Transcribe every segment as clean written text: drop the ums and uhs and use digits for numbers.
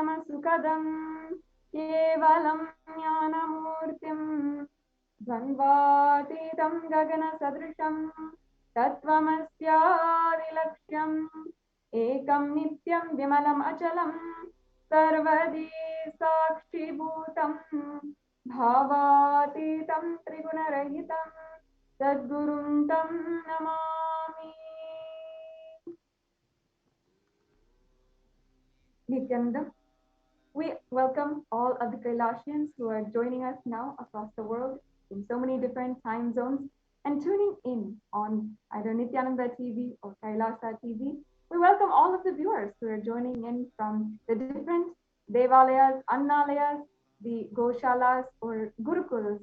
परमसुखदं केवलं ज्ञानमूर्तिं द्वन्द्वातीतं गगनसदृशं तत्त्वमस्यादिलक्ष्यम् एकं नित्यं विमलम् अचलं सर्वदी साक्षिभूतं भावातीतं त्रिगुणरहितं सद्गुरुं तं Namami. Nityananda, we welcome all of the Kailasians who are joining us now across the world in so many different time zones and tuning in on either Nityananda TV or Kailasa TV. We welcome all of the viewers who are joining in from the different Devalayas, Annalayas, the Goshalas or Gurukuls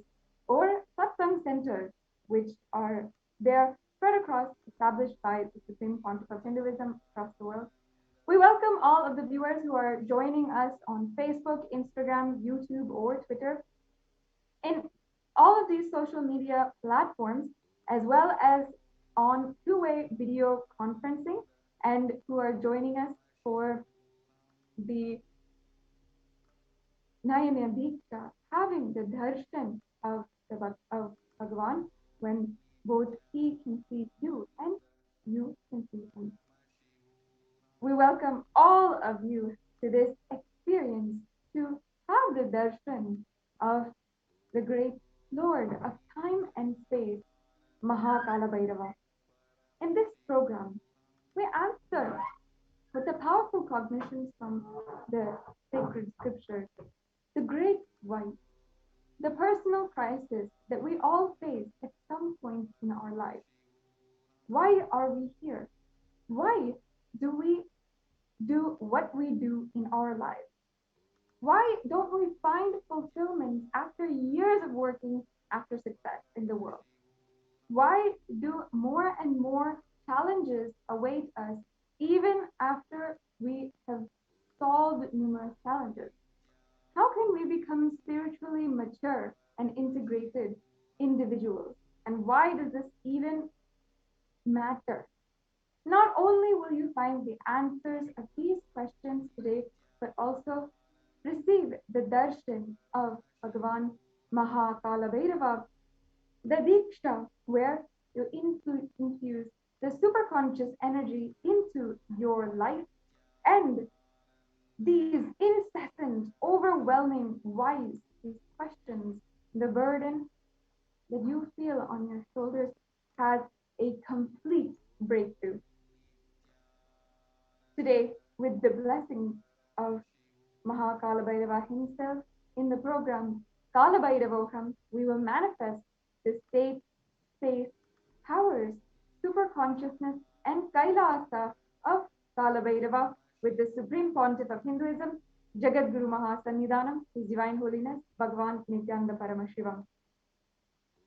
or Satsang centers, which are there spread across, established by the Supreme Pontiff of Hinduism across the world. We welcome all of the viewers who are joining us on Facebook, Instagram, YouTube, or Twitter. In all of these social media platforms, as well as on two-way video conferencing, and who are joining us for the Nayana Diksha, having the darshan of Bhagavan, when both he can see you and you can see him. We welcome all of you to this experience to have the darshan of the great Lord of time and space, Kalabhairava. In this program, we answer with the powerful cognitions from the sacred scriptures, the great why, the personal crisis that we all face at some point in our lives. Why are we here? Why do we do what we do in our lives? Why don't we find fulfillment after years of working after success in the world? Why do more and more challenges await us even after we have solved numerous challenges? How can we become spiritually mature and integrated individuals? And why does this even matter? Not only will you find the answers of these questions today, but also receive the darshan of Bhagavan Kalabhairava, the Diksha, where you infuse the superconscious energy into your life, and these incessant, overwhelming whys, these questions, the burden that you feel on your shoulders has a complete breakthrough. Today, with the blessings of Kalabhairava himself, in the program Kalabhairavoham, we will manifest the state, space, powers, super consciousness, and Kailasa of Kalabhairava with the Supreme Pontiff of Hinduism, Jagat Guru Mahasannidhanam, His Divine Holiness, Bhagavan Nithyananda Paramashivam.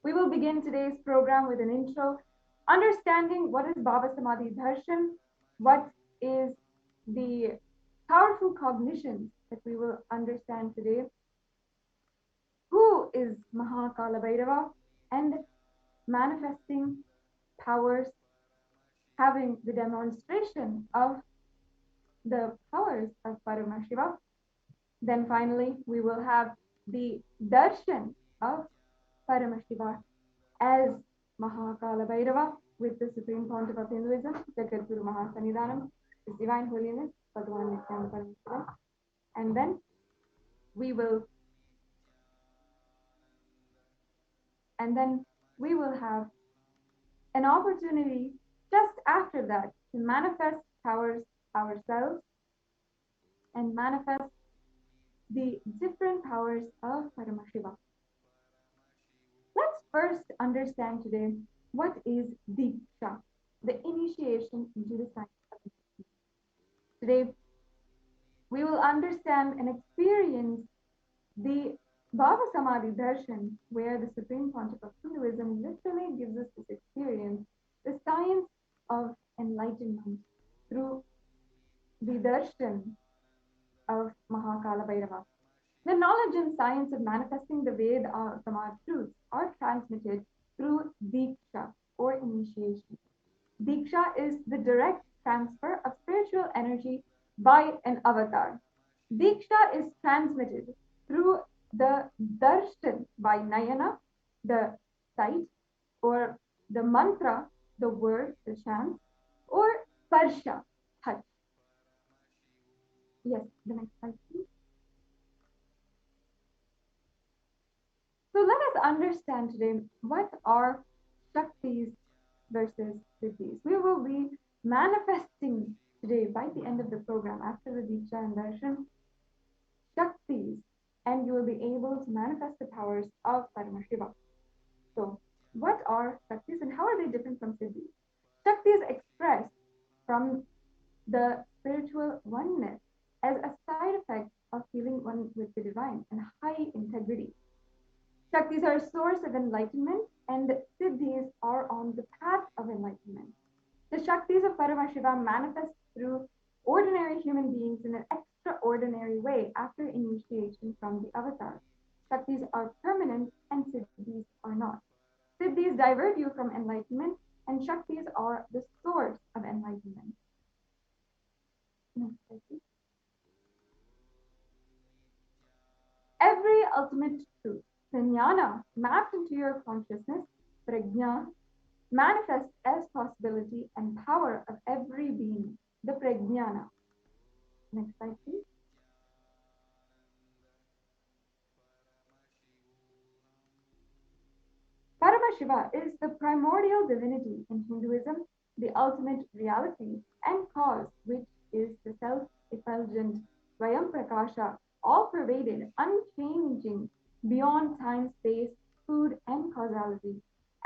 We will begin today's program with an intro, understanding what is Bhava Samadhi Darshan, what is the powerful cognitions that we will understand today, who is Kalabhairava, and manifesting powers, having the demonstration of the powers of Paramashiva. Then finally, we will have the darshan of Paramashiva as Kalabhairava with the Supreme Pontiff of Hinduism, Jagat Guru Mahasannidhanam, His Divine Holiness, Bhagavan Nithyananda Paramashivam. And then we will have an opportunity just after that to manifest powers ourselves and manifest the different powers of Paramashiva. Let's first understand today what is Diksha, the initiation into the science of meditation. Today, we will understand and experience the Bhava Samadhi Darshan, where the Supreme Pontiff of Hinduism literally gives us this experience, the science of enlightenment through the darshan of Kalabhairava. The knowledge and science of manifesting the Veda Samad truths are transmitted through Diksha or initiation. Diksha is the direct transfer of spiritual energy by an avatar. Diksha is transmitted through the darshan by Nayana, the sight, or the mantra, the word, the chant, or sparsha, touch. Yes, the next slide, please. So let us understand today what are Shaktis versus Siddhis. We will be manifesting today by the end of the program after the Diksha and Darshan Shaktis, and you will be able to manifest the powers of Paramashiva. So what are Shaktis and how are they different from Siddhis? Shaktis express from the spiritual oneness as a side effect of feeling one with the divine and high integrity. Shaktis are a source of enlightenment, and Siddhis are on the path of enlightenment. The Shaktis of Paramashiva manifest through ordinary human beings in an extraordinary way after initiation from the avatar. Shaktis are permanent and Siddhis are not. Siddhis divert you from enlightenment, and Shaktis are the source of enlightenment. Next slide, please. Every ultimate truth, jnana, mapped into your consciousness, prajna, manifests as possibility and power of every being, the prajnana. Next slide, please. Paramashiva is the primordial divinity in Hinduism, the ultimate reality and cause, which is the self-effulgent Swayam Prakasha, all-pervaded, unchanging, beyond time, space, food, and causality.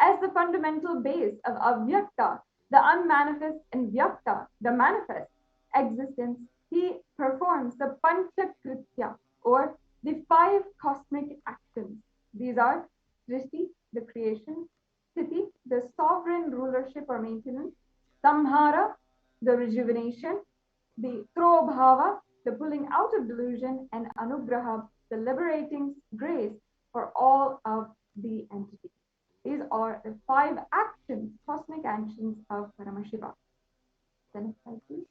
As the fundamental base of Avyakta, the unmanifest, and Vyakta, the manifest existence, he performs the Panchakritya, or the 5 cosmic actions. These are Drishti, the creation, Sthiti, the sovereign rulership or maintenance, Samhara, the rejuvenation, the Trobhava, the pulling out of delusion, and Anugraha, the liberating grace for all of the entities. These are the 5 actions, cosmic actions of Paramashiva. The next slide, please.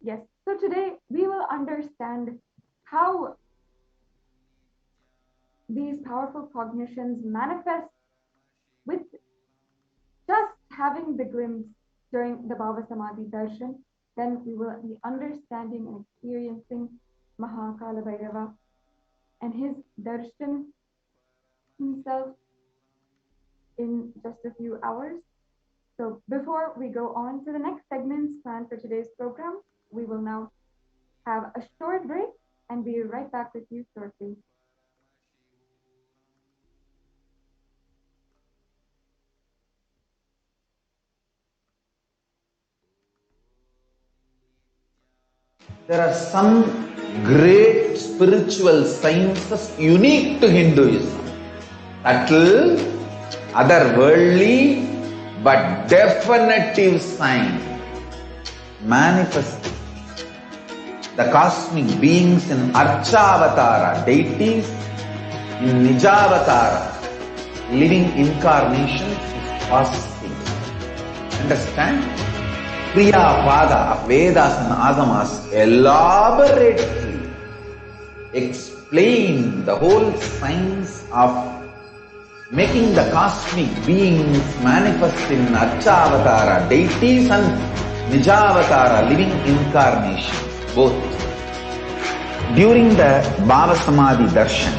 Yes, so today we will understand how these powerful cognitions manifest with just having the glimpse during the Bhava Samadhi Darshan. Then we will be understanding and experiencing Kalabhairava and his darshan himself in just a few hours. So before we go on to the next segments planned for today's program, we will now have a short break and be right back with you shortly. There are some great spiritual sciences unique to Hinduism. Subtle, otherworldly, but definitive sign. Manifesting the cosmic beings in Archavatara, deities, in Nijavatara, living incarnations is possible. Understand? Kriya Pada of Vedas and Agamas elaborately explain the whole science of making the cosmic beings manifest in Archavatara, deities, and Nijavatara, living incarnations, both. During the Bhava Samadhi Darshan,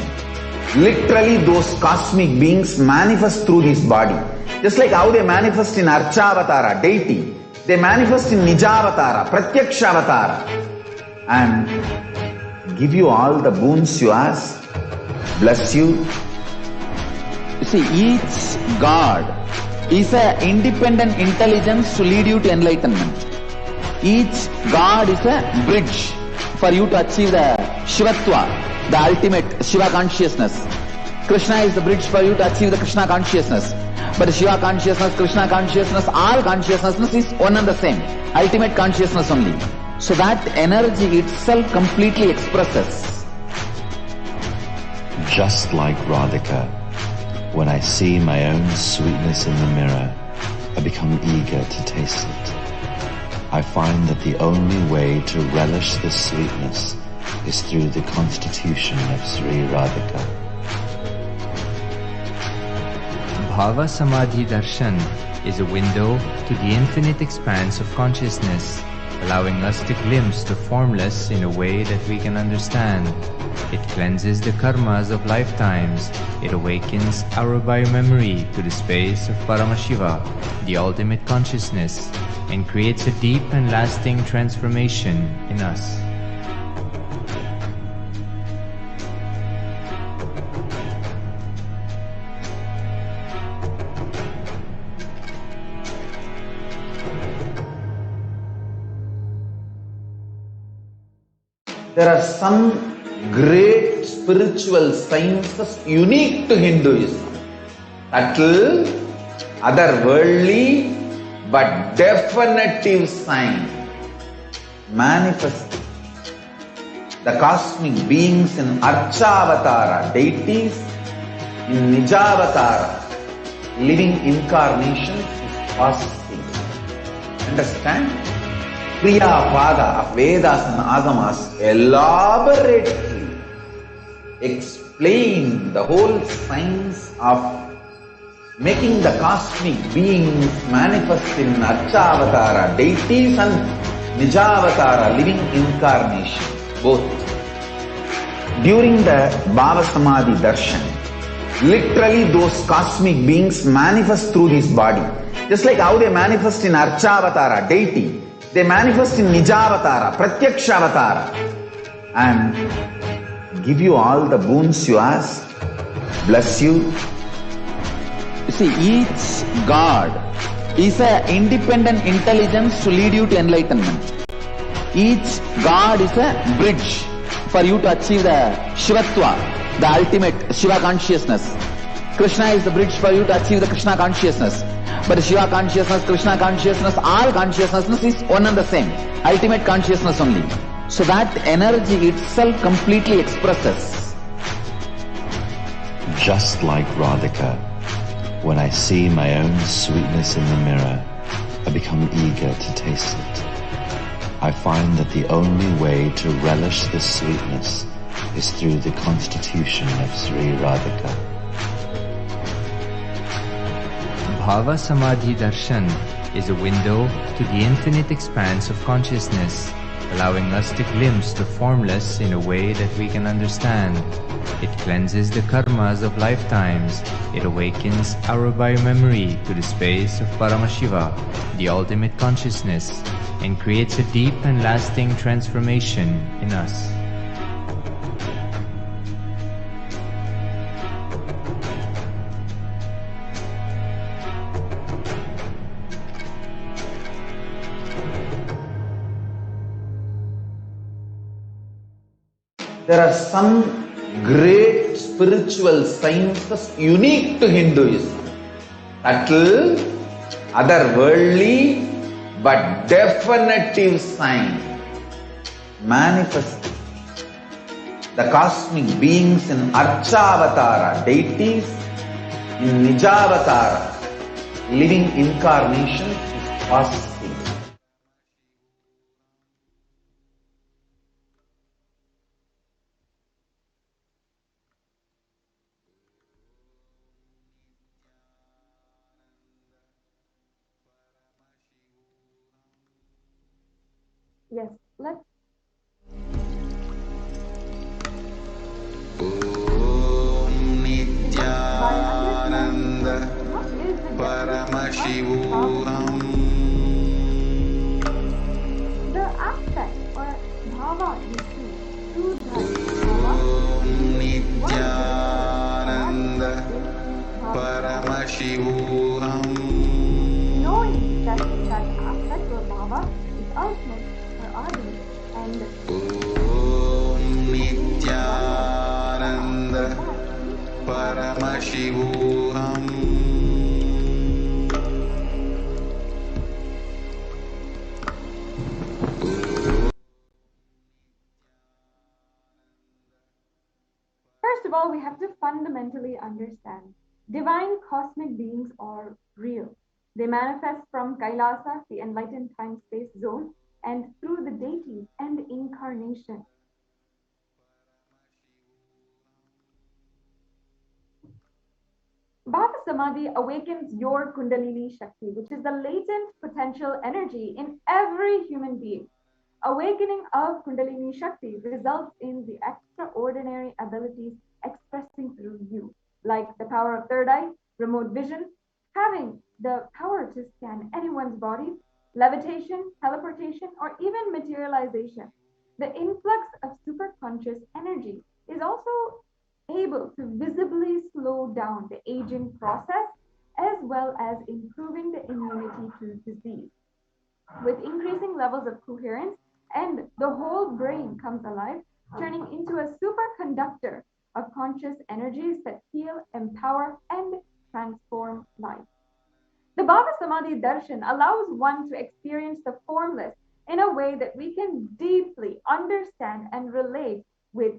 literally those cosmic beings manifest through his body. Just like how they manifest in Archavatara, deity, they manifest in Nijavatara, Pratyakshavatara, and give you all the boons you ask, bless you. You see, each God is an independent intelligence to lead you to enlightenment. Each God is a bridge for you to achieve the Shivatva, the ultimate Shiva consciousness. Krishna is the bridge for you to achieve the Krishna consciousness. But Shiva consciousness, Krishna consciousness, all consciousness is one and the same. Ultimate consciousness only. So that energy itself completely expresses. Just like Radhika, when I see my own sweetness in the mirror, I become eager to taste it. I find that the only way to relish this sweetness is through the constitution of Sri Radhika. Bhava Samadhi Darshan is a window to the infinite expanse of consciousness, allowing us to glimpse the formless in a way that we can understand. It cleanses the karmas of lifetimes. It awakens our biomemory to the space of Paramashiva, the ultimate consciousness, and creates a deep and lasting transformation in us. There are some great spiritual sciences unique to Hinduism. Subtle, otherworldly, but definitive sign. Manifesting the cosmic beings in Archavatara, deities, in Nijavatara, living incarnations is possible. Understand? Kriya Pada of Vedas and Agamas elaborately explain the whole science of making the cosmic beings manifest in Archavatara, deities, and Nijavatara, living incarnations, both. During the Bhava Samadhi Darshan, literally those cosmic beings manifest through his body. Just like how they manifest in Archavatara, deity, they manifest in Nijavatara, Pratyakshavatara, and give you all the boons you ask, bless you. You see, each God is an independent intelligence to lead you to enlightenment. Each God is a bridge for you to achieve the Shivatva, the ultimate Shiva consciousness. Krishna is the bridge for you to achieve the Krishna consciousness. But Shiva consciousness, Krishna consciousness, all consciousness is one and the same. Ultimate consciousness only. So that energy itself completely expresses. Just like Radhika, when I see my own sweetness in the mirror, I become eager to taste it. I find that the only way to relish this sweetness is through the constitution of Sri Radhika. Bhava Samadhi Darshan is a window to the infinite expanse of consciousness, allowing us to glimpse the formless in a way that we can understand. It cleanses the karmas of lifetimes. It awakens our biomemory to the space of Paramashiva, the ultimate consciousness, and creates a deep and lasting transformation in us. There are some great spiritual sciences unique to Hinduism. Subtle, otherworldly, but definitive sign. Manifesting the cosmic beings in Archavatara, deities, in Nijavatara, living incarnations is possible. Yes, let's by understanding what is the definition of Paramashivoham. the aspect or bhava you see through that bhava, Nithyananda Paramashivoham. knowing that that aspect or bhava is ultimate or adi and Nithyananda Paramashivoham. first of all, we have to fundamentally understand divine cosmic beings are real. They manifest from Kailasa, the enlightened time-space zone, and through the deities and incarnation. Bhava Samadhi awakens your Kundalini Shakti, which is the latent potential energy in every human being. Awakening of Kundalini Shakti results in the extraordinary abilities expressing through you, like the power of third eye, remote vision, having the power to scan anyone's body, levitation, teleportation, or even materialization. The influx of superconscious energy is also able to visibly slow down the aging process as well as improving the immunity to disease. With increasing levels of coherence, and the whole brain comes alive, turning into a superconductor of conscious energies that heal, empower, and transform life. The Bhava Samadhi Darshan allows one to experience the formless in a way that we can deeply understand and relate with.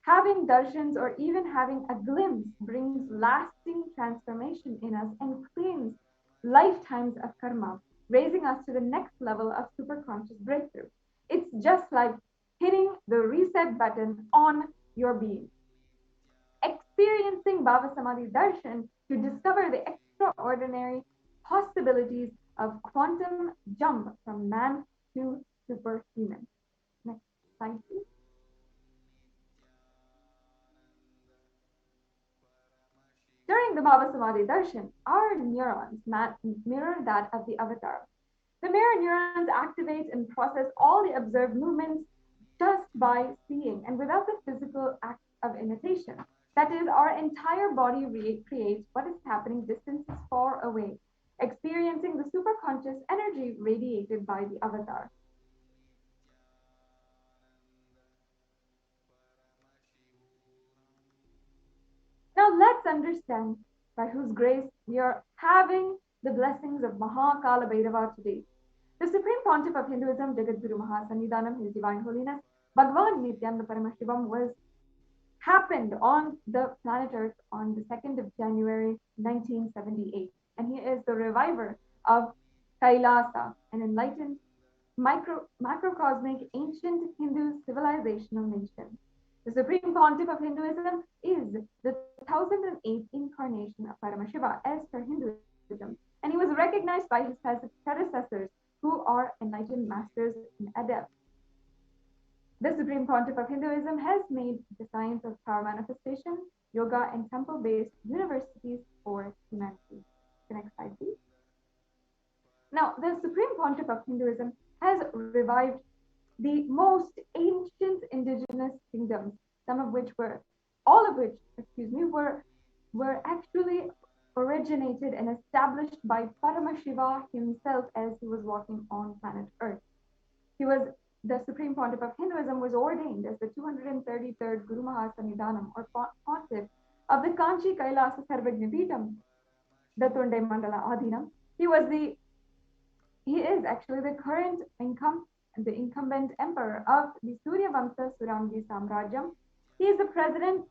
Having darshans or even having a glimpse brings lasting transformation in us and cleans lifetimes of karma, raising us to the next level of superconscious breakthrough. It's just like hitting the reset button on your being. Experiencing Bhava Samadhi Darshan to discover the extraordinary possibilities of quantum jump from man to superhuman. Next slide, please. During the Bhava Samadhi Darshan, our neurons mirror that of the avatar. The mirror neurons activate and process all the observed movements just by seeing and without the physical act of imitation. That is, our entire body recreates what is happening distances far away, experiencing the superconscious energy radiated by the avatar. Now let's understand by whose grace we are having the blessings of Kalabhairava today. The Supreme Pontiff of Hinduism, Jagadguru Mahasannidhanam, His Divine Holiness, Bhagavan Nithyananda Paramashivam, happened on the planet Earth on the 2nd of January 1978. And he is the reviver of Kailasa, an enlightened macrocosmic ancient Hindu civilizational nation. The Supreme Pontiff of Hinduism is the 1008th incarnation of Paramashiva as per Hinduism, and he was recognized by his predecessors who are enlightened masters and adepts. The Supreme Pontiff of Hinduism has made the science of power manifestation, yoga, and temple-based universities for humanity. The next slide, please. Now, the Supreme Pontiff of Hinduism has revived the most ancient indigenous kingdoms, some of which were, all of which, were actually originated and established by Paramashiva himself as he was walking on planet Earth. The Supreme Pontiff of Hinduism was ordained as the 233rd Guru Mahasannidhanam or Pontiff of the Kanchi Kailasa Sarvajna Peetham, the Tunde Mandala Adhinam. He is actually the current incumbent emperor of the Surya Vamsa Suramgi Samrajyam. He is the president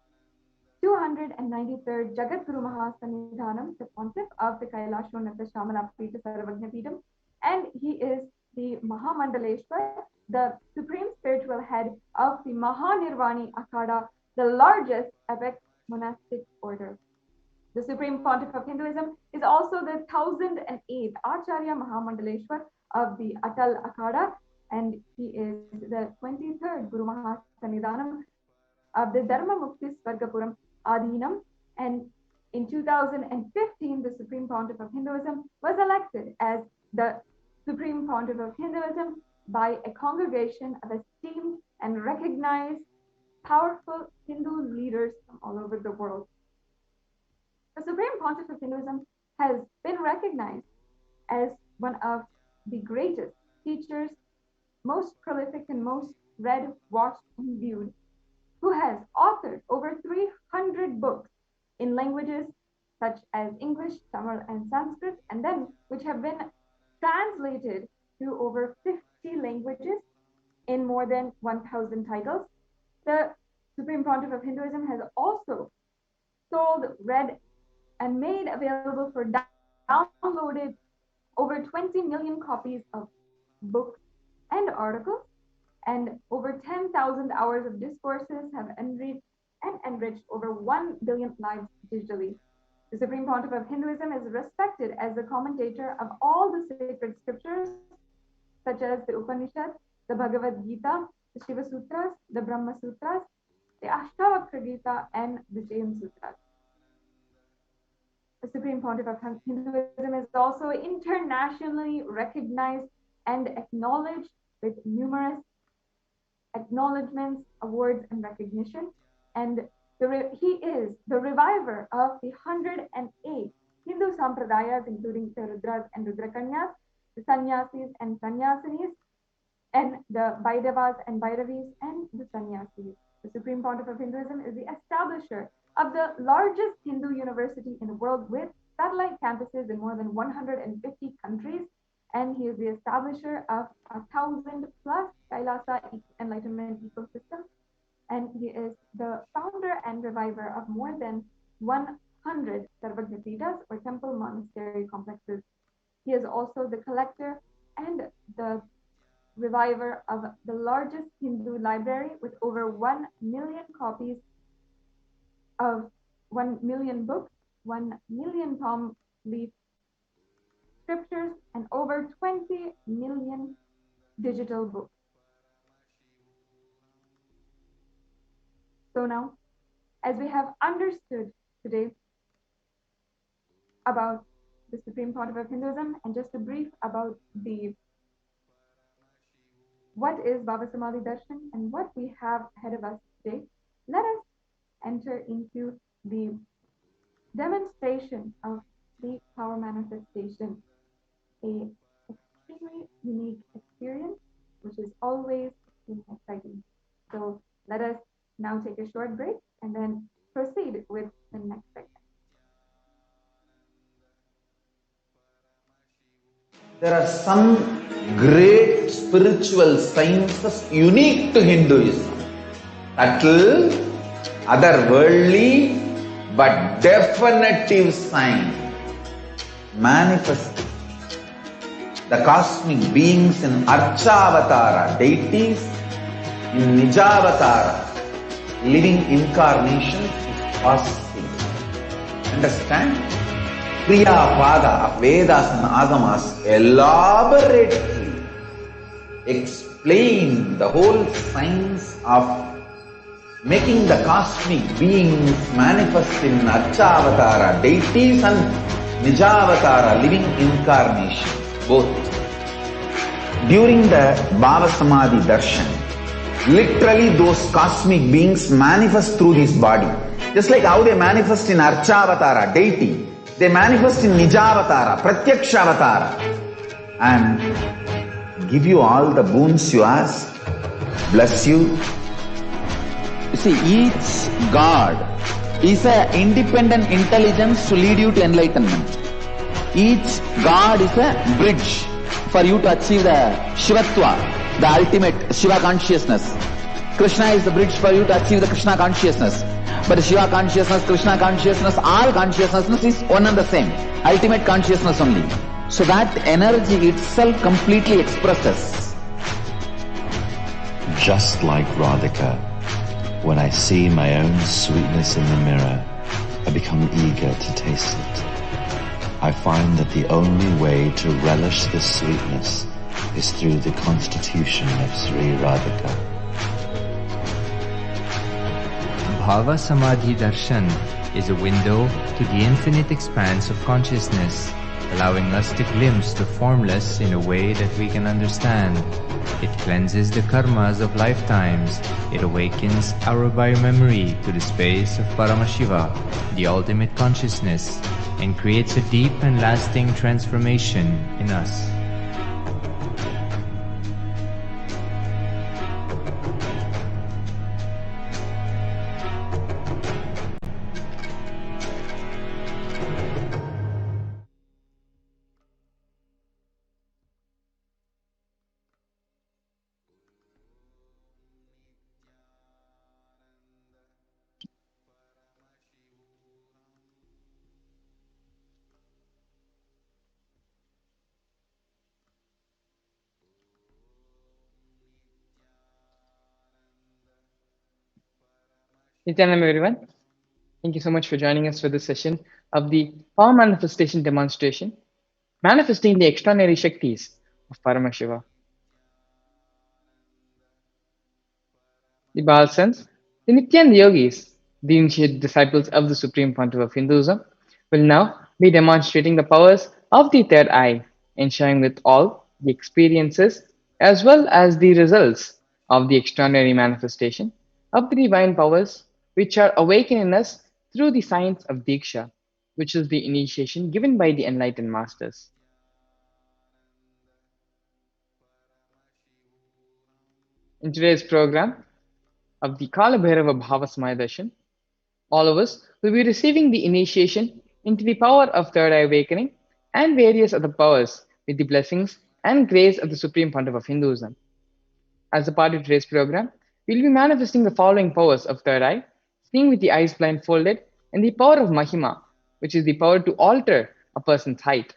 293rd Jagadguru Mahasannidhanam, the pontiff of the Kailashonata Shamala Peetha Sarvajna Peetham, and he is the Mahamandaleshwar, the supreme spiritual head of the Mahanirvani Akhada, the largest epic monastic order. The Supreme Pontiff of Hinduism is also the 1008th Acharya Mahamandaleshwar of the Atal Akhada, and he is the 23rd Guru Mahasannidhanam of the Dharma Mukti Swargapuram Adhinam. And in 2015, the Supreme Pontiff of Hinduism was elected as the Supreme Pontiff of Hinduism by a congregation of esteemed and recognized powerful Hindu leaders from all over the world. The Supreme Pontiff of Hinduism has been recognized as one of the greatest teachers, most prolific and most read, watched, and viewed, who has authored over 300 books in languages such as English, Tamil, and Sanskrit, and then which have been translated to over 50 languages in more than 1,000 titles. The Supreme Pontiff of Hinduism has also sold, read, and made available for downloaded over 20 million copies of books and articles, and over 10,000 hours of discourses have enriched over 1 billion lives digitally. The Supreme Pontiff of Hinduism is respected as the commentator of all the sacred scriptures, such as the Upanishads, the Bhagavad Gita, the Shiva Sutras, the Brahma Sutras, the Ashtavakra Gita, and the Jain Sutras. The Supreme Pontiff of Hinduism is also internationally recognized and acknowledged with numerous acknowledgements, awards, and recognition. And he is the reviver of the 108 Hindu sampradayas, including the Rudras and Rudrakanyas, the Sannyasis and Sannyasinis, and the Vaidavas and Vairavis, and the Sannyasis. The Supreme Pontiff of Hinduism is the establisher of the largest Hindu university in the world, with satellite campuses in more than 150 countries, and he is the establisher of 1,000 plus Kailasa enlightenment ecosystem, and he is the founder and reviver of more than 100 Sarvagnapitas, or temple monastery complexes. He is also the collector and the reviver of the largest Hindu library, with over 1 million copies of 1 million books, 1 million palm leaf scriptures, and over 20 million digital books. So now, as we have understood today about the Supreme Pontiff of Hinduism, and just a brief about what is Bhava Samadhi Darshan and what we have ahead of us today, let us enter into the demonstration of the power manifestation, a extremely unique experience, which is always exciting. So let us now take a short break and then proceed with the next segment. There are some great spiritual sciences unique to Hinduism. Subtle, otherworldly, but definitive sign. Manifesting the cosmic beings in Archavatara, deities, in Nijavatara, living incarnation is possible. Understand? Kriya Pada of Vedas and Agamas elaborately explain the whole science of making the cosmic beings manifest in Archavatara, deities, and Nijavatara, living incarnation, both. During the Bhava Samadhi Darshan, literally those cosmic beings manifest through his body. Just like how they manifest in Archavatara, deity, they manifest in Nijavatara, Pratyakshavatara, and give you all the boons you ask, bless you. You see, each God is an independent intelligence to lead you to enlightenment. Each God is a bridge for you to achieve the Shivatva, the ultimate Shiva consciousness. Krishna is the bridge for you to achieve the Krishna consciousness. But Shiva consciousness, Krishna consciousness, all consciousness is one and the same. Ultimate consciousness only. So that energy itself completely expresses. Just like Radhika, when I see my own sweetness in the mirror, I become eager to taste it. I find that the only way to relish this sweetness is through the constitution of Sri Radhika. Bhava Samadhi Darshan is a window to the infinite expanse of consciousness, allowing us to glimpse the formless in a way that we can understand. It cleanses the karmas of lifetimes. It awakens our biomemory to the space of Paramashiva, the ultimate consciousness, and creates a deep and lasting transformation in us. Nityanam, everyone. Thank you so much for joining us for this session of the Power Manifestation Demonstration, Manifesting the Extraordinary Shaktis of Paramashiva. The Balsans, the Nityan Yogis, the initiate disciples of the Supreme Pontiff of Hinduism, will now be demonstrating the powers of the third eye and sharing with all the experiences as well as the results of the extraordinary manifestation of the divine powers which are awakened in us through the science of Diksha, which is the initiation given by the enlightened masters. In today's program of the Kalabhairava Bhava Samadhi Darshan, all of us will be receiving the initiation into the power of third eye awakening and various other powers with the blessings and grace of the Supreme Pontiff of Hinduism. As a part of today's program, we'll be manifesting the following powers of third eye, seeing with the eyes blindfolded, and the power of Mahima, which is the power to alter a person's height.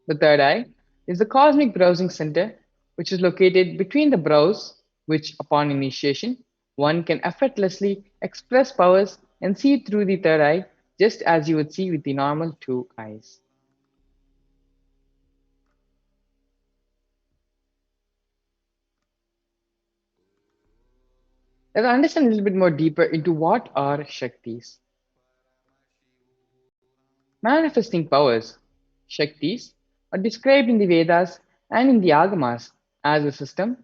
The third eye is the cosmic browsing center, which is located between the brows, which, upon initiation, one can effortlessly express powers and see through the third eye, just as you would see with the normal two eyes. Let's understand a little bit more deeper into what are Shaktis. Manifesting powers, Shaktis, are described in the Vedas and in the Agamas as a system,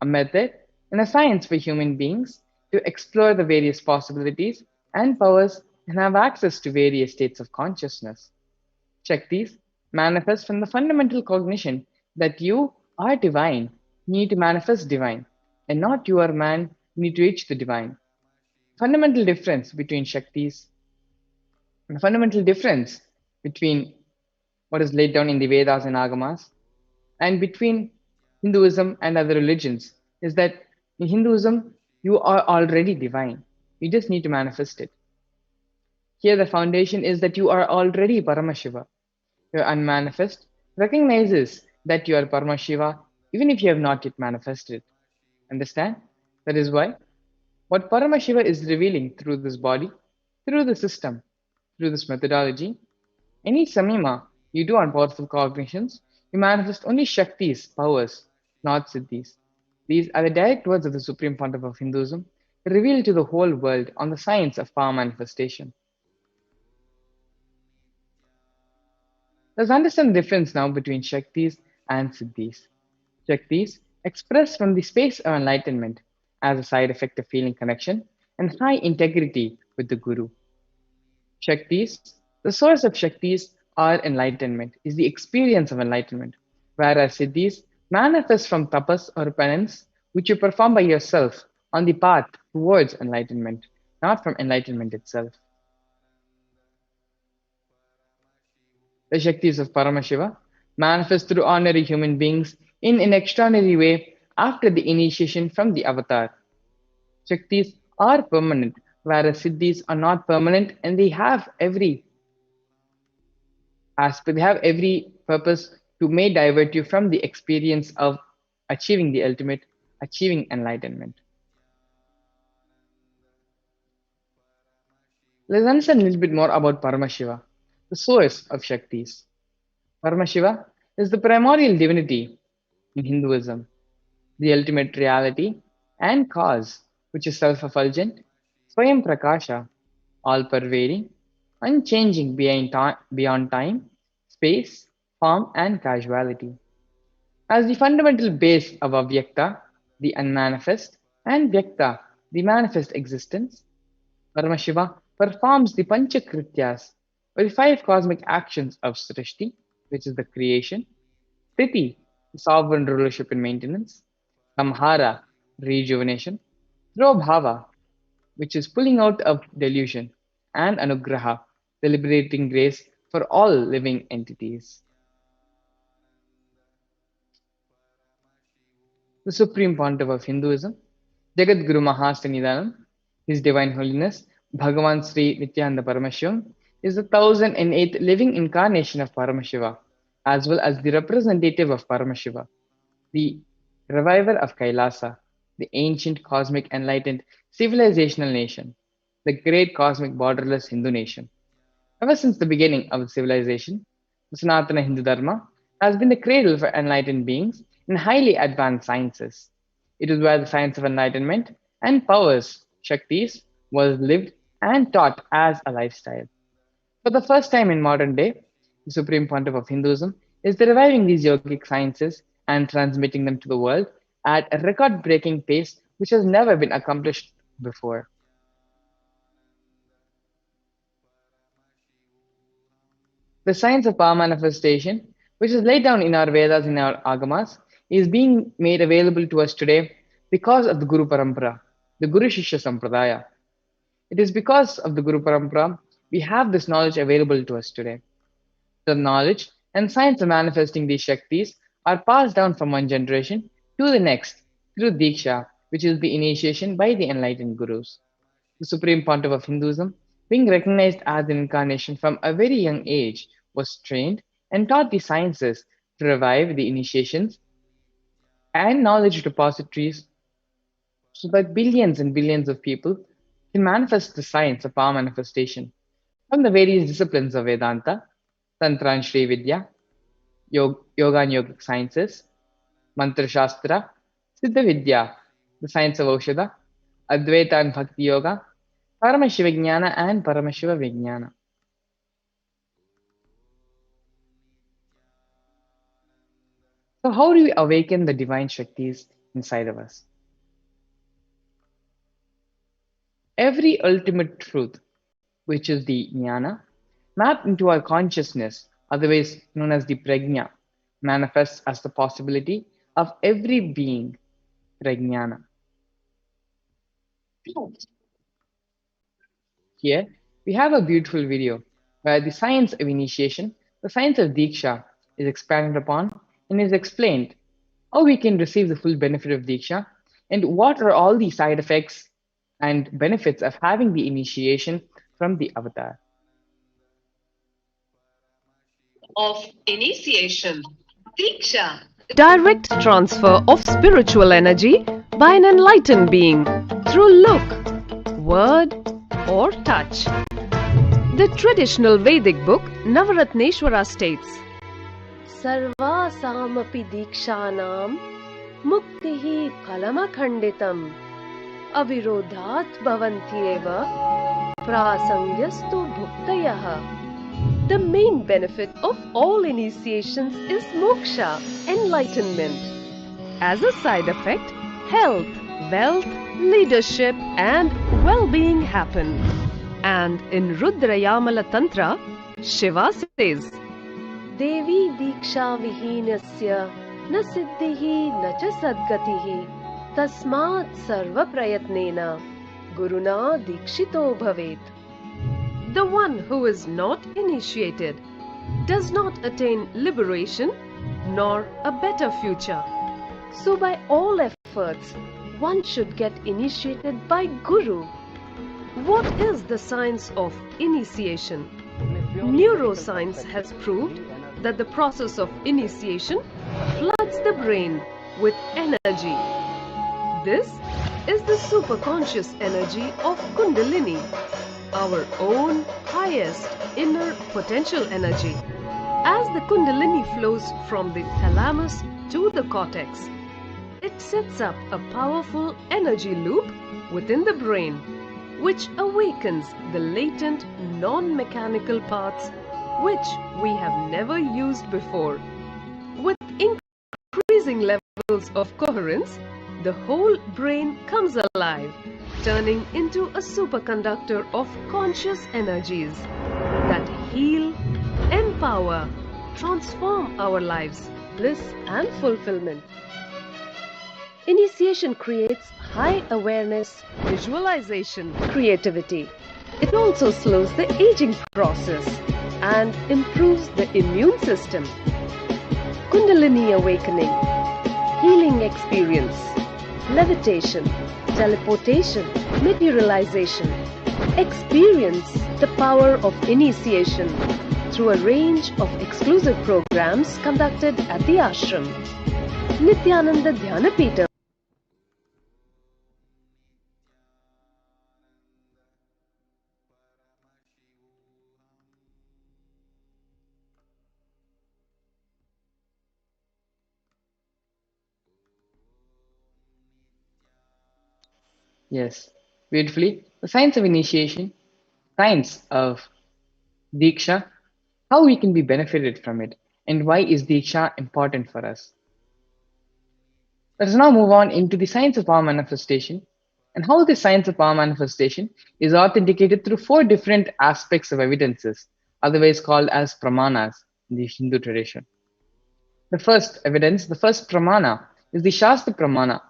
a method, and a science for human beings to explore the various possibilities and powers and have access to various states of consciousness. Shaktis manifest from the fundamental cognition that you are divine, you need to manifest divine, and not you are man, you need to reach the divine. Fundamental difference between Shaktis, the fundamental difference between what is laid down in the Vedas and Agamas, and between Hinduism and other religions is that in Hinduism, you are already divine. You just need to manifest it. Here, the foundation is that you are already Paramashiva. Your unmanifest recognizes that you are Paramashiva even if you have not yet manifested. Understand? That is why what Paramashiva is revealing through this body, through the system, through this methodology, any samima you do on powerful cognitions, you manifest only Shaktis, powers, not Siddhis. These are the direct words of the Supreme Pontiff of Hinduism, revealed to the whole world on the science of power manifestation. Let's understand the difference now between Shaktis and Siddhis. Shaktis express from the space of enlightenment as a side effect of feeling connection and high integrity with the Guru. Shaktis, the source of Shaktis are enlightenment, is the experience of enlightenment, whereas Siddhis manifest from tapas or penance, which you perform by yourself on the path towards enlightenment, not from enlightenment itself. The Shaktis of Paramashiva manifest through ordinary human beings in an extraordinary way after the initiation from the avatar. Shaktis are permanent, whereas Siddhis are not permanent and they have every aspect, they have every purpose to may divert you from the experience of achieving the ultimate, achieving enlightenment. Let's understand a little bit more about Paramashiva, the source of Shaktis. Paramashiva is the primordial divinity in Hinduism, the ultimate reality and cause, which is self-effulgent, Swayam Prakasha, all-pervading, unchanging beyond time, space, form, and causality. As the fundamental base of Avyakta, the unmanifest, and Vyakta, the manifest existence, Paramashiva performs the Panchakrityas, or the five cosmic actions of Srishti, which is the creation, Sthiti, the sovereign rulership and maintenance, Samhara, rejuvenation, Bhava, which is pulling out of delusion, and Anugraha, the liberating grace for all living entities. The Supreme Pontiff of Hinduism, Jagat Guru Mahastanidanam, His Divine Holiness, Bhagavan Sri Nithyananda Paramashivam, is the 1008th living incarnation of Paramashiva, as well as the representative of Paramashiva, the reviver of Kailasa. the ancient cosmic enlightened civilizational nation, the great cosmic borderless Hindu nation. Ever since the beginning of the civilization, the Sanatana Hindu Dharma has been the cradle for enlightened beings in highly advanced sciences. It is where the science of enlightenment and powers, Shaktis, was lived and taught as a lifestyle. For the first time in modern day, the Supreme Pontiff of Hinduism is reviving these yogic sciences and transmitting them to the world at a record breaking pace which has never been accomplished before. The science of power manifestation, which is laid down in our Vedas and our Agamas, is being made available to us today because of the Guru Parampara, the Guru Shishya Sampradaya. It is because of the Guru Parampara we have this knowledge available to us today. The knowledge and science of manifesting these Shaktis are passed down from one generation to the next through Diksha, which is the initiation by the enlightened Gurus. The Supreme Pontiff of Hinduism, being recognized as an incarnation from a very young age, was trained and taught the sciences to revive the initiations and knowledge repositories so that billions and billions of people can manifest the science of power manifestation from the various disciplines of Vedanta, Tantra and Sri Vidya, Yoga and Yogic Sciences, Mantra Shastra, Siddha Vidya, the science of Aushadha, Advaita and Bhakti Yoga, Paramashivoham and Paramashivoham. So, how do we awaken the divine Shaktis inside of us? Every ultimate truth, which is the jnana, mapped into our consciousness, otherwise known as the prajna, manifests as the possibility of every being, prajnana. Here, we have a beautiful video where the science of initiation, the science of Diksha, is expanded upon and is explained how we can receive the full benefit of Diksha and what are all the side effects and benefits of having the initiation from the avatar. Of initiation, Diksha. Direct transfer of spiritual energy by an enlightened being through look, word, or touch. The traditional Vedic book Navaratneshwara states, Sarvasamapi Dikshanam Muktihi Phalamakhanditam Avirodhat Bhavantyeva Prasangyastu Bhuktayaha. The main benefit of all initiations is moksha, enlightenment. As a side effect, health, wealth, leadership and well-being happen. And in Rudrayamala Tantra, Shiva says, Devi Diksha Vihinasya Na Siddhihi Na Cha Sadgatihi Tasmat Sarva Prayatnena Guruna Dikshito Bhavet. The one who is not initiated does not attain liberation nor a better future. So by all efforts, one should get initiated by Guru. What is the science of initiation? Neuroscience has proved that the process of initiation floods the brain with energy. This is the superconscious energy of Kundalini, our own highest inner potential energy. As the Kundalini flows from the thalamus to the cortex, it sets up a powerful energy loop within the brain, which awakens the latent non-mechanical parts which we have never used before. With increasing levels of coherence, the whole brain comes alive, turning into a superconductor of conscious energies that heal, empower, transform our lives, bliss and fulfillment. Initiation creates high awareness, visualization, creativity. It also slows the aging process and improves the immune system. Kundalini awakening, healing experience, levitation, teleportation, materialization. Experience the power of initiation through a range of exclusive programs conducted at the ashram. Nithyananda Dhyanapeetham. Yes, beautifully. The science of initiation, science of Diksha, how we can be benefited from it, and why is Diksha important for us. Let us now move on into the science of power manifestation and how the science of power manifestation is authenticated through four different aspects of evidences, otherwise called as pramanas in the Hindu tradition. The first evidence, the first pramana, is the Shastra Pramana,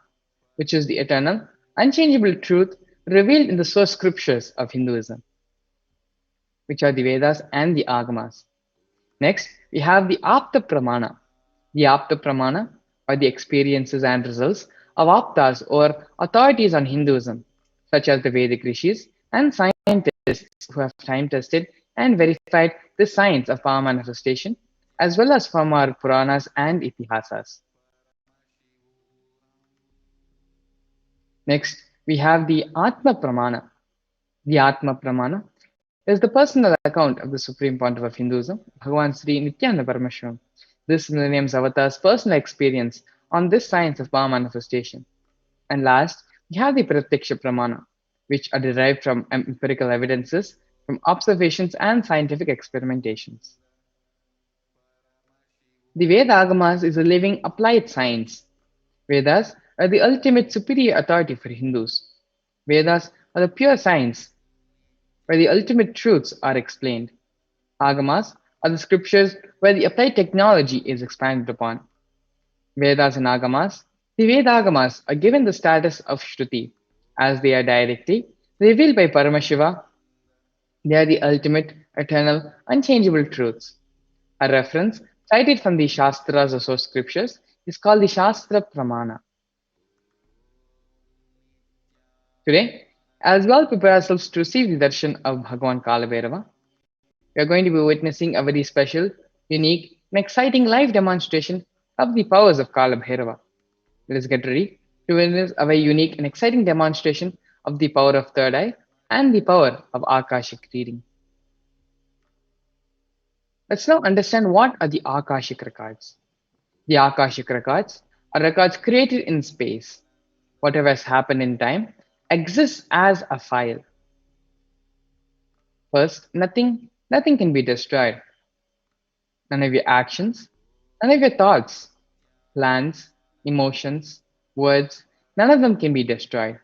which is the eternal, unchangeable truth revealed in the source scriptures of Hinduism, which are the Vedas and the Agamas. Next, we have the Apta Pramana. The Apta Pramana are the experiences and results of Aptas or authorities on Hinduism, such as the Vedic rishis and scientists who have time tested and verified the science of power manifestation, as well as from our Puranas and Itihasas. Next, we have the Atma Pramana. The Atma Pramana is the personal account of the Supreme Pontiff of Hinduism, Bhagavan Sri Nithyananda Paramashivam. This millennium's avatar's personal experience on this science of power manifestation. And last, we have the Pratyaksha Pramana, which are derived from empirical evidences, from observations and scientific experimentations. The Veda Agamas is a living applied science. Vedas are the ultimate superior authority for Hindus. Vedas are the pure science where the ultimate truths are explained. Agamas are the scriptures where the applied technology is expanded upon. Vedas and Agamas, the Vedagamas are given the status of Shruti, as they are directly revealed by Paramashiva. They are the ultimate, eternal, unchangeable truths. A reference cited from the Shastras or source scriptures is called the Shastra Pramana. Today, as we all prepare ourselves to receive the darshan of Bhagavan Kalabhairava, we are going to be witnessing a very special, unique, and exciting live demonstration of the powers of Kalabhairava. Let us get ready to witness a very unique and exciting demonstration of the power of third eye and the power of Akashic reading. Let's now understand what are the Akashic records. The Akashic records are records created in space. Whatever has happened in time exists as a file. First, nothing can be destroyed. None of your actions, none of your thoughts, plans, emotions, words, none of them can be destroyed.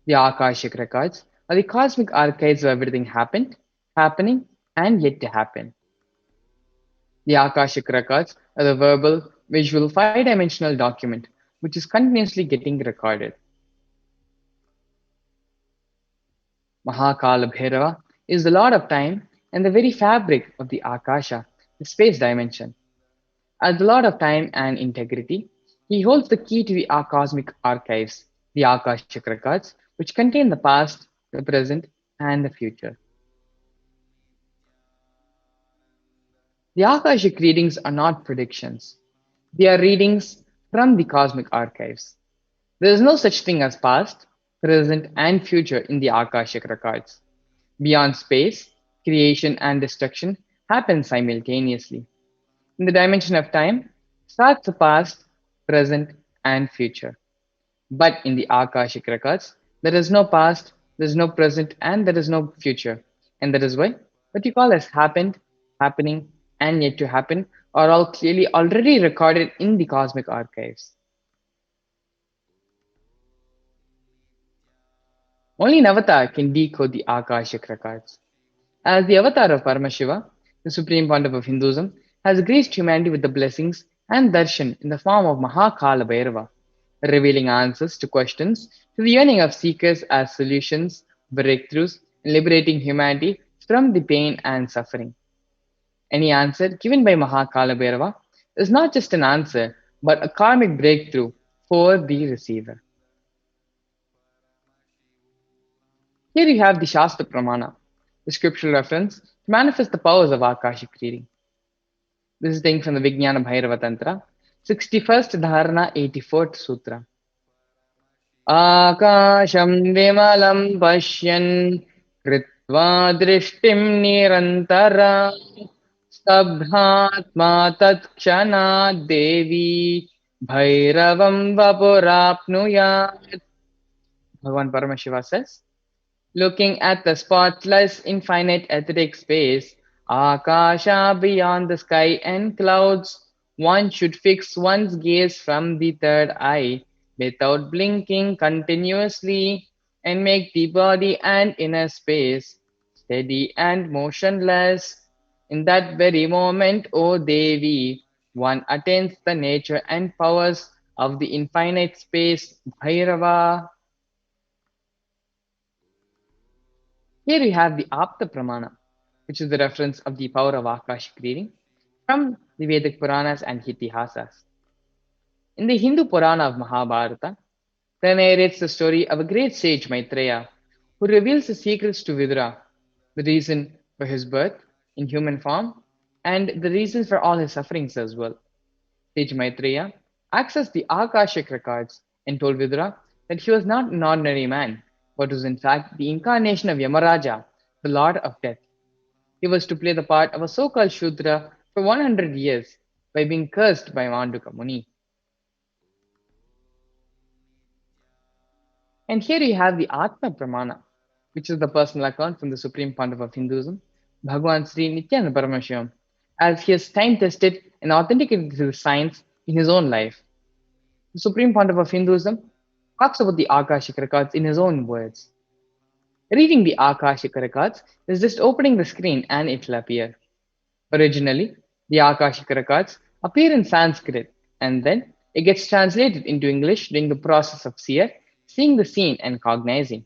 The Akashic records are the cosmic archives of everything happened, happening, and yet to happen. The Akashic records are the verbal, visual, five-dimensional document which is continuously getting recorded. Mahakalabhairava is the Lord of Time and the very fabric of the Akasha, the space dimension. As the Lord of Time and integrity, he holds the key to the cosmic archives, the Akashic records, which contain the past, the present, and the future. The Akashic readings are not predictions. They are readings from the cosmic archives. There is no such thing as past, present, and future in the Akashic records. Beyond space, creation and destruction happen simultaneously. In the dimension of time, starts the past, present, and future. But in the Akashic records, there is no past, there is no present, and there is no future. And that is why what you call as happened, happening, and yet to happen are all clearly already recorded in the cosmic archives. Only an avatar can decode the Akashic records. As the avatar of Paramashiva, the Supreme Pontiff of Hinduism, has graced humanity with the blessings and darshan in the form of Mahakalabhairava, revealing answers to questions to the yearning of seekers as solutions, breakthroughs, and liberating humanity from the pain and suffering. Any answer given by Mahakalabhairava is not just an answer, but a karmic breakthrough for the receiver. Here you have the Shastra Pramana, the scriptural reference to manifest the powers of Akashic reading. This is taken from the Vijnana Bhairava Tantra, 61st Dharana, 84th Sutra. Akasham vimalam pashyan kritva drishtim nirantara stabhatma tatkshana devi bhairavam vapurapnuyat. Bhagavan Paramashiva says, looking at the spotless infinite etheric space, Akasha beyond the sky and clouds, one should fix one's gaze from the third eye without blinking continuously and make the body and inner space steady and motionless. In that very moment, O Devi, one attains the nature and powers of the infinite space, Bhairava. Here we have the Apta Pramana, which is the reference of the power of Akashic reading from the Vedic Puranas and Itihasas. In the Hindu Purana of Mahabharata, there narrates the story of a great sage Maitreya who reveals the secrets to Vidura, the reason for his birth in human form and the reasons for all his sufferings as well. Sage Maitreya accessed the Akashic records and told Vidura that he was not an ordinary man, but was in fact the incarnation of Yamaraja, the Lord of Death. He was to play the part of a so-called Shudra for 100 years by being cursed by Manduka Muni. And here you have the Atma Pramana, which is the personal account from the Supreme Pontiff of Hinduism, Bhagavan Sri Nithyananda Paramashivam, as he has time-tested and authenticated his science in his own life. The Supreme Pontiff of Hinduism talks about the Akashic records in his own words. Reading the Akashic records is just opening the screen and it will appear. Originally, the Akashic records appear in Sanskrit and then it gets translated into English during the process of seeing the scene and cognizing.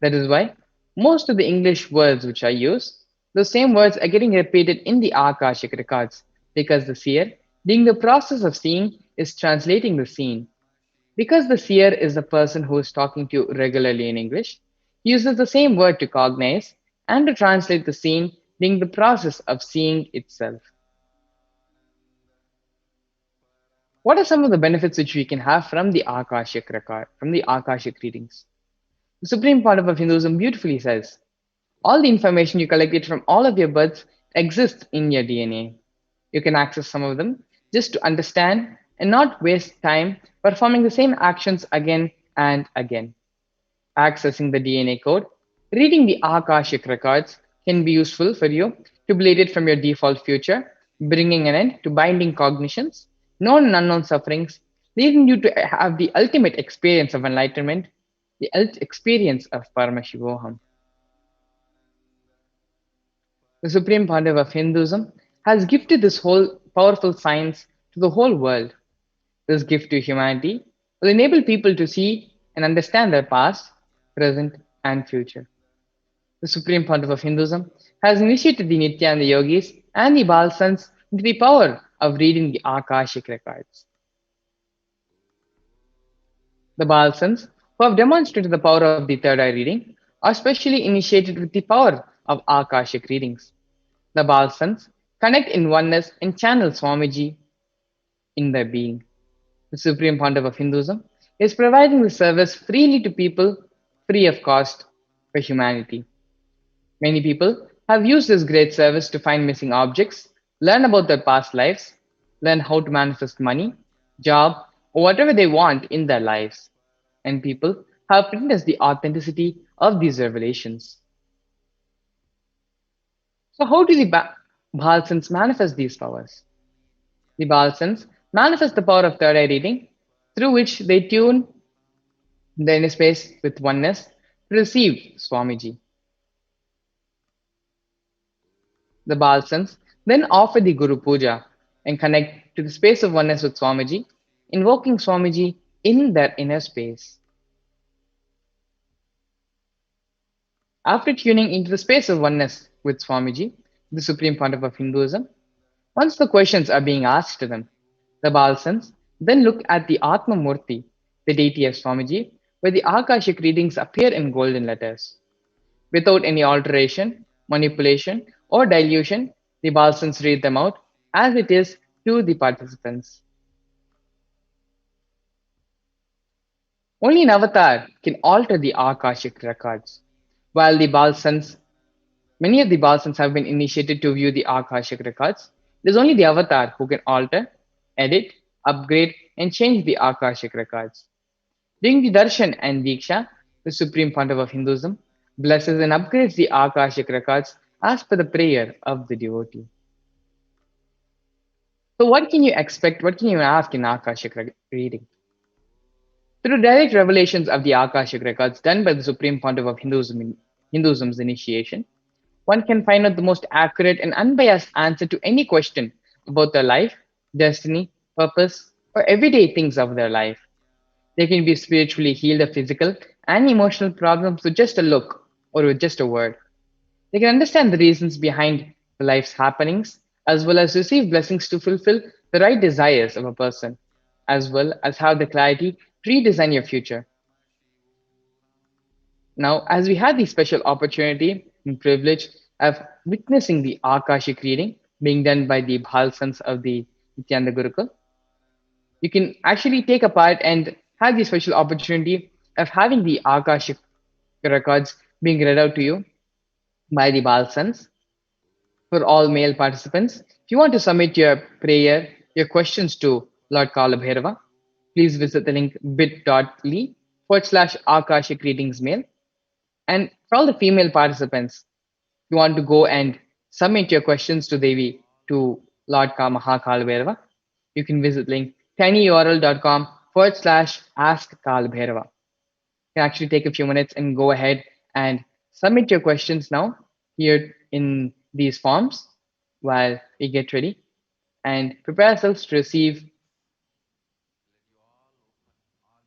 That is why most of the English words which I use, those same words are getting repeated in the Akashic records because the seer, during the process of seeing, is translating the scene. Because the seer is the person who is talking to you regularly in English, he uses the same word to cognize and to translate the scene during the process of seeing itself. What are some of the benefits which we can have from the Akashic record, from the Akashic readings? The Supreme Pontiff of Hinduism beautifully says, all the information you collected from all of your births exists in your DNA. You can access some of them just to understand and not waste time performing the same actions again and again. Accessing the DNA code, reading the Akashic records can be useful for you to bleed it from your default future, bringing an end to binding cognitions, known and unknown sufferings, leading you to have the ultimate experience of enlightenment, the experience of Paramashivoham. The Supreme Pontiff of Hinduism has gifted this whole powerful science to the whole world. This gift to humanity will enable people to see and understand their past, present, and future. The Supreme Pontiff of Hinduism has initiated the Nityananda yogis and the Balsans into the power of reading the Akashic records. The Balsans, who have demonstrated the power of the third eye reading, are specially initiated with the power of Akashic readings. The Balsans connect in oneness and channel Swamiji in their being. The Supreme Pontiff of Hinduism is providing the service freely to people, free of cost, for humanity. Many people have used this great service to find missing objects, learn about their past lives, learn how to manifest money, job, or whatever they want in their lives. And people have witnessed the authenticity of these revelations. So, how do the Bhalsans manifest these powers? The Bhalsans manifest the power of third eye reading, through which they tune the inner space with oneness to receive Swamiji. The Balsans then offer the Guru Puja and connect to the space of oneness with Swamiji, invoking Swamiji in their inner space. After tuning into the space of oneness with Swamiji, the Supreme Pontiff of Hinduism, once the questions are being asked to them, the Balsans then look at the Atma Murti, the deity of Swamiji, where the Akashic readings appear in golden letters. Without any alteration, manipulation, or dilution, the Balsans read them out as it is to the participants. Only an avatar can alter the Akashic records, while many of the Balsans have been initiated to view the Akashic records. It is only the avatar who can alter, edit, upgrade, and change the Akashic records. During the Darshan and Diksha, the Supreme Pontiff of Hinduism, blesses and upgrades the Akashic records as per the prayer of the devotee. So, what can you expect? What can you ask in Akashic reading? Through direct revelations of the Akashic records done by the Supreme Pontiff of Hinduism's initiation, one can find out the most accurate and unbiased answer to any question about their life, destiny, purpose, or everyday things of their life. They can be spiritually healed of physical and emotional problems with just a look or with just a word. They can understand the reasons behind the life's happenings, as well as receive blessings to fulfill the right desires of a person, as well as have the clarity to redesign your future. Now, as we had the special opportunity and privilege of witnessing the Akashic reading being done by the Bhal sons of the Nityananda Gurukul, you can actually take a part and have the special opportunity of having the Akashic records being read out to you by the Bhal sons for all male participants. If you want to submit your prayer, your questions to Lord Kalabhairava, please visit the link bit.ly/Akashic readings mail. And for all the female participants, if you want to go and submit your questions to Devi to Lord Kalabhairava, you can visit link tinyurl.com/ask Kalabhairava. You can actually take a few minutes and go ahead and submit your questions now here in these forms while we get ready and prepare ourselves to receive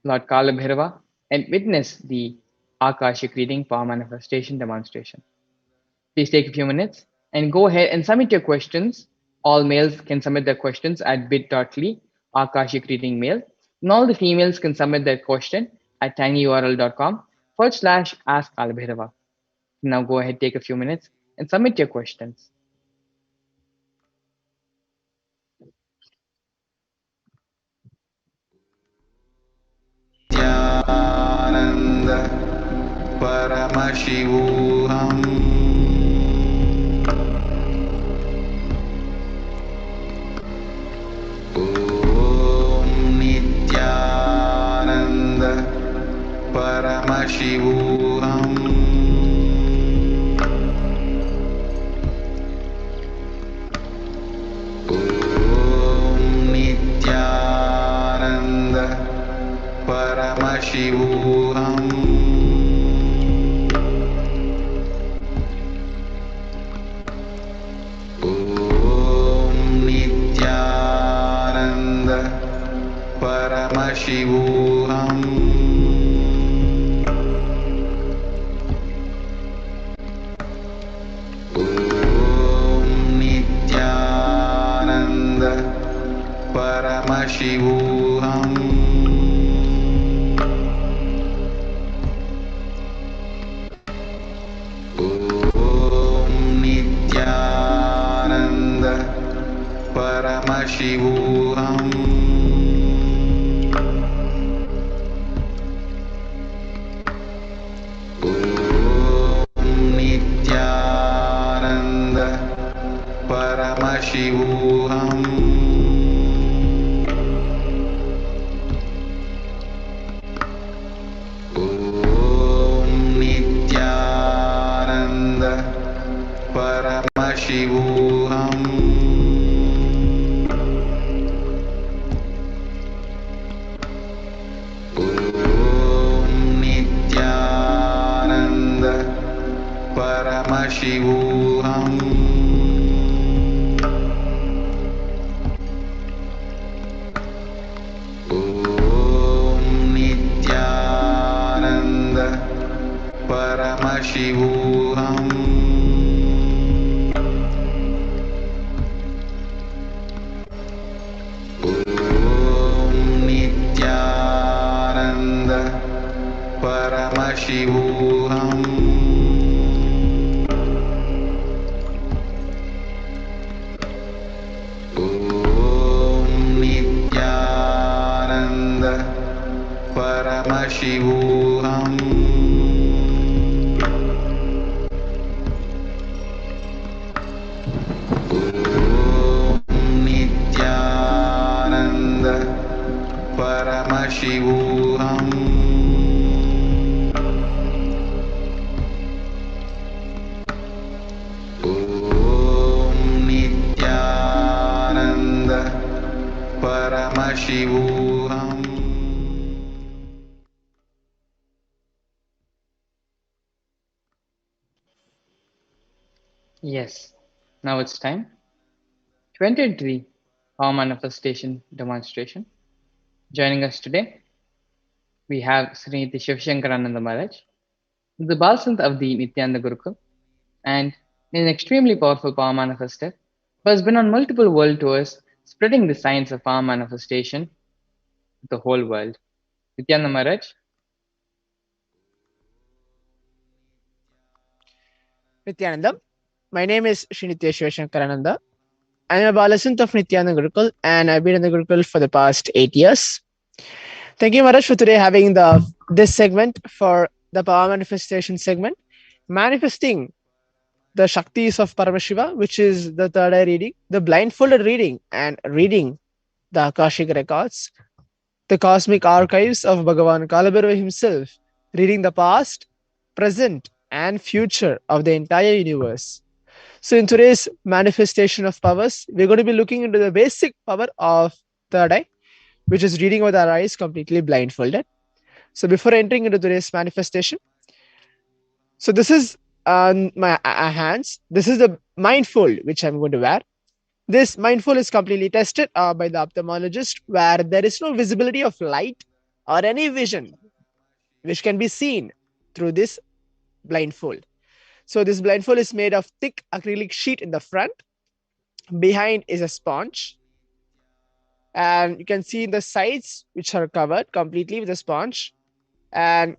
Lord Kalabhairava and witness the Akashic reading power manifestation demonstration. Please take a few minutes and go ahead and submit your questions. All males can submit their questions at bit.ly Akashic reading mail, and all the females can submit their question at tinyurl.com/ask Kalabhairava. Now go ahead, take a few minutes and submit your questions. Nithyananda Paramashivoham. Om Nithyananda Paramashivoham. Om Nithyananda Paramashivoham. Om Nithyananda Paramashivoham. Om Nithyananda Paramashivoham. Om Nithyananda Paramashivoham. Om Nithyananda Paramashivoham. Om Nithyananda Paramashivoham. Om Nithyananda Paramashivoham. Om Nithyananda Paramashivoham. Om Nithyananda Paramashivoham. Om Nithyananda Paramashivoham. Om Nithyananda Paramashivoham. Paramashivoham. Yes, now it's time to enter into the power manifestation demonstration. Joining us today, we have Sriniti Shivshankarananda Maharaj, the Balsant of the Nithyananda Gurukul, and an extremely powerful power manifester who has been on multiple world tours spreading the science of power manifestation to the whole world. Nithyananda Maharaj, Nithyanandam. My name is Srinitya Shivashankarananda. I am a Balasant of Nithyananda Gurukul and I've been in the Gurukul for the past 8 years. Thank you, Maharaj, for today having this segment for the Power Manifestation segment, manifesting the Shaktis of Paramashiva, which is the third eye reading, the blindfolded reading, and reading the Akashic records, the cosmic archives of Bhagavan Kalabhairava himself, reading the past, present, and future of the entire universe. So, in today's manifestation of powers, we're going to be looking into the basic power of third eye, which is reading with our eyes completely blindfolded. So, before entering into today's manifestation, so this is on my hands. This is the mindfold which I'm going to wear. This mindfold is completely tested by the ophthalmologist, where there is no visibility of light or any vision which can be seen through this blindfold. So, this blindfold is made of thick acrylic sheet in the front. Behind is a sponge, and you can see the sides which are covered completely with a sponge, and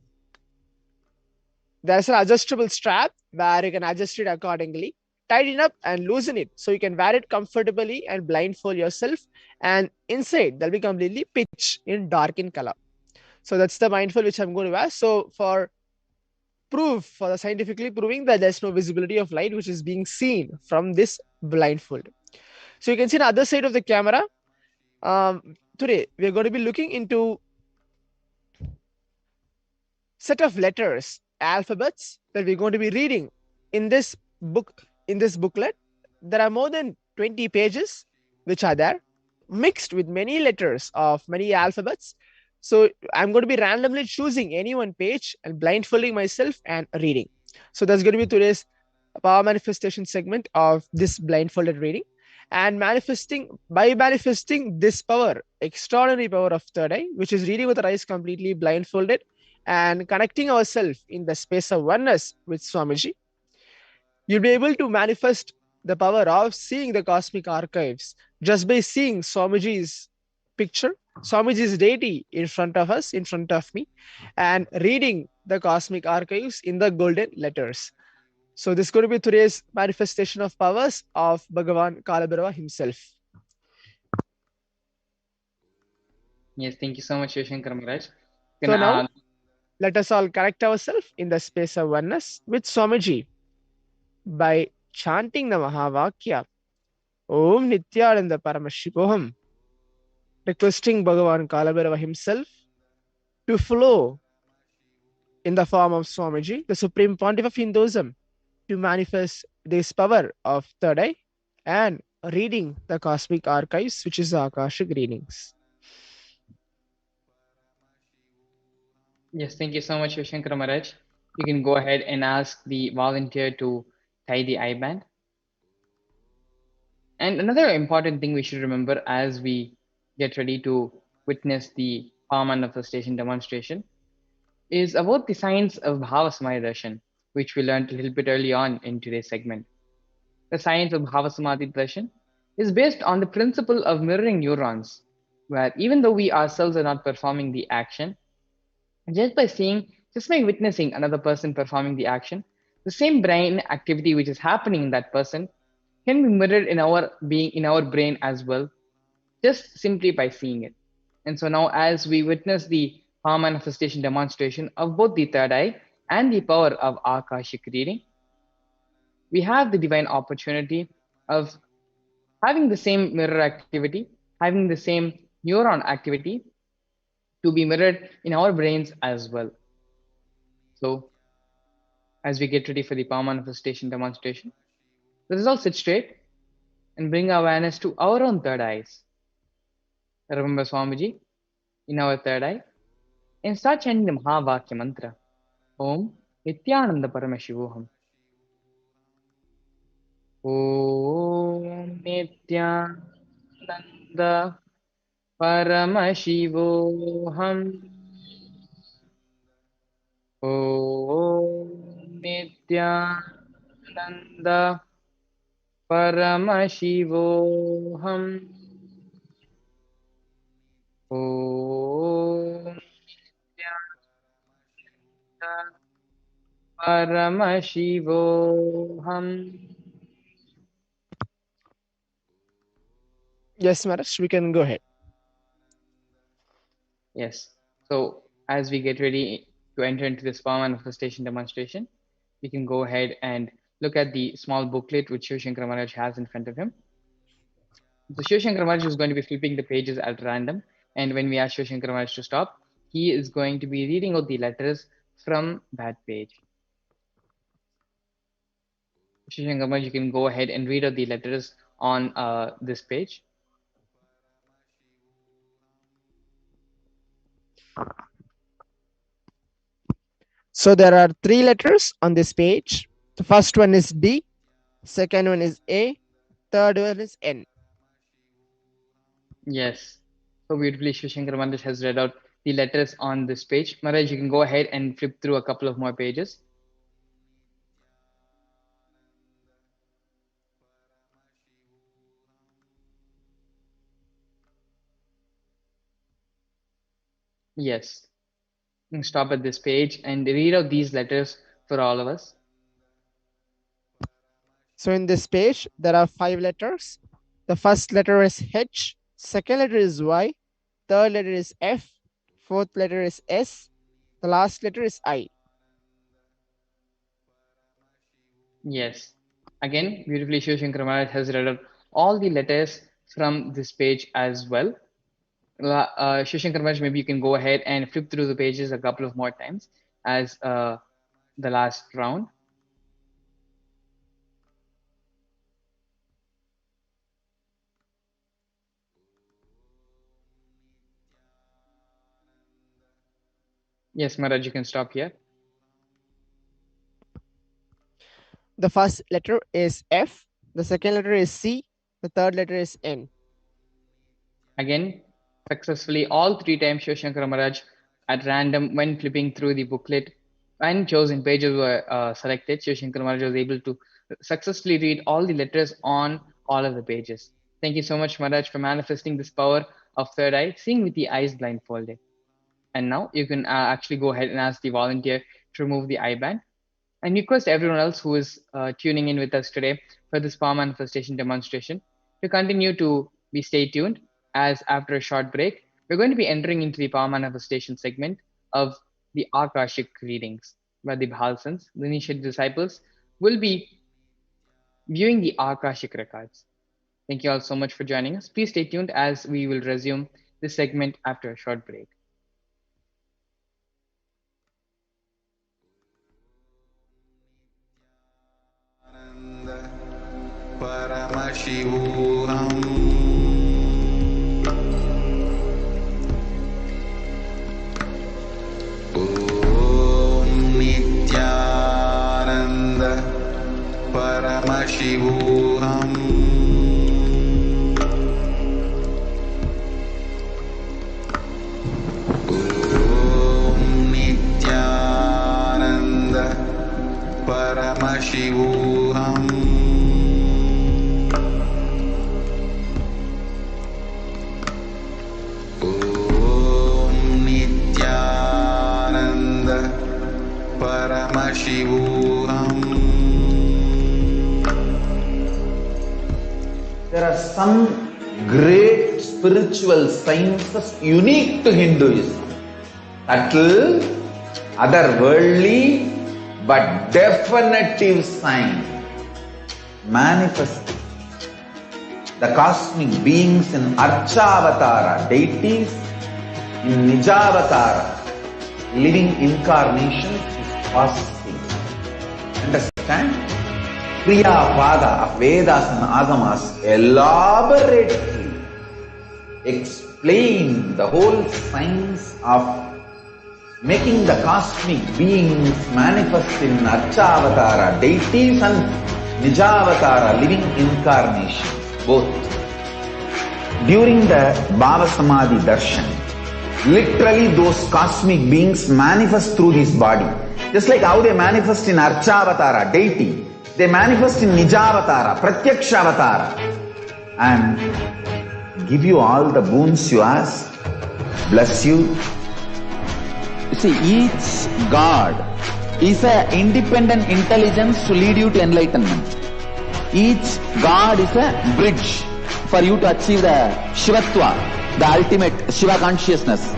there's an adjustable strap where you can adjust it accordingly, tighten up and loosen it so you can wear it comfortably and blindfold yourself, and inside they'll be completely pitch in dark in color. So that's the mindful which I'm going to wear. So for the scientifically proving that there's no visibility of light which is being seen from this blindfold. So you can see the other side of the camera. Today we're going to be looking into set of letters, alphabets that we're going to be reading in this booklet. There are more than 20 pages which are there, mixed with many letters of many alphabets. So I'm going to be randomly choosing any one page and blindfolding myself and reading. So that's going to be today's power manifestation segment of this blindfolded reading, and manifesting this power, extraordinary power of third eye, which is reading with our eyes completely blindfolded and connecting ourselves in the space of oneness with Swamiji. You'll be able to manifest the power of seeing the cosmic archives just by seeing Swamiji's picture, Swamiji's deity in front of us, in front of me, and reading the cosmic archives in the golden letters. So this is going to be today's manifestation of powers of Bhagavan Kalabhairava himself. yes, thank you so much, Shivshankar Maharaj. So now, let us all connect ourselves in the space of oneness with Swamiji by chanting the Mahavakya Om Nithyananda Paramashivoham, requesting Bhagavan Kalabhairava himself to flow in the form of Swamiji, the Supreme Pontiff of Hinduism, to manifest this power of third eye and reading the cosmic archives, which is the Akashic readings. Yes, thank you so much, Shivshankar Maharaj. You can go ahead and ask the volunteer to tie the eye band. And another important thing we should remember as we get ready to witness the power manifestation demonstration is about the science of Bhava Samadhi Darshan, which we learned a little bit early on in today's segment. The science of Bhava Samadhi Darshan is based on the principle of mirroring neurons, where even though we ourselves are not performing the action, just by witnessing another person performing the action, the same brain activity which is happening in that person can be mirrored in our brain as well, just simply by seeing it. And so now, as we witness the power manifestation demonstration of both the third eye and the power of Akashic reading, we have the divine opportunity of having the same mirror activity, having the same neuron activity to be mirrored in our brains as well. So, as we get ready for the power manifestation demonstration, let us all sit straight and bring awareness to our own third eyes. Remember Swamiji in our third eye. And start chanting the Mahavakya mantra. Om Nithyananda Paramashivoham. Om Nithyananda Paramashivoham. Om Nithyananda Paramashivoham. Om Nithyananda Paramashivoham. Yes, Maharaj, we can go ahead. Yes. So as we get ready to enter into this power manifestation demonstration, we can go ahead and look at the small booklet which Shiv Shankar Maharaj has in front of him. So Shiv Shankar Maharaj is going to be flipping the pages at random, and when we ask Shiv Shankar Maharaj to stop, he is going to be reading out the letters from that page. Shiv Shankar Maharaj, you can go ahead and read out the letters on this page. So there are 3 letters on this page. The first one is D, second one is A, third one is N. Yes. So beautifully, Shiv Shankar Maharaj has read out the letters on this page. Maharaj, you can go ahead and flip through a couple of more pages. Yes. Stop at this page and read out these letters for all of us. So in this page, there are 5 letters. The first letter is H, second letter is Y, third letter is F, fourth letter is S, the last letter is I. Yes. Again, beautifully, Shiv Shankar Maharaj has read out all the letters from this page as well. Shiv Shankar Maharaj, maybe you can go ahead and flip through the pages a couple of more times as the last round. Yes, Maharaj, you can stop here. The first letter is F, the second letter is C, the third letter is N. Again, successfully all 3 times Shiv Shankar Maharaj at random when flipping through the booklet and chosen pages were selected. Shiv Shankar Maharaj was able to successfully read all the letters on all of the pages. Thank you so much, Maharaj, for manifesting this power of third eye, seeing with the eyes blindfolded. And now you can actually go ahead and ask the volunteer to remove the eye band. And request everyone else who is tuning in with us today for this power manifestation demonstration to continue to be stay tuned, as after a short break, we're going to be entering into the power manifestation segment of the Akashic readings, where the Bhalsans, the initiated disciples, will be viewing the Akashic records. Thank you all so much for joining us. Please stay tuned as we will resume this segment after a short break. Paramashivoham. Om Nithyananda Paramashivoham. Om Nithyananda Paramashivoham. Paramashivoham. There are some great spiritual sciences unique to Hinduism. Subtle, otherworldly, but definitive sign. Manifesting the cosmic beings in Archavatara, deities in Nijavatara, living incarnations is fasting. Understand? Kriya Pada of Vedas and Agamas elaborately explain explain the whole science of making the cosmic beings manifest in Archavatara deities and Nijavatara living incarnation, both. During the Bhava Samadhi Darshan, literally those cosmic beings manifest through this body. Just like how they manifest in Archavatara deity, they manifest in Nijavatara, Pratyakshavatara, and give you all the boons you ask, bless you. You see, each God is an independent intelligence to lead you to enlightenment. Each God is a bridge for you to achieve the Shivatva, the ultimate Shiva consciousness.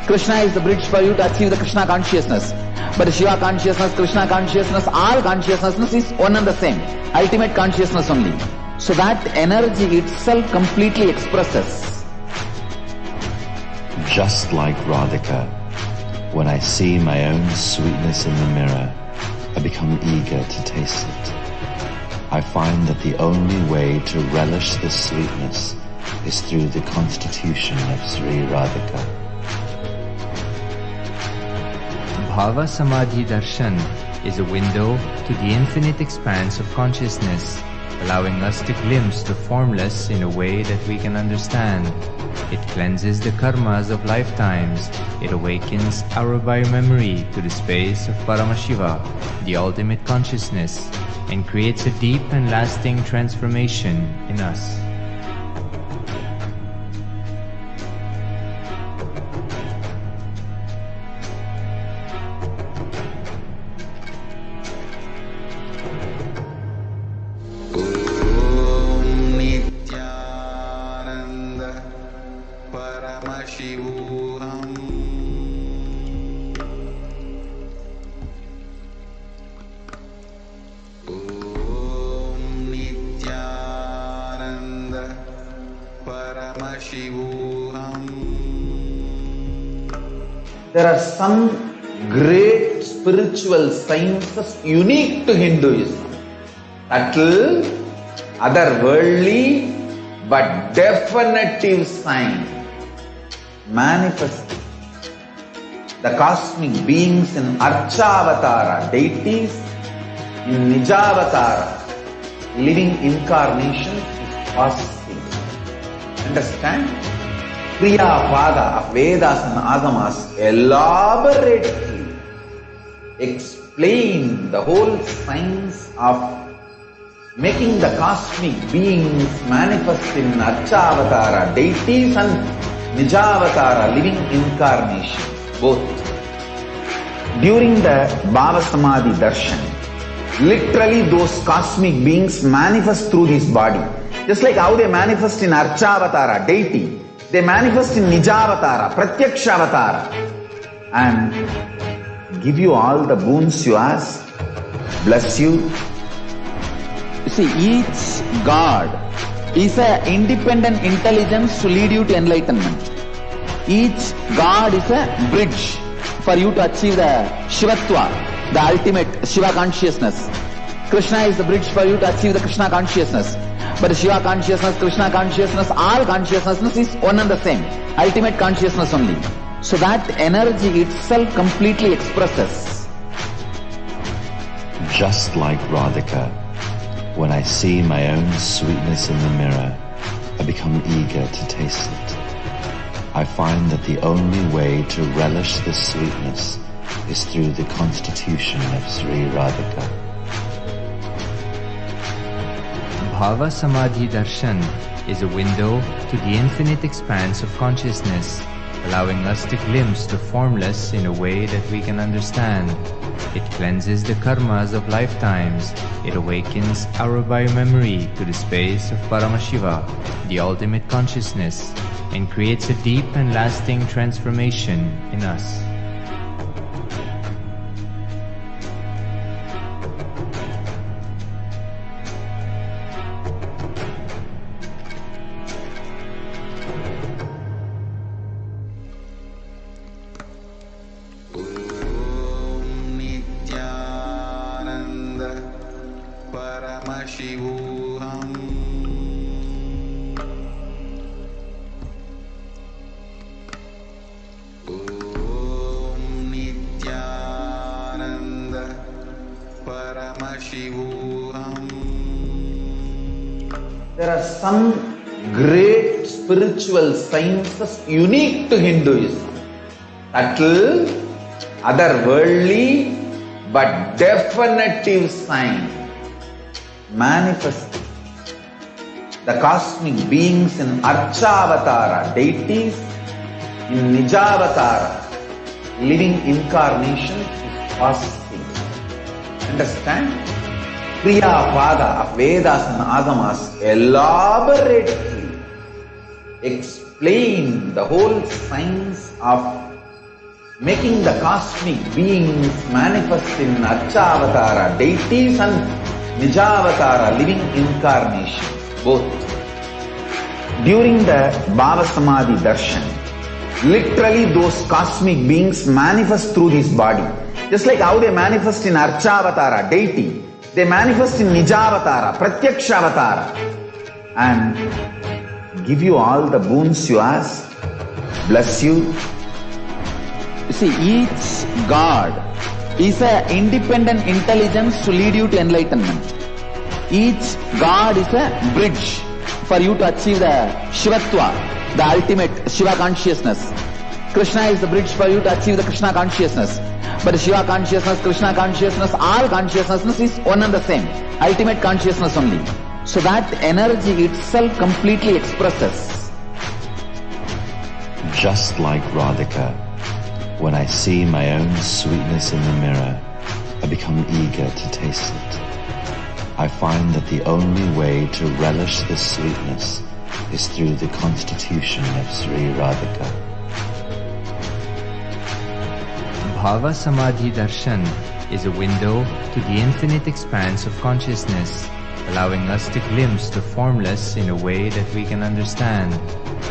Krishna is the bridge for you to achieve the Krishna consciousness. But Shiva consciousness, Krishna consciousness, all consciousness is one and the same. Ultimate consciousness only. So that energy itself completely expresses. Just like Radhika, when I see my own sweetness in the mirror, I become eager to taste it. I find that the only way to relish this sweetness is through the constitution of Sri Radhika. Bhava Samadhi Darshan is a window to the infinite expanse of consciousness, allowing us to glimpse the formless in a way that we can understand. It cleanses the karmas of lifetimes. It awakens our biomemory to the space of Paramashiva, the ultimate consciousness, and creates a deep and lasting transformation in us. Nithyananda Paramashivoham. Nithyananda Paramashivoham. There are some great spiritual sciences unique to Hinduism. Subtle, otherworldly, but definitive sign. Manifesting the cosmic beings in Archavatara deities, in Nijavatara living incarnations is possible. Understand? Kriya Pada of Vedas and Agamas elaborately explain the whole science of making the cosmic beings manifest in Archavatara deities and Nijavatara living incarnation, both. During the Bhava Samadhi Darshan, literally those cosmic beings manifest through this body. Just like how they manifest in Archavatara deity, they manifest in Nijavatara, Pratyakshavatara, and give you all the boons you ask, bless you. You see, each God is an independent intelligence to lead you to enlightenment. Each God is a bridge for you to achieve the Shivatva, the ultimate Shiva consciousness. Krishna is the bridge for you to achieve the Krishna consciousness. But Shiva consciousness, Krishna consciousness, all consciousness is one and the same. Ultimate consciousness only. So that energy itself completely expresses. Just like Radhika, when I see my own sweetness in the mirror, I become eager to taste it. I find that the only way to relish this sweetness is through the constitution of Sri Radhika. Bhava Samadhi Darshan is a window to the infinite expanse of consciousness, allowing us to glimpse the formless in a way that we can understand. It cleanses the karmas of lifetimes. It awakens our biomemory to the space of Paramashiva, the ultimate consciousness, and creates a deep and lasting transformation in us. Paramashivoham. There are some great spiritual sciences unique to Hinduism. Subtle, otherworldly, but definitive sign. Manifest the cosmic beings in Archavatara, deities in Nijavatara, living incarnations is fasting. Understand? Kriya Pada of Vedas and Agamas elaborately explain the whole science of making the cosmic beings manifest in Archavatara, deities and Nijavatara, living incarnations, both. During the Bhava Samadhi Darshan, literally those cosmic beings manifest through his body. Just like how they manifest in Archavatara, deity, they manifest in Nijavatara, Pratyakshavatara, and give you all the boons you ask, bless you. You see, each God is an independent intelligence to lead you to enlightenment. Each God is a bridge for you to achieve the Shivatva, the ultimate Shiva consciousness. Krishna is the bridge for you to achieve the Krishna consciousness. But the Shiva consciousness, Krishna consciousness, all consciousness is one and the same. Ultimate consciousness only. So that energy itself completely expresses. Just like Radhika, when I see my own sweetness in the mirror, I become eager to taste it. I find that the only way to relish this sweetness is through the constitution of Sri Radhika. Bhava Samadhi Darshan is a window to the infinite expanse of consciousness, allowing us to glimpse the formless in a way that we can understand.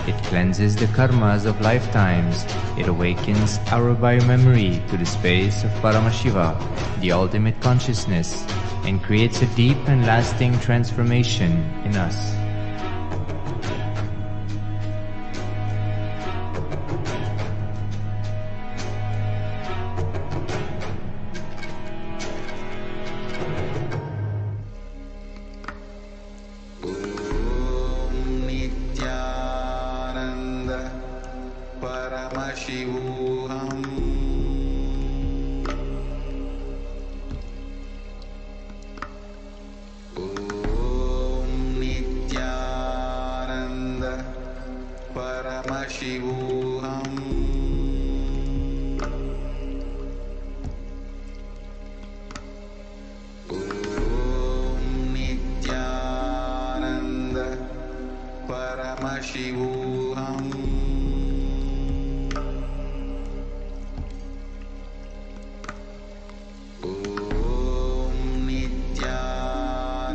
It cleanses the karmas of lifetimes. It awakens our biomemory to the space of Paramashiva, the ultimate consciousness, and creates a deep and lasting transformation in us. Nithyananda Paramashivoham. Nithyananda Paramashivoham. Nithyananda Paramashivoham.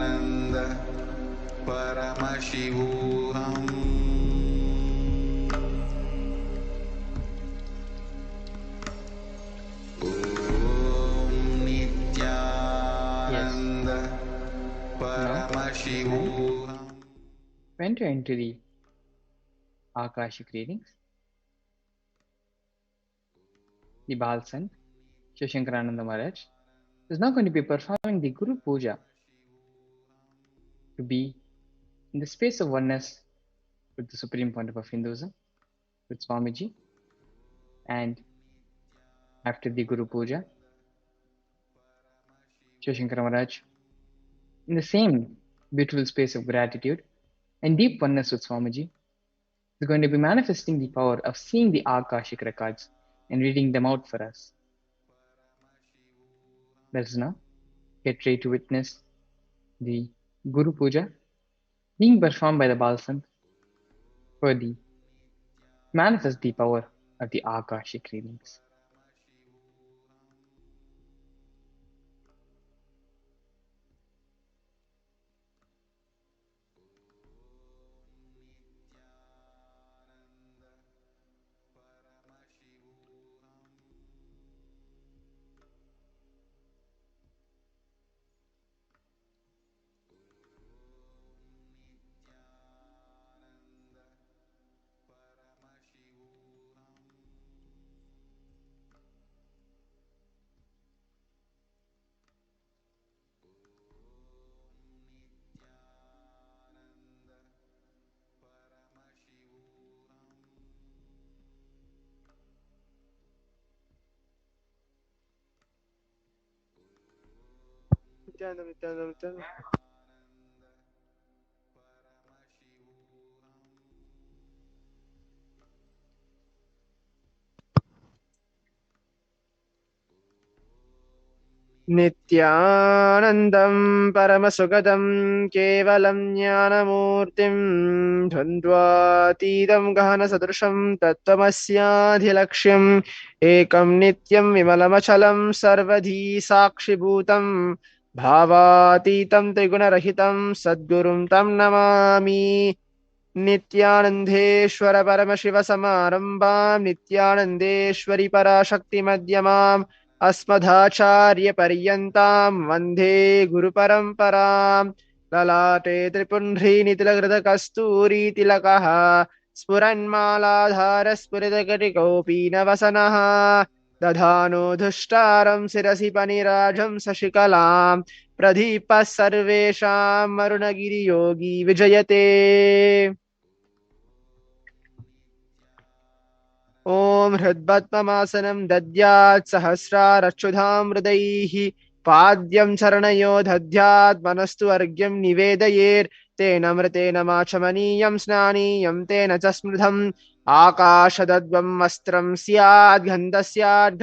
Nithyananda Paramashivoham. Nithyananda Paramashivoham. When to enter the Akashic readings, the Bal Sant, Shivshankarananda Maharaj, is now going to be performing the Guru Puja to be in the space of oneness with the Supreme Pontiff of Hinduism, with Swamiji. And after the Guru Puja, Shivshankara Maharaj, in the same beautiful space of gratitude and deep oneness with Swamiji, is going to be manifesting the power of seeing the Akashic records and reading them out for us. Let us now get ready to witness the Guru Puja being performed by the Bal Sant for the manifest the power of the Akashic readings. नित्यानन्दं परमसुखदं केवलं ज्ञानमूर्तिं द्वन्द्वातीतं गहनसदृशं तत्त्वमस्याधिलक्ष्यम् एकं नित्यं विमलमचलं सर्वधी साक्षिभूतं भावातीतं त्रिगुणरहितं सद्गुरुं तं नमामि नित्यानन्देश्वर परमशिवसमारम्भां नित्यानन्देश्वरि पराशक्तिमध्यमाम् अस्मदाचार्यपर्यन्तां वन्दे गुरुपरम्परां ललाटे त्रिपुण्ड्रीनितिलकृतकस्तूरीतिलकः स्फुरन्मालाधारस्फुरितकटिकौपीनवसनः दधानो धुष्टारं शिरसि पनिराजं शशिकलां प्रदीपः सर्वेषां वरुणगिरियोगी विजयते ॐ हृद्पद्ममासनं दद्यात् सहस्रारच्युधां हृदैः पाद्यं चरणयो दद्यात् मनस्तु अर्घ्यं निवेदयेत् तेन मृतेन माचमनीयं स्नानीयं तेन च स्मृतम् आकाशदद्वं वस्त्रं स्यात् गन्धस्याद्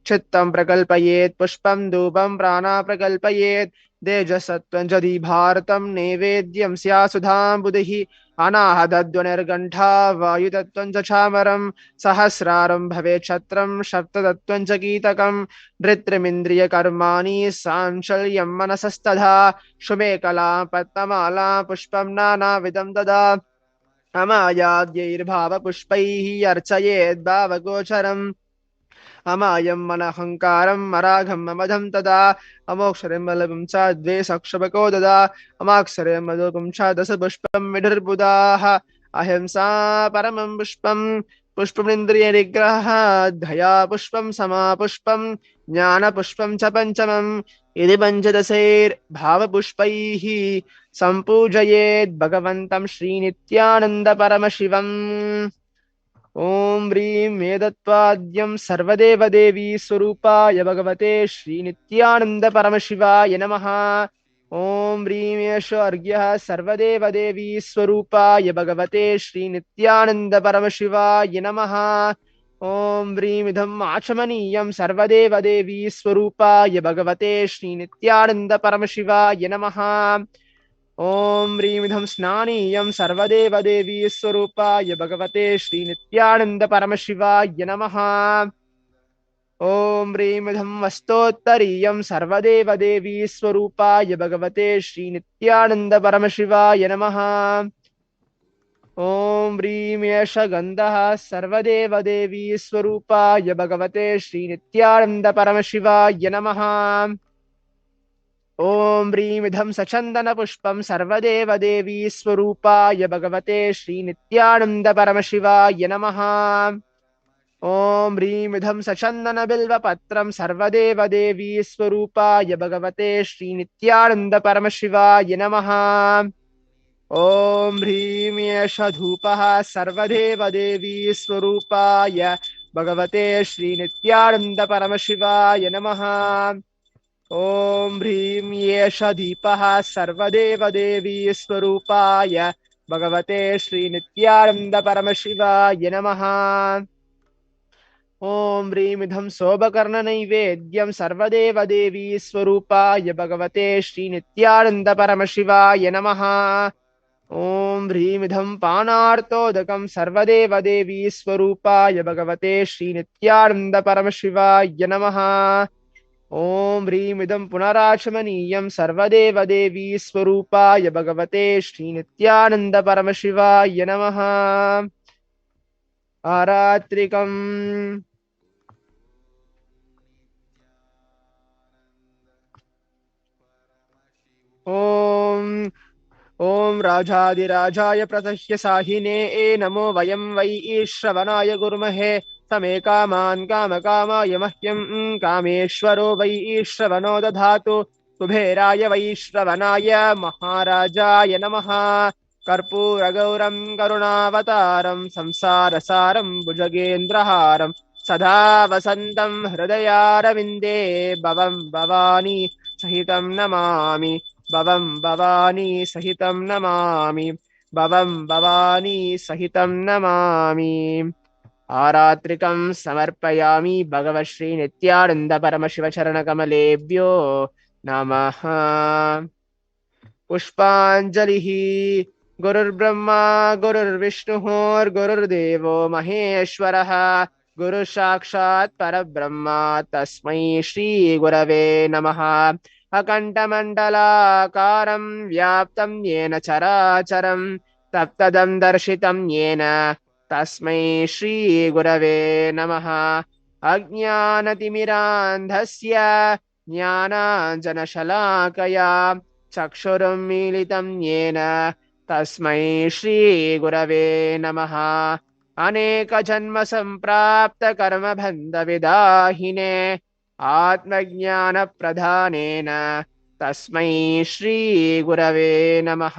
चित्तं प्रकल्पयेत् पुष्पं धूपं प्राणा प्रकल्पयेत् तेजसत्वं जदि भारतं नैवेद्यं स्यात् सुधां बुधिः अनाहतध्वनिर्गण्ठा वायुतत्त्वं च चामरं सहस्रारं भवेत् छत्रं सप्ततत्त्वं च कीतकं धृत्रिमिन्द्रियकर्माणि सांशल्यं मनसस्तथा शुमेकला पद्ममाला पुष्पं नानाविधं ददा अमायाद्यैर्भावपुष्पैः अर्चयेद् भावगोचरम् अमायं मनहंकारं मराघं ममधं तदा अमोक्षरं मलभं च द्वे सक्षपको ददा अमाक्षरं मधुपं च दशपुष्पं विधिर्बुधाः अहिंसा परमं पुष्पं पुष्पमिन्द्रियनिग्रहः दया पुष्पं समापुष्पं ज्ञानपुष्पं च पञ्चमम् यदि पञ्चदशैर्भावपुष्पैः सम्पूजयेद् भगवन्तं श्रीनित्यानन्दपरमशिवम् ॐ ह्रीं वेदत्वाद्यं सर्वदेवदेवी स्वरूपाय भगवते श्रीनित्यानन्दपरमशिवाय नमः ॐ ह्रीं एष अर्घ्यः सर्वदेवदेवी स्वरूपाय भगवते श्रीनित्यानन्दपरमशिवाय नमः ॐ ह्रीं इदम् आचमनीयं सर्वदेवदेवी स्वरूपाय भगवते श्रीनित्यानन्दपरमशिवाय नमः ॐ ह्रीमिदं स्नानीयं सर्वदेवदेवी स्वरूपाय भगवते श्रीनित्यानन्दपरमशिवाय नमः ॐ ह्रीमिदं वस्तोत्तरीयं सर्वदेवदेवी स्वरूपाय भगवते श्रीनित्यानन्दपरमशिवाय नमः ॐ ह्रीं एष गन्धः सर्वदेवदेवी स्वरूपाय भगवते श्रीनित्यानन्दपरमशिवाय नमः ॐ ह्रीमिदं सचन्दनपुष्पं सर्वदेवदेवी स्वरूपाय भगवते श्रीनित्यानन्दपरमशिवाय नमः ॐ ह्रीमिदं सचन्दनबिल्वपत्रं सर्वदेवदेवी स्वरूपाय भगवते श्रीनित्यानन्दपरमशिवाय नमः ॐ ह्रीं एष धूपः सर्वदेवदेवी स्वरूपाय भगवते श्रीनित्यानन्दपरमशिवाय नमः ॐ ह्रीं एष दीपः सर्वदेवदेवी स्वरूपाय भगवते श्रीनित्यानन्दपरमशिवाय नमः ॐ ह्रीमिदं शोभकर्णनैवेद्यं सर्वदेवदेवी स्वरूपाय भगवते श्रीनित्यानन्दपरमशिवाय नमः ॐ ह्रीमिदं पानार्तोदकं सर्वदेवदेवी स्वरूपाय भगवते श्रीनित्यानन्दपरमशिवाय नमः ॐ ह्रीमिदं पुनराचमनीयं सर्वदेवदेवी स्वरूपाय भगवते श्रीनित्यानन्दपरमशिवाय नमः आरात्रिकम् ॐ राजाधिराजाय प्रतह्य साहिने नमो वयं वै श्रवणाय गुर्महे तमे कामान् कामकामाय मह्यं कामेश्वरो वै श्रवणो दधातु कुबेराय वै श्रवणाय महाराजाय नमः कर्पूरगौरं करुणावतारं संसारसारं भुजगेन्द्रहारं सदा वसन्तं हृदयारविन्दे भवं भवानी सहितं नमामि भवं भवानी सहितं नमामि भवं भवानी सहितं नमामि आरात्रिकं समर्पयामि भगवत् श्री नित्यानंद परमशिव चरणकमलेभ्यो नमः पुष्पाञ्जलिः गुरुर्ब्रह्मा गुरुर्विष्णुः गुरुर्देवो महेश्वरः गुरु साक्षात् परब्रह्म तस्मै श्री गुरवे नमः अकण्ठमण्डलाकारं व्याप्तं येन चराचरं तत्तदं दर्शितं येन तस्मै श्री गुरवे नमः अज्ञानतिमिरान्धस्य ज्ञानाञ्जनशलाकया चक्षुरुन्मीलितं येन तस्मै श्रीगुरवे नमः अनेकजन्मसम्प्राप्तकर्मबन्धविदाहिने आत्मज्ञानप्रधानेन तस्मै श्रीगुरवे नमः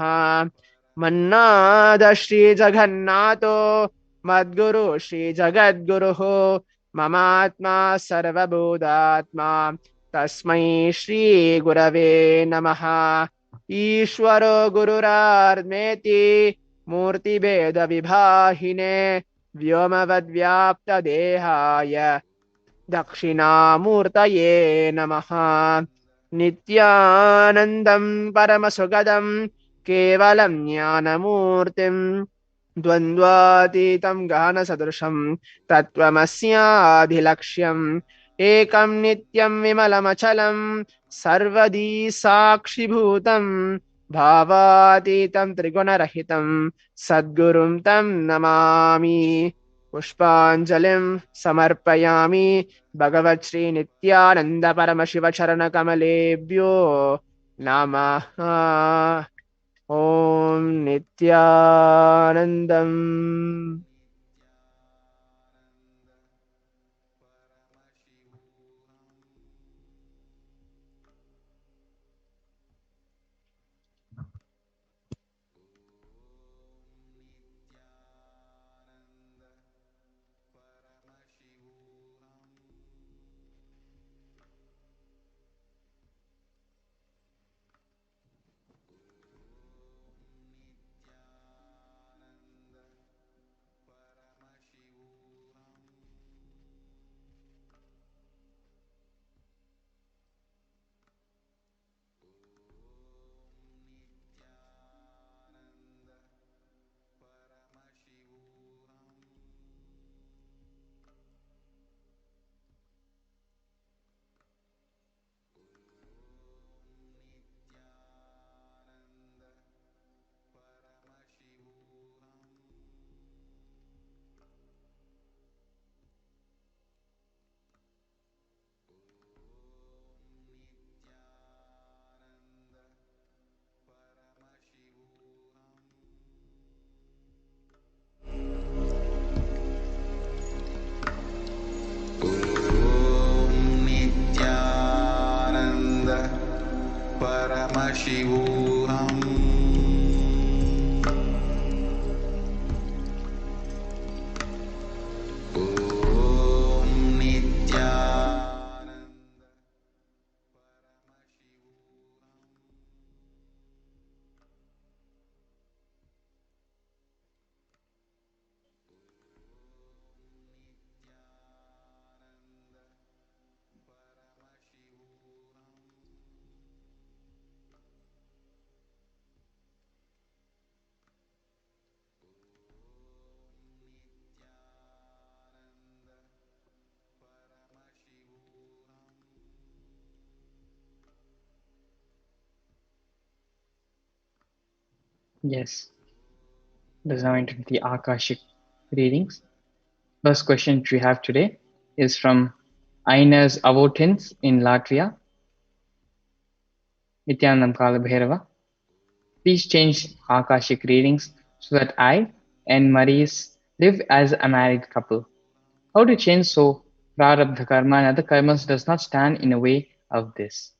मन्नाद श्रीजगन्नाथो मद्गुरु श्रीजगद्गुरुः ममात्मा सर्वभूतात्मा तस्मै श्रीगुरवे नमः ईश्वरो गुरुरात्मेति मूर्तिभेदविभाहिने व्योमवद्व्याप्तदेहाय दक्षिणामूर्तये नमः नित्यानन्दं परमसुखदं केवलं ज्ञानमूर्तिं द्वन्द्वातीतं गहनसदृशं तत्त्वमस्याधिलक्ष्यम् एकं नित्यं विमलमचलं सर्वदी साक्षिभूतं भावातीतं त्रिगुणरहितं सद्गुरुं तं नमामि पुष्पाञ्जलिं समर्पयामि भगवत् श्री नित्यानंद परमशिव चरणकमलेभ्यो नमः ॐ नित्यानन्दम् Paramashivoham. Om Nityananda. Yes, let's now into the Akashic readings. First question which we have today is from Ines Avotins in Latvia. Nityanandam Kalabhairava. Please change Akashic readings so that I and Maurice live as a married couple. How to change so Prarabdha karma and other karmas does not stand in the way of this?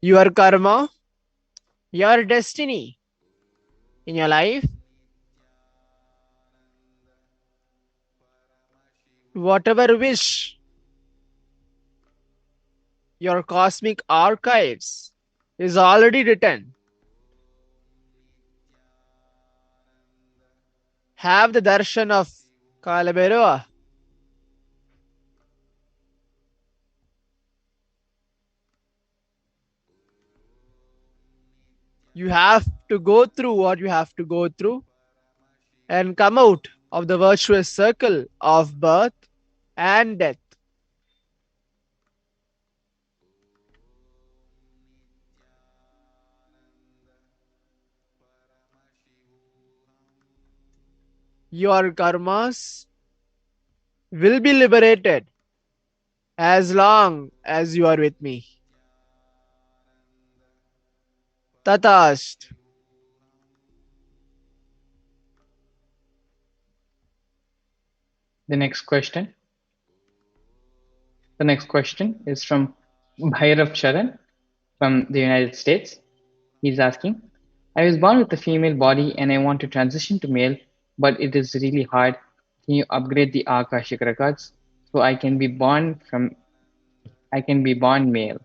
your karma, your destiny in your life, whatever wish, your cosmic archives is already written. Have the darshan of Kalabhairava. You have to go through what you have to go through and come out of the virtuous circle of birth and death. Your karmas will be liberated as long as you are with me. Tatast. The next question. The next question is from Bhairav Charan from the United States. He's asking, I was born with a female body and I want to transition to male, but it is really hard. Can you upgrade the Akashic records so I can be born male?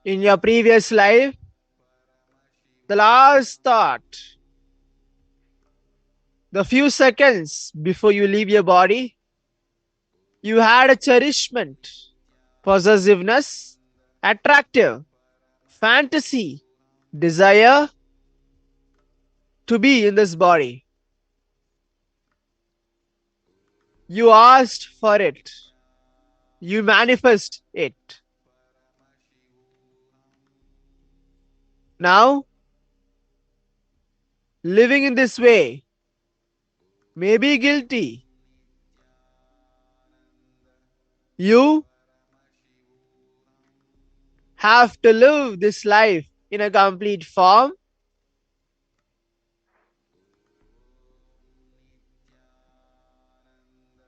In your previous life, the last thought, the few seconds before you leave your body, you had a cherishment, possessiveness, attractive, fantasy, desire to be in this body. You asked for it. You manifest it. Now, living in this way may be guilty. You have to live this life in a complete form.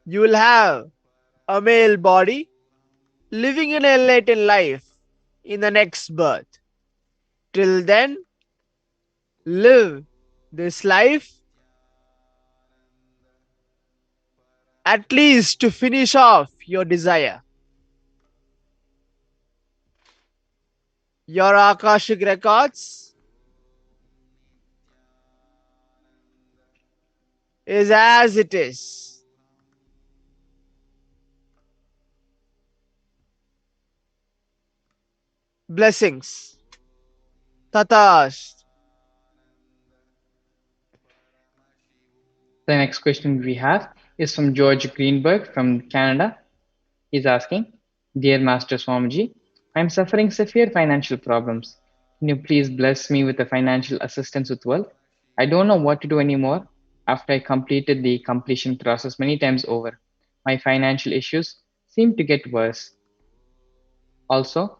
You will have a male body living in a enlightened life in the next birth. Till then, live this life at least to finish off your desire. Your Akashic records is as it is. Blessings. Tatast. The next question we have is from George Greenberg from Canada. He's asking, Dear Master Swamiji, I'm suffering severe financial problems. Can you please bless me with the financial assistance with wealth? I don't know what to do anymore after I completed the completion process many times over. My financial issues seem to get worse. Also,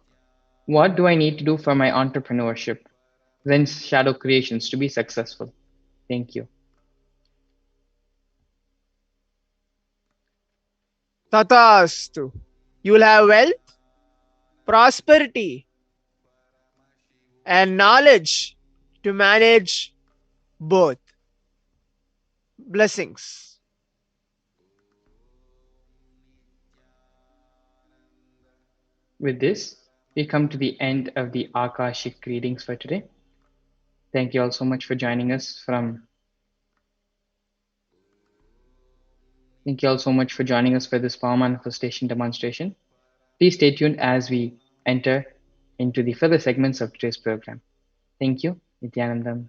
what do I need to do for my entrepreneurship, then shadow creations to be successful? Thank you. Tatastu. You will have wealth, prosperity, and knowledge to manage both. Blessings. With this, we come to the end of the Akashic readings for today. Thank you all so much for joining us Thank you all so much for joining us for this power manifestation demonstration. Please stay tuned as we enter into the further segments of today's program. Thank you, Nithyanandam.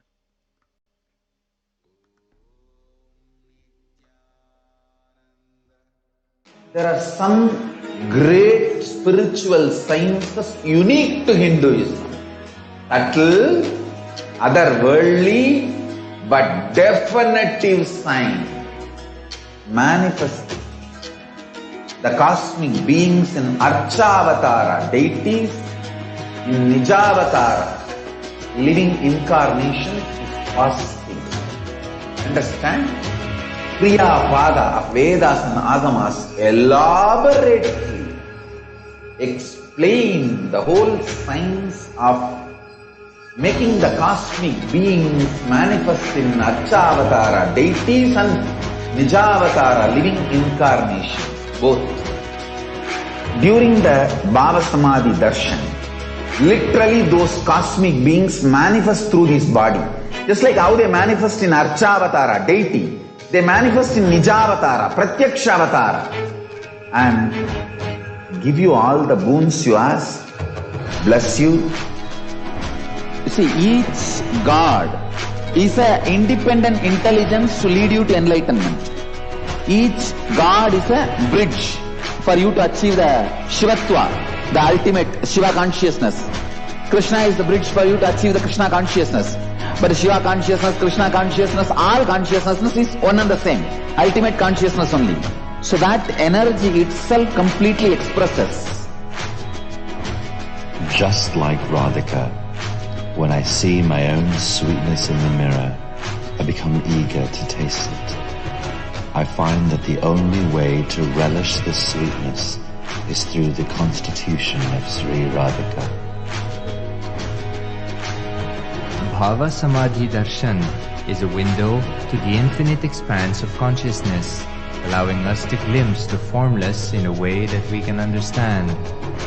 There are some great spiritual sciences unique to Hinduism. Subtle, otherworldly, but definitive sign manifesting the cosmic beings in Archavatara, deities in Nijavatara, living incarnation is possible. Understand? Priya Pada of Vedas and Agamas elaborately explain the whole science of making the cosmic beings manifest in Archavatara, deities and Nijavatara, living incarnation, both. During the Bhava Samadhi Darshan, literally those cosmic beings manifest through this body. Just like how they manifest in Archavatara, deity, they manifest in Nijavatara, Pratyakshavatara, and give you all the boons you ask, bless you. You see, each God is an independent intelligence to lead you to enlightenment. Each God is a bridge for you to achieve the Shivatva, the ultimate Shiva consciousness. Krishna is the bridge for you to achieve the Krishna consciousness. But Shiva consciousness, Krishna consciousness, all consciousness is one and the same. Ultimate consciousness only. So that energy itself completely expresses. Just like Radhika, when I see my own sweetness in the mirror, I become eager to taste it. I find that the only way to relish the sweetness is through the constitution of Sri Radhika. Bhava Samadhi Darshan is a window to the infinite expanse of consciousness, allowing us to glimpse the formless in a way that we can understand.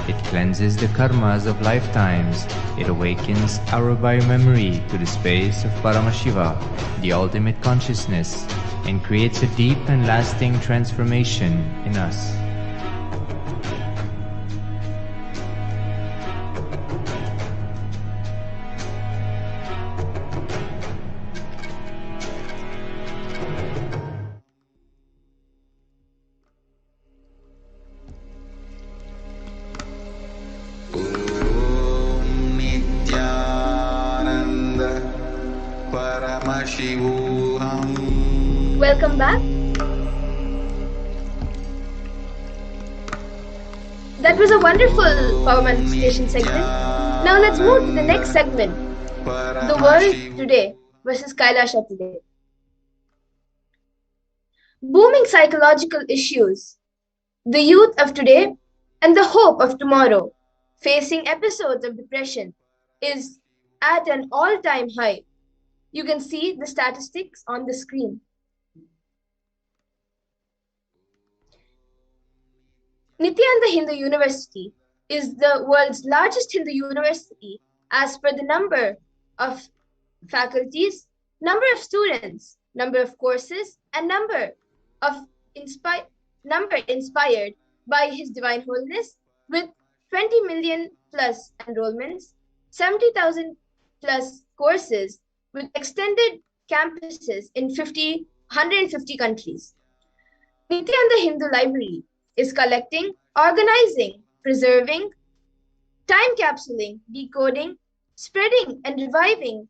It cleanses the karmas of lifetimes. It awakens our biomemory to the space of Paramashiva, the ultimate consciousness, and creates a deep and lasting transformation in us. Paramashivoham. Welcome back. That was a wonderful power manifestation segment. Now let's move to the next segment. The world today versus Kailasa today. Booming psychological issues. The youth of today and the hope of tomorrow, facing episodes of depression, is at an all-time high. You can see the statistics on the screen. Nithyananda Hindu University is the world's largest Hindu university as per the number of faculties, number of students, number of courses, and number inspired by His Divine Holiness, with 20 million plus enrollments, 70,000 plus courses, with extended campuses in 150 countries. Nithyananda Hindu Library is collecting, organizing, preserving, time capsuling, decoding, spreading, and reviving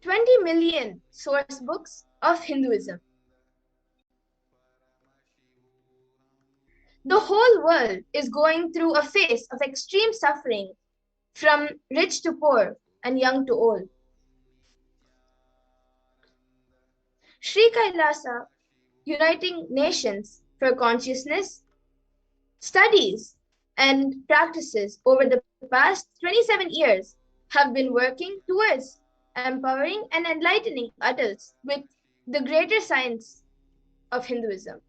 20 million source books of Hinduism. The whole world is going through a phase of extreme suffering, from rich to poor and young to old. Sri Kailasa, Uniting Nations for Consciousness, studies and practices over the past 27 years have been working towards empowering and enlightening adults with the greater science of Hinduism.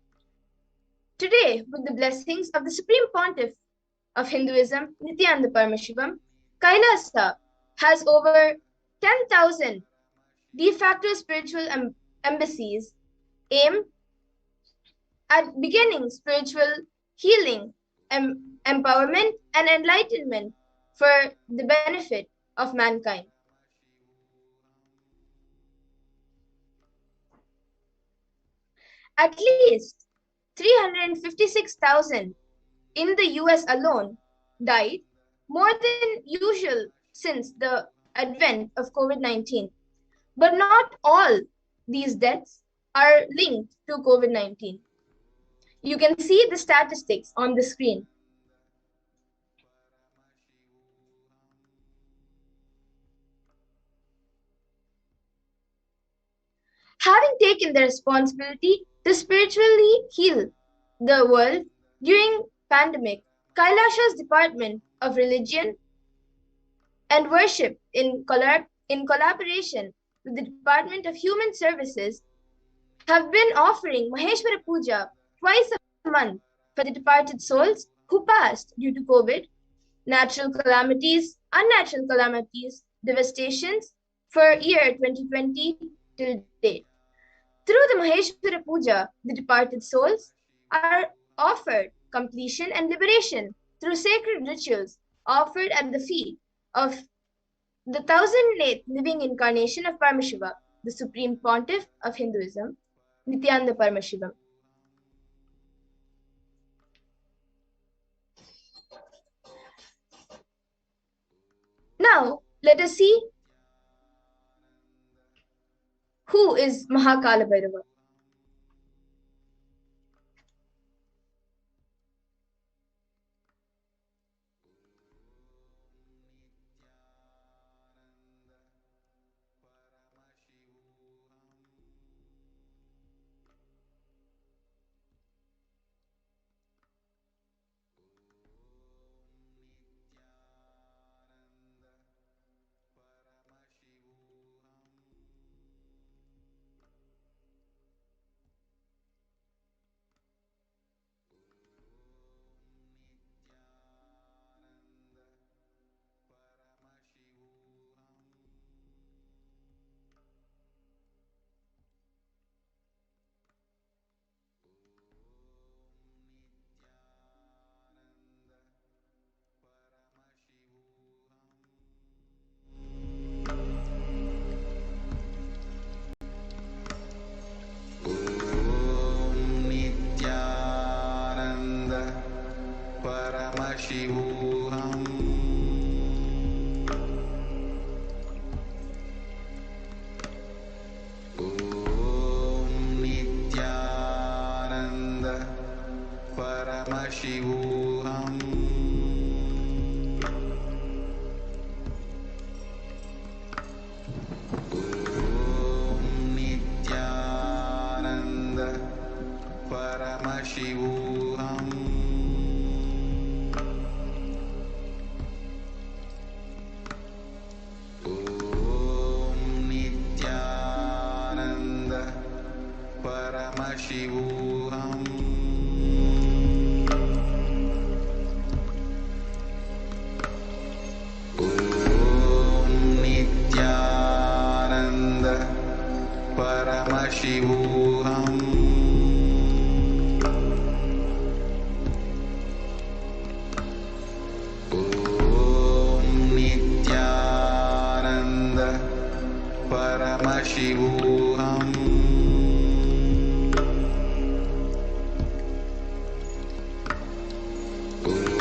Today, with the blessings of the Supreme Pontiff of Hinduism, Nithyananda Paramashivam, Kailasa has over 10,000 de facto spiritual embassies aimed at beginning spiritual healing, empowerment, and enlightenment for the benefit of mankind. At least 356,000 in the US alone died, more than usual since the advent of COVID-19, But not all these deaths are linked to COVID-19. You can see the statistics on the screen. Having taken the responsibility to spiritually heal the world during pandemic, Kailasa's Department of Religion and Worship in collaboration with the Department of Human Services have been offering Maheshwara Puja twice a month for the departed souls who passed due to COVID, natural calamities, unnatural calamities, devastations for year 2020 till date. Through the Maheshwara Puja, the departed souls are offered completion and liberation through sacred rituals offered at the feet of the 1008th living incarnation of Paramashiva, the Supreme Pontiff of Hinduism, Nithyananda Paramashivam. Now, let us see who is Kalabhairava. Paramashivoham. Om Nithyananda Paramashivoham. Om Nithyananda Paramashivoham. Paramashivoham. Om Nithyananda Paramashivoham. Om Nithyananda Paramashivoham. Paramashivoham.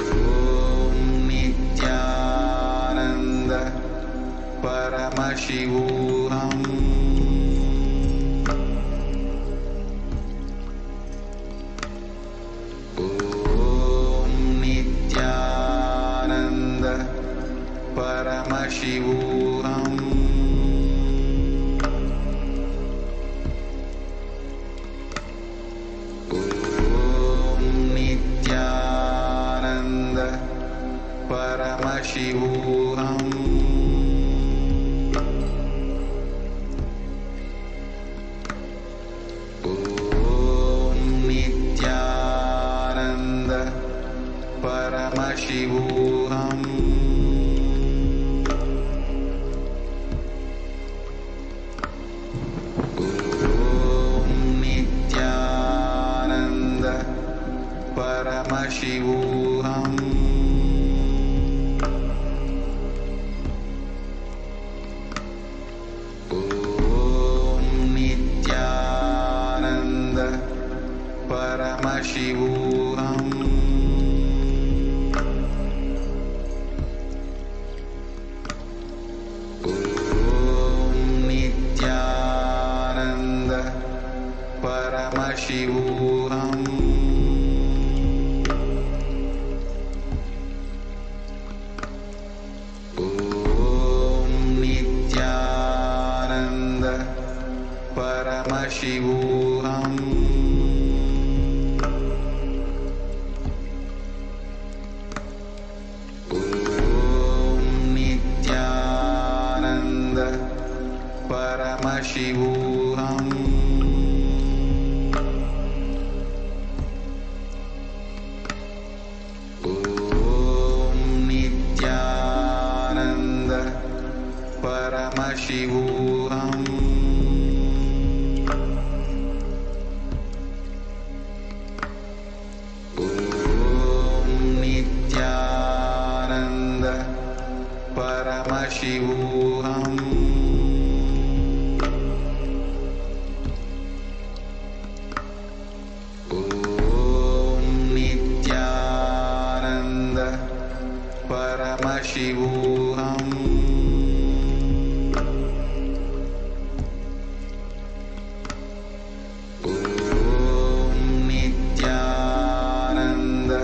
Om Nithyananda Paramashivoham. Om Nithyananda Paramashivoham. Paramashivoham. Om Nithyananda Paramashivoham. Om Nithyananda Paramashivoham. Paramashivoham. Om Nithyananda Paramashivoham. Om Nithyananda Paramashivoham. Om Nithyananda Paramashivoham. Om Nithyananda Paramashivoham. Om Nithyananda Paramashivoham. Om Nithyananda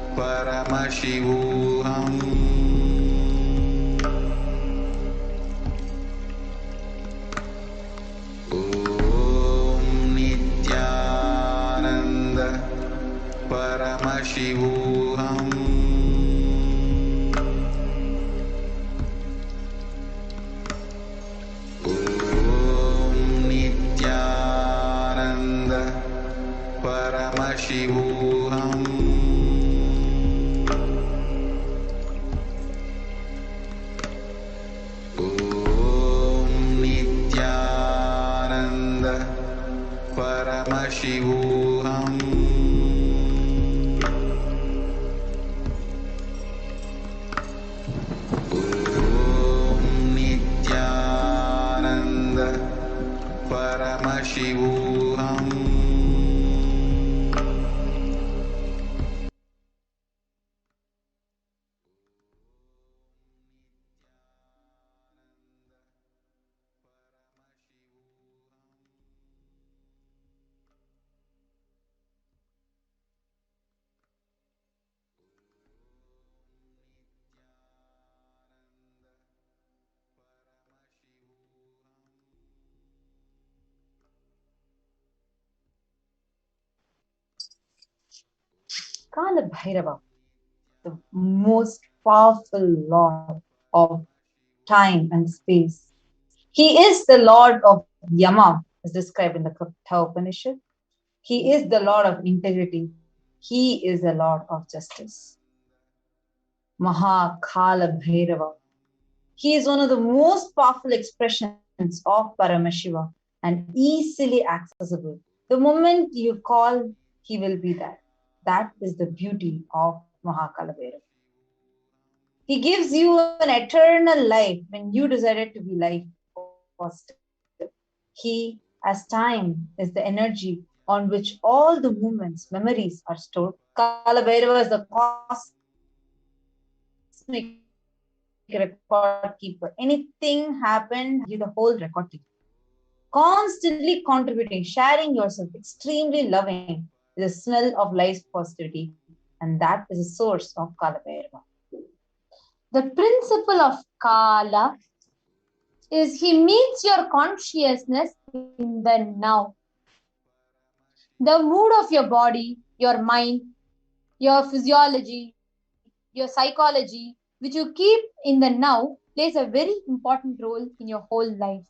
Paramashivoham. Om Nithyananda Paramashivoham. Om Nithyananda Paramashivoham. Om Nithyananda Paramashivoham. Om Nithyananda Paramashivoham. Kalabhairava, the most powerful lord of time and space. He is the lord of Yama, as described in the Katha Upanishad. He is the lord of integrity. He is the lord of justice. Mahakala Bhairava. He is one of the most powerful expressions of Paramashiva and easily accessible. The moment you call, he will be there. That is the beauty of Mahakala. He gives you an eternal life when you decided to be life positive. He, as time, is the energy on which all the movements, memories are stored. Kalabhairava is the cosmic record keeper. Anything happened, give you the whole record to you. Constantly contributing, sharing yourself, extremely loving, is the smell of life's positivity, and that is the source of Kalabhairava. The principle of Kala is he meets your consciousness in the now. The mood of your body, your mind, your physiology, your psychology, which you keep in the now, plays a very important role in your whole life.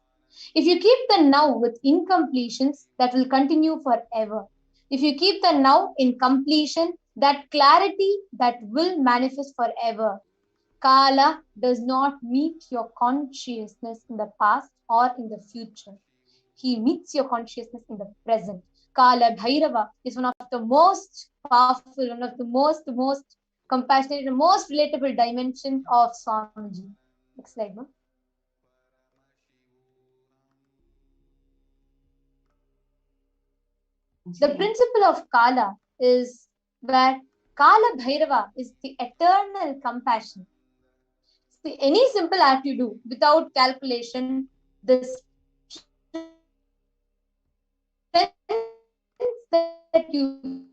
If you keep the now with incompletions, that will continue forever. If you keep the now in completion, that clarity that will manifest forever. Kala does not meet your consciousness in the past or in the future. He meets your consciousness in the present. Kala Bhairava is one of the most powerful, one of the most compassionate, the most relatable dimensions of Swamiji. Next slide, ma'am. The principle of Kala is where Kala Bhairava is the eternal compassion. See, any simple act you do without calculation, the strength of that act will be there. that you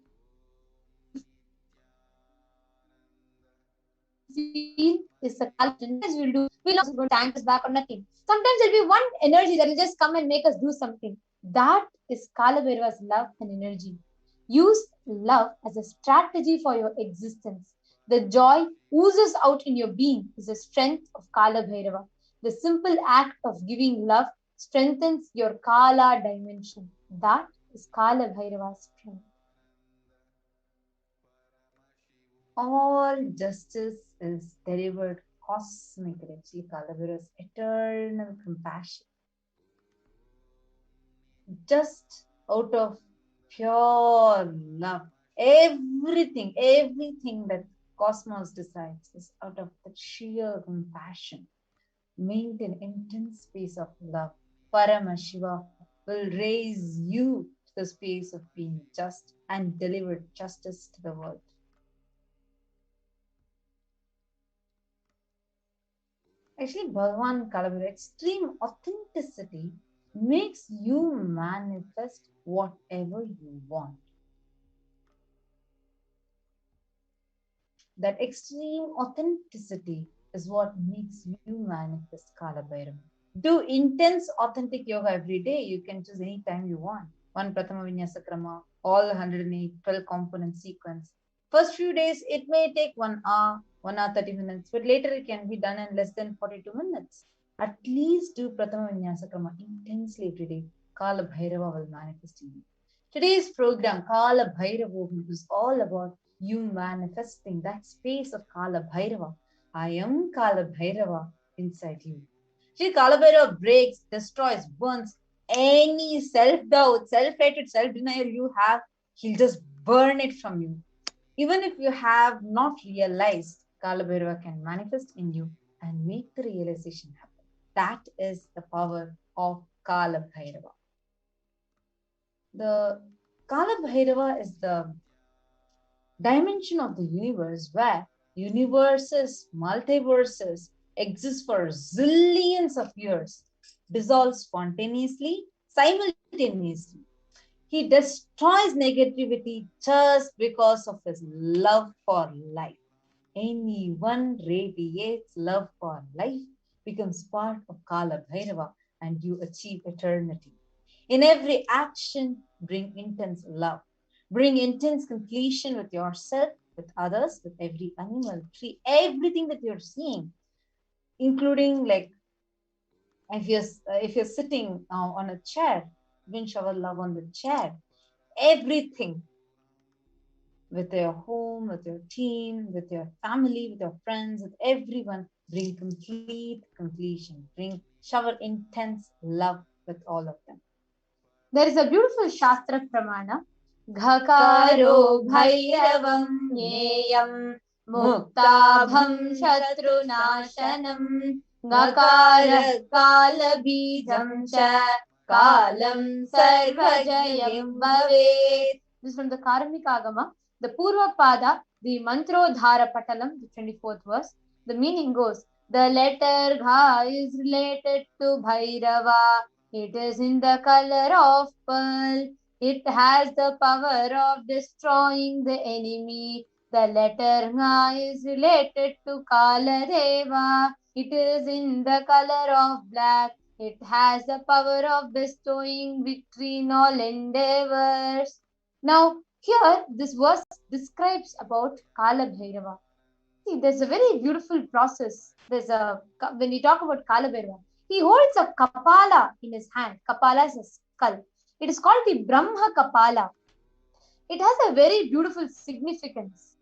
feel is the Kalabhairava. We'll do, we'll not going to tank us back or nothing. Sometimes there'll be one energy that will just come and make us do something. That is Kalabhairava's love and energy. Use love as a strategy for your existence. The joy oozes out in your being is the strength of Kalabhairava. The simple act of giving love strengthens your Kala dimension. That is Kalabhairava's strength. All justice is delivered cosmically. See Kalabhairava's eternal compassion. Just out of pure love. Everything that cosmos decides is out of the sheer compassion. Maintain intense space of love. Paramashiva will raise you to the space of being just and deliver justice to the world. Actually, Bhagavan Kalabhairava, extreme authenticity makes you manifest whatever you want. That extreme authenticity is what makes you manifest Kalabhairava. Do intense authentic yoga every day. You can choose any time you want. One Prathama Vinyasa Krama, all 108, 12 component sequence. First few days, it may take 1 hour, 1 hour 30 minutes, but later it can be done in less than 42 minutes. At least do Prathama Vinyasa Krama intensely every day. Kalabhairava will manifest in you. Today's program, Kalabhairavoham, is all about you manifesting that space of Kalabhairava. I am Kalabhairava inside you. See, Kalabhairava breaks, destroys, burns any self-doubt, self-hatred, self-denial you have. He'll just burn it from you. Even if you have not realized, Kalabhairava can manifest in you and make the realization happen. That is the power of Kalabhairava. The Kalabhairava is the dimension of the universe where universes, multiverses exist for zillions of years, dissolve spontaneously, simultaneously. He destroys negativity just because of his love for life. Anyone radiates love for life, becomes part of Kalabhairava, and you achieve eternity. In every action, bring intense love. Bring intense completion with yourself, with others, with every animal, tree, everything that you're seeing, including like if you're sitting on a chair, bring shower love on the chair. Everything with your home, with your team, with your family, with your friends, with everyone, bring complete completion. Bring shower intense love with all of them. There is a beautiful Shastra Pramana. Ghakaro bhairavam nyeyam muktabham shatrunashanam Ghakara kalabijam cha kalam sarvajayam bhavet. This is from the Karamika Agama. The Purva Pada, the Mantrodhara Patalam, the 24th verse. The meaning goes, the letter Gha is related to Bhairava. It is in the color of pearl. It has the power of destroying the enemy. The letter Nga is related to Kaladeva. It is in the color of black. It has the power of bestowing victory in all endeavors. Now, here this verse describes about Kalabhairava. See, there's a very beautiful process. When we talk about Kalabhairava, he holds a kapala in his hand. Kapala is a skull. It is called the Brahma Kapala. It has a very beautiful significance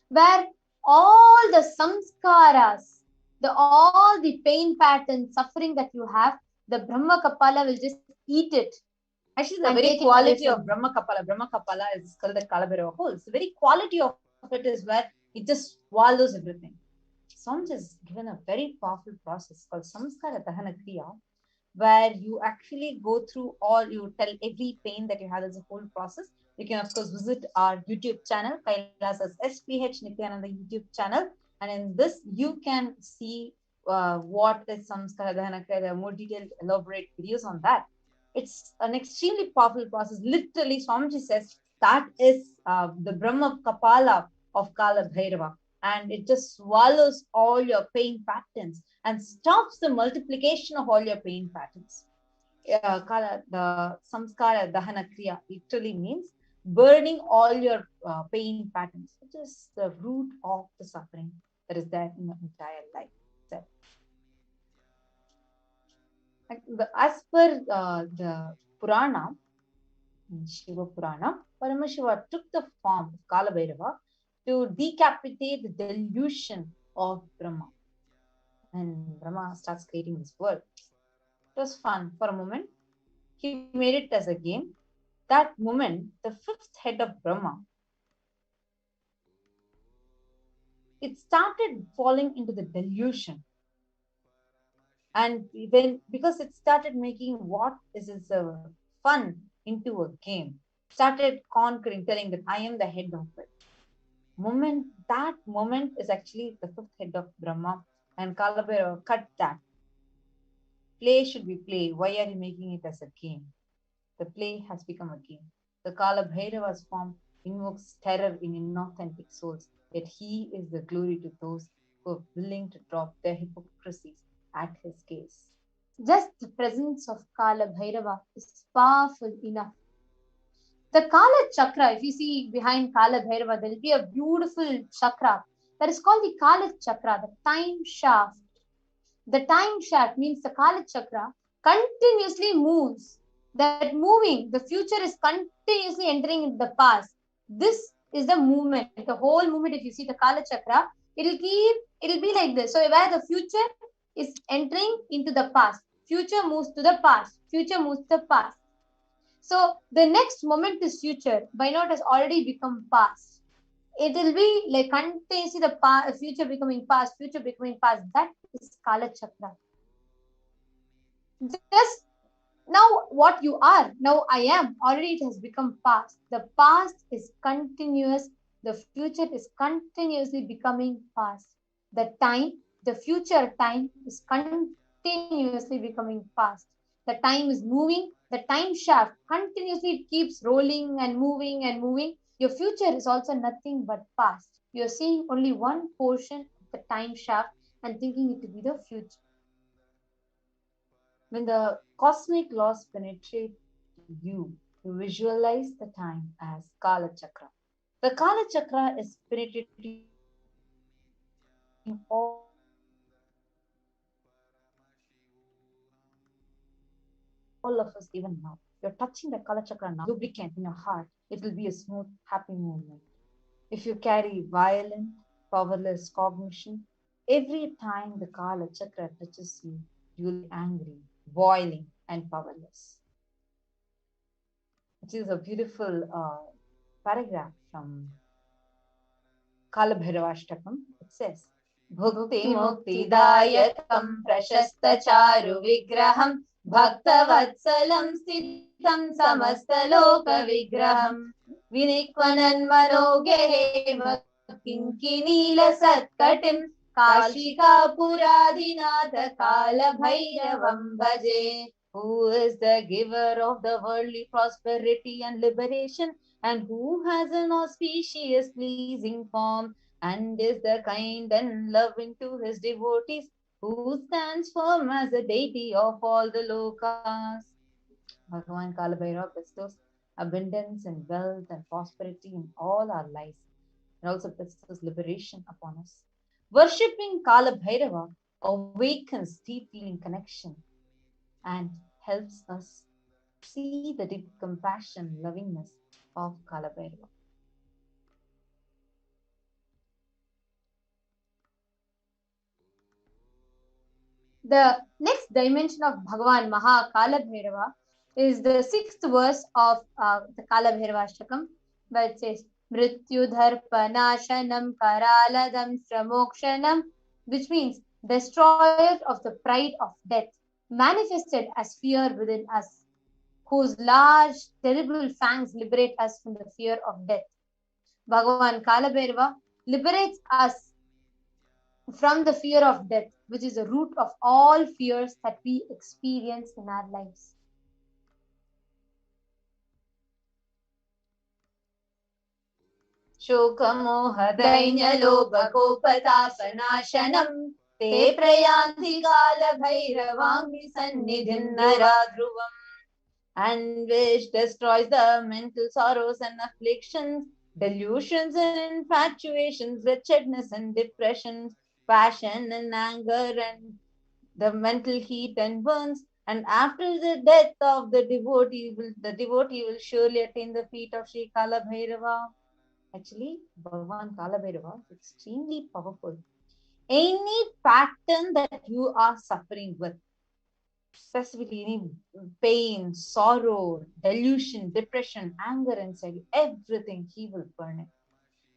where all the samskaras, all the pain patterns, suffering that you have, the Brahma Kapala will just eat it. Actually, the very quality of Brahma Kapala is the skull that Kalabhairava holds. The very quality of it is where it just swallows everything. Swami has given a very powerful process called Samskara Dahana Kriya, where you actually go through all, you tell every pain that you have as a whole process. You can, of course, visit our YouTube channel, Kailasa's HDH Nithyananda YouTube channel. And in this, you can see what is Samskara Dahana Kriya. There are more detailed, elaborate videos on that. It's an extremely powerful process. Literally, Swamiji says, That is the Brahma Kapala of Kalabhairava. And it just swallows all your pain patterns and stops the multiplication of all your pain patterns. The Samskara Dahana Kriya literally means burning all your pain patterns, which is the root of the suffering that is there in your entire life. So, as per the Purana, Shiva Purana, Paramashiva took the form of Kalabhairava to decapitate the delusion of Brahma. And Brahma starts creating this world. It was fun for a moment. He made it as a game. That moment, the fifth head of Brahma, it started falling into the delusion. And then, because it started making what is fun into a game, started conquering, telling that I am the head of it. That moment is actually the fifth head of Brahma, and Kalabhairava cut that. Play should be play. Why are you making it as a game? The play has become a game. The Kalabhairava's form invokes terror in inauthentic souls, yet he is the glory to those who are willing to drop their hypocrisies at his gaze. Just the presence of Kalabhairava is powerful enough. The Kala Chakra, if you see behind Kalabhairava, there will be a beautiful chakra that is called the Kala Chakra, the time shaft. The time shaft means the Kala Chakra continuously moves. That moving, the future is continuously entering into the past. This is the movement. The whole movement, if you see the Kala Chakra, it'll be like this. So where the future is entering into the past, future moves to the past, future moves to the past. So the next moment is future. By now it has already become past. It will be like continuously the past, future becoming past, future becoming past. That is Kala Chakra. Just now what you are, now I am, already it has become past. The past is continuous. The future is continuously becoming past. The time, the future time is continuously becoming past. The time is moving. The time shaft continuously keeps rolling and moving and moving. Your future is also nothing but past. You're seeing only one portion of the time shaft and thinking it to be the future. When the cosmic laws penetrate you, you visualize the time as Kala Chakra. The Kala Chakra is penetrating all of us even now. You're touching the Kala Chakra now, lubricant in your heart. It will be a smooth, happy movement. If you carry violent, powerless cognition, every time the Kala Chakra touches you, you'll be angry, boiling, and powerless. It is a beautiful paragraph from Kalabhairavashtakam. It says, Bhukti Mukti Dayakam Prashasta Charu Vigraham Bhaktavatsalam Sthitam Samasta Loka Vigraham Vinikvanan Manogehe Kinkinila Satkatim Kashika Puradinatha Kalabhairavam Bhaje. Who is the giver of the worldly prosperity and liberation, and who has an auspicious pleasing form, and is the kind and loving to his devotees, who stands firm as the deity of all the lokas. Bhagavan Kalabhairava bestows abundance and wealth and prosperity in all our lives, and also bestows liberation upon us. Worshipping Kalabhairava awakens deep feeling connection and helps us see the deep compassion, lovingness of Kalabhairava. The next dimension of Bhagavan Maha Kalabhairava is the sixth verse of the Kalabhairavashtakam, where it says, Mrityu Dharpanashanam Karaladam Shramokshanam, which means destroyer of the pride of death, manifested as fear within us, whose large, terrible fangs liberate us from the fear of death. Bhagavan Kalabhairava liberates us from the fear of death, which is the root of all fears that we experience in our lives. शोकमोहदैन्यलोभकोपतापनाशनम् ते प्रयान्ति कालभैरवाङ्घ्रिसन्निधिं नराध्रुवम्. And which destroys the mental sorrows and afflictions, delusions and infatuations, wretchedness and depressions, passion and anger and the mental heat and burns. And after the death of the devotee will surely attain the feet of Sri Kalabhairava. Actually, Bhagavan Kalabhairava is extremely powerful. Any pattern that you are suffering with, specifically any pain, sorrow, delusion, depression, anger, anxiety, everything, he will burn it.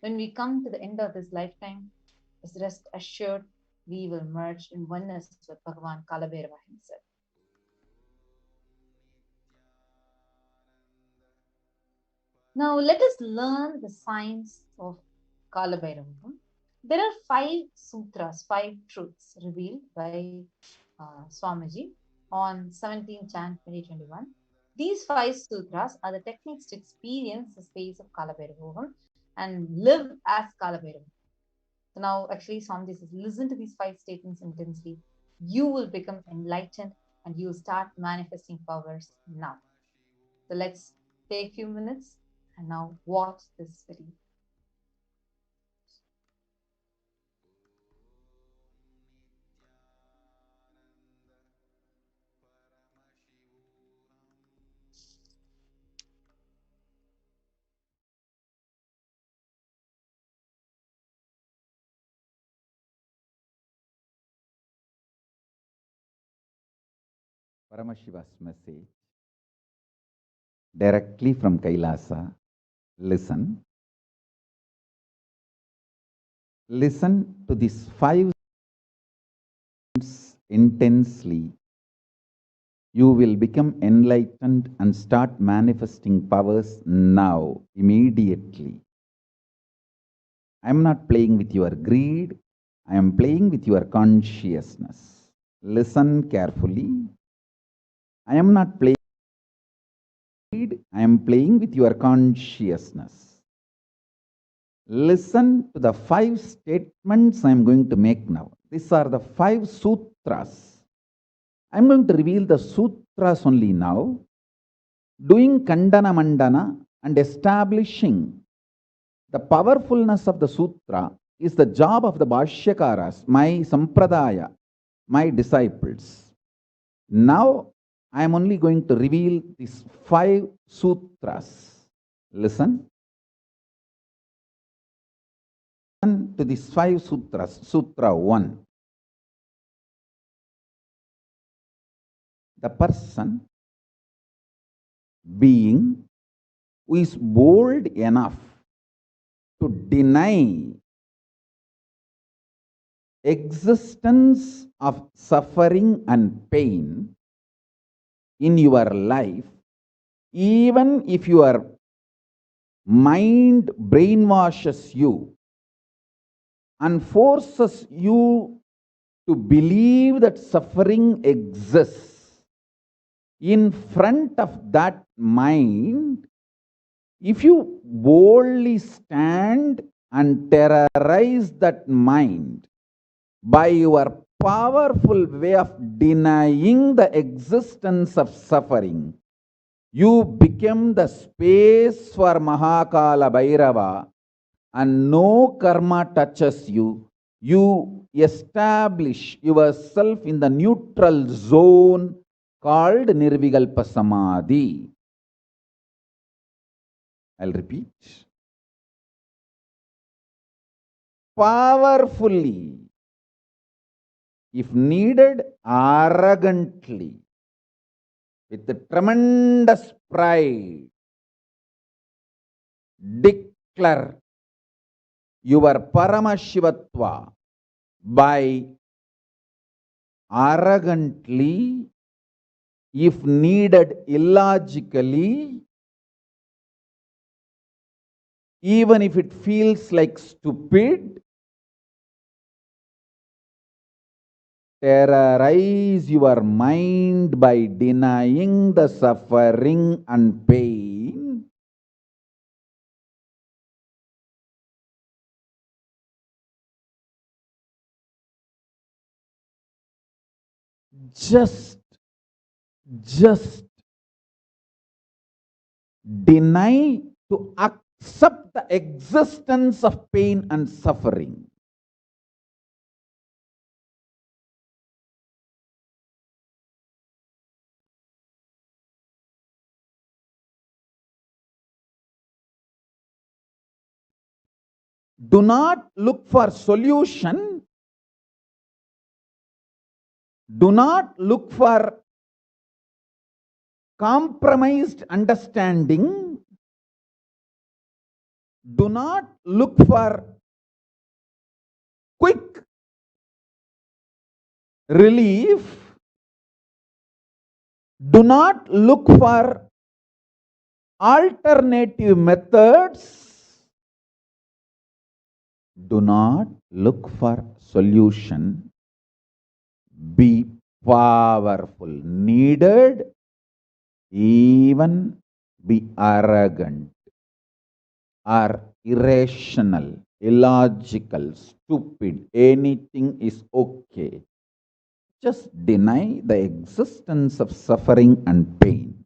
When we come to the end of this lifetime, is rest assured, we will merge in oneness with Bhagavan Kalabhairava himself. Now let us learn the science of Kalabhairava. There are 5 sutras, 5 truths revealed by Swamiji on 17th Jan 2021. These 5 sutras are the techniques to experience the space of Kalabhairava and live as Kalabhairava. So now actually Swamiji says, listen to these 5 statements intensely. You will become enlightened and you will start manifesting powers now. So let's take a few minutes and now watch this video. Paramashiva's message directly from Kailasa. Listen. Listen to these 5 intensely. You will become enlightened and start manifesting powers now, immediately. I am not playing with your greed. I am playing with your consciousness. Listen carefully. I am not playing with greed. I am playing with your consciousness. Listen to the 5 statements I am going to make now. These are the 5 sutras. I am going to reveal the sutras only now, doing Kandana Mandana and establishing the powerfulness of the sutra is the job of the Bhashyakaras, my Sampradaya, my disciples. Now, I am only going to reveal these 5 sutras. Listen. To these 5 sutras. Sutra 1. The person, being, who is bold enough to deny existence of suffering and pain in your life, even if your mind brainwashes you and forces you to believe that suffering exists, in front of that mind, if you boldly stand and terrorize that mind by your powerful way of denying the existence of suffering, you become the space for Mahakala Bhairava and no karma touches you. You establish yourself in the neutral zone called Nirvikalpa Samadhi. I'll repeat. Powerfully, if needed, arrogantly, with tremendous pride, declare your Paramashivatva by arrogantly, if needed, illogically, even if it feels like stupid, terrorize your mind by denying the suffering and pain, just deny to accept the existence of pain and suffering. Do not look for solution. Do not look for compromised understanding. Do not look for quick relief. Do not look for alternative methods. Do not look for solution. Be powerful. Needed, even be arrogant or irrational, illogical, stupid. Anything is okay. Just deny the existence of suffering and pain.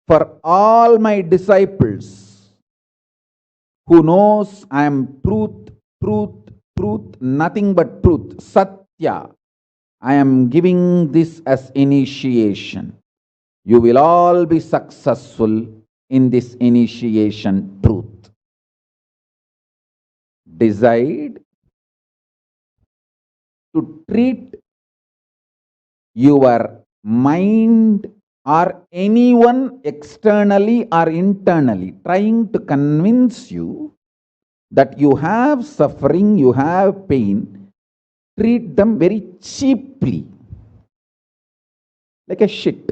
For all my disciples who knows I am truth, nothing but truth, Satya, I am giving this as initiation. You will all be successful in this initiation truth. Decide to treat your mind or anyone externally or internally trying to convince you that you have suffering, you have pain, treat them very cheaply, like a shit.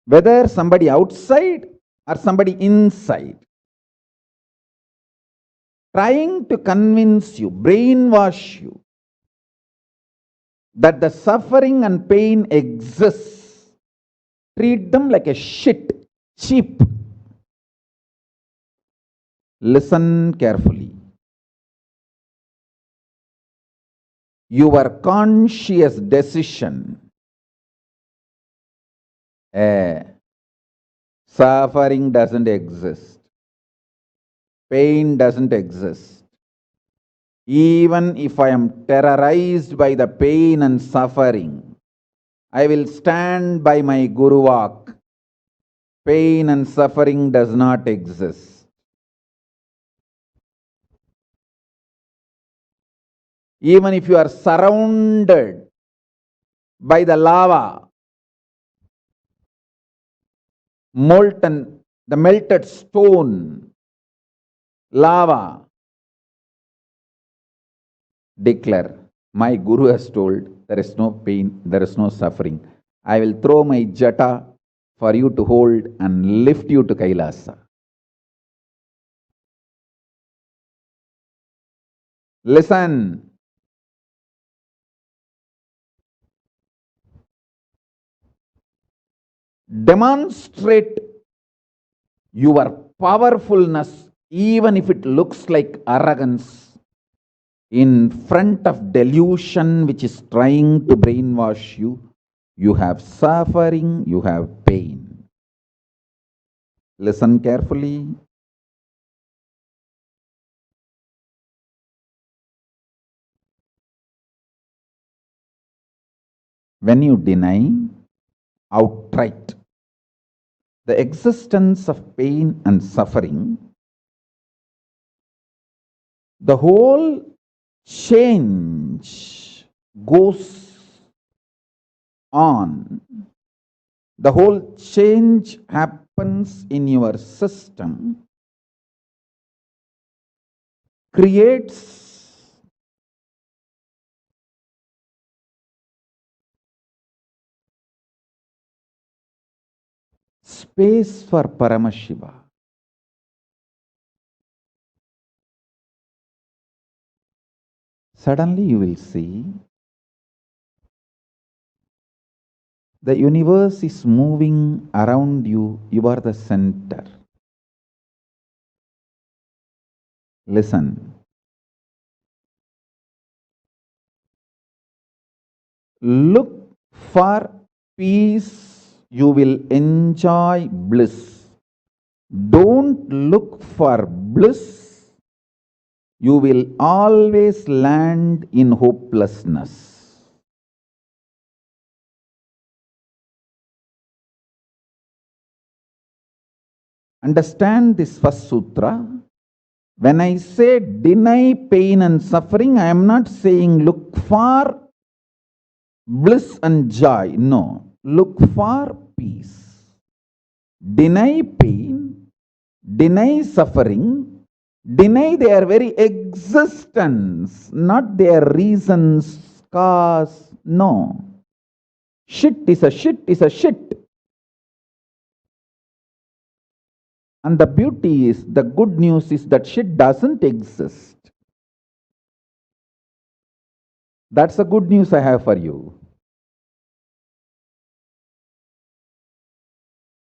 Whether somebody outside or somebody inside, trying to convince you, brainwash you, that the suffering and pain exists, treat them like a shit, cheap. Listen carefully. Your conscious decision, suffering doesn't exist, pain doesn't exist. Even if I am terrorized by the pain and suffering, I will stand by my Guru Vak. Pain and suffering does not exist. Even if you are surrounded by the lava, molten, the melted stone, lava, declare, my Guru has told there is no pain, there is no suffering. I will throw my jata for you to hold and lift you to Kailasa. Listen. Demonstrate your powerfulness even if it looks like arrogance in front of delusion which is trying to brainwash you. You have suffering, you have pain. Listen carefully. When you deny outright the existence of pain and suffering, the whole change goes on. The whole change happens in your system, creates space for Paramashiva. Suddenly you will see the universe is moving around you. You are the center. Listen. Look for peace, you will enjoy bliss. Don't look for bliss, you will always land in hopelessness. Understand this first sutra. When I say deny pain and suffering, I am not saying look for bliss and joy. No, look for peace. Deny pain, deny suffering, deny their very existence, not their reasons, cause. No. Shit is a shit is a shit. And the beauty is, the good news is that shit doesn't exist. That's the good news I have for you.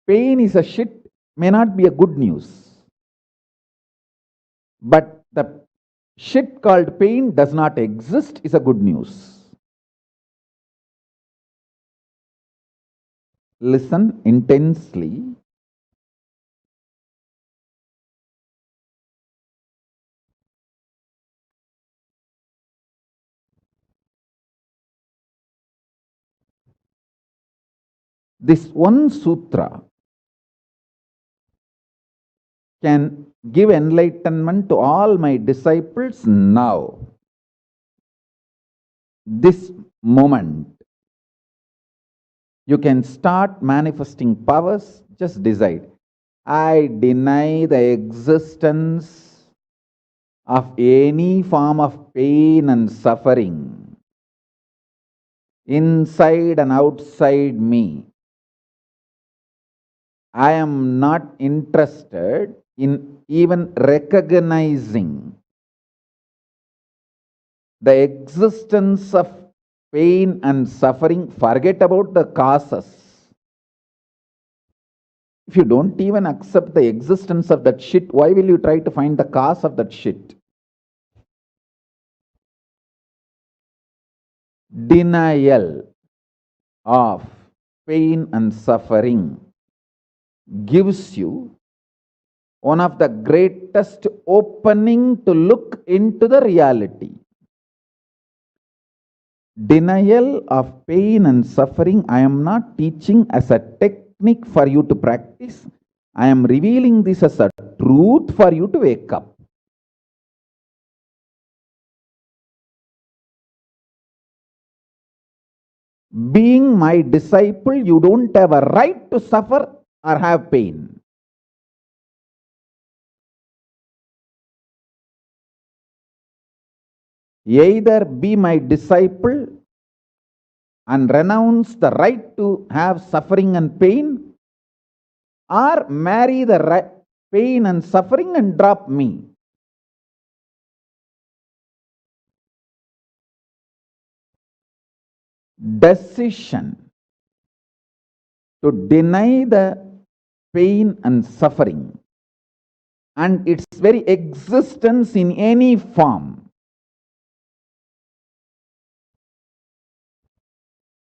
Pain is a shit may not be a good news. But the shit called pain does not exist is a good news. Listen intensely. This one sutra can give enlightenment to all my disciples now. This moment. You can start manifesting powers, just decide. I deny the existence of any form of pain and suffering inside and outside me. I am not interested in even recognizing the existence of pain and suffering. Forget about the causes. If you don't even accept the existence of that shit, why will you try to find the cause of that shit? Denial of pain and suffering gives you one of the greatest opening to look into the reality. Denial of pain and suffering, I am not teaching as a technique for you to practice. I am revealing this as a truth for you to wake up. Being my disciple, you don't have a right to suffer or have pain. Either be my disciple and renounce the right to have suffering and pain, or marry the pain and suffering and drop me. Decision to deny the pain and suffering and its very existence in any form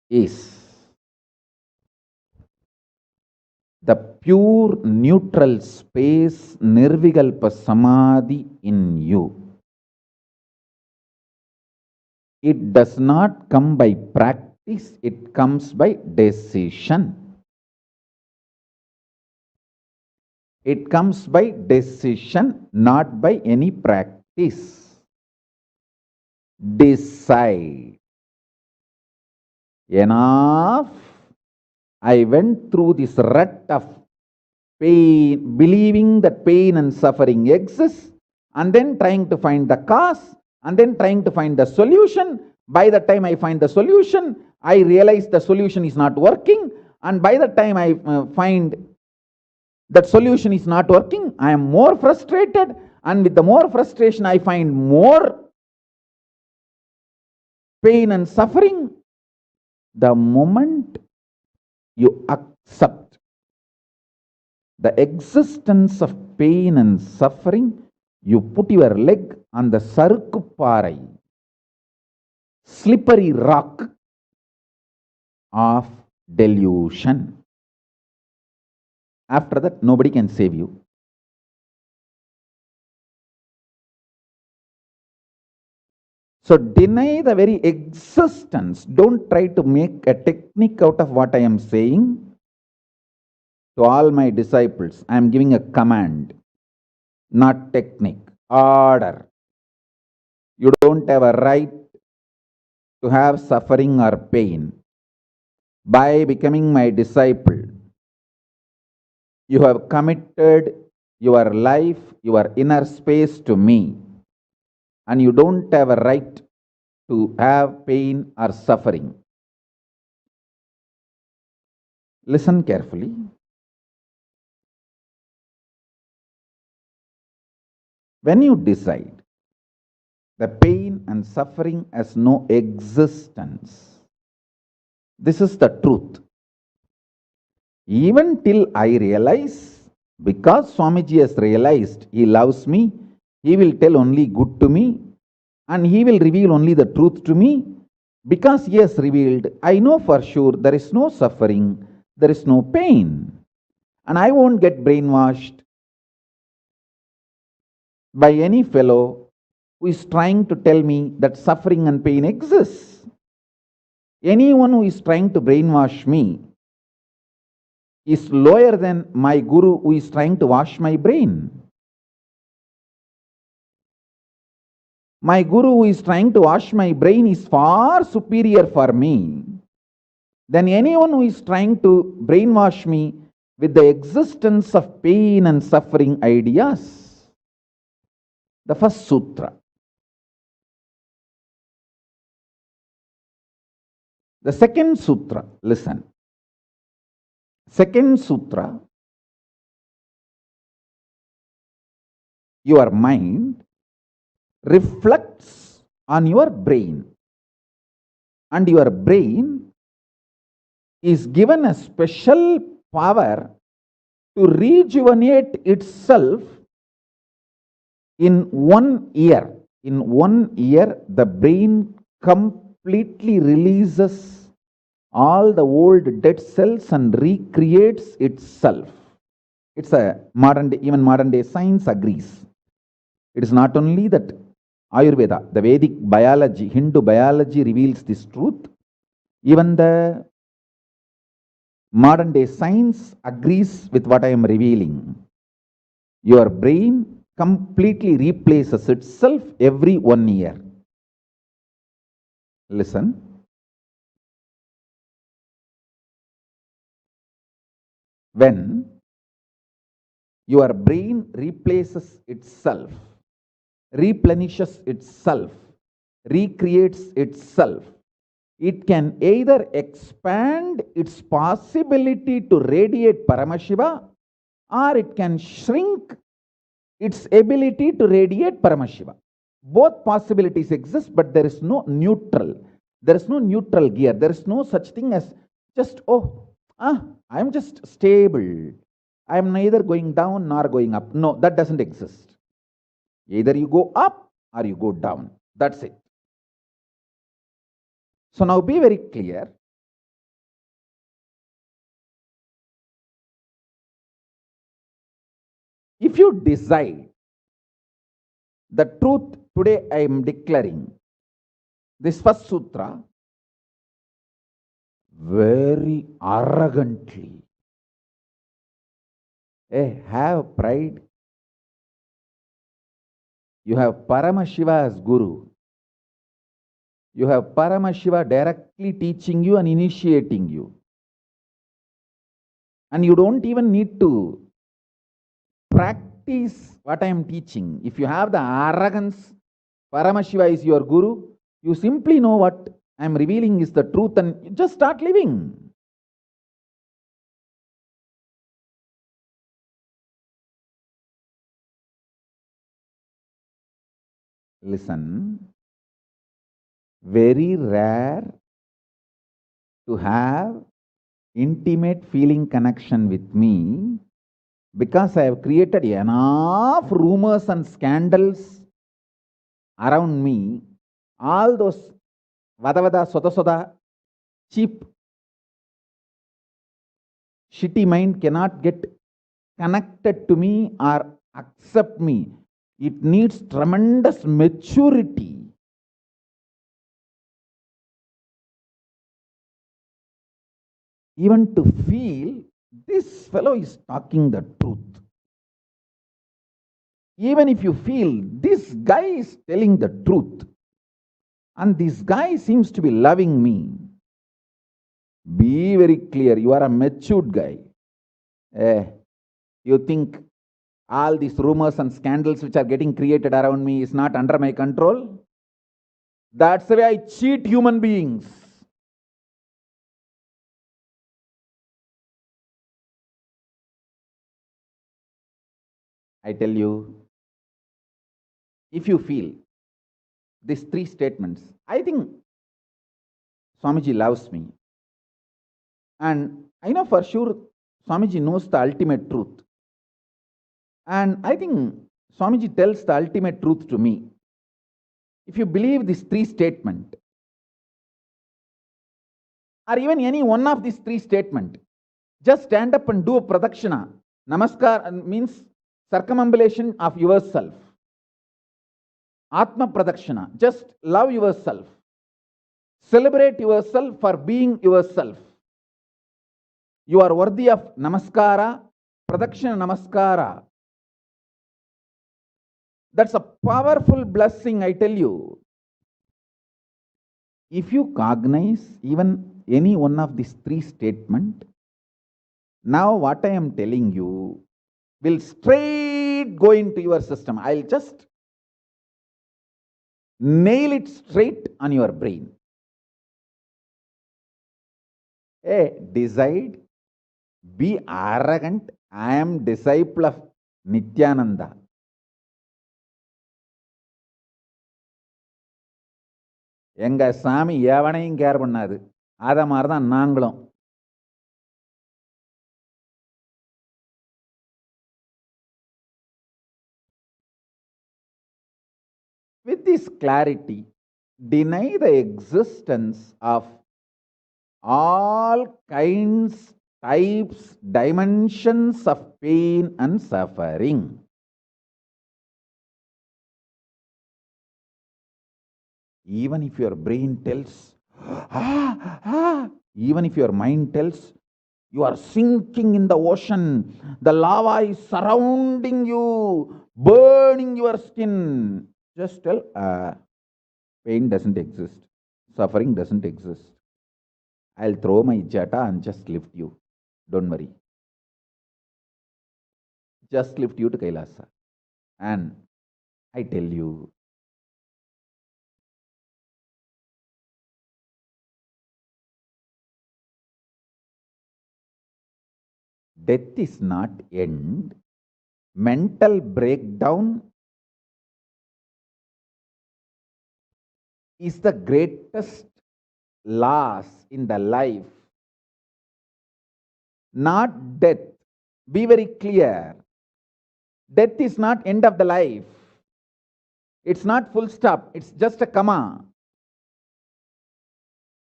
is the pure neutral space Nirvikalpa Samadhi in you. It does not come by practice, it comes by decision. It comes by decision, not by any practice. Decide. Enough. I went through this rut of pain, believing that pain and suffering exists, and then trying to find the cause, and then trying to find the solution. By the time I find the solution, I realize the solution is not working, and by the time I find that solution is not working, I am more frustrated, and with the more frustration, I find more pain and suffering. The moment you accept the existence of pain and suffering, You put your leg on the Sarukupparai, slippery rock of delusion. After that, nobody can save you. So deny the very existence. Don't try to make a technique out of what I am saying. To all my disciples, I am giving a command, not technique, order. You don't have a right to have suffering or pain. By becoming my disciple, you have committed your life, your inner space to me, and you don't have a right to have pain or suffering. Listen carefully. When you decide the pain and suffering has no existence, this is the truth. Even till I realize, because Swamiji has realized he loves me, he will tell only good to me, and he will reveal only the truth to me. Because he has revealed, I know for sure there is no suffering, there is no pain, and I won't get brainwashed by any fellow who is trying to tell me that suffering and pain exists. Anyone who is trying to brainwash me is lower than my guru who is trying to wash my brain. My guru who is trying to wash my brain is far superior for me than anyone who is trying to brainwash me with the existence of pain and suffering ideas. The first sutra. The second sutra, listen. Second sutra, your mind reflects on your brain, and your brain is given a special power to rejuvenate itself in 1 year. In 1 year, the brain completely releases all the old dead cells and recreates itself. It's a modern day, even modern day science agrees. It is not only that Ayurveda, the Vedic biology, Hindu biology reveals this truth. Even the modern day science agrees with what I am revealing. Your brain completely replaces itself every 1 year. Listen. When your brain replaces itself, replenishes itself, recreates itself, it can either expand its possibility to radiate Paramashiva, or it can shrink its ability to radiate Paramashiva. Both possibilities exist, but there is no neutral. There is no neutral gear. There is no such thing as just, I am just stable. I am neither going down nor going up. No, that doesn't exist. Either you go up or you go down. That's it. So now be very clear. If you decide the truth today, I am declaring this first sutra very arrogantly. Have pride. You have Paramashiva as Guru. You have Paramashiva directly teaching you and initiating you. And you don't even need to practice what I am teaching. If you have the arrogance, Paramashiva is your Guru, you simply know what I am revealing is the truth and you just start living. Listen, very rare to have intimate feeling connection with me because I have created enough rumors and scandals around me, all those vada vada, soda soda, cheap, shitty mind cannot get connected to me or accept me. It needs tremendous maturity even to feel this fellow is talking the truth. Even if you feel this guy is telling the truth and this guy seems to be loving me, be very clear, you are a matured guy. You think all these rumors and scandals which are getting created around me is not under my control? That's the way I cheat human beings. I tell you, if you feel these three statements, I think Swamiji loves me. And I know for sure Swamiji knows the ultimate truth. And I think Swamiji tells the ultimate truth to me. If you believe these three statements, or even any one of these three statements, just stand up and do a pradakshina. Namaskar means circumambulation of yourself. Atma pradakshina. Just love yourself. Celebrate yourself for being yourself. You are worthy of namaskara, pradakshina namaskara. That's a powerful blessing, I tell you. If you cognize even any one of these three statements, now what I am telling you will straight go into your system. I'll just nail it straight on your brain. Decide, be arrogant. I am disciple of Nithyananda. எங்க சாமி எவனையும் care பண்ணாது. அத மாதிரிதான் நாங்களும். With this clarity, deny the existence of all kinds, types, dimensions of pain and suffering. Even if your brain tells, even if your mind tells, you are sinking in the ocean, the lava is surrounding you, burning your skin. Just tell, pain doesn't exist, suffering doesn't exist. I'll throw my jata and just lift you. Don't worry. Just lift you to Kailasa. And I tell you, death is not end. Mental breakdown is the greatest loss in the life. Not death. Be very clear. Death is not end of the life. It's not full stop. It's just a comma.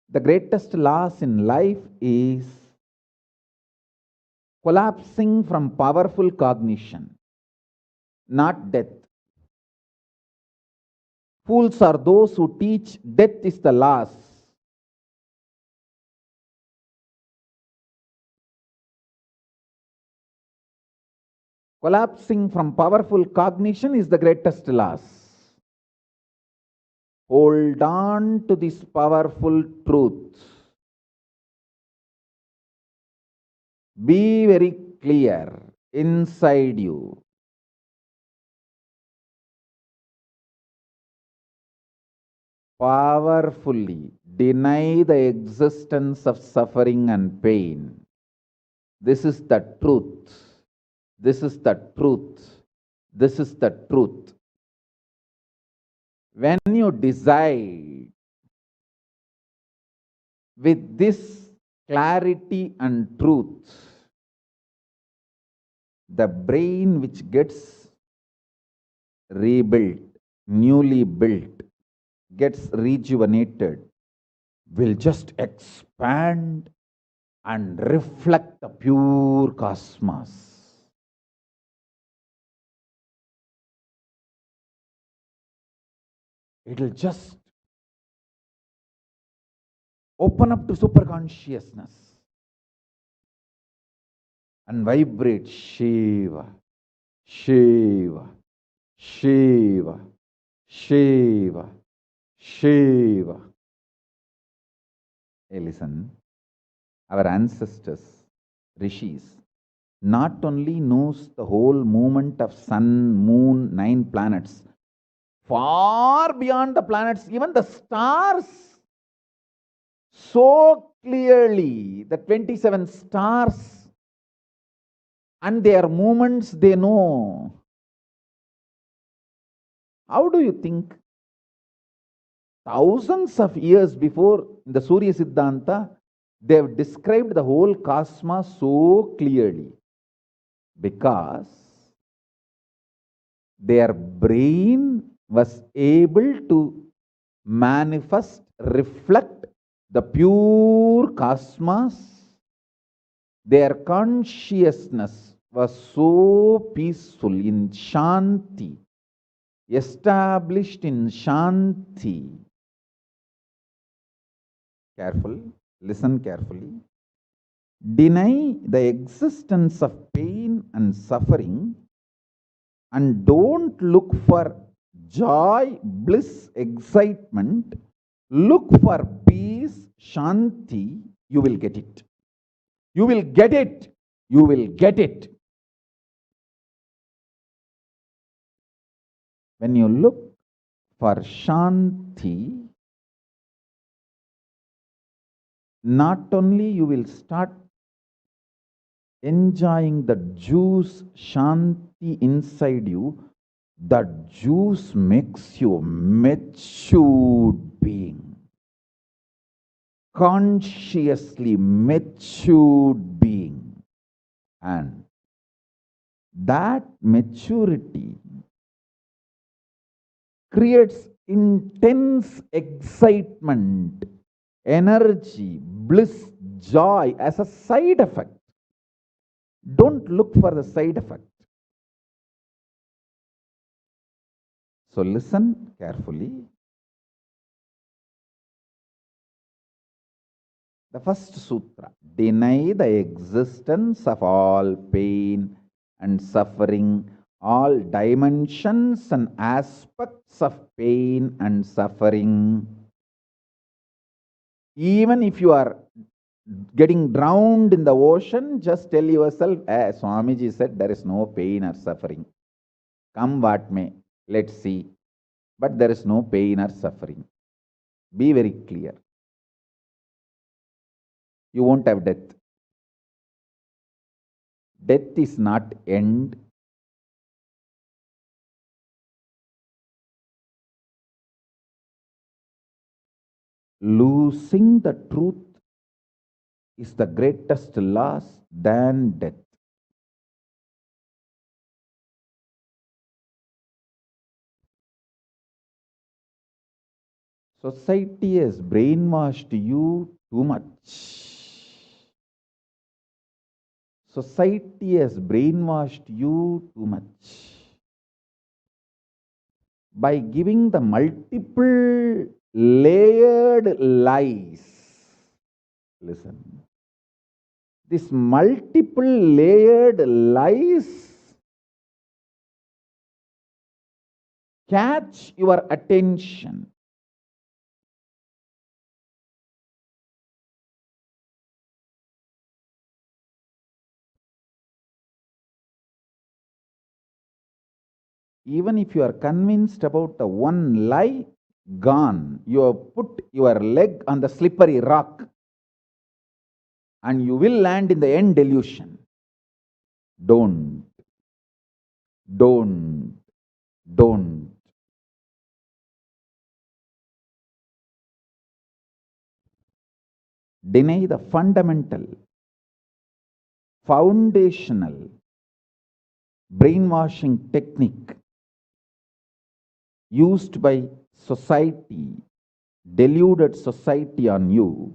The greatest loss in life is collapsing from powerful cognition, not death. Fools are those who teach death is the loss. Collapsing from powerful cognition is the greatest loss. Hold on to this powerful truth. Be very clear inside you. Powerfully deny the existence of suffering and pain. This is the truth. This is the truth. This is the truth. When you decide with this clarity and truth, the brain which gets rebuilt, newly built, gets rejuvenated, will just expand and reflect the pure cosmos. It will just open up to superconsciousness and vibrate Shiva, Shiva, Shiva, Shiva, Shiva. Hey, listen, our ancestors, rishis, not only knows the whole movement of sun, moon, 9 planets, far beyond the planets, even the stars, so clearly, the 27 stars and their movements they know. How do you think? Thousands of years before the Surya Siddhanta, they have described the whole cosmos so clearly because their brain was able to manifest, reflect the pure cosmos. Their consciousness was so peaceful in Shanti, established in Shanti. Careful, listen carefully. Deny the existence of pain and suffering and don't look for joy, bliss, excitement. Look for peace, Shanti, you will get it. You will get it. You will get it. When you look for Shanti, not only you will start enjoying the juice Shanti inside you, that juice makes you a matured being. Consciously matured being. And that maturity creates intense excitement, energy, bliss, joy as a side effect. Don't look for the side effect. So listen carefully. The first sutra, deny the existence of all pain and suffering, all dimensions and aspects of pain and suffering. Even if you are getting drowned in the ocean, just tell yourself, Swamiji said there is no pain or suffering. Come what may, let's see. But there is no pain or suffering. Be very clear. You won't have death. Death is not end. Losing the truth is the greatest loss than death. Society has brainwashed you too much. Society has brainwashed you too much. By giving the multiple layered lies. Listen. This multiple layered lies catch your attention. Even if you are convinced about the one lie, gone. You have put your leg on the slippery rock and you will land in the end delusion. Don't. Don't. Don't. Deny the fundamental, foundational, brainwashing technique used by society, deluded society on you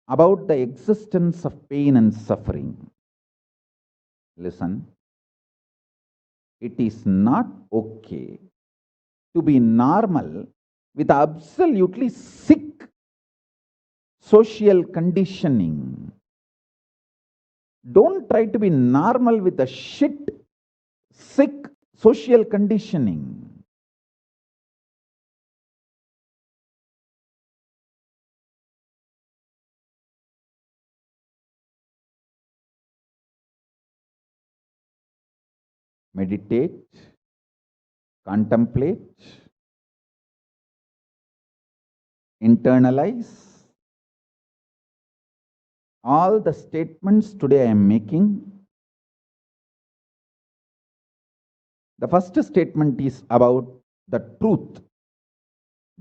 about the existence of pain and suffering. Listen, it is not okay to be normal with absolutely sick social conditioning. Don't try to be normal with the shit, sick social conditioning. Meditate, contemplate, internalize all the statements today I am making. The first statement is about the truth,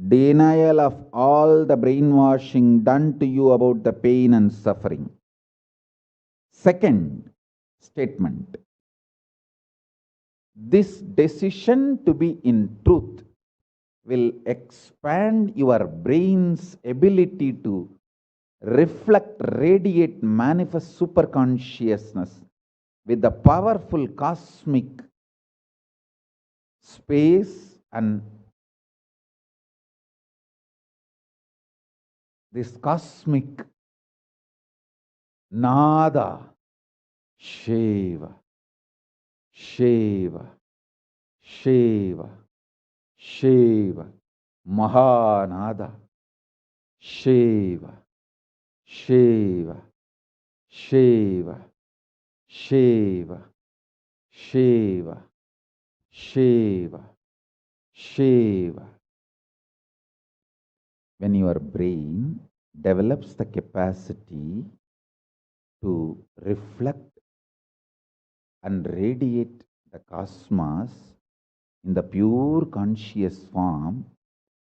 denial of all the brainwashing done to you about the pain and suffering. Second statement, this decision to be in truth will expand your brain's ability to reflect, radiate, manifest superconsciousness with the powerful cosmic space and this cosmic nada, Shiva, Shiva, Shiva, Shiva, Mahanada, Shiva, Shiva, Shiva, Shiva, Shiva, Shiva, Shiva. When your brain develops the capacity to reflect and radiate the cosmos in the pure conscious form,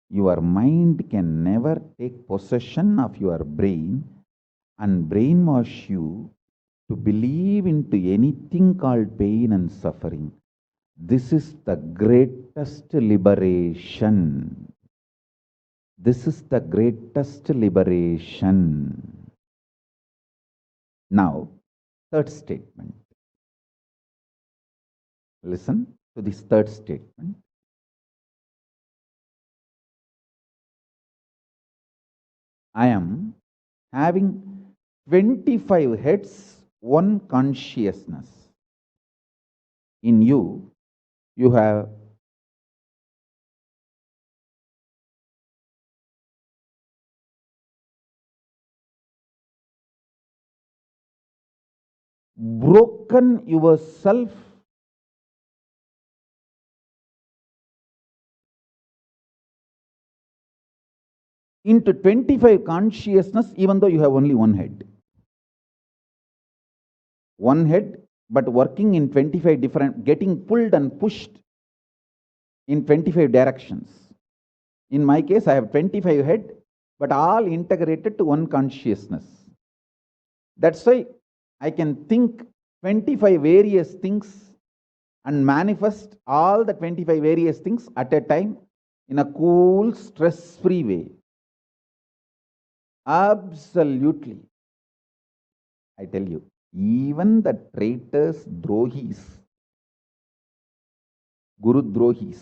your mind can never take possession of your brain and brainwash you to believe into anything called pain and suffering. This is the greatest liberation. This is the greatest liberation. Now, third statement. Listen to this third statement. I am having 25 heads, one consciousness. In you, you have broken yourself into 25 consciousness, even though you have only one head. One head, but working in 25 different, getting pulled and pushed in 25 directions. In my case, I have 25 head, but all integrated to one consciousness. That's why I can think 25 various things and manifest all the 25 various things at a time in a cool, stress-free way. Absolutely. I tell you, even the traitors, drohis, guru drohis,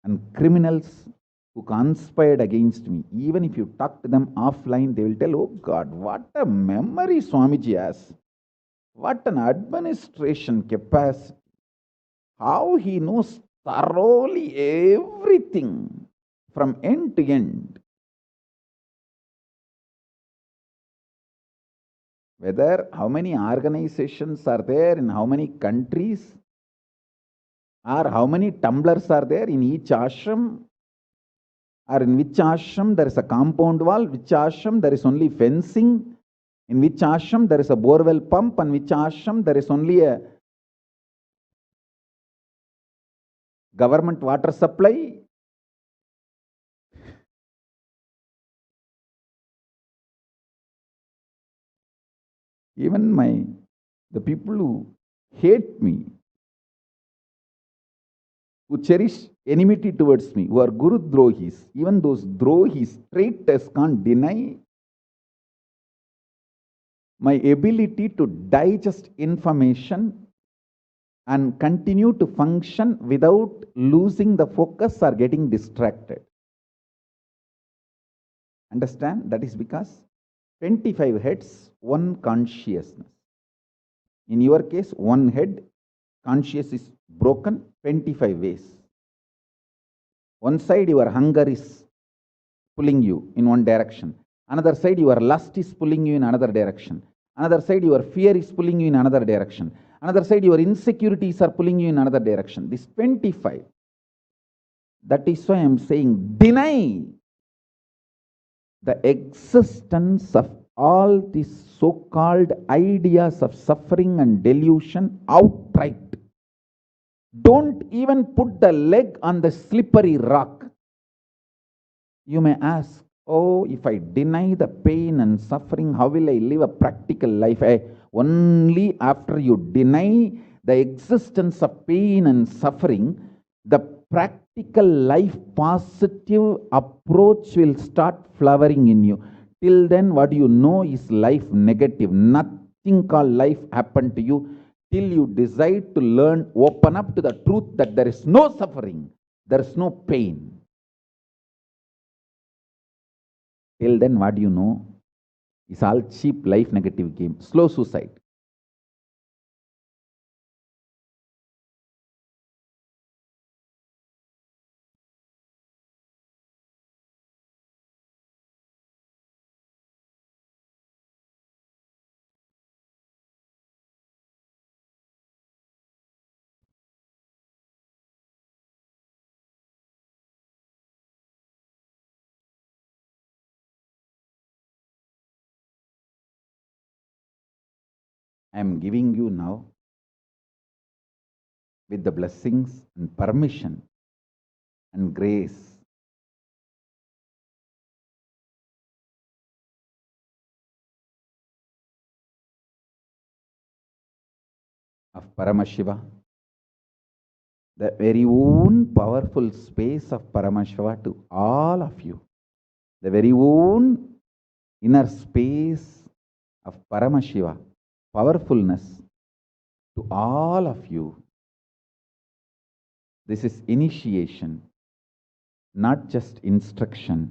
and criminals who conspired against me, even if you talk to them offline, they will tell, oh God, what a memory Swamiji has. What an administration capacity. How he knows thoroughly everything from end to end. Whether how many organizations are there in how many countries, or how many tumblers are there in each ashram, or in which ashram there is a compound wall, which ashram there is only fencing, in which ashram there is a borewell pump, and which ashram there is only a government water supply. Even the people who hate me, who cherish enmity towards me, who are Guru Drohis, even those Drohis, traitors, can't deny my ability to digest information and continue to function without losing the focus or getting distracted. Understand? That is because 25 heads, one consciousness. In your case, one head, conscious is broken 25 ways. One side, your hunger is pulling you in one direction. Another side, your lust is pulling you in another direction. Another side, your fear is pulling you in another direction. Another side, your insecurities are pulling you in another direction. This 25. That is why I am saying, deny the existence of all these so-called ideas of suffering and delusion outright. Don't even put the leg on the slippery rock. You may ask, oh, if I deny the pain and suffering, how will I live a practical life? Only after you deny the existence of pain and suffering, the practical life positive approach will start flowering in you. Till then, what you know is life negative. Nothing called life happened to you till you decide to learn, open up to the truth that there is no suffering, there is no pain. Till then, what do you know? It's all cheap life negative game, slow suicide. I am giving you now, with the blessings and permission and grace of Paramashiva, the very own powerful space of Paramashiva to all of you, the very own inner space of Paramashiva, powerfulness to all of you. This is initiation, not just instruction.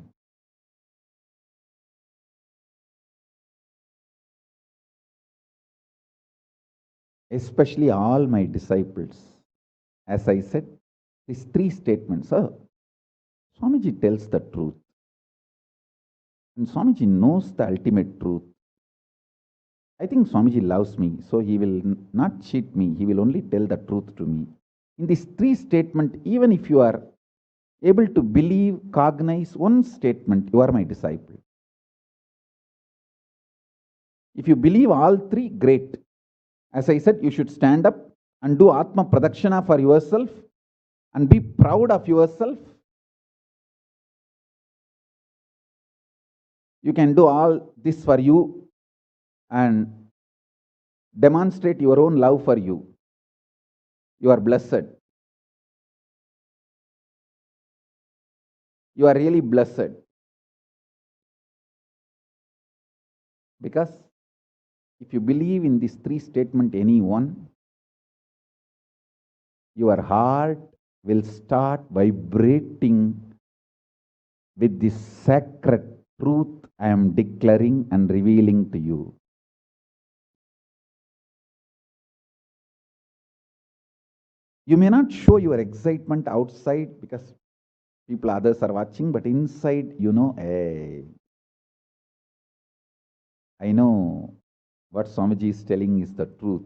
Especially all my disciples. As I said, these three statements. Swamiji tells the truth. And Swamiji knows the ultimate truth. I think Swamiji loves me, so he will not cheat me. He will only tell the truth to me. In these three statements, even if you are able to believe, cognize one statement, you are my disciple. If you believe all three, great. As I said, you should stand up and do Atma Pradakshana for yourself and be proud of yourself. You can do all this for you and demonstrate your own love for you. You are blessed. You are really blessed. Because if you believe in these three statements, any one, your heart will start vibrating with this sacred truth I am declaring and revealing to you. You may not show your excitement outside because others are watching, but inside, you know, hey, I know what Swamiji is telling is the truth.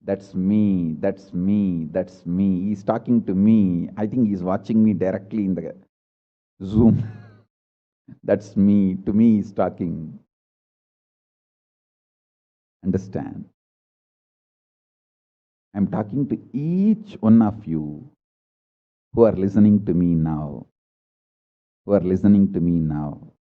That's me, that's me, that's me. He's talking to me. I think he's watching me directly in the Zoom. That's me. To me, he's talking. Understand? I'm talking to each one of you who are listening to me now. Who are listening to me now.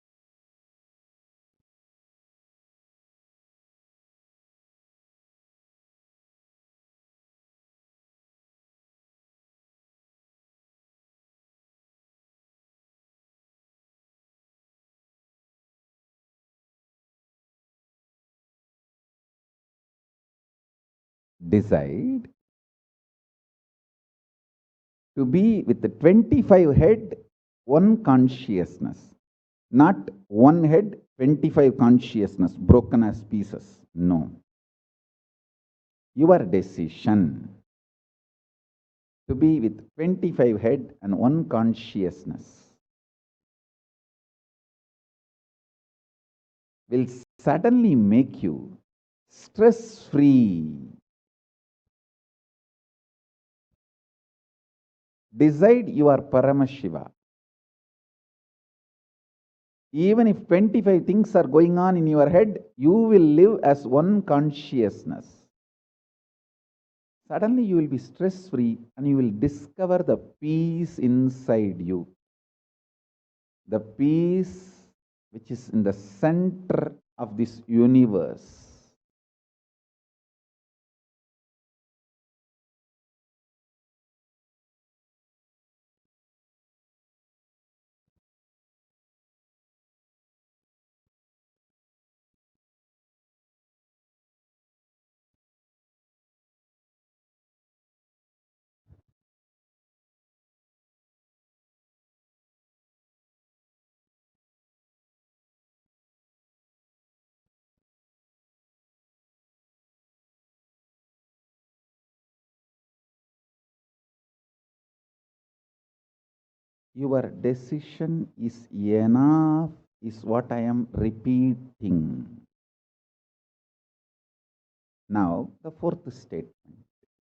decide to be with the 25 head, one consciousness. Not one head, 25 consciousness, broken as pieces. No. Your decision to be with 25 head and one consciousness will suddenly make you stress-free. Decide you are Paramashiva. Even if 25 things are going on in your head, you will live as one consciousness. Suddenly you will be stress-free and you will discover the peace inside you. The peace which is in the center of this universe. Your decision is enough, is what I am repeating. Now, the fourth statement,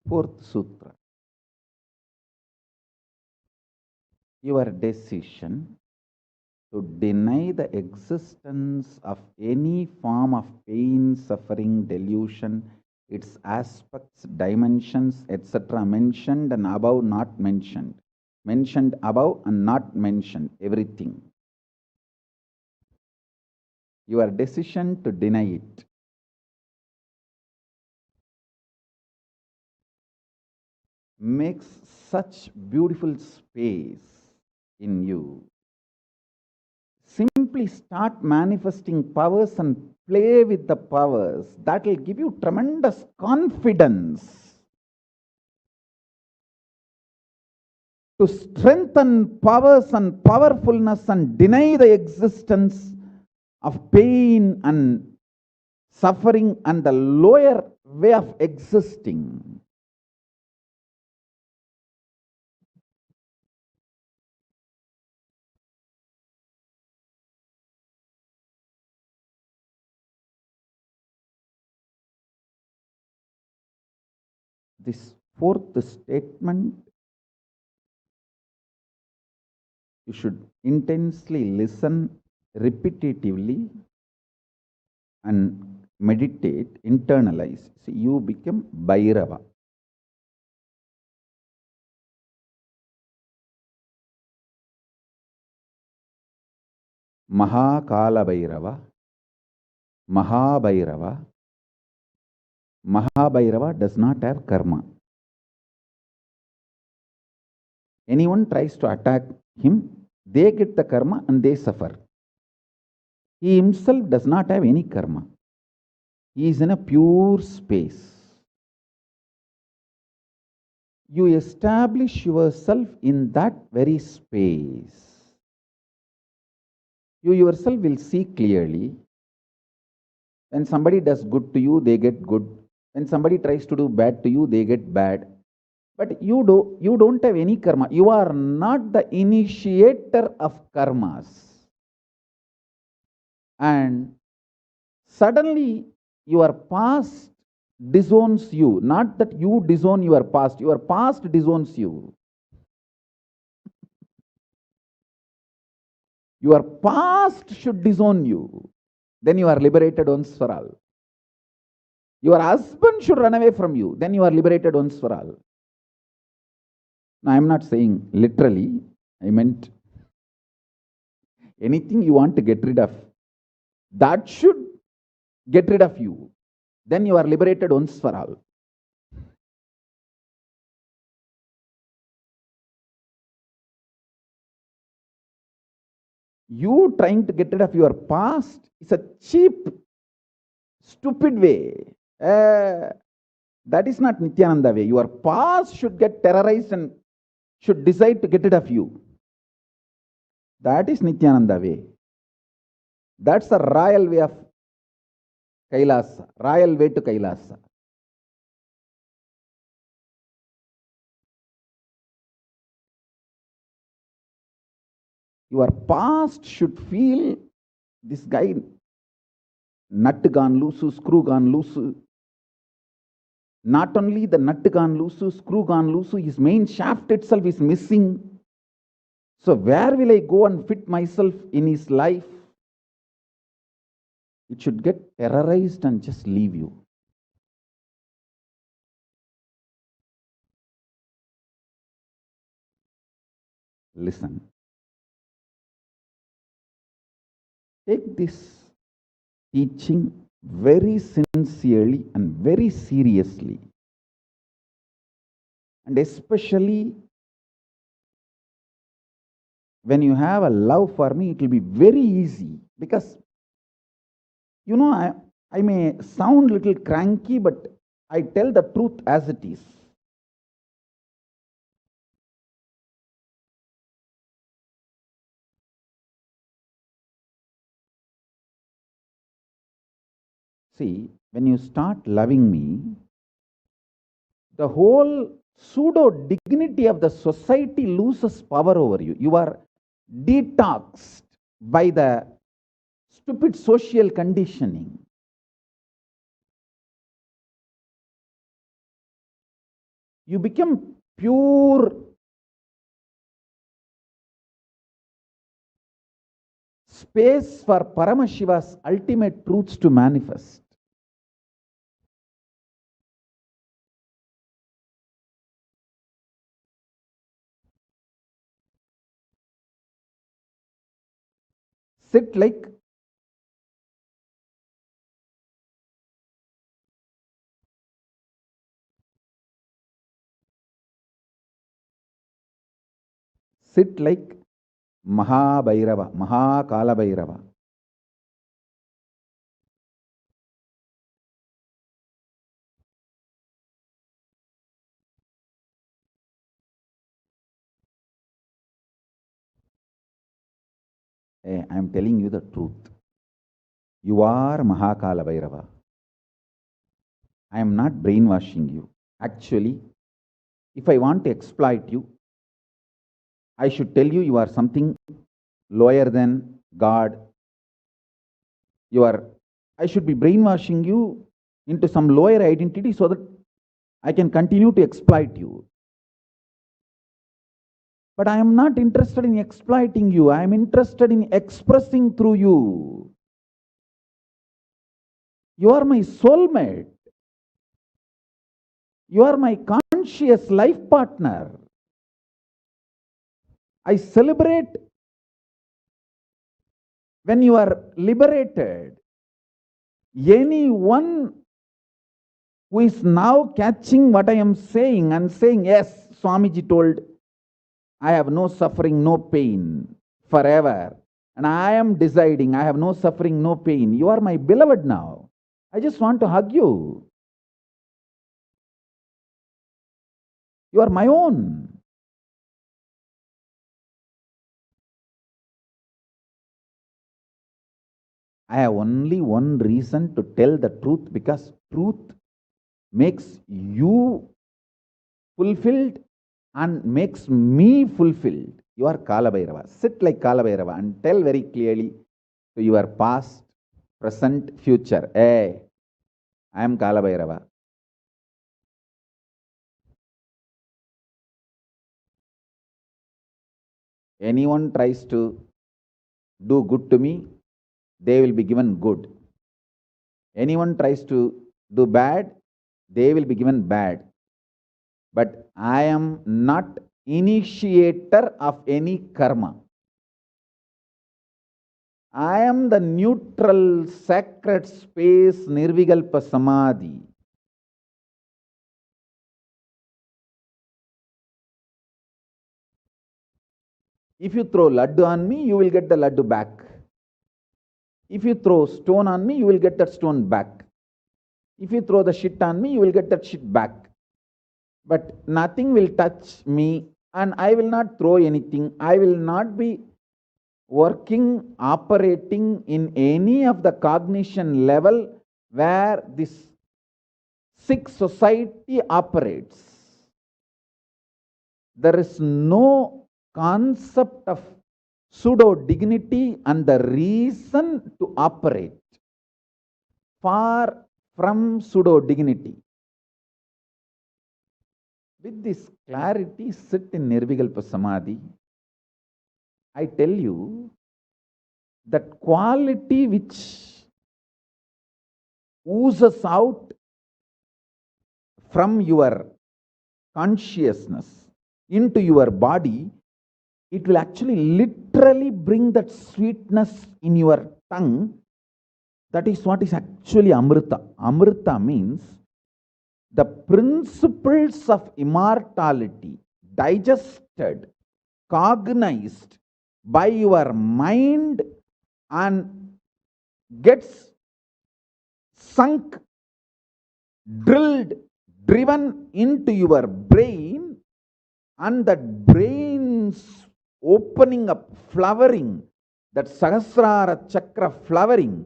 fourth sutra. Your decision to deny the existence of any form of pain, suffering, delusion, its aspects, dimensions, etc. mentioned and above not mentioned. Mentioned above and not mentioned, everything. Your decision to deny it makes such beautiful space in you. Simply start manifesting powers and play with the powers. That will give you tremendous confidence to strengthen powers and powerfulness and deny the existence of pain and suffering and the lower way of existing. This fourth statement, you should intensely listen repetitively and meditate, internalize. See, you become Bhairava. Kalabhairava, Mahabhairava. Mahabhairava does not have karma. Anyone tries to attack him, they get the karma and they suffer. He himself does not have any karma. He is in a pure space. You establish yourself in that very space. You yourself will see clearly. When somebody does good to you, they get good. When somebody tries to do bad to you, they get bad. But you don't have any karma. You are not the initiator of karmas. And suddenly your past disowns you. Not that you disown your past disowns you. Your past should disown you. Then you are liberated once for all. Your husband should run away from you. Then you are liberated once for all. Now, I am not saying literally. I meant anything you want to get rid of, that should get rid of you. Then you are liberated once for all. You trying to get rid of your past is a cheap, stupid way. That is not Nithyananda way. Your past should get terrorized and should decide to get rid of you. That is Nithyananda way. That's the royal way of Kailasa, royal way to Kailasa. Your past should feel this guy, nut gone loose, screw gone loose. Not only the nut gone loose, screw gone loose, his main shaft itself is missing. So where will I go and fit myself in his life? It should get terrorized and just leave you. Listen. Take this teaching very sincerely and very seriously. And especially when you have a love for me, it will be very easy. Because, you know, I may sound a little cranky, but I tell the truth as it is. See, when you start loving me, the whole pseudo dignity of the society loses power over you. You are detoxed by the stupid social conditioning. You become pure space for Paramashiva's ultimate truths to manifest. Sit like Kalabhairava. Hey, I am telling you the truth. You are Kalabhairava. I am not brainwashing you. Actually, if I want to exploit you, I should tell you you are something lower than God. I should be brainwashing you into some lower identity so that I can continue to exploit you. But I am not interested in exploiting you. I am interested in expressing through you. You are my soulmate. You are my conscious life partner. I celebrate when you are liberated. Anyone who is now catching what I am saying and saying, yes, Swamiji told, I have no suffering, no pain forever. And I am deciding I have no suffering, no pain. You are my beloved now. I just want to hug you. You are my own. I have only one reason to tell the truth, because truth makes you fulfilled and makes me fulfilled. You are Kalabhairava. Sit like Kalabhairava and tell very clearly to your past, present, future. Hey, I am Kalabhairava. Anyone tries to do good to me, they will be given good. Anyone tries to do bad, they will be given bad. But I am not initiator of any karma. I am the neutral, sacred space, Nirvikalpa Samadhi. If you throw laddu on me, you will get the laddu back. If you throw stone on me, you will get that stone back. If you throw the shit on me, you will get that shit back. But nothing will touch me, and I will not throw anything. I will not be working, operating in any of the cognition level where this sick society operates. There is no concept of pseudo dignity and the reason to operate. Far from pseudo dignity. With this clarity, sit in Nirvikalpa Samadhi. I tell you that quality which oozes out from your consciousness into your body, it will actually literally bring that sweetness in your tongue. That is what is actually Amrita. Amrita means the principles of immortality digested, cognized by your mind and gets sunk, drilled, driven into your brain, and that brain's opening up, flowering, that Sahasrara Chakra flowering,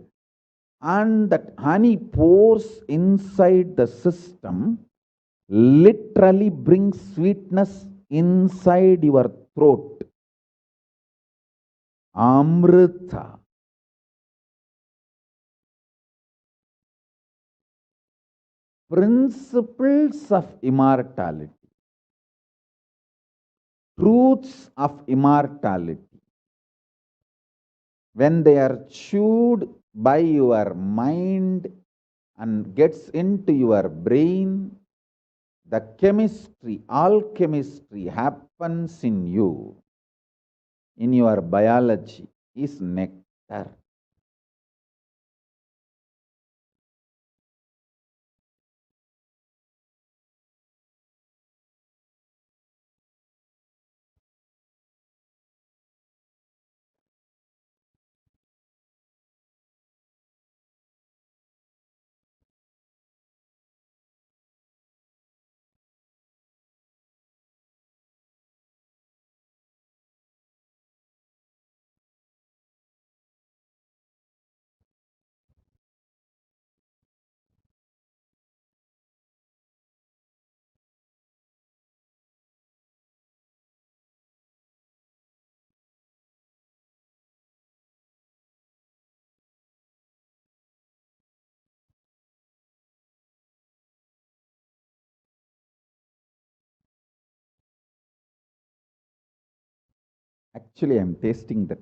and that honey pours inside the system, literally brings sweetness inside your throat. Amrita. Principles of immortality. Truths of immortality. When they are chewed by your mind and gets into your brain, the chemistry, alchemistry happens in you, in your biology, is nectar. Actually, I am tasting that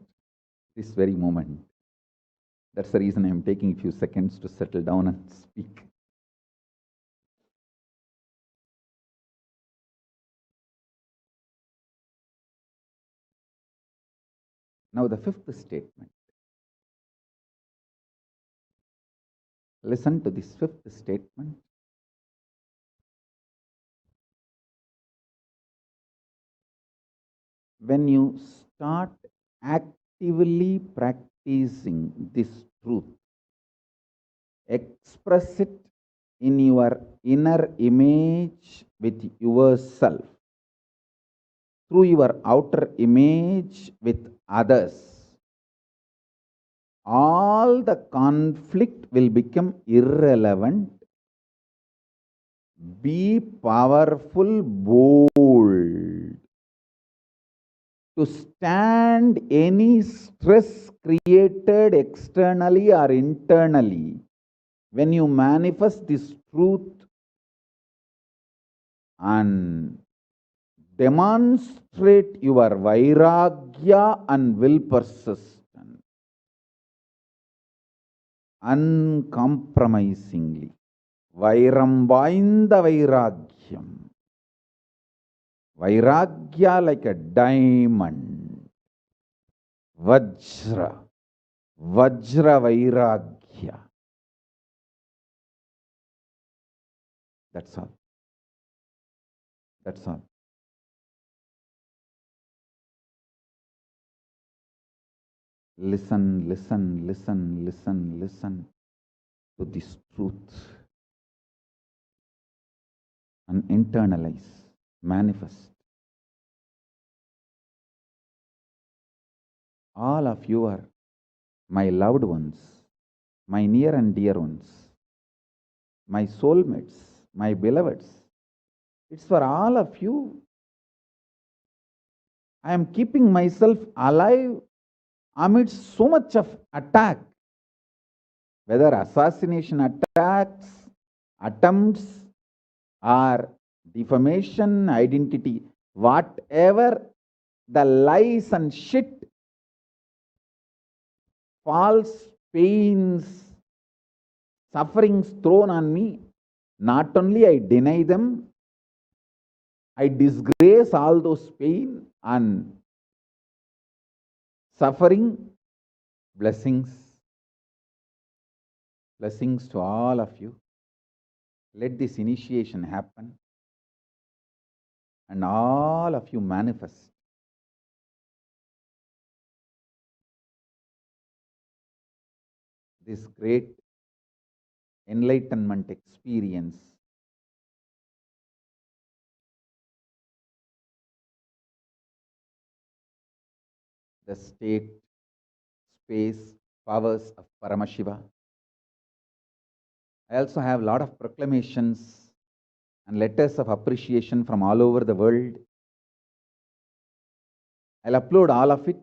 this very moment. That's the reason I am taking a few seconds to settle down and speak. Now, the fifth statement. Listen to this fifth statement. When you start actively practicing this truth, express it in your inner image with yourself, through your outer image with others, all the conflict will become irrelevant. Be powerful, bold, to stand any stress created externally or internally. When you manifest this truth and demonstrate your vairagya and will persistence uncompromisingly, vairam vainda vairagyam, vairagya like a diamond, vajra, vajra vairagya. That's all. That's all. Listen, listen, listen, listen, listen to this truth. and internalize, manifest. All of you are my loved ones, my near and dear ones, my soulmates, my beloveds. It's for all of you. I am keeping myself alive amidst so much of attack, whether assassination attacks, attempts, or defamation, identity, whatever the lies and shit, false pains, sufferings thrown on me, not only I deny them, I disgrace all those pain and suffering. Blessings to all of you. Let this initiation happen and all of you manifest this great enlightenment experience. The state, space, powers of Paramashiva. I also have a lot of proclamations and letters of appreciation from all over the world. I'll upload all of it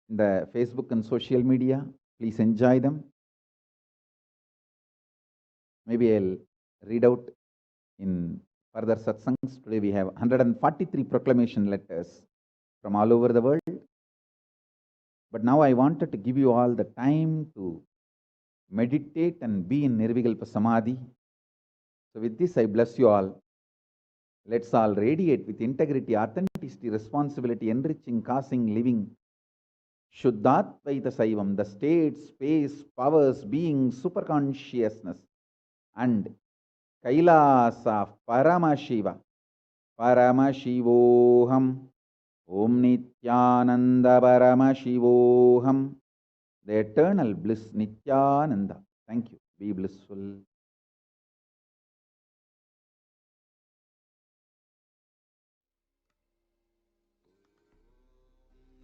in the Facebook and social media. Please enjoy them. Maybe I'll read out in further satsangs. Today we have 143 proclamation letters from all over the world. But now I wanted to give you all the time to meditate and be in Nirvikalpa Samadhi. So with this, I bless you all. Let's all radiate with integrity, authenticity, responsibility, enriching, causing, living. Shuddhatvaita Saivam, the state, space, powers, being, superconsciousness, and Kailasa, Paramashiva, Paramashivoham, Om Nithyananda Paramashivoham, the eternal bliss Nithyananda. Thank you. Be blissful.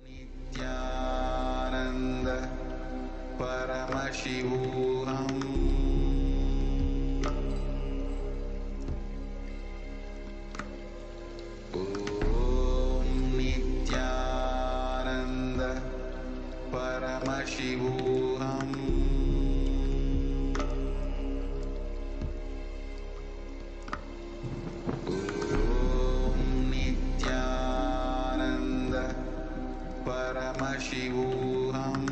Nithyananda Paramashivoham. Om Nithyananda Paramashivoham. Om Nithyananda Paramashivoham.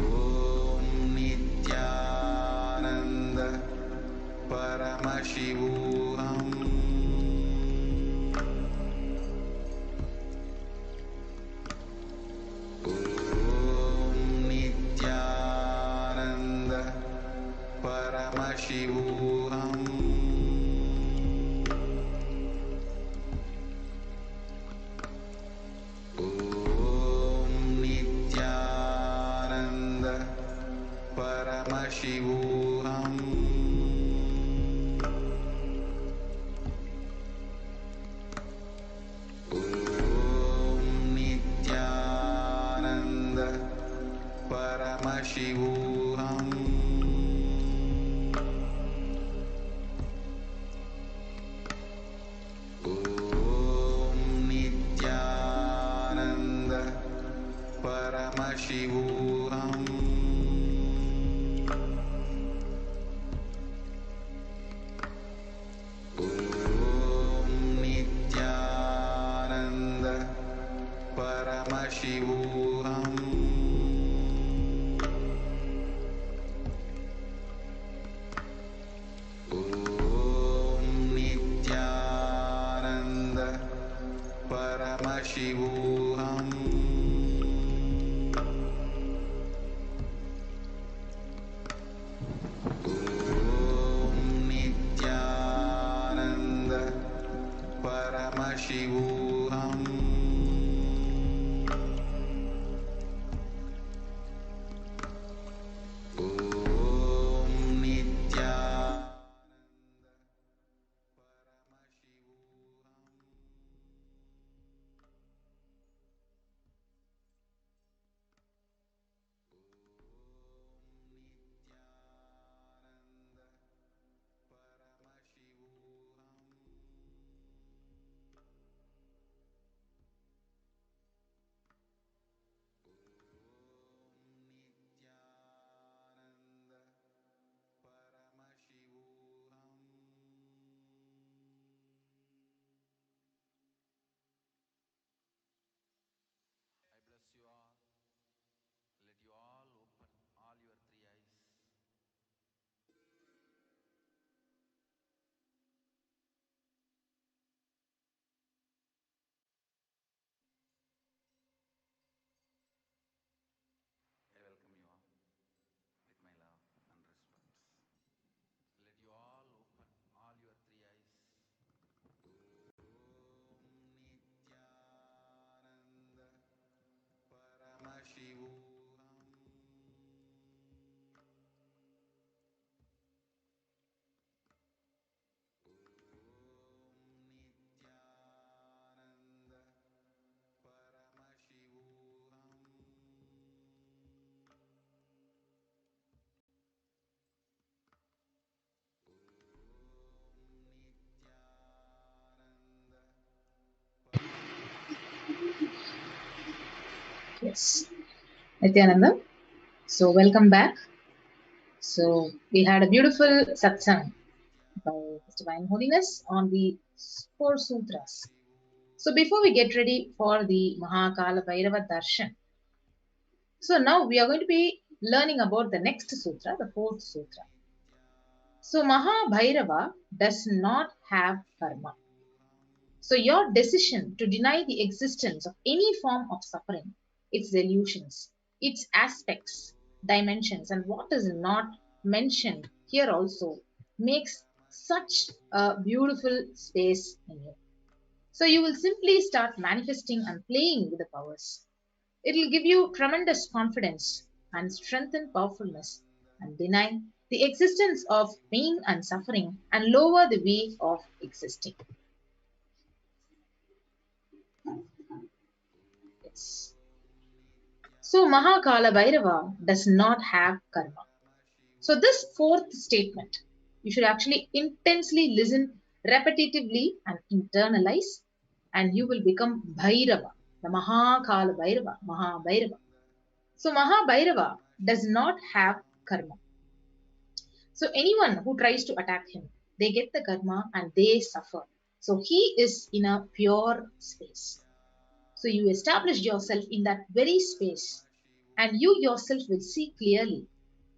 Om Nithyananda Paramashivoham. Om Nithyananda Paramashivoham. Om Nithyananda Paramashivoham. Om Nithyananda Paramashivoham. Om Nithyananda Paramashivoham. Om Nithyananda Paramashivoham. Om Nithyananda Paramashivoham. Om Nithyananda Paramashivoham. Yes. Nithyananda, so welcome back. So we had a beautiful satsang by His Divine Holiness on the 4 sutras. So before we get ready for the Kalabhairava Darshan, so now we are going to be learning about the next sutra, the 4th sutra. So Bhairava does not have karma. So your decision to deny the existence of any form of suffering, its illusions, its aspects, dimensions, and what is not mentioned here also makes such a beautiful space in you. So you will simply start manifesting and playing with the powers. It will give you tremendous confidence and strengthen powerfulness and deny the existence of pain and suffering and lower the way of existing. Yes. So Kalabhairava does not have karma. So this 4th statement, you should actually intensely listen repetitively and internalize, and you will become Bhairava, the Kalabhairava, Bhairava. So Bhairava does not have karma. So anyone who tries to attack him, they get the karma and they suffer. So he is in a pure space. So you establish yourself in that very space and you yourself will see clearly.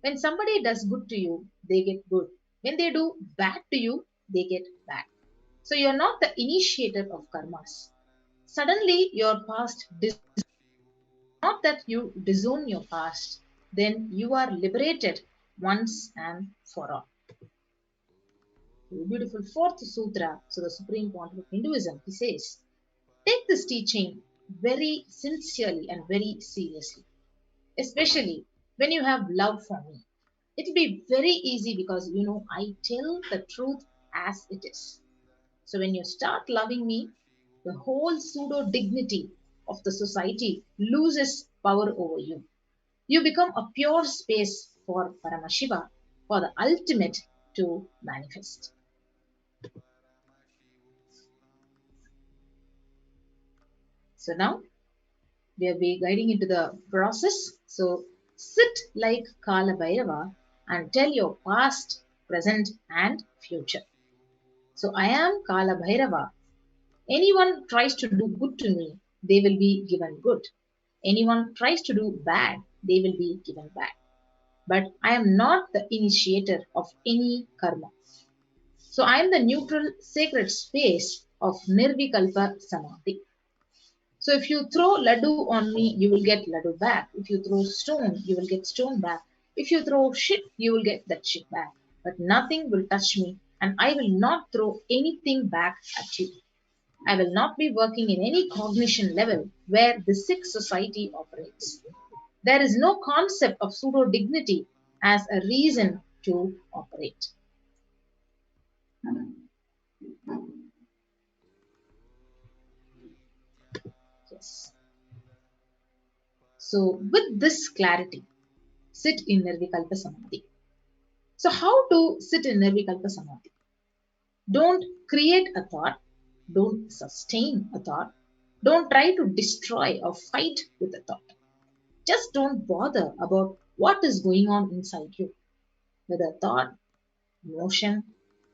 When somebody does good to you, they get good. When they do bad to you, they get bad. So you're not the initiator of karmas. Suddenly your past not that you disown your past, then you are liberated once and for all. The beautiful 4th sutra, so the supreme point of Hinduism, he says, take this teaching very sincerely and very seriously, especially when you have love for me. It will be very easy because I tell the truth as it is. So when you start loving me, the whole pseudo dignity of the society loses power over you. You become a pure space for Paramashiva, for the ultimate to manifest. So now we will be guiding into the process. So sit like Kalabhairava and tell your past, present, and future. So I am Kalabhairava. Anyone tries to do good to me, they will be given good. Anyone tries to do bad, they will be given bad. But I am not the initiator of any karma. So I am the neutral sacred space of Nirvikalpa Samadhi. So if you throw laddu on me, you will get laddu back. If you throw stone, you will get stone back. If you throw shit, you will get that shit back. But nothing will touch me and I will not throw anything back at you. I will not be working in any cognition level where the sick society operates. There is no concept of pseudo dignity as a reason to operate. Yes. So, with this clarity, sit in Nirvikalpa Samadhi. So, how to sit in Nirvikalpa Samadhi? Don't create a thought, don't sustain a thought, don't try to destroy or fight with a thought. Just don't bother about what is going on inside you, whether thought, emotion,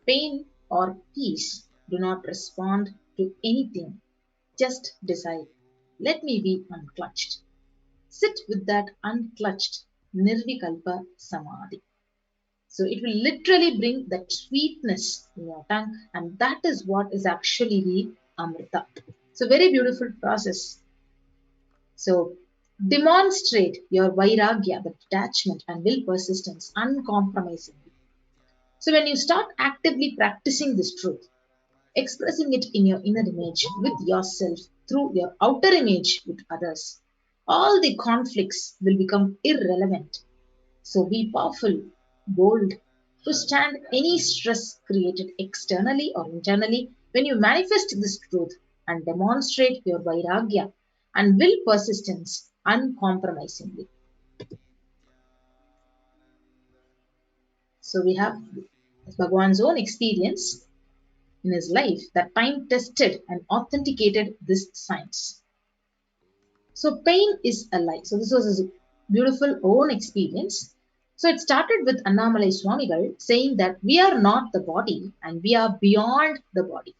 pain, or peace. Do not respond to anything. Just decide, let me be unclutched. Sit with that unclutched Nirvikalpa Samadhi. So it will literally bring that sweetness in your tongue, and that is what is actually the Amrita. So, very beautiful process. So, demonstrate your Vairagya, the detachment and will persistence uncompromisingly. So, when you start actively practicing this truth, expressing it in your inner image with yourself through your outer image with others, all the conflicts will become irrelevant. So be powerful, bold, to stand any stress created externally or internally when you manifest this truth and demonstrate your vairagya and will persistence uncompromisingly. So we have Bhagwan's own experience in his life that time tested and authenticated this science. So pain is alive. So this was his beautiful own experience. So it started with Annamalai Swamigal saying that we are not the body and we are beyond the body.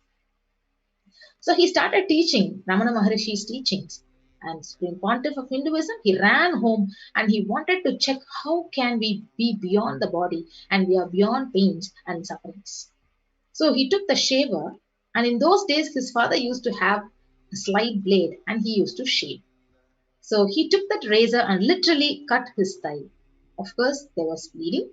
So he started teaching Ramana Maharishi's teachings. And Supreme Pontiff of Hinduism, he ran home and he wanted to check how can we be beyond the body and we are beyond pains and sufferings. So he took the shaver, and in those days his father used to have a slight blade and he used to shave. So he took that razor and literally cut his thigh. Of course, there was bleeding,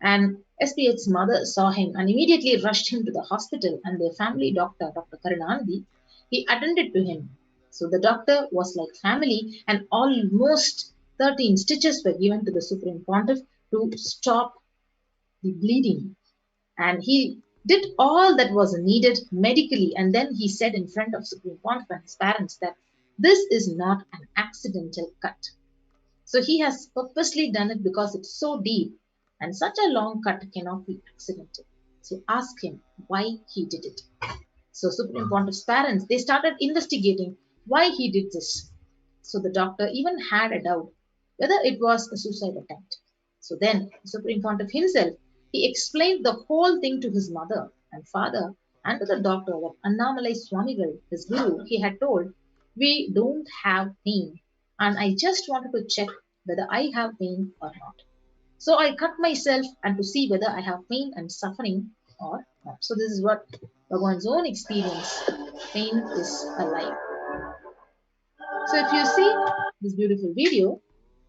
and SPH's mother saw him and immediately rushed him to the hospital, and their family doctor, Dr. Karunanidhi, he attended to him. So the doctor was like family, and almost 13 stitches were given to the Supreme Pontiff to stop the bleeding. And he did all that was needed medically, and then he said in front of Supreme Pontiff and his parents that this is not an accidental cut. So he has purposely done it because it's so deep, and such a long cut cannot be accidental. So ask him why he did it. So Supreme Pontiff's parents, they started investigating why he did this. So the doctor even had a doubt whether it was a suicide attempt. So then Supreme Pontiff himself, he explained the whole thing to his mother and father and to the doctor that Annamalai Swamigal, his guru, he had told, we don't have pain, and I just wanted to check whether I have pain or not. So I cut myself and to see whether I have pain and suffering or not. So this is what Bhagwan's own experience. Pain is alive. So if you see this beautiful video,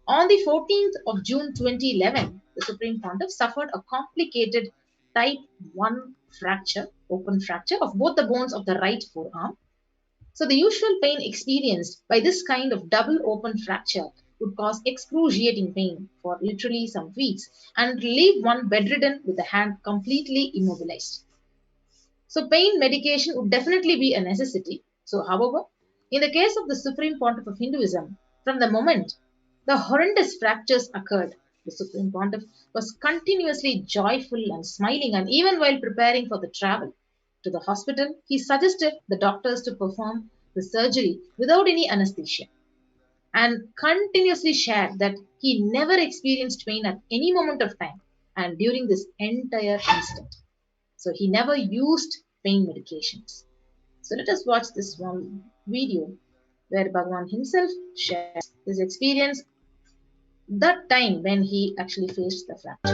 on the 14th of June 2011, the Supreme Pontiff suffered a complicated type 1 fracture, open fracture of both the bones of the right forearm. So the usual pain experienced by this kind of double open fracture would cause excruciating pain for literally some weeks and leave one bedridden with the hand completely immobilized. So pain medication would definitely be a necessity. So however, in the case of the Supreme Pontiff of Hinduism, from the moment the horrendous fractures occurred, the Supreme Pontiff was continuously joyful and smiling, and even while preparing for the travel to the hospital, he suggested the doctors to perform the surgery without any anesthesia, and continuously shared that he never experienced pain at any moment of time and during this entire instant. So he never used pain medications. So let us watch this one video where Bhagwan himself shares his experience that time when he actually faced the fracture.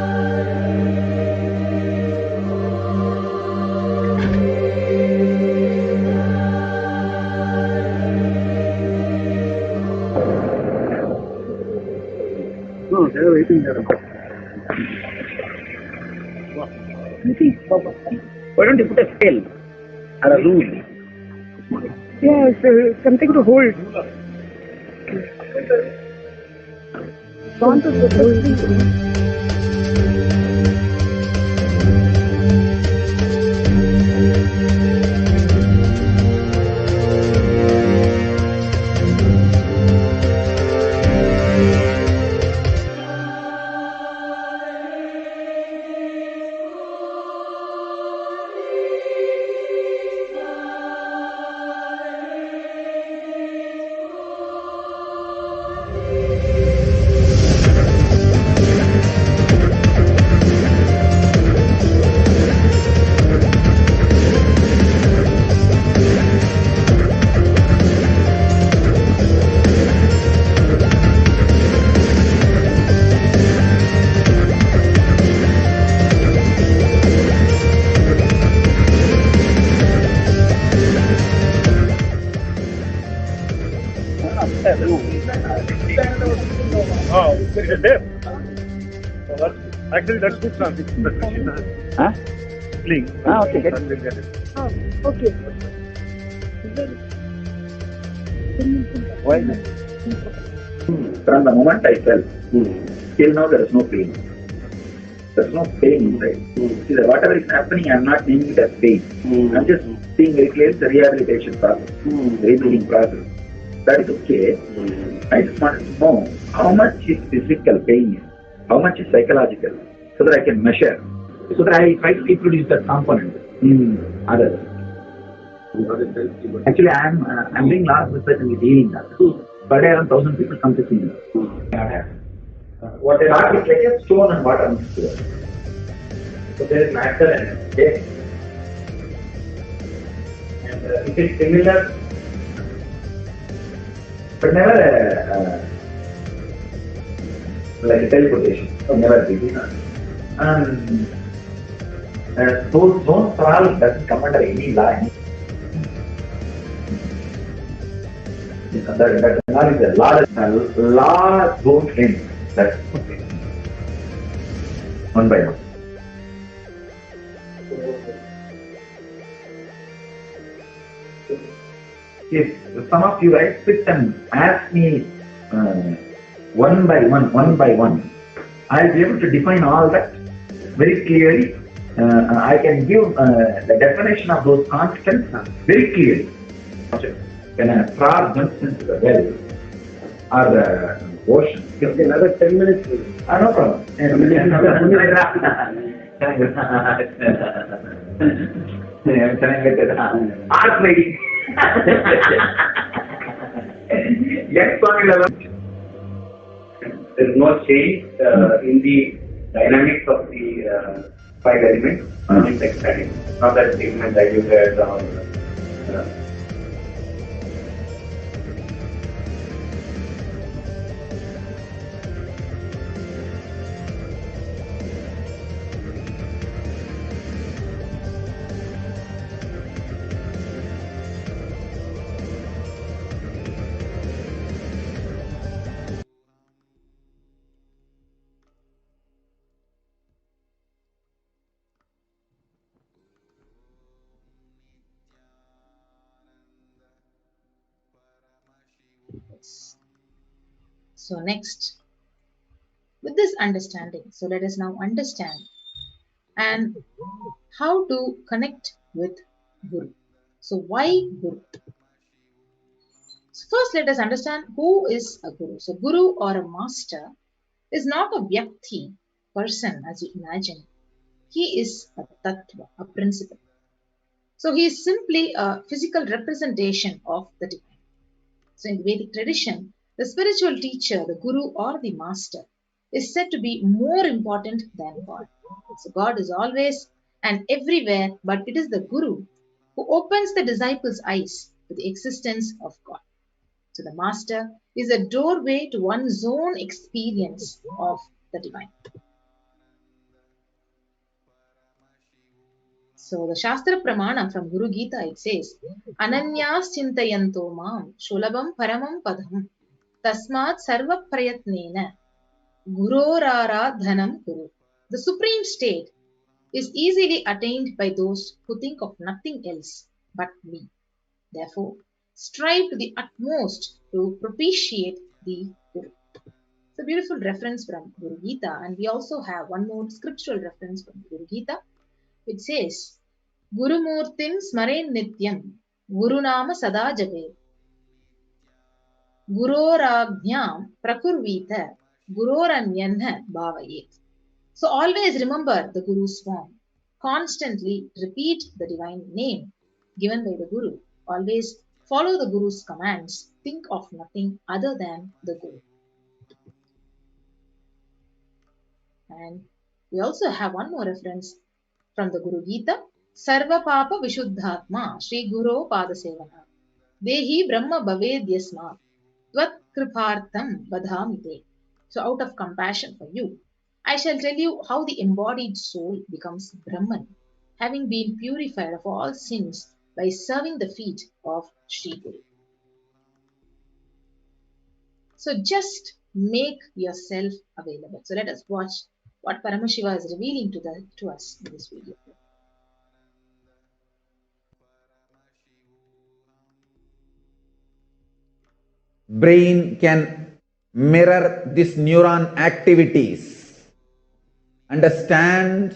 No, they are waiting there. Why don't you put a scale or a rule? Yeah, something to hold. Want to hold. Oh, it's there. Actually, that's good transition. Huh? Link. Okay, get it. Oh, okay. Why not? From the moment I fell, till now there is no pain. There is no pain inside. See, whatever is happening, I am not naming it as pain. I am just seeing very clearly the rehabilitation process, rebuilding process. That is okay. I just wanted to know how much is physical pain, how much is psychological, so that I can measure, so that I try to reproduce that component in others. Actually, I'm doing lot of research in the healing. per day around 1,000 people come to see me. What they are is like a stone and water mixed together. So there is matter and space. And it is similar, but never like a teleportation. Never big enough. And those zones all doesn't come under any law. That knowledge is a law don't end. That's okay. One by one. If some of you guys sit and ask me one by one, I'll be able to define all that very clearly. I can give the definition of those constants very clearly. When a frog jumps into the well or the ocean, give me another 10 minutes. No problem. Art lady. Yes, there is no change in the dynamics of the five elements. It's exciting. Not that statement diluted or. So next, with this understanding, so let us now understand and how to connect with Guru. So why Guru? So first, let us understand who is a Guru. So Guru or a master is not a vyakti, person as you imagine. He is a tattva, a principle. So he is simply a physical representation of the divine. So in the Vedic tradition, the spiritual teacher, the guru or the master, is said to be more important than God. So God is always and everywhere, but it is the guru who opens the disciples' eyes to the existence of God. So the master is a doorway to one's own experience of the divine. So the Shastra Pramana from Guru Gita, it says, Ananyas chintayanto mam shulabam paramam padam tasmat sarva prayatnena gurorara dhanam guru. The supreme state is easily attained by those who think of nothing else but me. Therefore, strive to the utmost to propitiate the Guru. It's a beautiful reference from Guru Gita, and we also have one more scriptural reference from Guru Gita. It says, Guru Murtim Smaren Nityam Guru Nama Sada Jabe Guroragnyam Prakurvita Guroranyanha Bhavayet. So always remember the Guru's form. Constantly repeat the divine name given by the Guru. Always follow the Guru's commands. Think of nothing other than the Guru. And we also have one more reference from the Guru Gita. Sarva Papa Vishuddhatma Shri Guru Padasevana Dehi Brahma Bhavedyasma Tvat Kriphartham Vadhamite. So out of compassion for you, I shall tell you how the embodied soul becomes Brahman, having been purified of all sins by serving the feet of Sri Guru. So just make yourself available. So let us watch what Paramashiva is revealing to us in this video. Brain can mirror this neuron activities, understand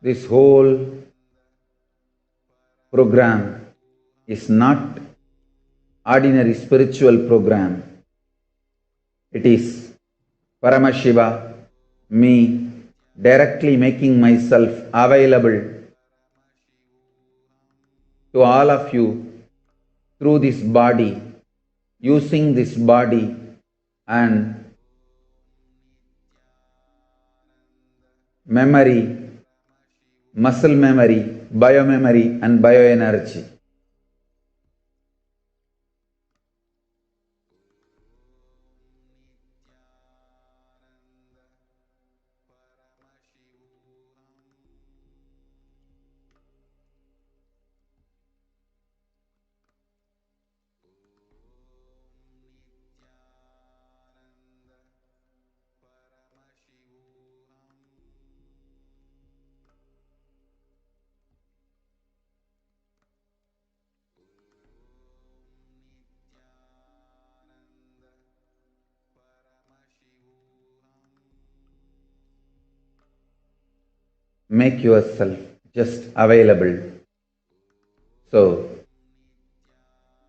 This whole program is not ordinary spiritual program. It is Paramashiva, me, directly making myself available to all of you through this body, using this body and memory, muscle memory, biomemory and bioenergy. Make yourself just available so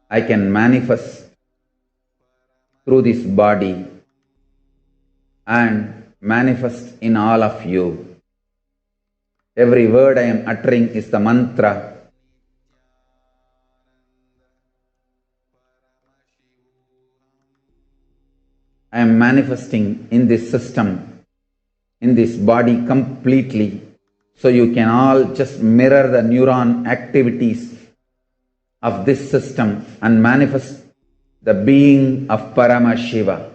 I can manifest through this body and manifest in all of you. Every word I am uttering is the mantra. I am manifesting in this system, in this body completely, so you can all just mirror the neuron activities of this system and manifest the being of Paramashiva.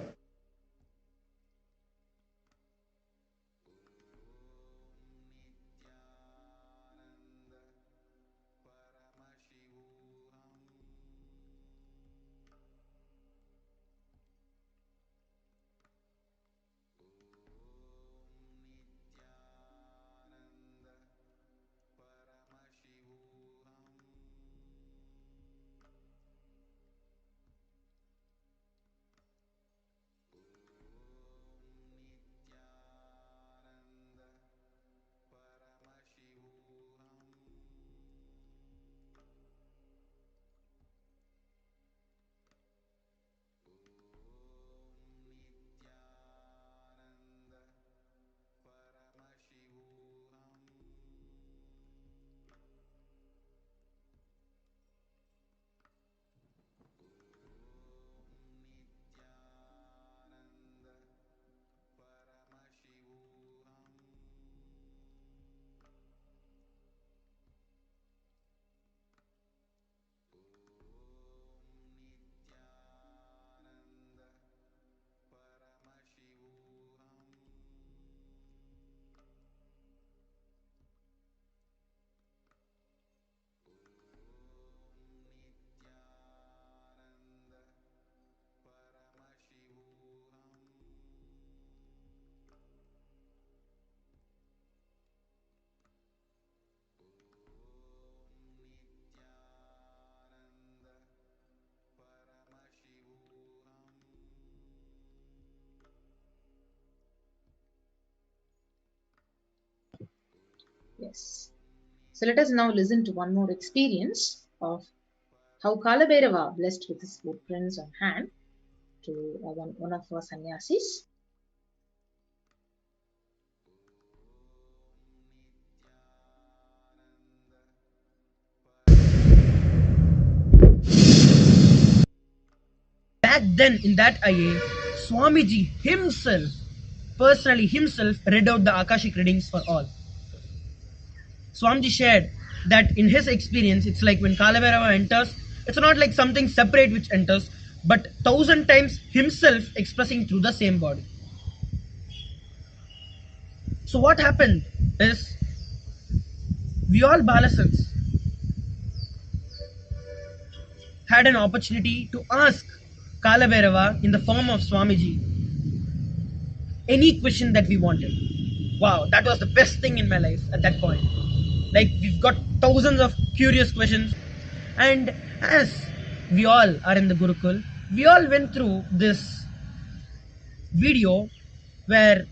Yes. So let us now listen to one more experience of how Kalabhairava blessed with his footprints on hand to one of our sannyasis. Back then, in that IA, Swamiji himself, personally himself, read out the Akashic readings for all. Swamiji shared that in his experience, it's like when Kalabhairava enters, it's not like something separate which enters, but 1,000 times himself expressing through the same body. So what happened is, we all Balasans had an opportunity to ask Kalabhairava in the form of Swamiji any question that we wanted. Wow, that was the best thing in my life at that point. Like, we've got thousands of curious questions, and as we all are in the Gurukul, we all went through this video where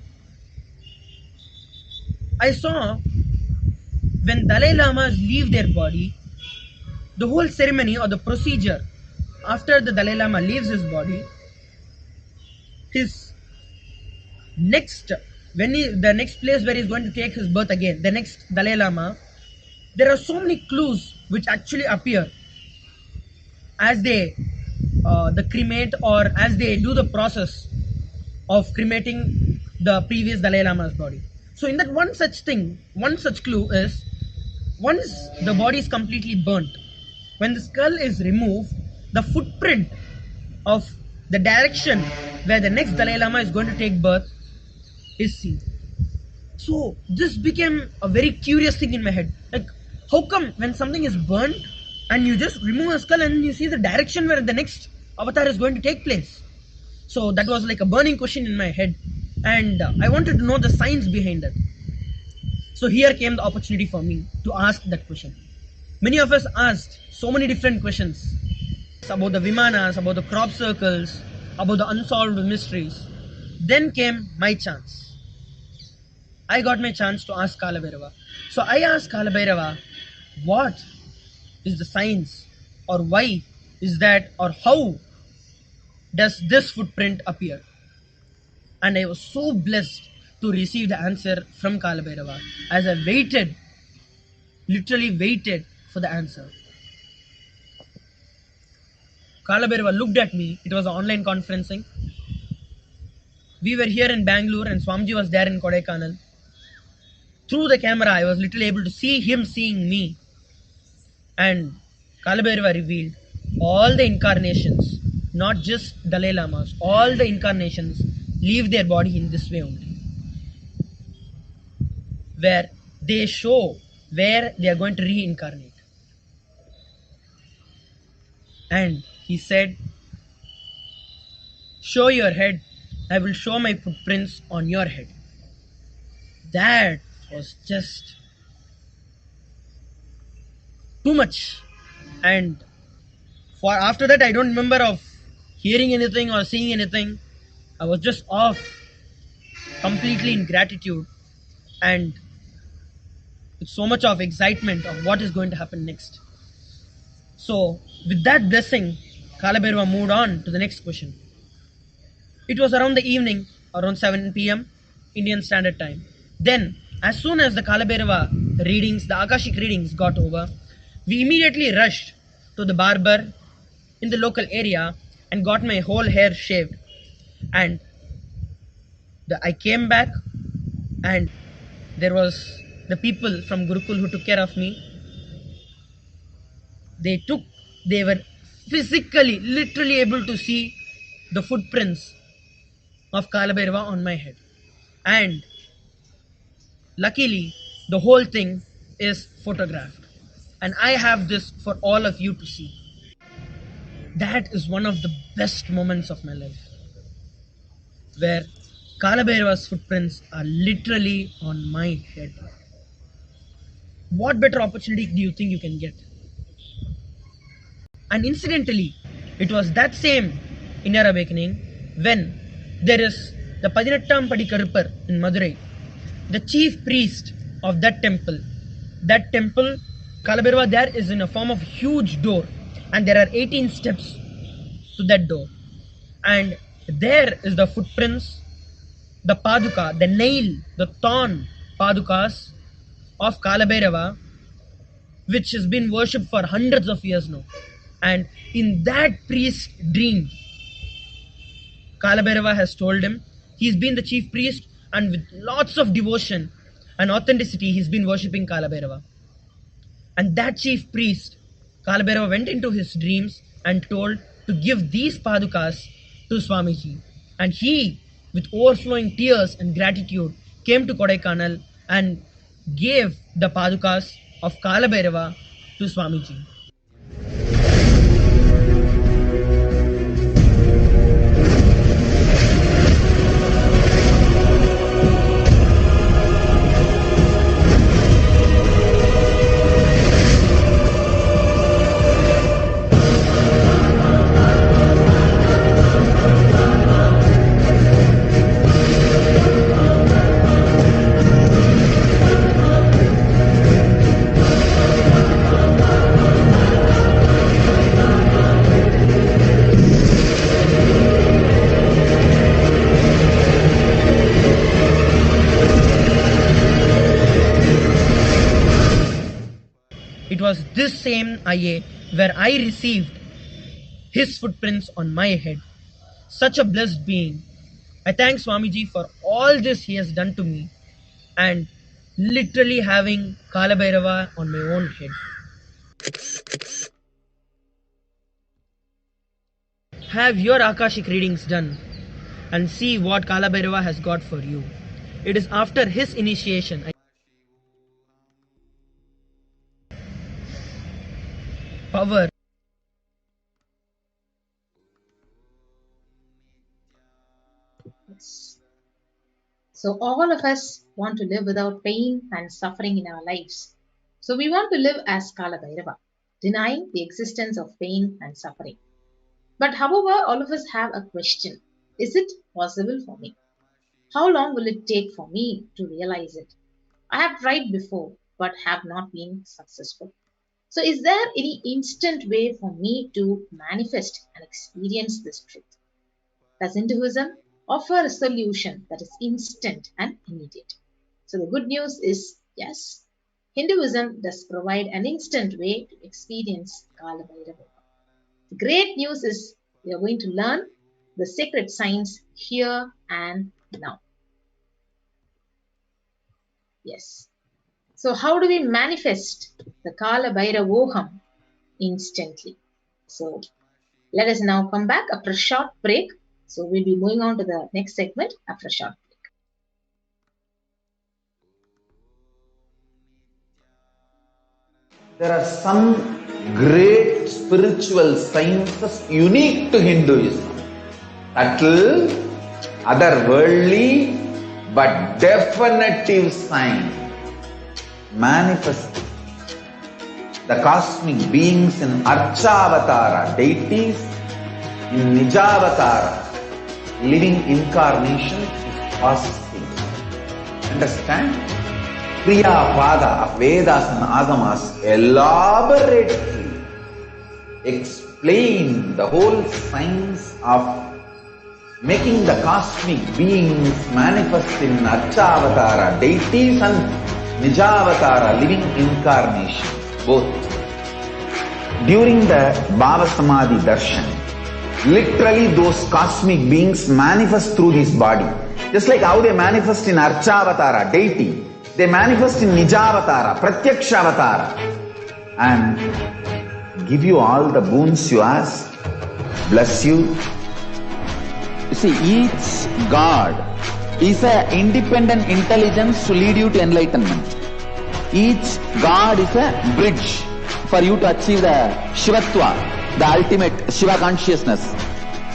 I saw when Dalai Lamas leave their body, the whole ceremony or the procedure after the Dalai Lama leaves his body, his next, the next place where he's going to take his birth again, the next Dalai Lama, there are so many clues which actually appear as they the cremate, or as they do the process of cremating the previous Dalai Lama's body. So in that one such thing, one such clue is, once the body is completely burnt, when the skull is removed, the footprint of the direction where the next Dalai Lama is going to take birth is seen. So this became a very curious thing in my head. Like, how come when something is burnt and you just remove a skull and you see the direction where the next avatar is going to take place? So that was like a burning question in my head, and I wanted to know the science behind it. So here came the opportunity for me to ask that question. Many of us asked so many different questions about the Vimanas, about the crop circles, about the unsolved mysteries. Then came my chance. I got my chance to ask Kalabhairava. So I asked Kalabhairava, what is the science, or why is that, or how does this footprint appear? And I was so blessed to receive the answer from Kalabhairava as I waited, literally waited for the answer. Kalabhairava looked at me. It was an online conferencing. We were here in Bangalore and Swamiji was there in Kodaikanal. Through the camera, I was literally able to see him seeing me. And Kalabhairava revealed all the incarnations, not just Dalai Lamas, all the incarnations leave their body in this way only, where they show where they are going to reincarnate. And he said, show your head, I will show my footprints on your head. That was just too much. And for after that, I don't remember of hearing anything or seeing anything. I was just off, completely in gratitude and with so much of excitement of what is going to happen next. So with that blessing, Kalabhairava moved on to the next question. It was around the evening, around 7 p.m. Indian Standard Time. Then, as soon as the Kalabhairava readings, the Akashic readings got over, we immediately rushed to the barber in the local area and got my whole hair shaved. And I came back, and there was the people from Gurukul who took care of me. They were physically, literally able to see the footprints of Kalabhairava on my head. And luckily, the whole thing is photographed. And I have this for all of you to see. That is one of the best moments of my life, where Kalabhairava's footprints are literally on my head. What better opportunity do you think you can get? And incidentally, it was that same inner awakening when there is the Padinattam Padi Karupar in Madurai, the chief priest of that temple. That temple, Kalabhairava there is in a form of huge door, and there are 18 steps to that door. And there is the footprints, the paduka, the nail, the thorn padukas of Kalabhairava, which has been worshipped for hundreds of years now. And in that priest's dream, Kalabhairava has told him, he's been the chief priest, and with lots of devotion and authenticity, he's been worshipping Kalabhairava. And that chief priest, Kalabhairava, went into his dreams and told to give these padukas to Swamiji. And he, with overflowing tears and gratitude, came to Kodaikanal and gave the padukas of Kalabhairava to Swamiji. was this same IA where I received his footprints on my head. Such a blessed being. I thank Swamiji for all this he has done to me and literally having Kalabhairava on my own head. Have your Akashic readings done and see what Kalabhairava has got for you. It is after his initiation. Power. Yes. So all of us want to live without pain and suffering in our lives. So we want to live as Kalabhairava, denying the existence of pain and suffering. But however, all of us have a question. Is it possible for me? How long will it take for me to realize it? I have tried before, but have not been successful. So is there any instant way for me to manifest and experience this truth? Does Hinduism offer a solution that is instant and immediate? So the good news is yes, Hinduism does provide an instant way to experience Kalabhairava. The great news is we are going to learn the sacred science here and now. Yes. So how do we manifest the Kalabhairavoham instantly? So let us now come back after a short break. So we'll be moving on to the next segment after a short break. There are some great spiritual sciences unique to Hinduism. Subtle, otherworldly, but definitive sign. Manifest the cosmic beings in Archavatara, deities, in Nijavatara, living incarnation is possible. Understand? Kriya Pada of Vedas and Agamas elaborately explain the whole science of making the cosmic beings manifest in Archavatara, deities and Nijavatara, living incarnation, both. During the Bhava Samadhi Darshan, literally those cosmic beings manifest through this body. Just like how they manifest in Archavatara, deity, they manifest in Nijavatara, Pratyakshavatara, and give you all the boons you ask, bless you. You see, each God is an independent intelligence to lead you to enlightenment. Each God is a bridge for you to achieve the Shivatva, the ultimate Shiva consciousness.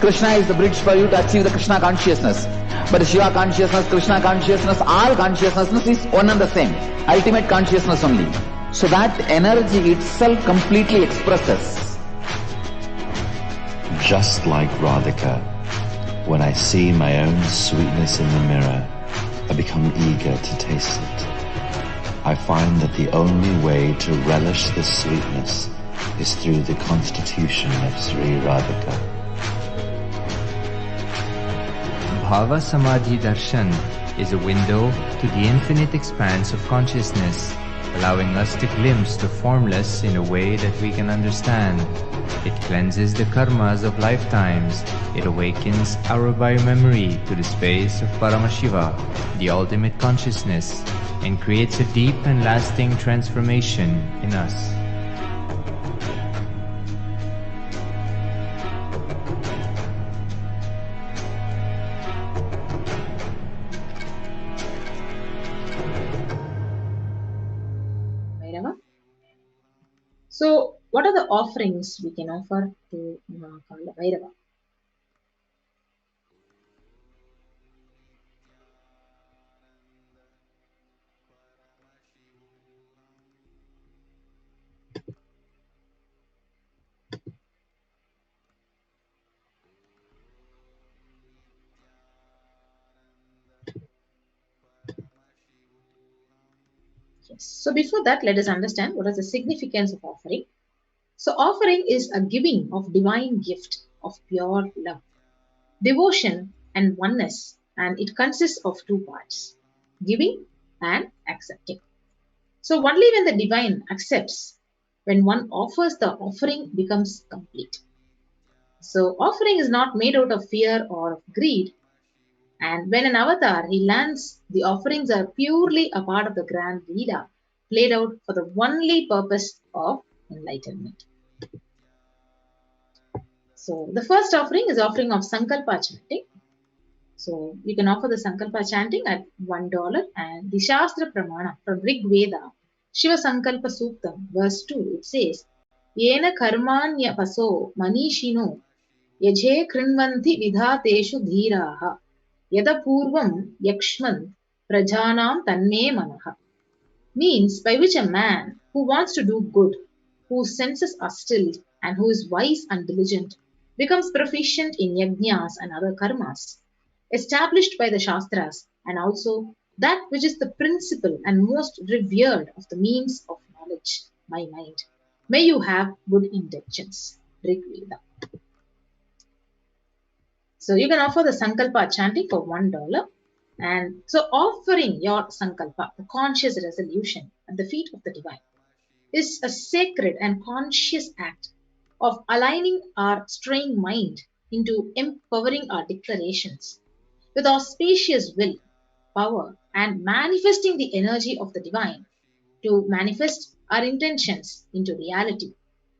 Krishna is the bridge for you to achieve the Krishna consciousness. But the Shiva consciousness, Krishna consciousness, all consciousness is one and the same. Ultimate consciousness only. So that energy itself completely expresses. Just like Radhika, when I see my own sweetness in the mirror, I become eager to taste it. I find that the only way to relish the sweetness is through the constitution of Sri Radhika. Bhava Samadhi Darshan is a window to the infinite expanse of consciousness, allowing us to glimpse the formless in a way that we can understand. It cleanses the karmas of lifetimes. It awakens our biomemory to the space of Paramashiva, the ultimate consciousness, and creates a deep and lasting transformation in us. So, what are the offerings we can offer to Kalabhairava? Yes. So, before that, let us understand what is the significance of offering. So, offering is a giving of divine gift of pure love, devotion, and oneness, and it consists of two parts: giving and accepting. So, only when the divine accepts When one offers, the offering becomes complete. So offering is not made out of fear or of greed. And when an avatar he lands, the offerings are purely a part of the grand Leela, played out for the only purpose of enlightenment. So the first offering is offering of Sankalpa chanting. So you can offer the Sankalpa chanting at $1, and the Shastra Pramana from Rig Veda, Shiva Sankalpa Suktam, verse 2, it says, Yena karmanya paso manishino yaje krinvanti vidhateshu dhiraha yada purvam yakshman prajanam tanme manaha. Means by which a man who wants to do good, whose senses are stilled, and who is wise and diligent, becomes proficient in yajnas and other karmas, established by the Shastras, and also that which is the principal and most revered of the means of knowledge, my mind. May you have good intentions. Rig Veda. So you can offer the Sankalpa chanting for $1. And so offering your Sankalpa, the conscious resolution at the feet of the divine, is a sacred and conscious act of aligning our strained mind into empowering our declarations with auspicious will, power, and manifesting the energy of the divine to manifest our intentions into reality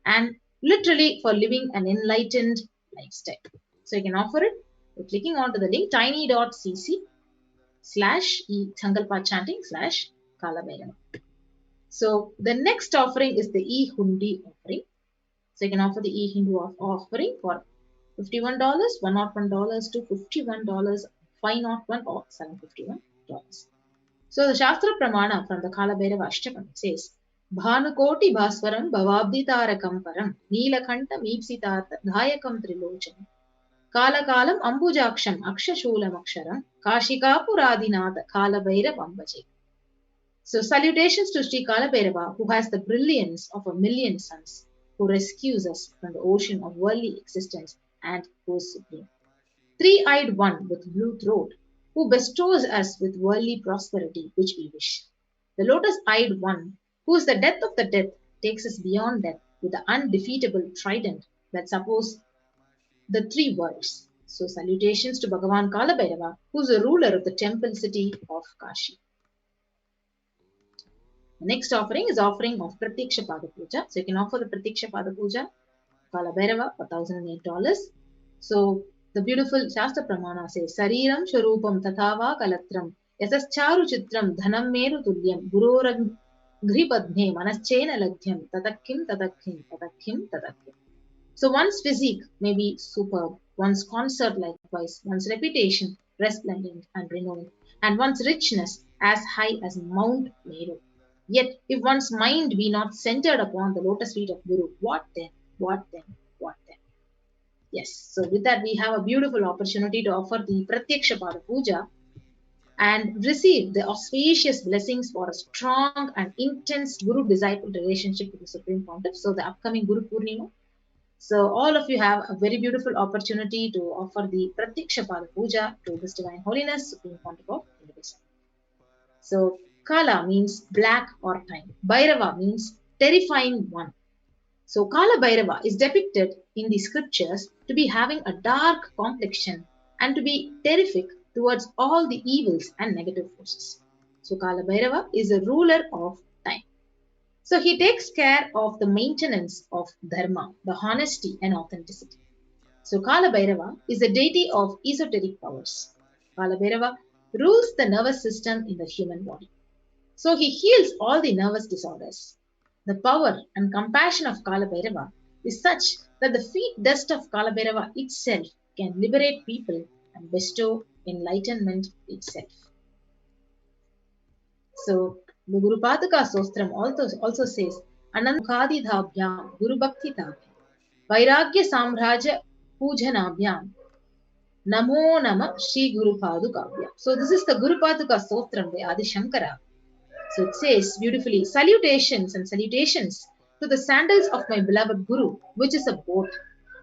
and literally for living an enlightened lifestyle. So you can offer it by clicking onto the link tiny.cc/e-sankalpa chanting /Kalabhairava. So the next offering is the e-hundi offering. So you can offer the e-Hindu offering for $51, $101 to $51, $501 or $751. So the Shastra Pramana from the Kalabhairava Ashtakam says, Bhanukoti Bhaswaram Bhavabdi Tarakam Param Neelakanta Meepsitartha Dhayakam Trilochanam Kalakalam Ambujaksham Akshashulam Aksharam Kashikapuradinatha Kalabhairavam Bhaje. So salutations to Sri Kalabhairava, who has the brilliance of a million suns, who rescues us from the ocean of worldly existence and who is supreme. Three-eyed one with blue throat, who bestows us with worldly prosperity which we wish. The lotus-eyed one, who is the death of the death, takes us beyond death with the undefeatable trident that supports the three worlds. So salutations to Bhagavan Kalabhairava, who is the ruler of the temple city of Kashi. The next offering is offering of Pratyaksha Pada Puja. So you can offer the Pratyaksha Pada Puja, Kalabhairava, for $1,008. So the beautiful Shastra Pramana says, Sariram Sharupam Tathava Kalatram Yasascharu Chitram Dhanam Meru Tulyam Gurorang Gripadne Manaschena Ladhyam Tatakim Tatakim Tatakim Tatakim. So one's physique may be superb, one's concert likewise, one's reputation resplendent and renowned, and one's richness as high as Mount Meru. Yet, if one's mind be not centered upon the lotus feet of Guru, what then? What then? What then? Yes, so with that, we have a beautiful opportunity to offer the Pratyaksha Pada Puja and receive the auspicious blessings for a strong and intense Guru-disciple relationship with the Supreme Pontiff. So, the upcoming Guru Purnima. So, all of you have a very beautiful opportunity to offer the Pratyaksha Pada Puja to His Divine Holiness, Supreme Pontiff of Hinduism. So, Kala means black or time. Bhairava means terrifying one. So, Kalabhairava is depicted in the scriptures to be having a dark complexion and to be terrific towards all the evils and negative forces. So, Kalabhairava is a ruler of time. So, he takes care of the maintenance of dharma, the honesty and authenticity. So, Kalabhairava is a deity of esoteric powers. Kalabhairava rules the nervous system in the human body. So he heals all the nervous disorders. The power and compassion of Kalabhairava is such that the feet dust of Kalabhairava itself can liberate people and bestow enlightenment itself. So the Guru Pataka Sostram also says, Anandukadi Dhabhyam Guru Bhakti Tabhyam Vairagya Samraja Pujanabhyam Namo Nama Shri Guru Padukabhyam. So this is the Guru Pataka Sostram by Adi Shankara. So it says beautifully, salutations and salutations to the sandals of my beloved Guru, which is a boat,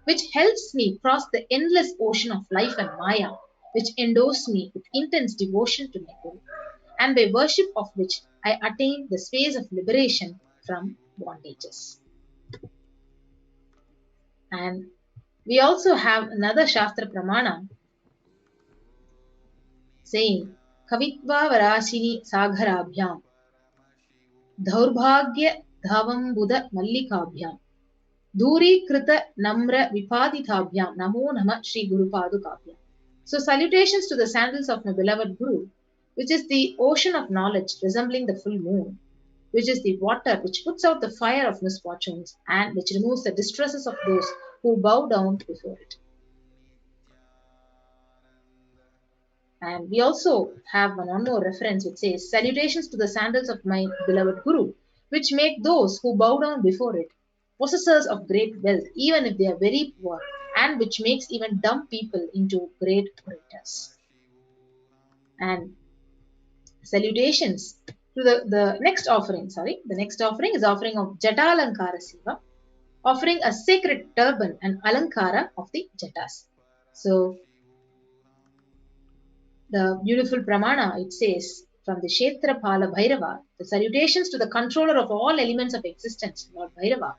which helps me cross the endless ocean of life and Maya, which endows me with intense devotion to my Guru, and by worship of which I attain the space of liberation from bondages. And we also have another Shastra Pramana saying, Kavitva Varashini Sagharabhyam Dhaurbhagya Dhavambuda Mallikabhyam Dhuri Krita Namra Vipadithabhyam Namo Nama Shri Guru Padukabhyam. So salutations to the sandals of my beloved Guru, which is the ocean of knowledge resembling the full moon, which is the water which puts out the fire of misfortunes and which removes the distresses of those who bow down before it. And we also have one more reference which says, salutations to the sandals of my beloved Guru, which make those who bow down before it possessors of great wealth, even if they are very poor, and which makes even dumb people into great orators. And salutations to the next offering, the next offering is offering of Jatalankara Seva, offering a sacred turban and alankara of the Jatas. So, the beautiful Pramana, it says, from the Kshetra Kalabhairava, the salutations to the controller of all elements of existence, Lord Bhairava,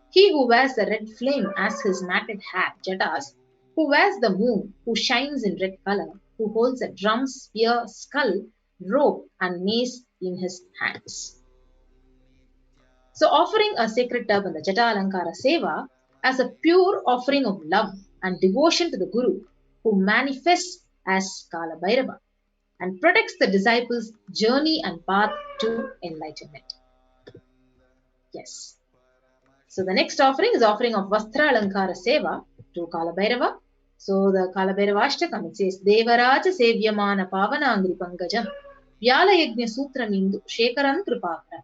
he who wears the red flame as his matted hat, Jatas, who wears the moon, who shines in red color, who holds a drum, spear, skull, rope, and mace in his hands. So, offering a sacred turban, the Jata Alankara Seva, as a pure offering of love and devotion to the Guru, who manifests as Kalabhairava and protects the disciples' journey and path to enlightenment. Yes. So the next offering is offering of Vastra Alankara Seva to Kalabhairava. So the Kalabhairava Ashtakam, it says, Devaraja Sevyamana Pavanangri Pangajam Vyala Yajna Sutram Indu Shekaran Kripakra.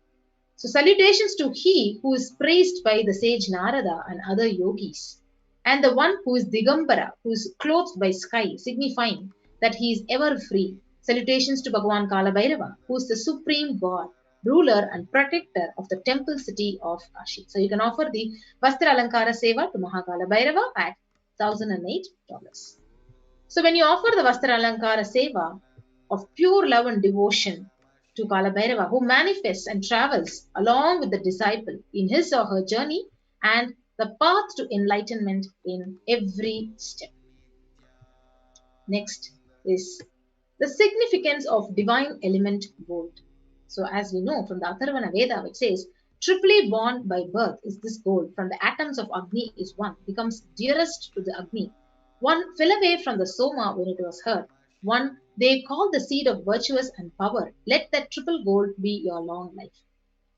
So salutations to he who is praised by the sage Narada and other yogis, and the one who is Digambara, who is clothed by sky, signifying that he is ever free. Salutations to Bhagavan Kalabhairava, who is the supreme god, ruler and protector of the temple city of Kashi. So you can offer the Vastra Alankara Seva to Mahakalabhairava at $1,008. So when you offer the Vastra Alankara Seva of pure love and devotion to Kalabhairava, who manifests and travels along with the disciple in his or her journey and the path to enlightenment in every step. Next is the significance of divine element gold. So as we know from the Atharvana Veda, which says, triply born by birth is this gold, from the atoms of Agni is one, becomes dearest to the Agni. One fell away from the Soma when it was heard. One they call the seed of virtuous and power. Let that triple gold be your long life.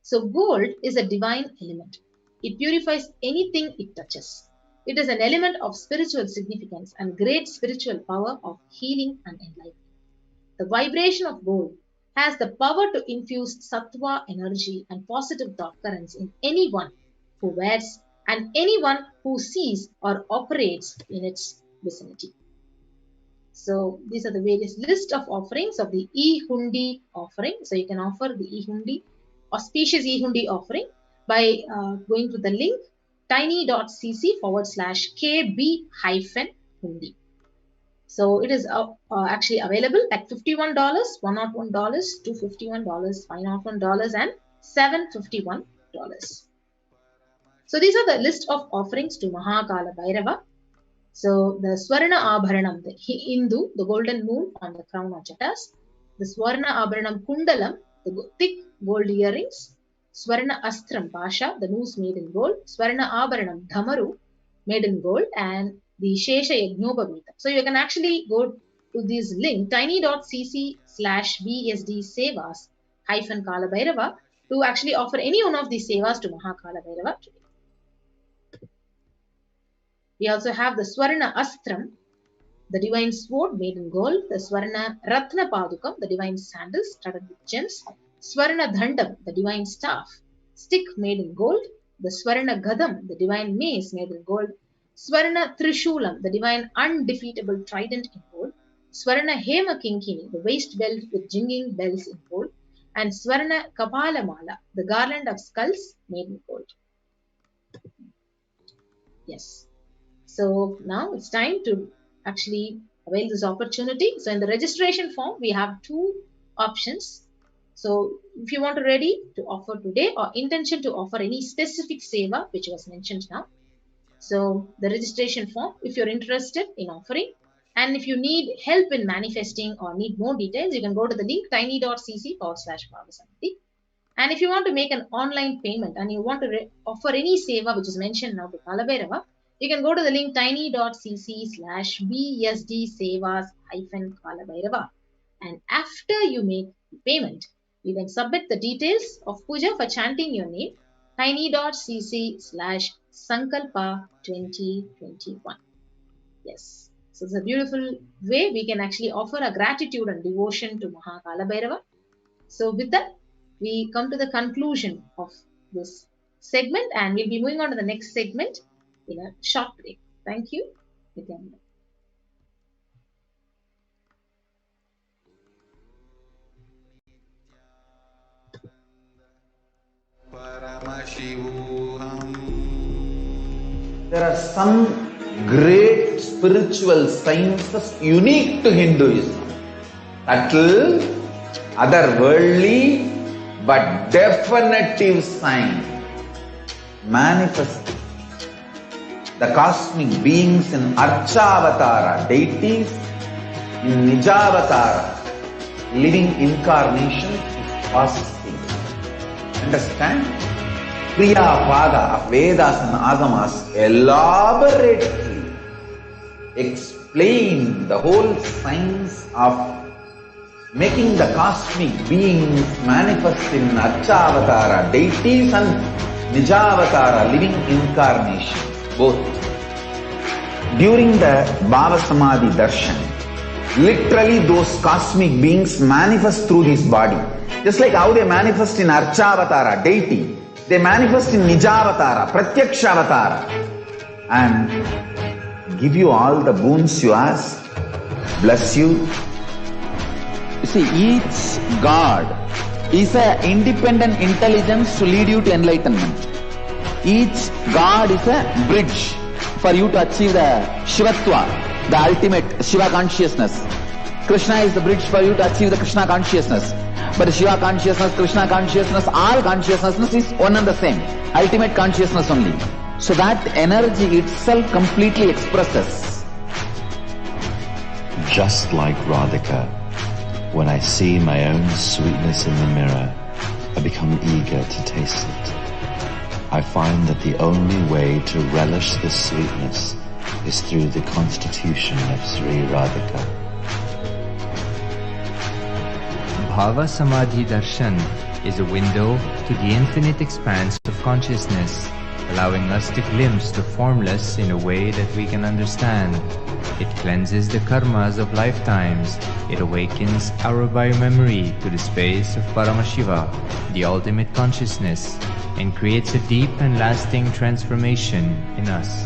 So gold is a divine element. It purifies anything it touches. It is an element of spiritual significance and great spiritual power of healing and enlightenment. The vibration of gold has the power to infuse sattva energy and positive thought currents in anyone who wears and anyone who sees or operates in its vicinity. So these are the various list of offerings of the e-hundi offering. So you can offer the e-hundi, auspicious e-hundi offering by going to the link tiny.cc/kb-hundi. So it is actually available at $51, $101, $251, $501, and $751. So these are the list of offerings to Mahakalabhairava. So the Swarna Abharanam, the Hindu, the golden moon on the crown of Jatas. The Swarna Abharanam Kundalam, the thick gold earrings. Swarna Astram Pasha, the noose made in gold. Swarna Abharanam Dhamaru, made in gold. And the Shesha Yagnobhavita. So you can actually go to this link, tiny.cc/bsd sevas-kalabhairava to actually offer any one of these sevas to Mahakalabhairava today. We also have the Swarna Astram, the divine sword made in gold, the Swarna Ratna Padukam, the divine sandals studded with gems, Swarna Dhandam, the divine staff, stick made in gold, the Swarna Gadam, the divine mace made in gold, Swarna Trishulam, the divine undefeatable trident in gold, Swarna Hema Kinkini, the waist belt with jingling bells in gold, and Swarna Kapalamala, the garland of skulls made in gold. Yes. So now it's time to actually avail this opportunity. So in the registration form, we have two options. So if you want to ready to offer today or intention to offer any specific seva, which was mentioned now, So the registration form, if you're interested in offering, and if you need help in manifesting or need more details, you can go to the link tiny.cc/Bhava Samadhi. And if you want to make an online payment and you want to offer any seva which is mentioned now to Kalabhairava, you can go to the link tiny.cc/bsd-sevas-Kalabhairava. And after you make the payment, you then submit the details of puja for chanting your name, tiny.cc/sankalpa2021. Yes. So it's a beautiful way we can actually offer a gratitude and devotion to Maha Kalabhairava. So with that, we come to the conclusion of this segment, and we'll be moving on to the next segment in a short break. Thank you. Nithyananda. Paramashivoham. There are some great spiritual sciences unique to Hinduism. Subtle, otherworldly, but definitive sign. Manifesting the cosmic beings in Archavatara, deities in Nijavatara, living incarnation is possible. Understand? Priya Pada of Vedas and Agamas elaborately explain the whole science of making the cosmic beings manifest in Archavatara, deities and Nijavatara, living incarnation, both. During the Bhava Samadhi Darshan, literally those cosmic beings manifest through this body. Just like how they manifest in Archavatara, deity, they manifest in Nijavatara, Pratyakshavatara, and give you all the boons you ask, bless you. You see, each God is an independent intelligence to lead you to enlightenment. Each God is a bridge for you to achieve the Shivatva, the ultimate Shiva consciousness. Krishna is the bridge for you to achieve the Krishna consciousness. But Shiva consciousness, Krishna consciousness, all consciousness is one and the same. Ultimate consciousness only. So that energy itself completely expresses. Just like Radhika, when I see my own sweetness in the mirror, I become eager to taste it. I find that the only way to relish this sweetness is through the constitution of Sri Radhika. Bhava Samadhi Darshan is a window to the infinite expanse of consciousness, allowing us to glimpse the formless in a way that we can understand. It cleanses the karmas of lifetimes. It awakens our biomemory to the space of Paramashiva, the ultimate consciousness, and creates a deep and lasting transformation in us.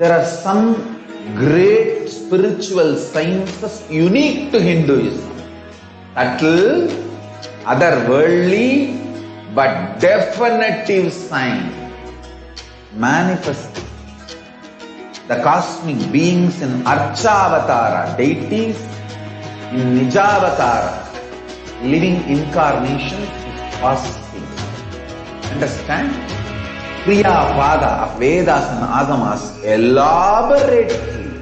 There are some great spiritual sciences unique to Hinduism. Subtle, otherworldly, but definitive sign. Manifesting the cosmic beings in Archavatara, deities in Nijavatara, living incarnation is possible. Understand? Priya Pada of Vedas and Agamas elaborately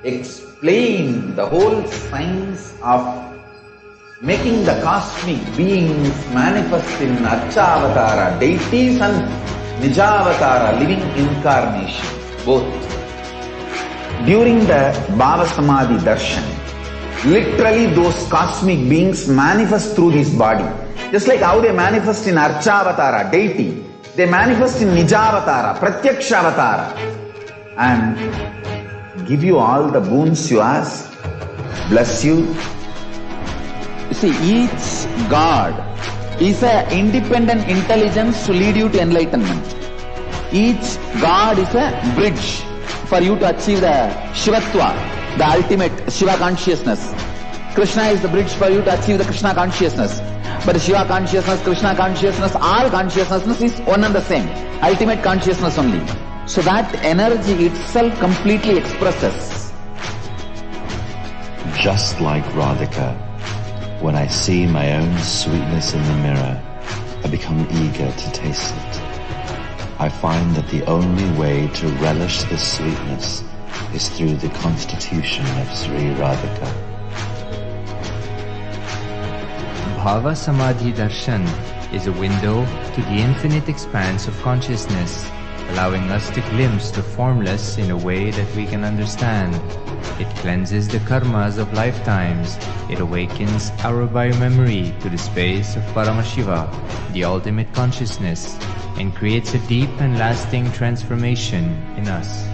explain the whole science of making the cosmic beings manifest in Archavatara, deities and Nijavatara, living incarnation, both. During the Bhava Samadhi Darshan, literally those cosmic beings manifest through this body. Just like how they manifest in Archavatara, deity, they manifest in Nijavatara, Pratyakshavatara, and give you all the boons you ask, bless you. You see, each God is an independent intelligence to lead you to enlightenment. Each God is a bridge for you to achieve the Shivatva, the ultimate Shiva consciousness. Krishna is the bridge for you to achieve the Krishna consciousness. But Shiva consciousness, Krishna consciousness, all consciousness is one and the same. Ultimate consciousness only. So that energy itself completely expresses. Just like Radhika, when I see my own sweetness in the mirror, I become eager to taste it. I find that the only way to relish this sweetness is through the constitution of Sri Radhika. Bhava Samadhi Darshan is a window to the infinite expanse of consciousness, allowing us to glimpse the formless in a way that we can understand. It cleanses the karmas of lifetimes. It awakens our biomemory to the space of Paramashiva, the ultimate consciousness, and creates a deep and lasting transformation in us.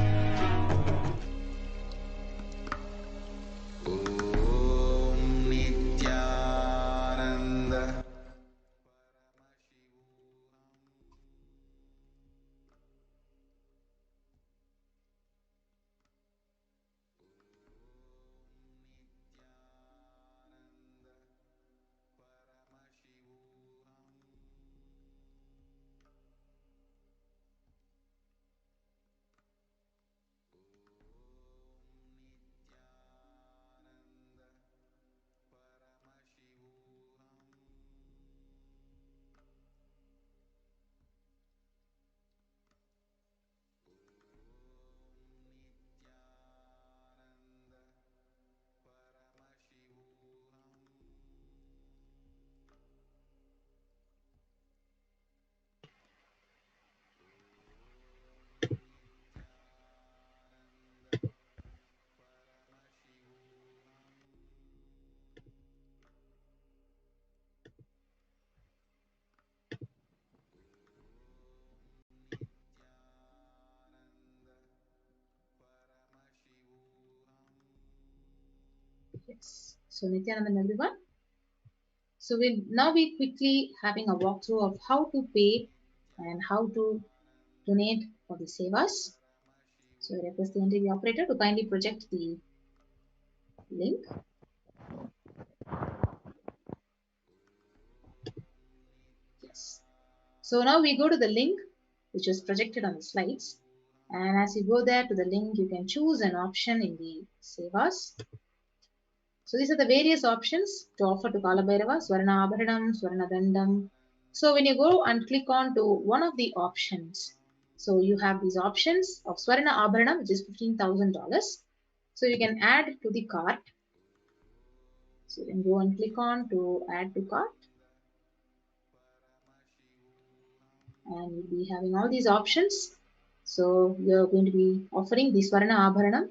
Yes. So Nithyananda everyone. So we'll now be quickly having a walkthrough of how to pay and how to donate for the sevas. So I request the NTV operator to kindly project the link. Yes. So now we go to the link which is projected on the slides. And as you go there to the link, you can choose an option in the sevas. So these are the various options to offer to Kalabhairava, Swarna Abharanam, Swarna Dandam. So when you go and click on to one of the options, so you have these options of Swarna Abharanam, which is $15,000. So you can add to the cart. So you can go and click on to add to cart. And you'll be having all these options. So you're going to be offering the Swarna Abharanam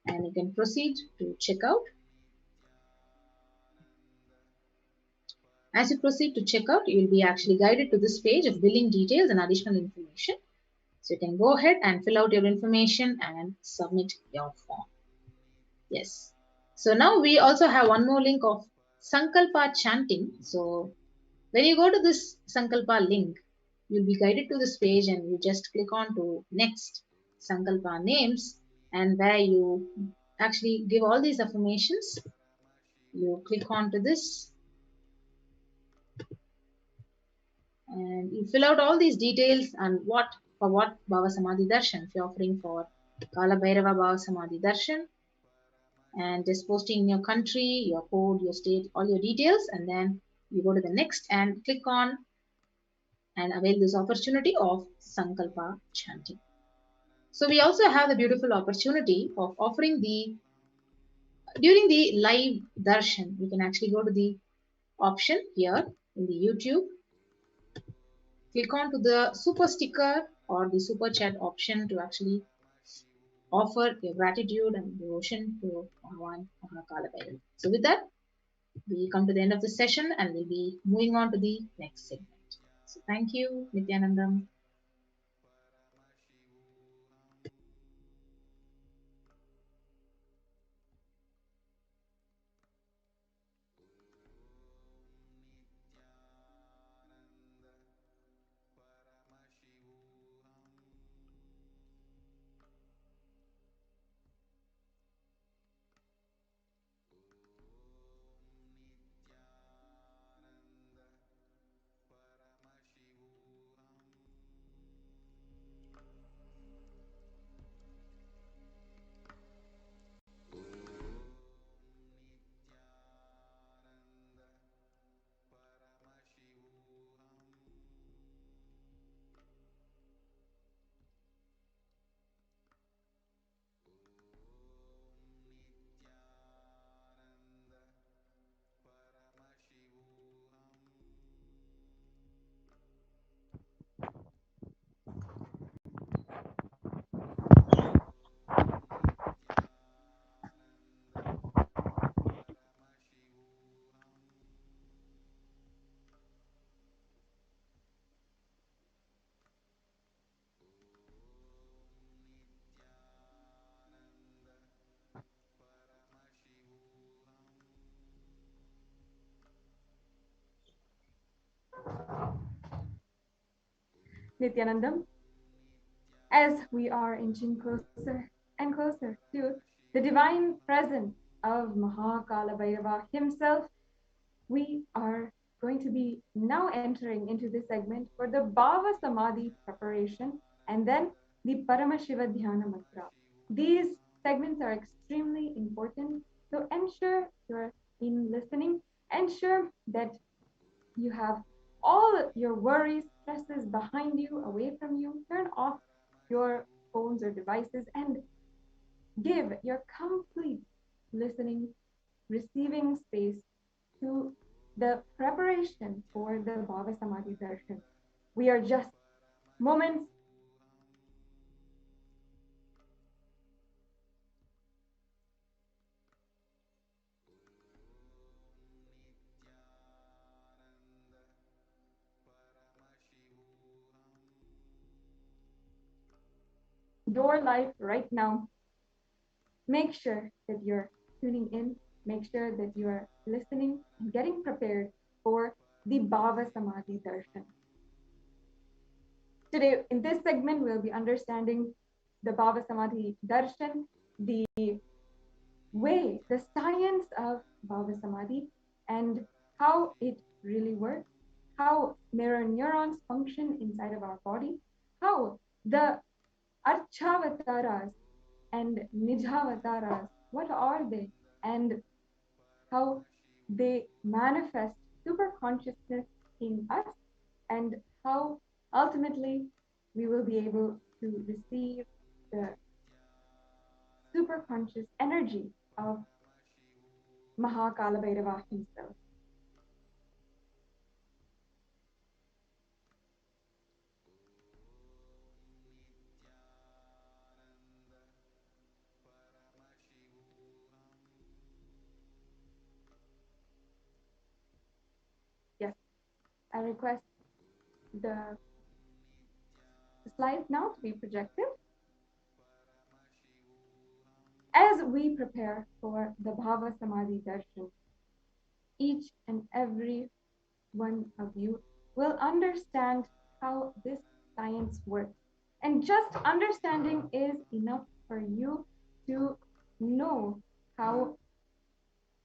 and you can proceed to checkout. As you proceed to checkout, you will be actually guided to this page of billing details and additional information. So you can go ahead and fill out your information and submit your form. Yes. So now we also have one more link of Sankalpa chanting. So when you go to this Sankalpa link, you'll be guided to this page and you just click on to next Sankalpa names and where you actually give all these affirmations. You click on to this and you fill out all these details and what Bhava Samadhi Darshan, if you're offering for Kalabhairava Bhava Samadhi Darshan, and just posting in your country, your code, your state, all your details, and then you go to the next and click on and avail this opportunity of Sankalpa chanting. So we also have the beautiful opportunity of offering during the live darshan, you can actually go to the option here in the YouTube. Click on to the super sticker or the super chat option to actually offer your gratitude and devotion to Bhagavan Kalabhairava. So with that, we come to the end of the session and we'll be moving on to the next segment. So thank you, Nithyanandam. Nithyanandam, as we are inching closer and closer to the divine presence of Kalabhairava himself, we are going to be now entering into this segment for the Bhava Samadhi preparation and then the Paramashiva Dhyana Mantra. These segments are extremely important, so ensure you're in listening, ensure that you have all your worries, stresses behind you, away from you, turn off your phones or devices and give your complete listening, receiving space to the preparation for the Bhava Samadhi Darshan. We are just moments your life right now. Make sure that you're tuning in, make sure that you are listening and getting prepared for the Bhava Samadhi Darshan. Today, in this segment, we'll be understanding the Bhava Samadhi Darshan, the way, the science of Bhava Samadhi, and how it really works, how mirror neurons function inside of our body, how the Archavataras and Nijavataras, what are they, and how they manifest super consciousness in us, and how ultimately we will be able to receive the super conscious energy of Kalabhairava himself. Yes, I request the slides now to be projected. As we prepare for the Bhava Samadhi Darshan, each and every one of you will understand how this science works. And just understanding is enough for you to know how,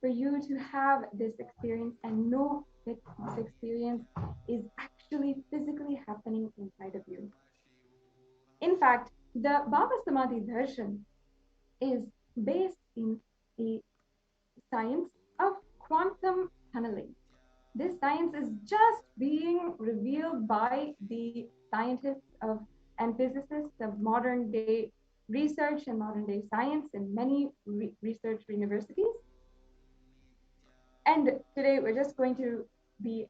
for you to have this experience and know that this experience is actually physically happening inside of you. In fact, the Bhava Samadhi Darshan is based in a science of quantum tunneling. This science is just being revealed by the scientists of and physicists of modern day research and modern day science in many research universities. And today we're just going to be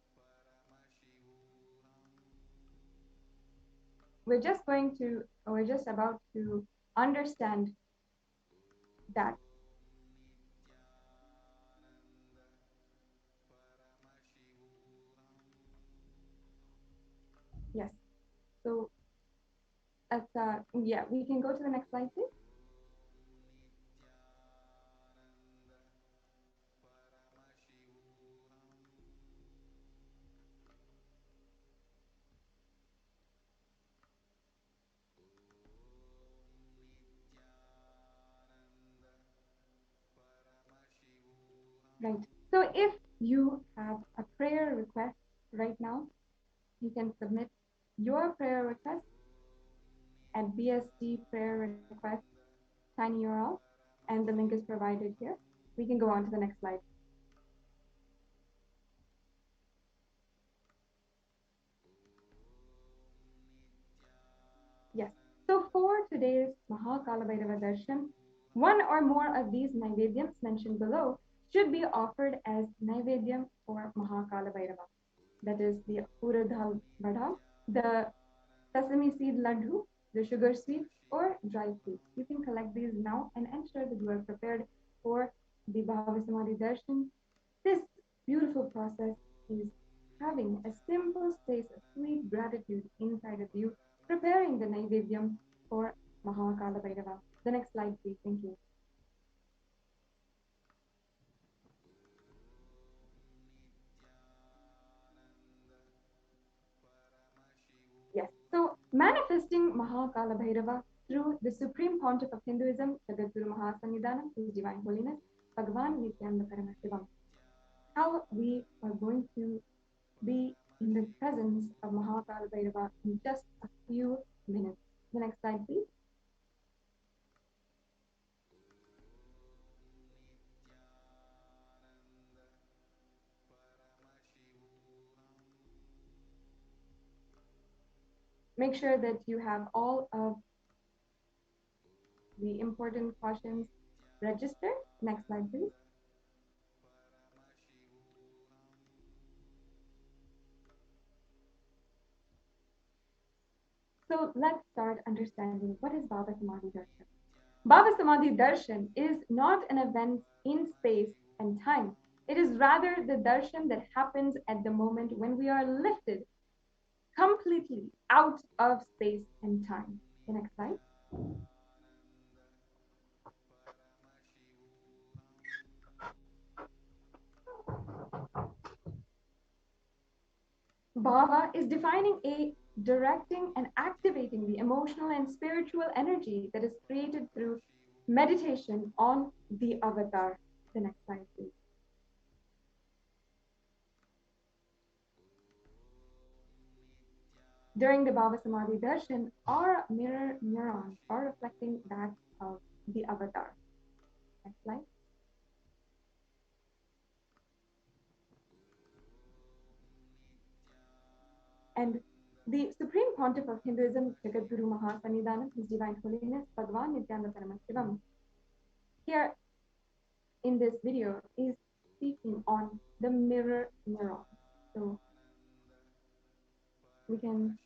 we're just about to understand that. Yes. So yeah, we can go to the next slide, please. Right. So if you have a prayer request right now, you can submit your prayer request at BSD prayer request tiny URL, and the link is provided here. We can go on to the next slide. Yes. So for today's Kalabhairava Darshan, one or more of these Naivedyams mentioned below should be offered as Naivedyam for Kalabhairava. That is the Uradhal Vada, the sesame seed laddu, the sugar sweet, or dry fruits. You can collect these now and ensure that you are prepared for the Bhava Samadhi Darshan. This beautiful process is having a simple space of sweet gratitude inside of you, preparing the Naivedyam for Kalabhairava. The next slide, please. Thank you. Yes. So manifesting Kalabhairava through the Supreme Pontiff of Hinduism, Jagadguru Mahasannidhanam, His Divine Holiness, Bhagavan Nithyananda Paramashivam. How we are going to be in the presence of Kalabhairava in just a few minutes. The next slide, please. Make sure that you have all of the important cautions registered. Next slide, please. So let's start understanding what is Bhava Samadhi Darshan. Bhava Samadhi Darshan is not an event in space and time. It is rather the darshan that happens at the moment when we are lifted completely out of space and time. The next slide. Bhava is defining a directing and activating the emotional and spiritual energy that is created through meditation on the avatar. The next slide, please. During the Bhava Samadhi Darshan, our mirror neurons are reflecting that of the avatar. Next slide. And the Supreme Pontiff of Hinduism, Jagadguru Mahasannidhanam, His Divine Holiness, Bhagavan Nithyananda Paramashivam, here in this video is speaking on the mirror neuron. So we can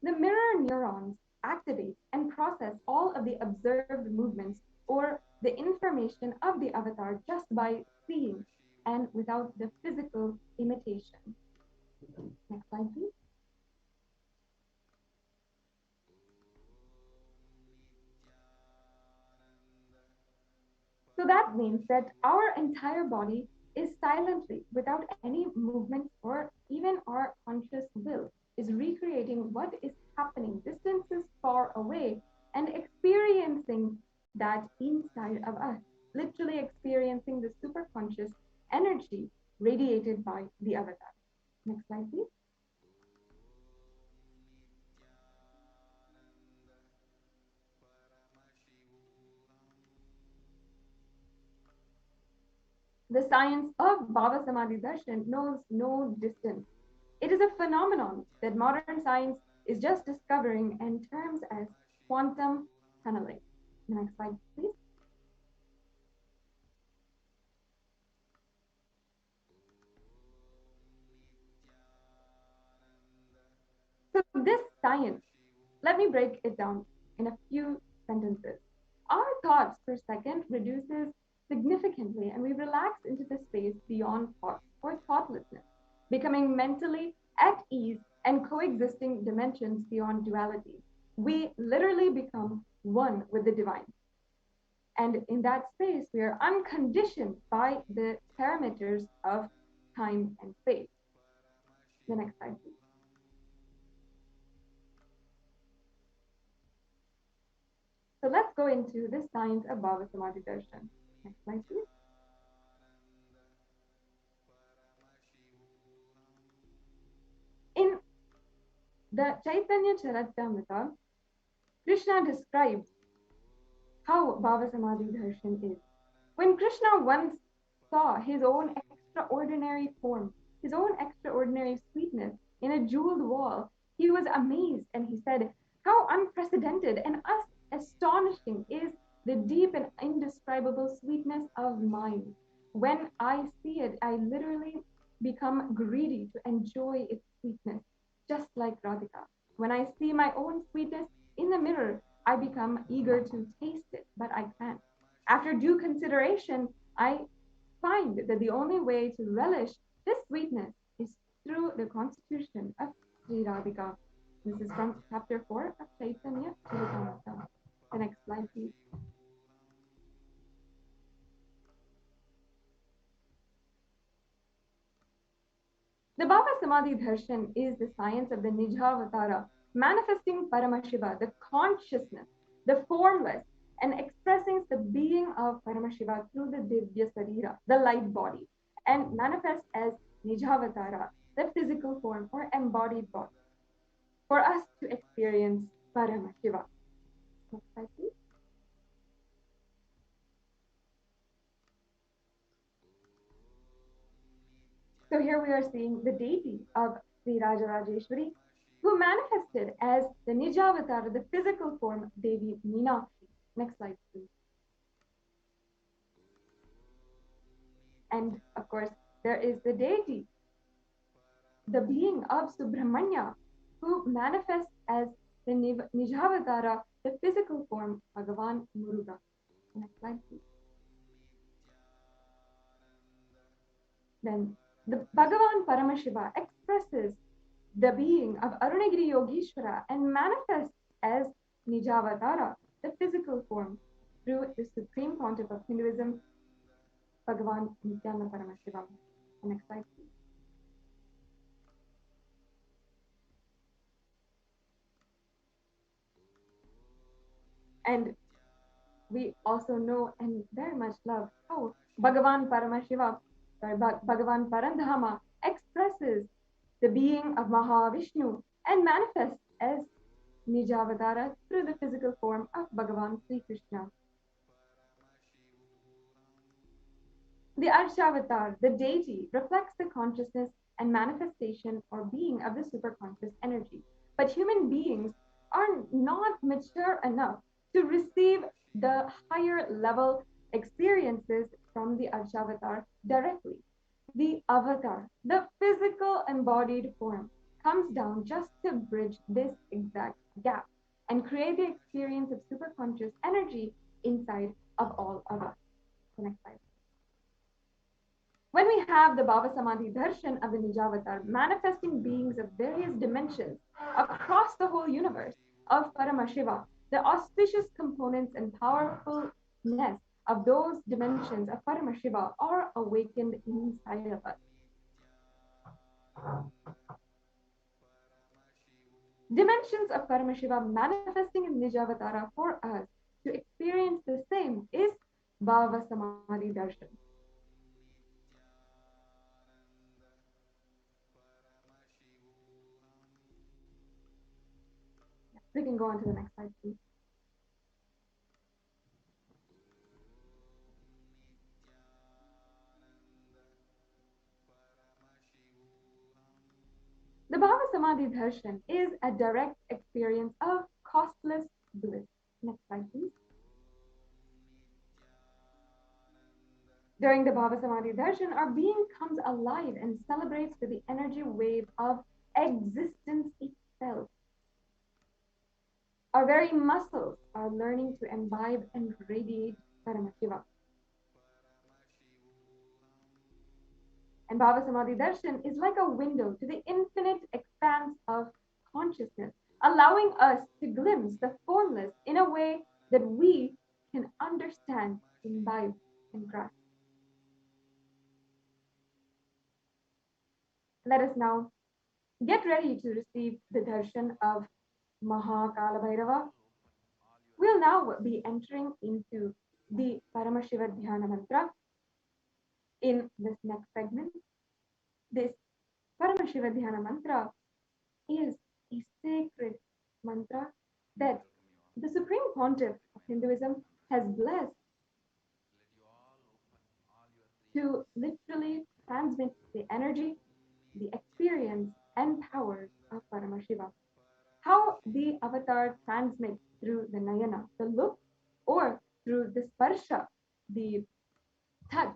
the mirror neurons activate and process all of the observed movements or the information of the avatar just by seeing and without the physical imitation. Next slide, please. So that means that our entire body is silently, without any movement or even our conscious will, is recreating what is happening distances far away and experiencing that inside of us, literally experiencing the superconscious energy radiated by the avatar. Next slide, please. The science of Bhava Samadhi Darshan knows no distance. It is a phenomenon that modern science is just discovering and terms as quantum tunneling. The next slide, please. So this science, let me break it down in a few sentences. Our thoughts per second reduces significantly and we relax into the space beyond thought or thoughtlessness, becoming mentally at ease and coexisting dimensions beyond duality. We literally become one with the divine. And in that space, we are unconditioned by the parameters of time and space. The next slide, please. So let's go into the science of Bhava Samadhi Darshan. Next slide, please. In the Chaitanya Charitamrita, Krishna describes how Bhava Samadhi Darshan is. When Krishna once saw his own extraordinary form, his own extraordinary sweetness in a jeweled wall, he was amazed and he said, how unprecedented and astonishing is the deep and indescribable sweetness of mine. When I see it, I literally become greedy to enjoy its sweetness, just like Radhika. When I see my own sweetness in the mirror, I become eager to taste it, but I can't. After due consideration, I find that the only way to relish this sweetness is through the constitution of Sri Radhika. This is from chapter 4 of Chaitanya Charitamrita. The next slide, please. The Bhava Samadhi Darshan is the science of the Nijavatara, manifesting Paramashiva, the consciousness, the formless, and expressing the being of Paramashiva through the Divya Sarira, the light body, and manifest as Nijavatara, the physical form or embodied body, for us to experience Paramashiva. Next slide, please. So here we are seeing the deity of Sri Rajarajeshwari, who manifested as the Nijavatara, the physical form, Devi Meenakshi. Next slide, please. And of course, there is the deity, the being of Subramanya, who manifests as the Nijavatara, the physical form, Bhagavan Muruga. Next slide, please. Then the Bhagavan Paramashiva expresses the being of Arunagiri Yogeshwara and manifests as Nijavatara, the physical form, through the supreme pontiff of Hinduism, Bhagavan Nithyananda Paramashivam. Next slide, please. And we also know and very much love how Bhagavan Paramashiva, Bhagavan Parandhama expresses the being of Mahavishnu and manifests as Nijavatara through the physical form of Bhagavan Sri Krishna. The Arshavatar, the deity, reflects the consciousness and manifestation or being of the superconscious energy. But human beings are not mature enough to receive the higher level experiences from the Arshavatar directly. The avatar, the physical embodied form, comes down just to bridge this exact gap and create the experience of superconscious energy inside of all of us. The next slide. When we have the Bhava Samadhi Darshan of the Nijavatar manifesting beings of various dimensions across the whole universe of Paramashiva, the auspicious components and powerfulness of those dimensions of Paramashiva are awakened inside of us. Dimensions of Paramashiva manifesting in Nijavatara for us to experience the same is Bhava Samadhi Darshan. We can go on to the next slide, please. The Bhava Samadhi Darshan is a direct experience of costless bliss. Next slide, please. During the Bhava Samadhi Darshan, our being comes alive and celebrates with the energy wave of existence itself. Our very muscles are learning to imbibe and radiate Paramashiva. And Bhava Samadhi Darshan is like a window to the infinite expanse of consciousness, allowing us to glimpse the formless in a way that we can understand, imbibe, and grasp. Let us now get ready to receive the darshan of Kalabhairava. We'll now be entering into the Paramashiva Dhyana Mantra in this next segment. This Paramashiva Dhyana Mantra is a sacred mantra that the Supreme Pontiff of Hinduism has blessed to literally transmit the energy, the experience, and powers of Paramashiva. How the avatar transmits through the nayana, the look, or through the sparsha, the touch.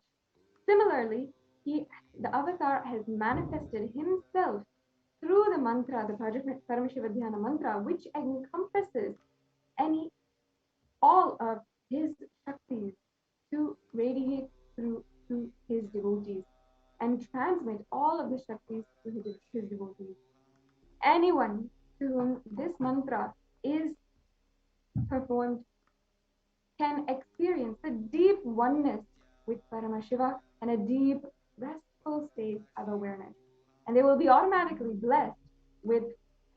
Similarly, the avatar has manifested himself through the mantra, the Paramashiva Dhyana mantra, which encompasses all of his shaktis to radiate through to his devotees and transmit all of the shaktis to his devotees. Anyone to whom this mantra is performed can experience the deep oneness with Paramashiva and a deep, restful state of awareness. And they will will be automatically blessed with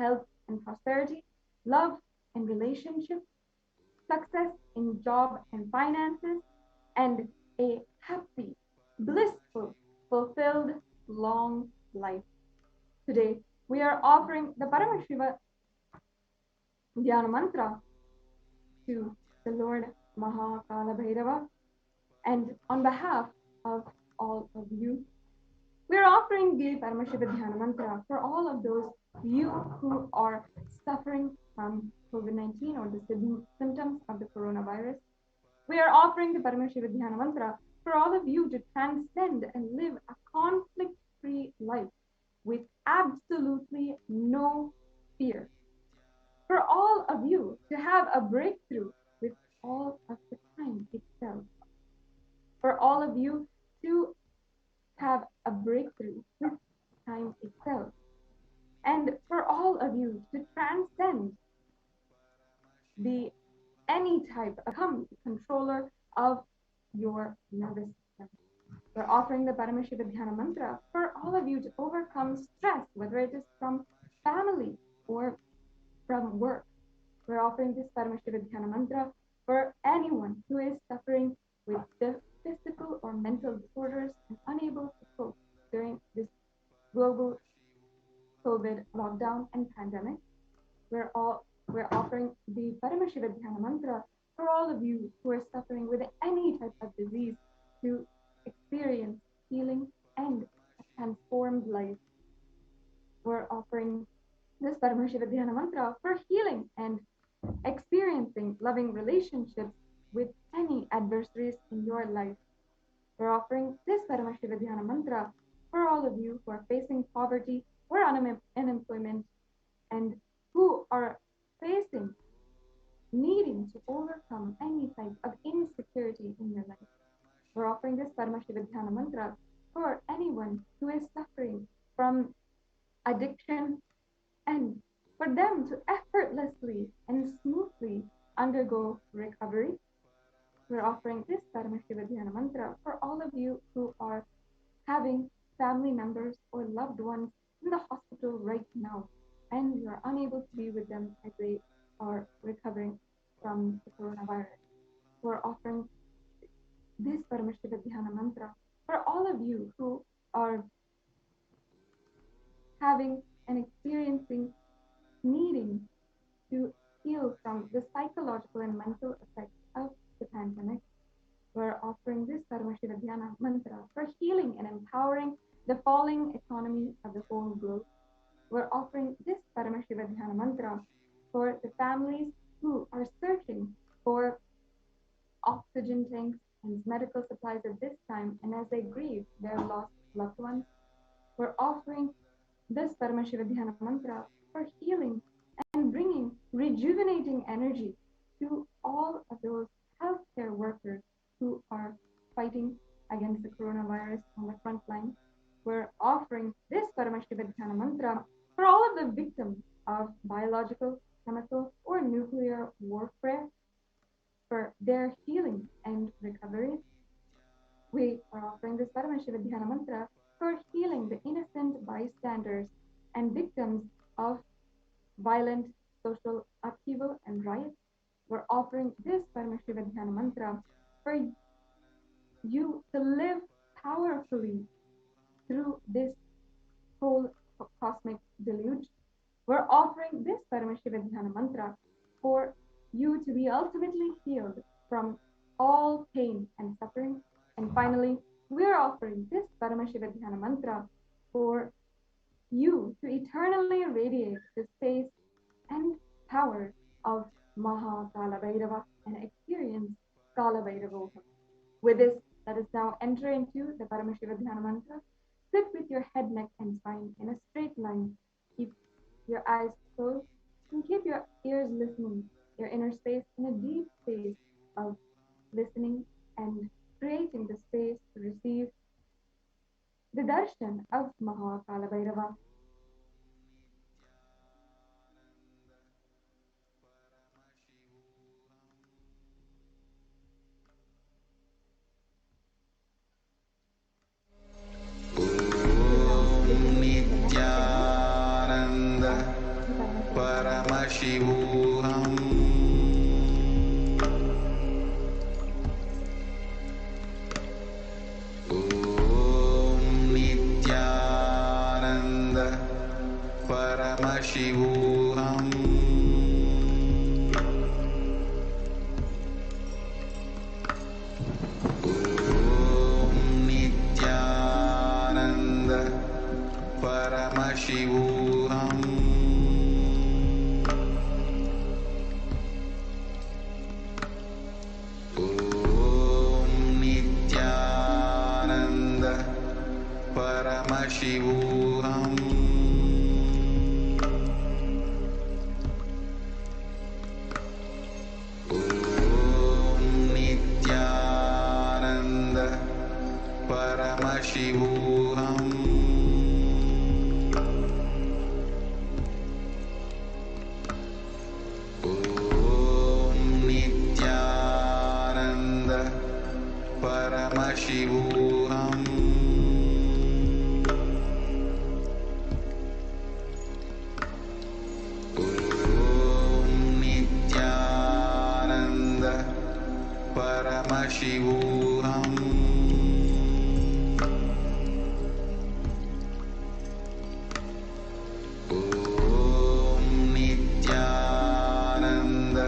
health and prosperity, love and relationships, success in job and finances, and a happy, blissful, fulfilled, long life. Today, we are offering the Paramashiva Dhyana Mantra to the Lord Kalabhairava, and on behalf of all of you, we are offering the Paramashiva Dhyana Mantra for all of those you who are suffering from COVID-19 or the symptoms of the coronavirus. We are offering the Paramashiva Dhyana Mantra for all of you to transcend and live a conflict-free life with absolutely no fear. For all of you to have a breakthrough with all of the time itself. For all of you to have a breakthrough with time itself. And for all of you to transcend any type of controller of your nervous system. We're offering the Paramashiva Dhyana Mantra for all of you to overcome stress, whether it is from family or from work. We're offering this Paramashiva Dhyana Mantra for anyone who is suffering with the physical or mental disorders and unable to cope during this global COVID lockdown and pandemic. We're offering the Paramashiva Dhyana Mantra for all of you who are suffering with any type of disease to experience healing and a transformed life. We're offering this Paramashiva Dhyana Mantra for healing and experiencing loving relationships with any adversaries in your life. We're offering this Paramashiva Dhyana Mantra for all of you who are facing poverty or unemployment and who are facing needing to overcome any type of insecurity in your life. We're offering this Paramashiva Dhyana Mantra for anyone who is suffering from addiction and for them to effortlessly and smoothly undergo recovery. We're offering this Paramashiva Dhyana Mantra for all of you who are having family members or loved ones in the hospital right now and you are unable to be with them as they are recovering from the coronavirus. We're offering this Paramashiva Dhyana Mantra for all of you who are having and experiencing needing to heal from the psychological and mental effects of the pandemic. We're offering this Paramashiva Dhyana Mantra for healing and empowering the falling economy of the whole globe. We're offering this Paramashiva Dhyana Mantra for the families who are searching for oxygen tanks and medical supplies at this time, and as they grieve their lost loved ones. We're offering this Paramashiva Dhyana Mantra for healing and bringing rejuvenating energy to all of those healthcare workers who are fighting against the coronavirus on the front line. We're offering this Paramashiva Dhyana Mantra for all of the victims of biological, chemical, or nuclear warfare for their healing and recovery. We are offering this Paramashiva Dhyana Mantra for healing the innocent bystanders and victims of violent social upheaval and riots. We're offering this Paramashiva Dhyana Mantra for you to live powerfully through this whole cosmic deluge. We're offering this Paramashiva Dhyana Mantra for you to be ultimately healed from all pain and suffering. And finally, we're offering this Paramashiva Dhyana Mantra for you to eternally radiate the space and power of Kalabhairava and experience Kalabhairavoham. With this, let us now enter into the Paramashiva Dhyana Mantra. Sit with your head, neck, and spine in a straight line. Keep your eyes closed and keep your ears listening, your inner space in a deep space of listening and creating the space to receive the darshan of Kalabhairava. Paramashivoham. Om Nithyananda Paramashivoham. Om Nithyananda Paramashivoham. Om Nithyananda Paramashivoham. Om Nithyananda Paramashivoham. Om Nithyananda Paramashivoham. Om Nithyananda Paramashivoham. Om Nithyananda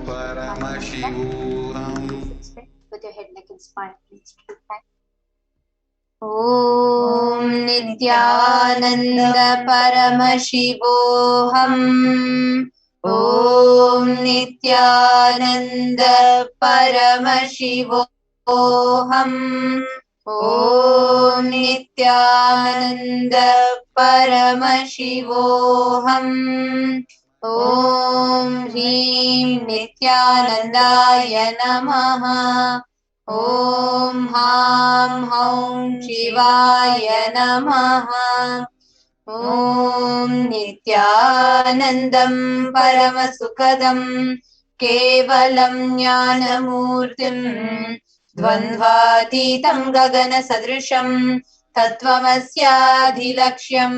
Paramashivoham. With your head, neck, and spine, please. Om Nithyananda Paramashivoham. Om Nithyananda Paramashivoham. Om Nithyananda Paramashivoham. Om Hrim Nithyanandaya Namaha. Om Ham Haum Shivaya Namaha. Om Nithyanandam Paramasukadam Kevalam Jnanamurtim Dvandvatitam Gagana Sadrisham Tattvamasyaadhilaksham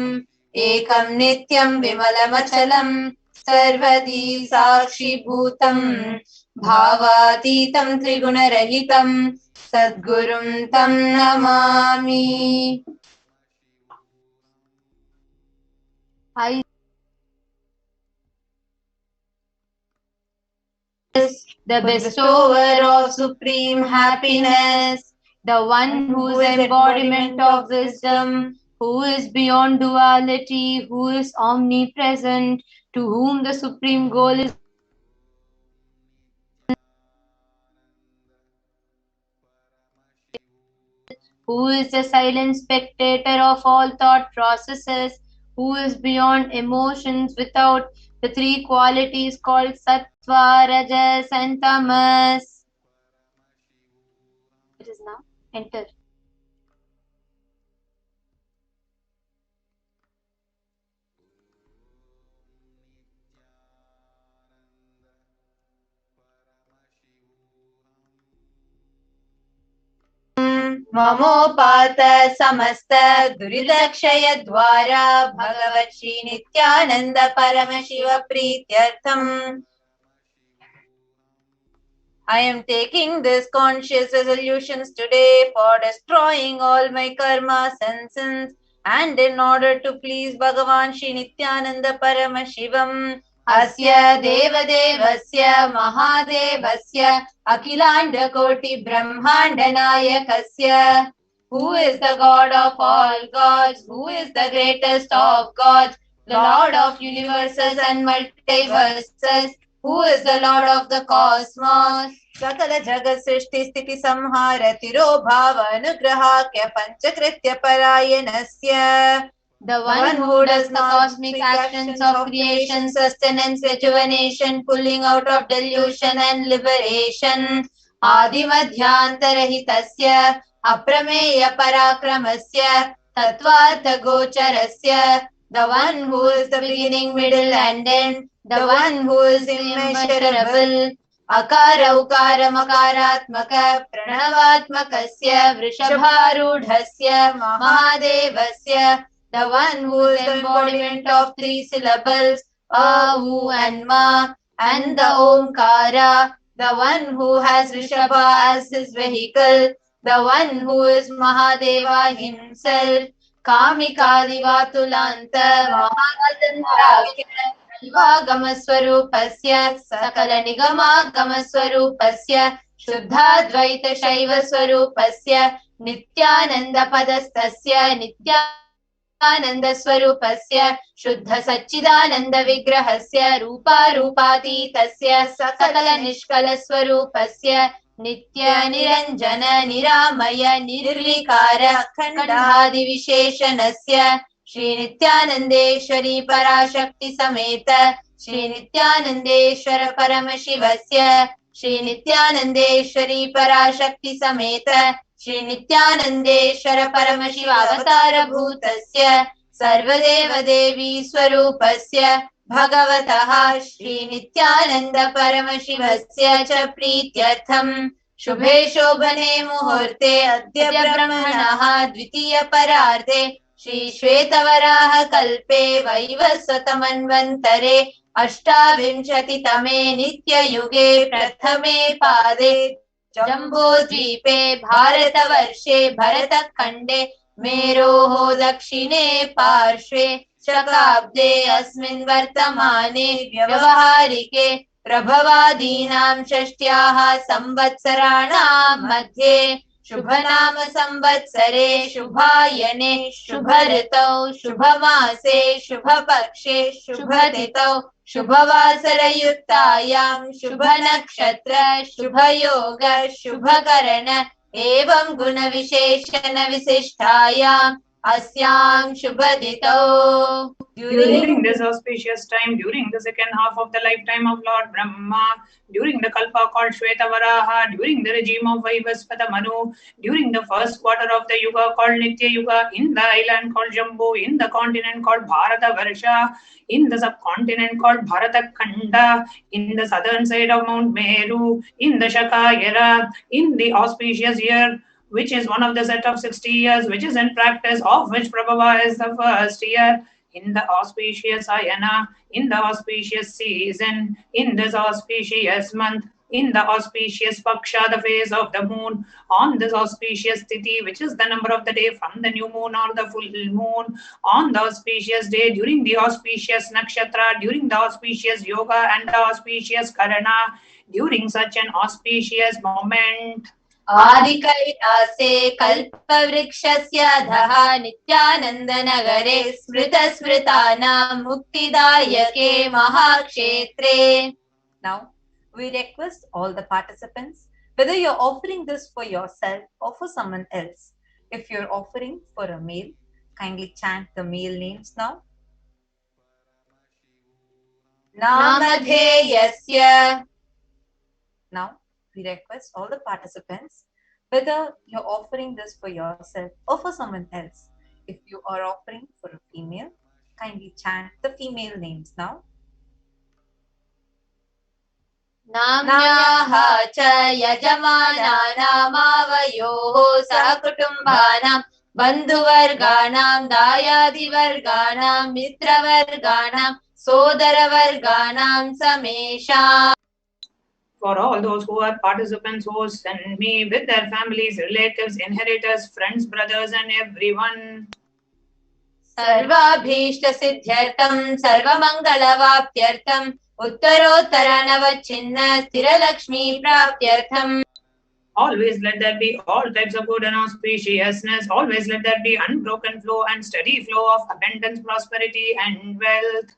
Ekam Nityam Vimalamachalam Sarvadi Sakshi Bhutam Bhavatitam Trigunarahitam Sadgurum Tam Namami. I is the bestower of supreme happiness, the one who is embodiment of wisdom, who is beyond duality, who is omnipresent, to whom the supreme goal is who is the silent spectator of all thought processes, who is beyond emotions without the three qualities called sattva, rajas, and tamas. It is now enter. ममोपात समस्त दुरिदक्षय द्वारा भगवत् Shri Nityanand Paramshiva प्रीत्यर्थम I am taking this conscious resolutions today for destroying all my karmas and sins, and in order to please Bhagavan Shri Nithyananda Paramashivam, Asya Devadevasya Mahadevasya Akhilanda Koti Brahmanda Nayakasya, who is the God of all gods, who is the greatest of gods, the Lord of universes and multiverses, who is the Lord of the cosmos. Sakala Jagat Srishti Sthiti Samhara Tiro Bhava Anugrahakya Panchakritya Parayanasya, the one who does the cosmic actions of creation, sustenance, rejuvenation, pulling out of delusion and liberation. Adi Madhyantarahitasya Aprameya Parakramasya Tattvartha Gocharasya, the one who is the beginning, middle and end, the one who is immeasurable. Akara Ukara Makaratmaka Pranavatmakasya Vrishabharudhasya Mahadevasya, the one who is the embodiment of three syllables, A, U and Ma, and the Omkara, the one who has Rishabha as his vehicle, the one who is Mahadeva himself, Kamikadivatulanta Mahadantrakya Gamaswarupasya Sakala Nigama Gamaswarupasya Shuddhadvaita Shaiva Swarupasya Nityananda Padastasya Nityananda Swarupasya Shuddha Satchidananda Vigrahasya Rupa Rupatītasya Sakala Nishkala Swarupasya Nitya Niranjana Niramaya Nirvikara Khandhadi Visheshanasya Shri Nityanandeshwari Parashakti Sameta Shri Nityanandeshwara Paramashivasya Shri Nityanandeshwari Parashakti Sameta Shri Nityanandeshwara Paramashivavatara Bhutasya Sarvadeva Devi Swarupasya Bhagavataha Shri Nityananda Paramashivasya Cha Prityartham Shubhe Shobhane Muhurte Adya Brahmanaha Dvitiya Pararthe Shri Shvetavaraha Kalpe Vaivasvatamanvantare Ashtavinshati Tame Nitya Yuge Prathame Pade Jambodvipe Bharatavarshe Bharatakande Meroho Dakshine Parshve Shakabde Asmin Vartamane Vyavaharike Prabhavadinam Shashtyaha Samvatsarana Madhye Shubhanam Samvatsare Shubhayane Shubharitau Shubhamase Shubhapakshe Shubhatitau Shubhavasarayuktayam Shubhanakshatra Shubhayoga Shubhakarana Evam Guna Visheshana Visishtayam Asyam Shubhaditau. During this auspicious time, during the second half of the lifetime of Lord Brahma, during the Kalpa called Shvetavaraha, during the regime of Vaivasvata Manu, during the first quarter of the Yuga called Nitya Yuga, in the island called Jambu, in the continent called Bharata Varsha, in the subcontinent called Bharata Khanda, in the southern side of Mount Meru, in the Shaka era, in the auspicious year, which is one of the set of 60 years, which is in practice, of which Prabhava is the first year, in the auspicious ayana, in the auspicious season, in this auspicious month, in the auspicious paksha, the phase of the moon, on this auspicious tithi, which is the number of the day from the new moon or the full moon, on the auspicious day, during the auspicious nakshatra, during the auspicious yoga and the auspicious karana, during such an auspicious moment. Adikailase kalpavrikshasya dhaha Nityanandanagare smrita smritana muktidayake mahakshetre. Now, we request all the participants, whether you're offering this for yourself or for someone else. If you're offering for a male, kindly chant the male names now. Namadheyasya. Now, we request all the participants, whether you're offering this for yourself or for someone else. If you are offering for a female, kindly chant the female names now. Namnyaha cha yajamananam avayoho sakutumbhanam bandhuvarganam dayadivarganam mitravarganam sodaravarganam samesham. For all those who are participants who send me with their families, relatives, inheritors, friends, brothers, and everyone. Sarvabhishta siddhyartam sarvamangalavapyartam uttarottara navachinna sthiralakshmi prapyartham. Always let there be all types of good and auspiciousness. Always let there be unbroken flow and steady flow of abundance, prosperity, and wealth.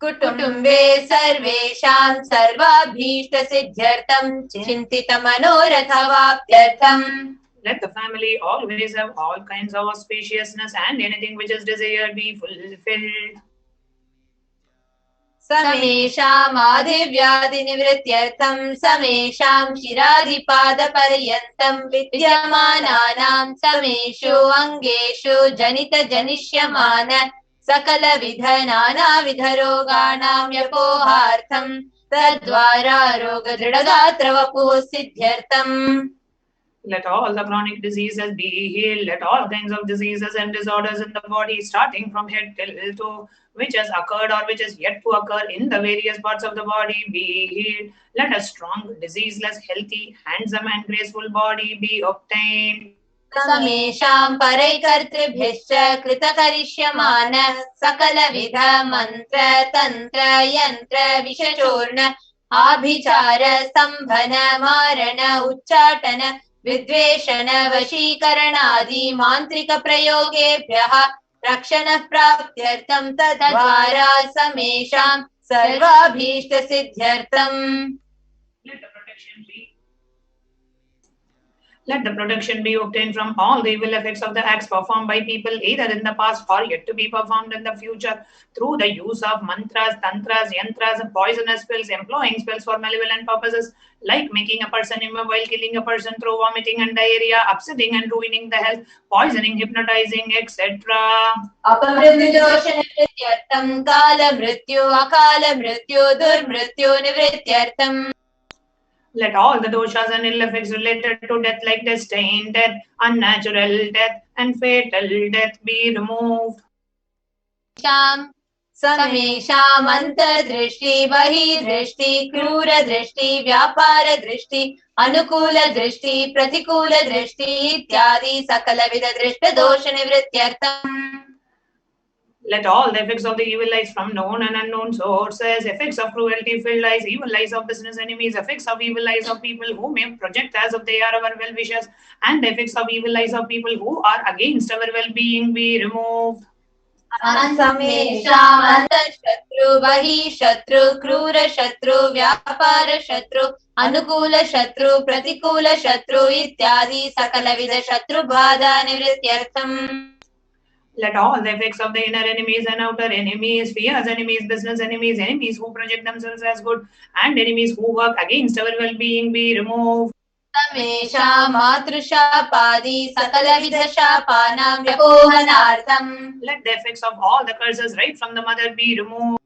Kutumbe sarvesham sarvabhishta siddhyartam chintita manorathavaapyartham. Let the family always have all kinds of auspiciousness and anything which is desired be fulfilled. Samesham adhivyadi nivrityartham samesham shiradipada-paryantam vidyamananam sameshu angeshu janita janishyamana sakala vidhanana vidharoganam yapohartham tadvara roga dridagatra vapuh siddhyartham. Let all the chronic diseases be healed. Let all kinds of diseases and disorders in the body, starting from head till toe, which has occurred or which is yet to occur in the various parts of the body, be healed. Let a strong, diseaseless, healthy, handsome, and graceful body be obtained. समेषां परैकर्तृभ्यश्च कृतकरिष्यमान सकलविध मन्त्र तन्त्र यन्त्र विषचूर्ण आभिचार स्तम्भन मारण उच्चाटन विद्वेषण वशीकरणादि मान्त्रिक प्रयोगेभ्यः रक्षणः प्राप्त्यर्थं तद्वारा समेषां सर्वाभीष्ट सिद्ध्यर्थम् Let the protection be obtained from all the evil effects of the acts performed by people either in the past or yet to be performed in the future through the use of mantras, tantras, yantras, poisonous pills, employing spells for malevolent purposes like making a person immobile, killing a person through vomiting and diarrhea, upsetting and ruining the health, poisoning, hypnotizing, etc. अपमृत्युदोषनिवृत्त्यर्थं कालमृत्यु अकालमृत्यु दुर्मृत्यु निवृत्त्यर्थम् Let all the doshas and ill effects related to death, like destined death, unnatural death, and fatal death, be removed. समेषाम् अन्तर्दृष्टि बहिर्दृष्टि क्रूरदृष्टि व्यापारदृष्टि अनुकूलदृष्टि प्रतिकूलदृष्टि इत्यादि सकलविध दृष्टदोषनिवृत्त्यर्थम् Let all the effects of the evil eyes from known and unknown sources, effects of cruelty-filled eyes, evil eyes of business enemies, effects of evil eyes of people who may project as if they are our well-wishers, and the effects of evil eyes of people who are against our well-being be removed. समेषाम् अन्तःशत्रु बहिःशत्रु क्रूरशत्रु व्यापारशत्रु अनुकूलशत्रु प्रतिकूलशत्रु इत्यादि सकलविध शत्रुबाधा निवृत्त्यर्थम् Let all the effects of the inner enemies and outer enemies, fierce enemies, business enemies, enemies who project themselves as good, and enemies who work against our well-being be removed. समेषाम् मातृशापादि सकलविधशापानां व्यपोहनार्थम् Let the effects of all the curses right from the mother be removed.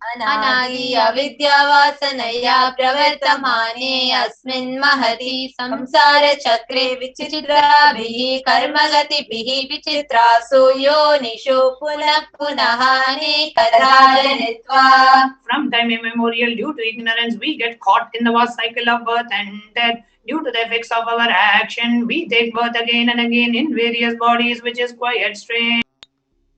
अनादि अविद्यावासनया प्रवर्तमाने अस्मिन् महति संसारचक्रे विचित्राभिः कर्मगतिभिः विचित्रासु योनिषु पुनः पुनः अनेकधा जनित्वा. From time immemorial, due to ignorance, we get caught in the vast cycle of birth and death. Due to the effects of our action, we take birth again and again in various bodies, which is quite strange.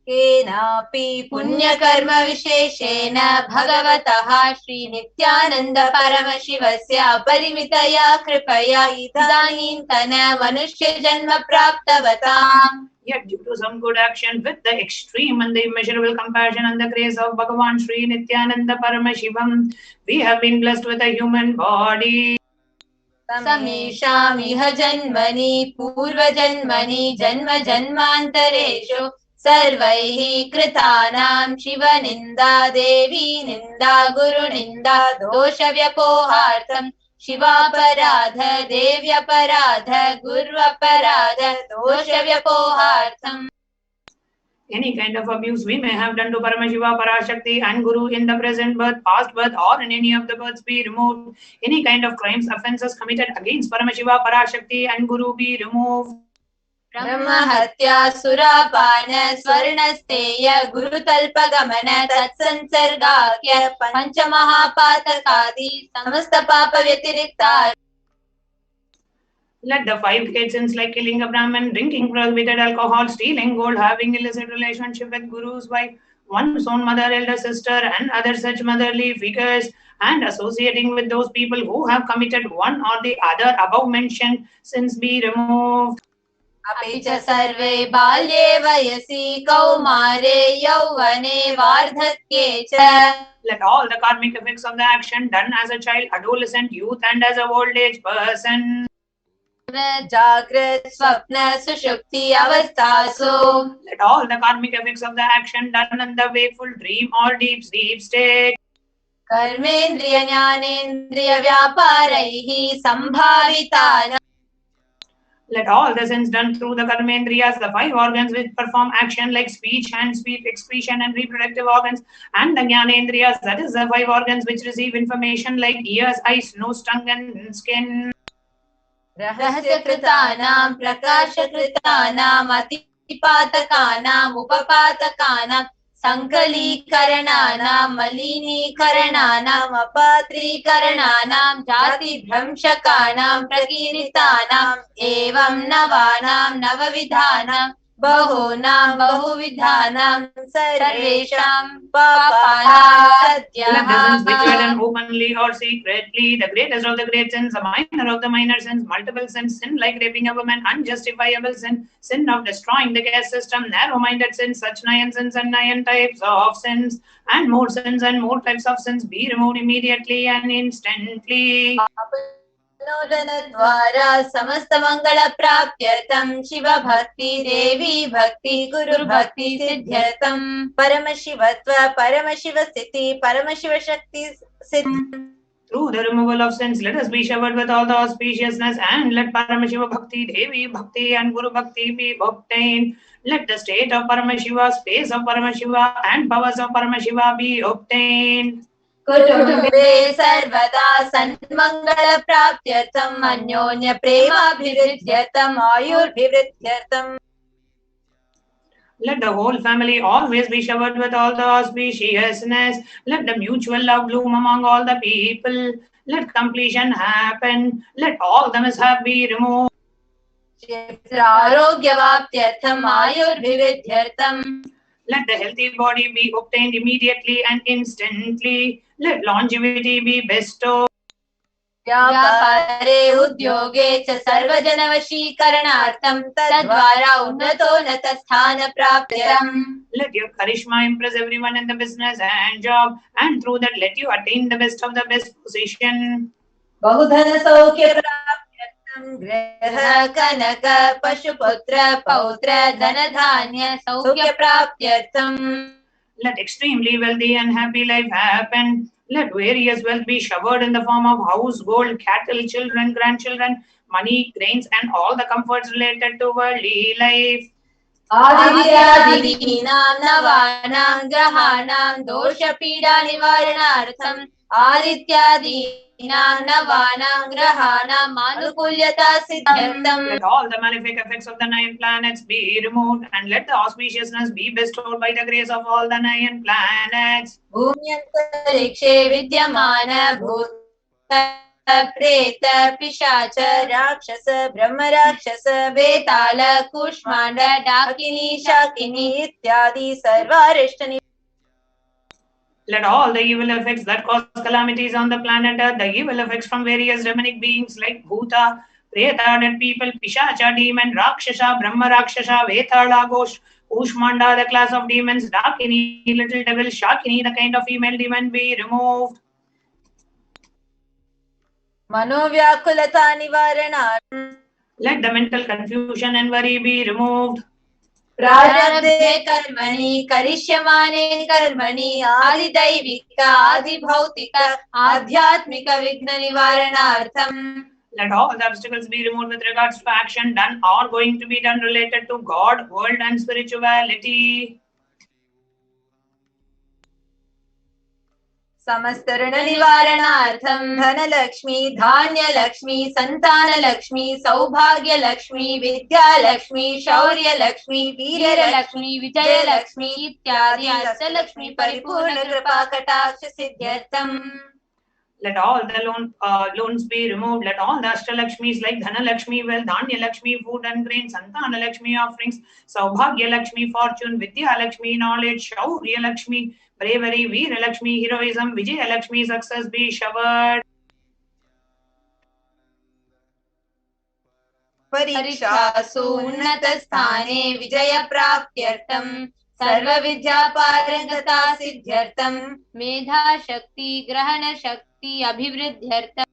केनापि पुण्यकर्म विशेषेण भगवतः श्रीनित्यानन्द परमशिवस्य अपरिमितया कृपया इदानीन्तन मनुष्यजन्म प्राप्तवताम्. Yet due to some good action with the extreme and the immeasurable compassion and the grace of Bhagavan Sri Nithyananda Paramashivam, we have been blessed with a human body. समेषामिह जन्मनि पूर्वजन्मनि जन्म जन्मान्तरेषु सर्वैः कृतानां शिवनिन्दा देवी निन्दा गुरुनिन्दा दोषव्यपोहार्थं शिवापराध देव्यपराध गुर्वपराध दोषव्यपोहार्थम्. Any kind of abuse we may have done to Paramashiva, Parashakti and Guru in the present birth, past birth or in any of the births be removed. Any kind of crimes, offences committed against Paramashiva, Parashakti and Guru be removed. ब्रह्महत्या सुरापान स्वर्णस्तेय गुरुतल्पगमन तत्संसर्गाख्य पंचमहापातकादि समस्त पाप व्यतिरिक्ता. Let the 5 great sins like killing a Brahmin, drinking prohibited alcohol, stealing gold, having illicit relationship with Guru's wife, one's own mother, elder sister, and other such motherly figures, and associating with those people who have committed one or the other above mentioned sins be removed. अपि च सर्वे बाल्ये वयसि कौमारे यौवने वार्धक्ये च. Let all the karmic effects of the action done as a child, adolescent, youth, and as a old age person. जागृत स्वप्न सुषुप्ति अवस्थासु. Let all the karmic effects of the action done in the wakeful dream or deep sleep state. कर्मेन्द्रिय ज्ञानेन्द्रिय व्यापारैः संभावितानां. Let all the sins done through the karmendriyas, the 5 organs which perform action like speech, hand, speech, excretion, and reproductive organs, and the jnanendriyas, that is the 5 organs which receive information like ears, eyes, nose, tongue, and skin. रहस्यकृतानां प्रकाशकृतानाम् अतिपातकानाम् उपपातकानां सङ्कलीकरणानां मलिनीकरणानाम् अपात्रीकरणानां जातिभ्रंशकानां प्रकीर्तितानाम् एवं नवानां नवविधानां बहूनां बहुविधानां सर्वेषां पापानां Let the sins which were सद्यः done openly or secretly, the greatest of the great sins, the minor of the minor sins, multiple sins, sin like raping a woman, unjustifiable sin, sin of destroying the caste system, narrow-minded sins, such 9 sins and 9 types of sins, and more sins and more types of sins be removed immediately and instantly. द्वारा समस्त मंगल प्राप्त्यर्थम शिव भक्ति देवी भक्ति गुरु भक्ति सिद्ध्यर्थम परम शिवत्व परम शिव स्थिति परम शिव शक्ति सिद्धि. Through the removal of sins, let us be showered with all the auspiciousness, and let Paramashiva Bhakti, Devi Bhakti, and Guru Bhakti be obtained. Let the state of Paramashiva, space of Paramashiva, and powers of Paramashiva be obtained. कुटुम्बे सर्वदा सन्मंगल प्राप्त्यर्थम अन्योन्य प्रेमाभिवृद्ध्यर्थम आयुर्भिवृद्ध्यर्थम. Let the whole family always be showered with all the auspiciousness. Let the mutual love bloom among all the people. Let completion happen. Let all the mishap be removed. आरोग्यवाप्त्यर्थम आयुर्भिवृद्ध्यर्थम. Let the healthy body be obtained immediately and instantly. Let longevity be bestowed. व्यापारे उद्योगे च सर्वजनवशीकरणार्थं तद्वारा उन्नतोन्नतस्थान प्राप्त्यर्थम्. Let your charisma impress everyone in the business and job, and through that let you attain the best of the best position. बहुधन सौख्य प्राप्त्यर्थं गृह कनक पशुपुत्र पौत्र धन धान्य सौख्य प्राप्त्यर्थं. Let extremely wealthy and happy life happen. Let various wealth be showered in the form of house, gold, cattle, children, grandchildren, money, grains, and all the comforts related to worldly life. आदित्यादीनां नवानां ग्रहाणां दोषपीडा निवारणार्थम् आदित्यादीनां नवानां ग्रहाणाम् आनुकूल्यता सिद्ध्यर्थम्. Let all the malefic effects of the 9 planets be removed, and let the auspiciousness be bestowed by the grace of all the 9 planets. भूम्यन्तरिक्षे विद्यमान भूत प्रेत पिशाच राक्षस ब्रह्म राक्षस वेताल कूष्मांड डाकिनी शाकिनी इत्यादि सर्वारिष्ट. Let all the evil effects that cause calamities on the planet Earth, the evil effects from various demonic beings like Bhuta, Preta, dead people, Pishacha, demon, Rakshasa, Brahma Rakshasa, Vetala, Ghosh, Ushmanda, the class of demons, Dakini, little devil, Shakini, the kind of female demon be removed. मनोव्याकुलता निवारणार्थं. Let the mental confusion and worry be removed. प्रारब्धे कर्मणि करिष्यमाणे कर्मणि आदिदैविक आदिभौतिक आध्यात्मिक विघ्न निवारणार्थम्. Let all the obstacles be removed with regards to action done or going to be done related to God, world, and spirituality. समस्त ऋण निवारणार्थं धनलक्ष्मी धान्यलक्ष्मी संतानलक्ष्मी सौभाग्यलक्ष्मी विद्यालक्ष्मी शौर्यलक्ष्मी वीरलक्ष्मी विजयलक्ष्मी इत्यादि अष्टलक्ष्मी परिपूर्ण कृपा कटाक्ष सिद्ध्यर्थम्. Let all the loans be removed. Let all the Ashtalakshmis like Dhanalakshmi, wealth, Dhanya-Lakshmi, food and grain, Santana-Lakshmi, offerings, Saubhagya-Lakshmi, fortune, Vidya-Lakshmi, knowledge, Shaurya-Lakshmi, bravery, Veera-Lakshmi, heroism, Vijaya-Lakshmi, success be showered. परीक्षासु उन्नतस्थाने विजयप्राप्त्यर्थं सर्वविद्यापारंगता सिद्ध्यर्थं मेधाशक्ति ग्रहणशक्ति अभिवृद्ध्यर्थं.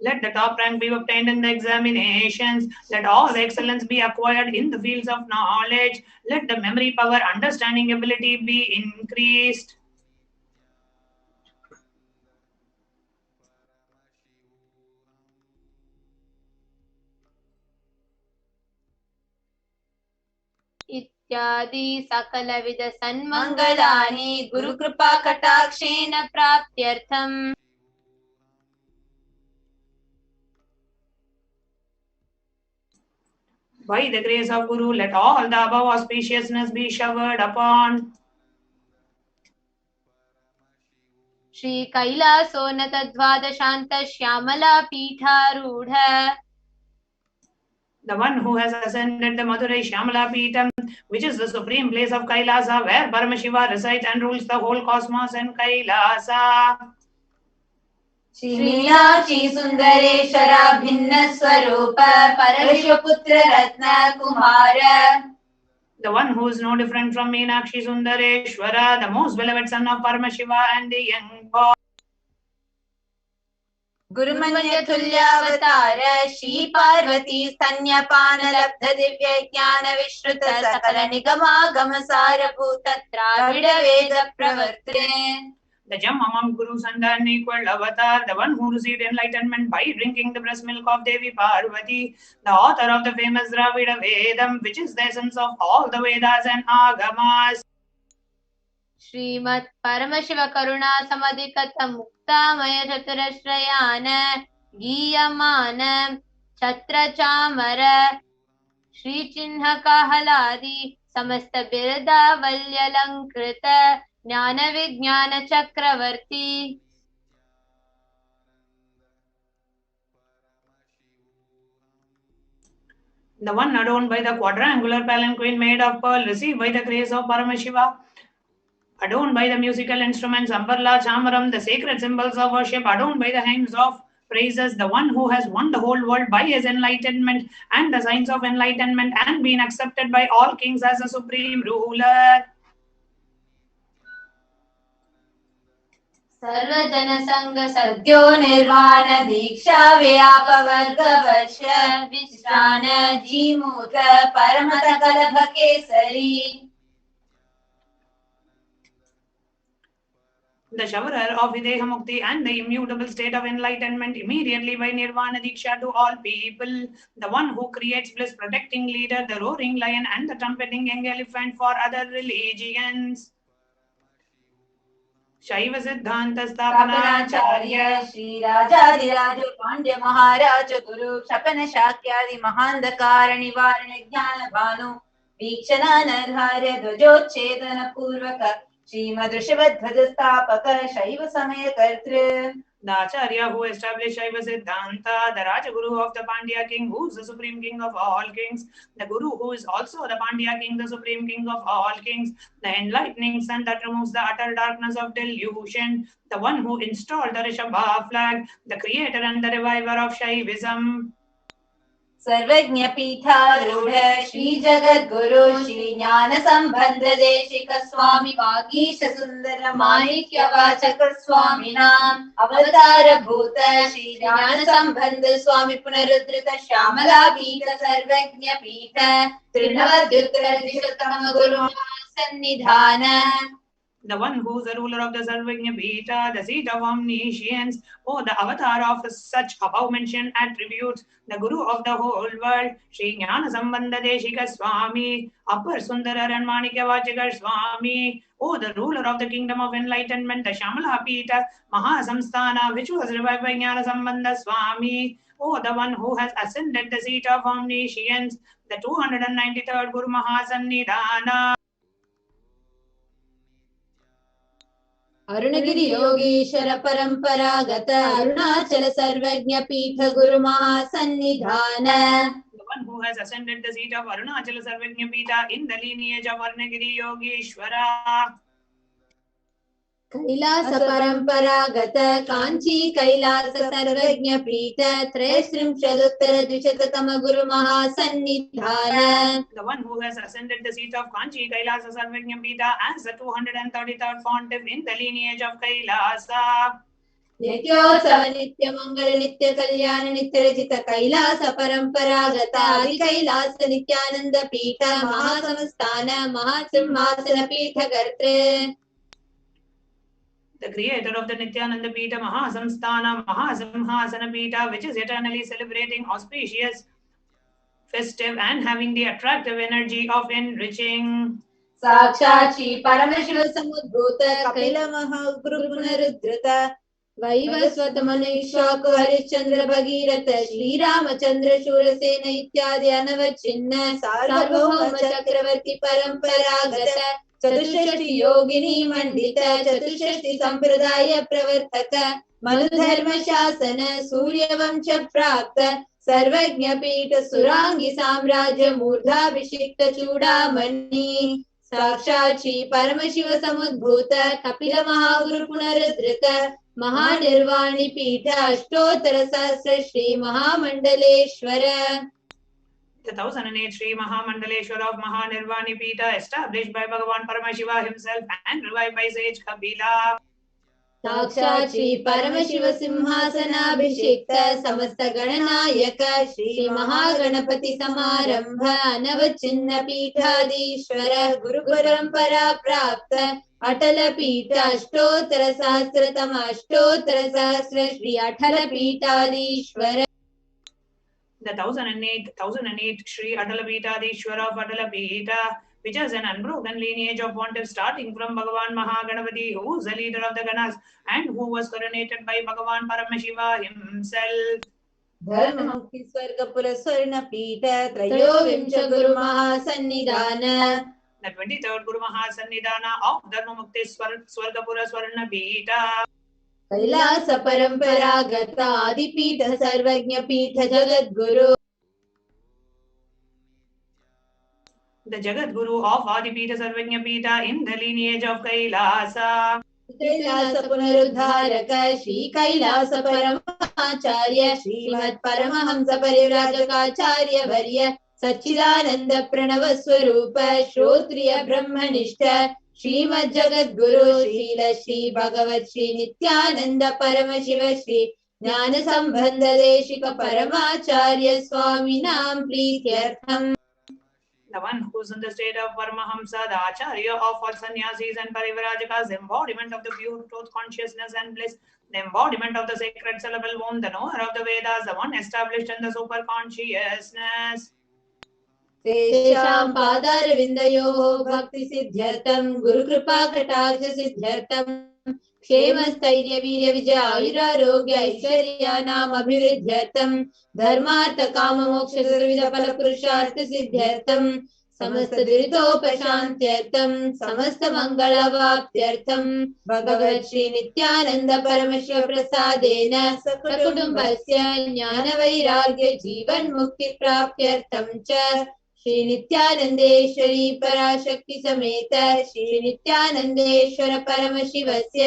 Let the top rank be obtained in the examinations. Let all the excellence be acquired in the fields of knowledge. Let the memory power, understanding ability be increased. इत्यादि सकलविध सन्मंगलानि Gurukripa कटाक्षेन प्राप्त्यर्थम्. By the grace of Guru, let all the above auspiciousness be showered upon Shri Kailasonata Dvadashanta Shyamala Pitharudha, the one who has ascended the Madurai Shyamala Peetam, which is the supreme place of Kailasa, where Paramashiva resides and rules the whole cosmos and Kailasa. Shri Meenakshi Sundareshwara Bhinna Swarupa Parashvaputra Ratna Kumara, the one who is no different from Meenakshi Sundareshwara, the most beloved son of Paramashiva and the young boy. Gurumanya Tulyavatara Shri Parvati Stanyapana Labdha Divya Jnana Vishruta Sakala Nigama Gamasara Bhuta Dravida Veda Pravartane, the gem among Gurus and the unequal avatar, the one who received enlightenment by drinking the breast milk of Devi Parvati, the author of the famous Dravida Vedam, which is the essence of all the Vedas and Agamas. Srimat Paramashiva Karuna Samadhikata Muktamaya Chaturashrayana Giyamana Chatra Chamara Shri Chinha Kahaladi Samasta Birda Valyalankrita Jnana Vijnana Chakravarti. The one adorned by the quadrangular palanquin made of pearl, received by the grace of Paramashiva, adorned by the musical instruments Ambarla, Chamaram, the sacred symbols of worship, adorned by the hymns of praises, the one who has won the whole world by his enlightenment and the signs of enlightenment and been accepted by all kings as a supreme ruler. Sarvajana Sangha Sadhyo Nirvana Diksha Vyapavarga Varsha Vishrana Jimuta Paramata Kalabha Kesari, the showerer of Videha Mukti and the immutable state of enlightenment immediately by Nirvana Diksha to all people, the one who creates bliss, protecting leader, the roaring lion and the trumpeting young elephant for other religions. Shaiva Siddhanta Sthapanacharya Shri Rajadiraja Pandya Maharaja Guru Shapana Shakyadi Mahandakara Nivarana Jnana Bhanu Vikshana Narharya Dvajochedana Purvaka Srimad Rishabhadhvaja Sthapaka Shaiva Samaya Kartri, the Acharya who established Shaiva Siddhanta, the Rajaguru of the Pandya king, who is the supreme king of all kings, the Guru who is also the Pandya king, the supreme king of all kings, the enlightening sun that removes the utter darkness of delusion, the one who installed the Rishabha flag, the creator and the reviver of Shaivism. Sarvajna Pitharudha Shri Jagat Guru Shri Jnana Sambandha Deshika Swami Vagisha Sundara Manikya Vachaka Swaminam Avatara Bhuta Shri Jnana Sambandha Swami Punarudrita Shyamala Pita Sarvajna Pita Trinavadyuttara Dishatama Guru Sannidhana, the one who is the ruler of the Sarvajna Pita, the seat of omniscience, the avatar of such above-mentioned attributes, the Guru of the whole world, Shri Jnana Sambandha Deshika Swami, Upper Sundara and Manikya Vachakar Swami, the ruler of the kingdom of enlightenment, the Shyamala Pita, Mahasamsthana, which was revived by Jnana Sambandha Swami, the one who has ascended the seat of omniscience, the 293rd Guru Mahasannidhana. Arunagiri Yogeshwara Paramparagata Arunachala Sarvajna Pitha Guru Mahasannidhana, the one who has ascended the seat of Arunachala Sarvajna Pita in the lineage of Arunagiri Yogeshwara. Kailasa Paramparagata Kanchi Kailasa Sarvajna Pita Tresrimshaduttara Dvishatakama Guru Mahasannidhana, the one who has ascended the seat of Kanchi Kailasa Sarvajna Pita as the 233rd pontiff in the lineage of Kailasa. Nityosava Nitya Mangala Nitya Kalyana Nitya Rajita Kailasa Paramparagata Adi Kailasa Nithyananda Pita Mahasamastana Mahasimhasana Pita Gartre, the creator of the Nithyananda Pita Mahasamsthana Mahasimhasana Pita, which is eternally celebrating, auspicious, festive and having the attractive energy of enriching. Sakshat Shri Paramashiva Samudbhuta Kaila Mahaguru Punarudhrita Vaivasvata मनुष्वाक Harishchandra Bhagirath Shri Ramchandra Shurasena इत्यादि अनवच्छिन्न सार्वभौम चक्रवर्ती परंपरागत चतुष्षष्टि योगिनी मंडित चतुष्षष्टि संप्रदाय प्रवर्तक मनुधर्म शासन सूर्यवंश प्राप्त सर्वज्ञ पीठ सुरांगी साम्राज्य मूर्धाभिषिक्त चूड़ामणि साक्षात् श्री परमशिव समुद्भूत कपिल महागुरु पुनरुद्धृत महानिर्वाणी पीठ अष्टोत्तर सहस्र श्री महामंडलेश्वर. The 1008 Sri Mahamandaleshwara of Mahanirvani Pita, established by Bhagavan Paramashiva himself and revived by sage Kapila. साक्षात् श्री परमशिव सिंहासनाभिषिक्त समस्त गणनायक श्री महागणपति समारंभ अनवचिन्न पीठाधीश्वर गुरु परंपरा प्राप्त अटल पीठ अष्टोत्तर सहस्रतम अष्टोत्तर सहस्र श्री अटल पीठाधीश्वर. The 1008 Sri Atalapitadishwara of Atalapita, which has an unbroken lineage of wonders starting from Bhagavan Mahaganapati, who is the leader of the Ganas and who was coronated by Bhagavan Paramashiva himself. धर्म मुक्ति स्वर्गपुर स्वर्ण पीठ त्रयोविंश गुरु महासन्निधान. The 23rd Guru Mahasannidhana of Dharma Mukti Swargapura Swarna Pita. Kailash परंपरागत आदिपीठ सर्वज्ञ पीठ Jagat Guru. The Jagat Guru of Adipita Sarvajna Pita in the lineage of Kailasa. Kailash पुनरुद्धारक Shri Kailash परमाचार्य श्रीमत् Paramhans परिव्राजकाचार्य वर्य सच्चिदानंद प्रणव स्वरूप श्रोत्रिय ब्रह्मनिष्ठ श्रीमद् जगत गुरु श्रील श्री भगवत श्री नित्यानंद परमशिव श्री ज्ञान संबंध देशिक परमाचार्य स्वामी नाम प्रीत्यर्थम. The one who is in the state of Paramahamsa, the Acharya of all sannyasis and parivrajakas, the embodiment of the pure truth, consciousness and bliss, the embodiment of the sacred syllable womb, the knower of the Vedas, the one established in the super consciousness. तेषां पादारविन्दयोः भक्ति सिद्ध्यर्थं गुरुकृपा कटाक्ष सिद्ध्यर्थं क्षेमस्थैर्य वीर्य विजय आयुरारोग्य ऐश्वर्याणाम् अभिवृद्ध्यर्थं धर्मार्थ काम मोक्ष चतुर्विध फल पुरुषार्थ सिद्ध्यर्थं समस्त दुरितोपशान्त्यर्थं समस्त मंगलवाप्त्यर्थं भगवत् श्री नित्यानंद परमशिव प्रसादेन सकुटुम्बस्य ज्ञान वैराग्य जीवन मुक्ति प्राप्त्यर्थं च श्री नित्यानंदेश्वरी पराशक्ति समेत श्री नित्यानंदेश्वर परमशिवस्य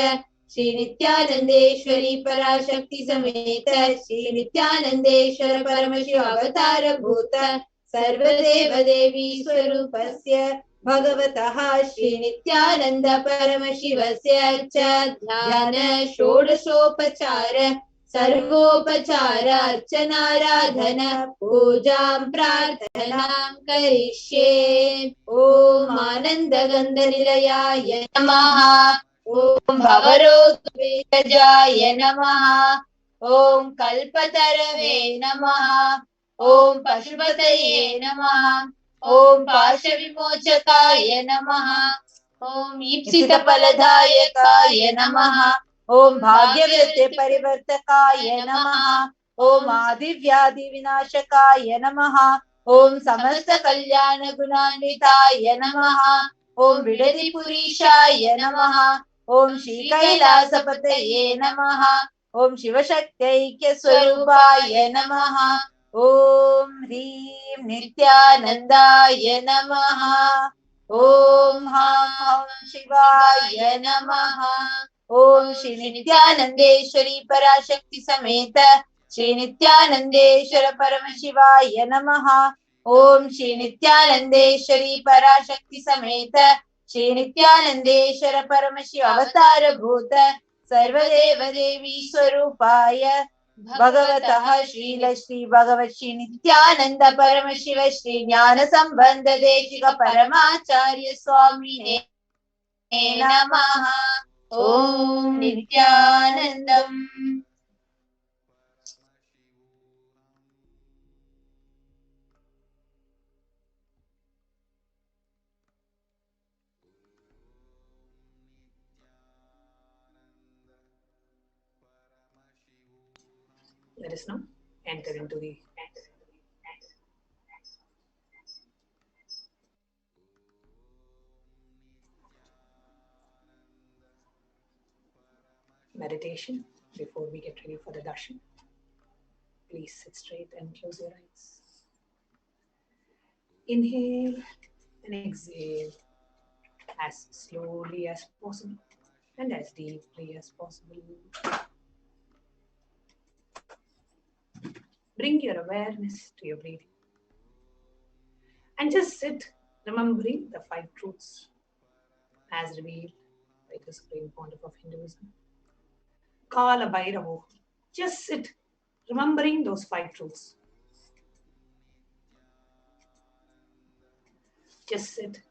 श्री नित्यानंदेश्वरी पराशक्ति समेत श्री नित्यानंदेश्वर परमशिव अवतार भूत सर्वदेव देवी स्वरूपस्य भगवतः श्री नित्यानंद परमशिवस्य च ध्यान षोडशोपचार सर्वोपचार अर्चनाराधन पूजां प्रार्थनां करिष्ये. ओम आनंद गंध निलयाय नमः. ओम भवरोग वेदजाय नमः. ओम कल्पतरवे नमः. ओम पशुपतये नमः. ओम पाशविमोचकाय नमः. ओम ईप्सित फलदायकाय नमः. ओम भाग्यवृत्ति परिवर्तकाय नमः. ओम आदिव्याधि विनाशकाय नमः. ओम समस्त कल्याण गुणान्विताय नमः. ओम विडदि पुरीशाय नमः. ओम श्री कैलासपतये नमः. ओम शिवशक्त्यैक्य स्वरूपाय नमः. ओम ह्रीं नित्यानंदाय नमः. ओम हं शिवाय नमः. ओम श्री नित्यानंदेश्वरी पराशक्ति समेत श्री नित्यानंदेश्वर परमशिवाय नमः. ओम श्री नित्यानंदेश्वरी पराशक्ति समेत श्री नित्यानंदेश्वर परमशिव अवतार भूत सर्वदेव देवी स्वरूपाय भगवतः श्रील श्री भगवत श्री नित्यानंद परमशिव श्री ज्ञान संबंध देशिक परमाचार्य स्वामिने नमः. ओम Nityanandam. Let us now enter into the meditation before we get ready for the darshan. Please sit straight and close your eyes. Inhale and exhale as slowly as possible and as deeply as possible. Bring your awareness to your breathing and just sit remembering the 5 truths as revealed by the Supreme Pontiff of Hinduism, Kalabhairava Bhava. Just sit remembering those 5 truths. Just sit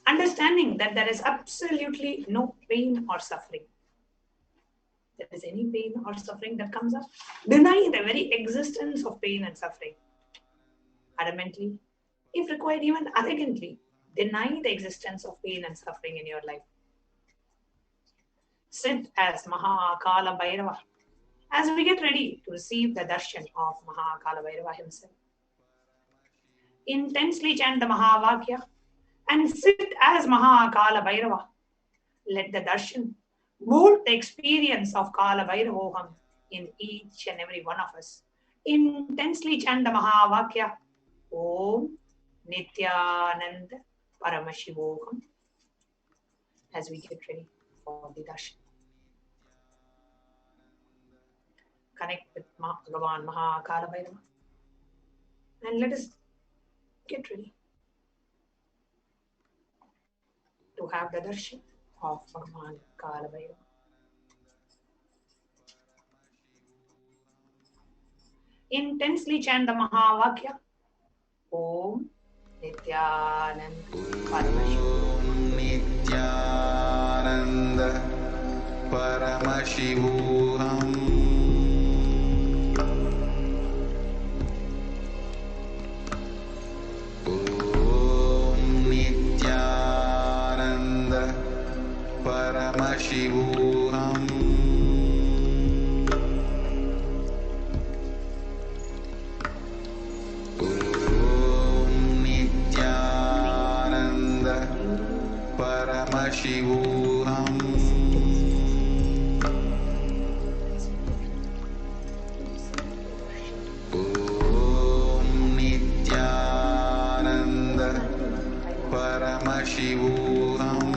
understanding that there is absolutely no pain or suffering. There is any pain or suffering that comes up, deny the very existence of pain and suffering. Adamantly, if required even arrogantly, deny the existence of pain and suffering in your life. Sit as Kalabhairava as we get ready to receive the darshan of Kalabhairava himself. Intensely chant the Mahavakya and sit as Kalabhairava. Let the darshan mold the experience of Kalabhairavoham in each and every one of us. Intensely chant the Mahavakya. Om Nithyananda Paramashivoham as we get ready for the darshan. Connect with Bhagavan Kalabhairava and let us get ready to have the darshan of Bhagavan Kalabhairava. Intensely chant the Mahavakya. Om Nithyananda Paramashivoham. Nithyananda Paramashivoham. Om Nithyananda Paramashivoham. Paramashivoham. Om Nithyananda Paramashivoham.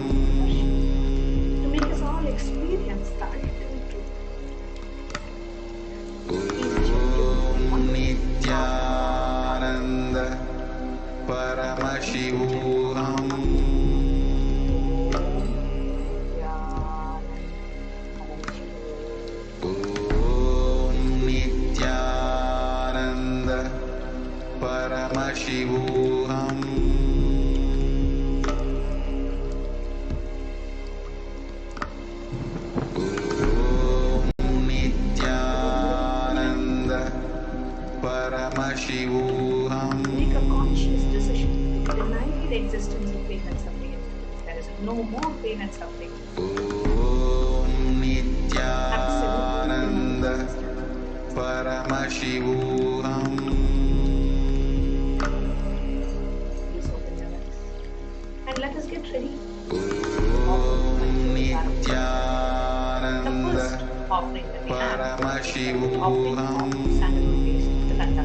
To make us all experience the ultimate truth. Om Nithyananda Paramashivoham. Paramashivoham. Om Nithyananda Paramashivoham. Make a conscious decision to deny the existence of pain and suffering. There is no more pain and suffering. Om Nithyananda Paramashivoham. And let us get ready. Om Nithyananda Offering that we have. Paramashivoham. Sandalwood paste, the Kanda.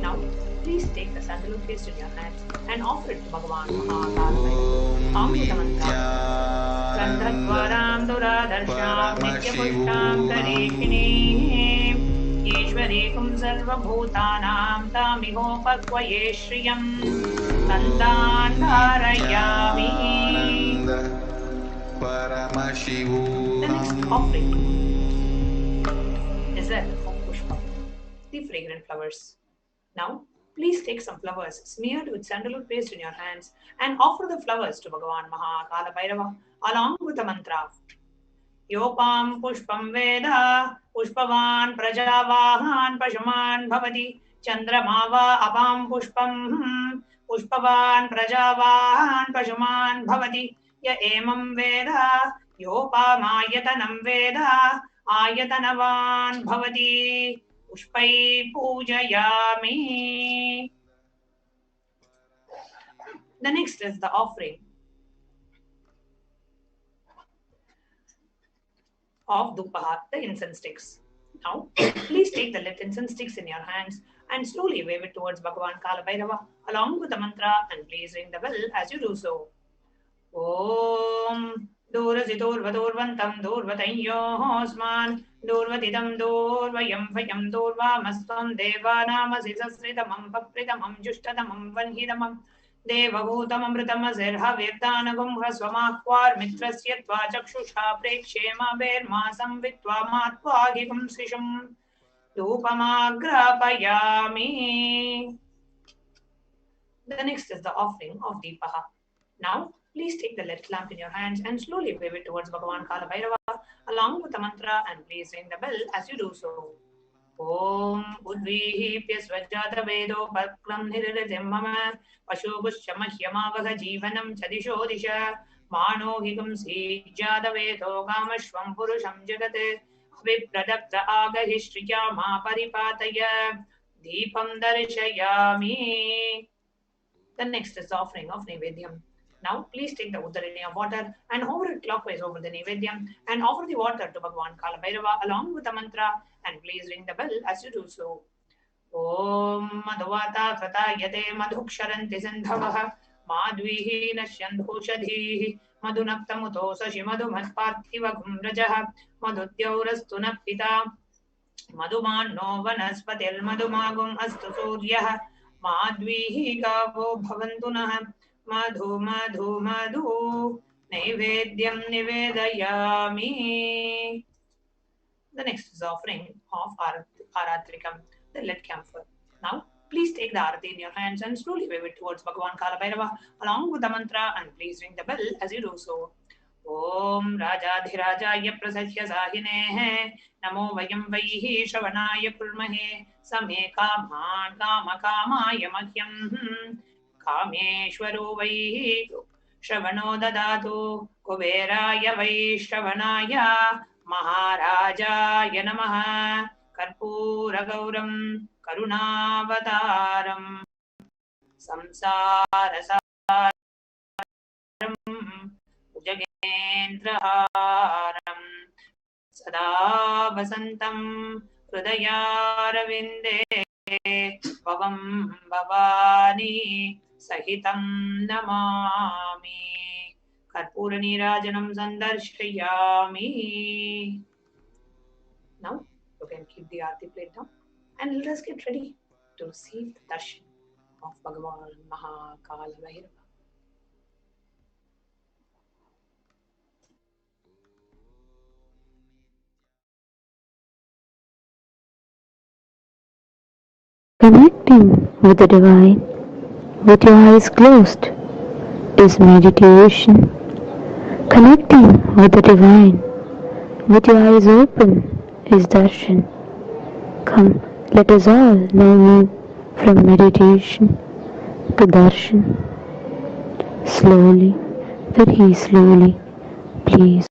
Now, please take the sandalwood paste in your hands and offer it to Bhagavan Kalabhairava. Calm with the mantra. Gandhadvaram Duradarshan Nityapushtam Karishini Ishwarikum Sarvabhutanam Tamihopakvaye Shriyam Kandan Dharayami. The next offering is that of Pushpa, the fragrant flowers. Now, please take some flowers smeared with sandalwood paste in your hands and offer the flowers to Bhagavan Kalabhairava along with the mantra. Yopam pushpam veda pushpavan prajavahan pashuman bhavati chandramava apam pushpam pushpavan prajavahan pashuman bhavati ya emam veda yopamayatanam veda आयतनवान् भवति पुष्पै पूजयामि. The next is the offering of Dupaha, the incense sticks. Now, please take the lit incense sticks in your hands and slowly wave it towards Bhagavan Kalabhairava along with the mantra, and please ring the bell as you do so. Om Durvasidurvadurvantam Durvatayyohosman Durvatidam Durvayam Vayam Durvamastam Devanamasi Sasritamam Papritamam Jushtadamam Vanhidamam देवभूतममृतमजिर्हविर्दानगुं ह्रस्वमाह्वार् मित्रस्य त्वा चक्षुषा प्रेक्ष्येमा संवित्वा मात्वागिगुं शिशुं धूपमाग्रापयामि. The next is the offering of Deepaha. Now, please take the lit lamp in your hands and slowly wave it towards Bhagavan Kalabhairava along with the mantra, and please ring the bell as you do so. Om Udvihipya Svajjata Vedo Paklam Niriratim Mama Pashupushamahyamavaha Jivanam Chadisho Disha Mano Higam Sijjata Vedo Kamashvam Purusham Jagate Vipradakta Agahishrija Ma Paripataya Deepam Darshayami. The next is the offering of Nivedyam. Now, please take the Uddarini of water and hover it clockwise over the Nivedyam and offer the water to Bhagavan Kalabhairava along with the mantra, and please ring the bell as you do so. Om Madhuvata Kratayate Madhuksharanti Sindhavaha Madvihi Nashyandhushadhihi Madhunaktamuto Sashi Madhumatparthiva Gumrajaha Madhudyaurastu Napita Madhumanno Vanaspatil Madhumagum Astu Suryah Madvihi Gavo Bhavantunah Madhu Madhu Madhu Naivedyam Nivedayami. The next is offering of Aratrikam, the lit camphor. Now, please take the arati in your hands and slowly wave it towards Bhagavan Kalabhairava along with the mantra, and please ring the bell as you do so. Om Rajadhirajaya Prasahya Sahinehe Namo Vayam Vaihi Shravanaya Kulmahe Same Kaman Kama Kamaya Mahyam Kameshwaro Vaihi Shravano Dadatu Kuberaya Vaishravanaya Maharajaya Namaha Karpura Gauram Karunavataram Samsara Jagendraharam Sada Vasantam Hridayarvinde Bhavam Bhavani Sahitam Namami Karpura Nirajanam Sandarshayami. Now you can keep the Aarti plate down and let us get ready to receive the darshan of Bhagavan Kalabhairava. Connecting with the divine with your eyes closed is meditation. Connecting with the divine with your eyes open is darshan. Come, let us all now move from meditation to darshan. Slowly, very slowly, please.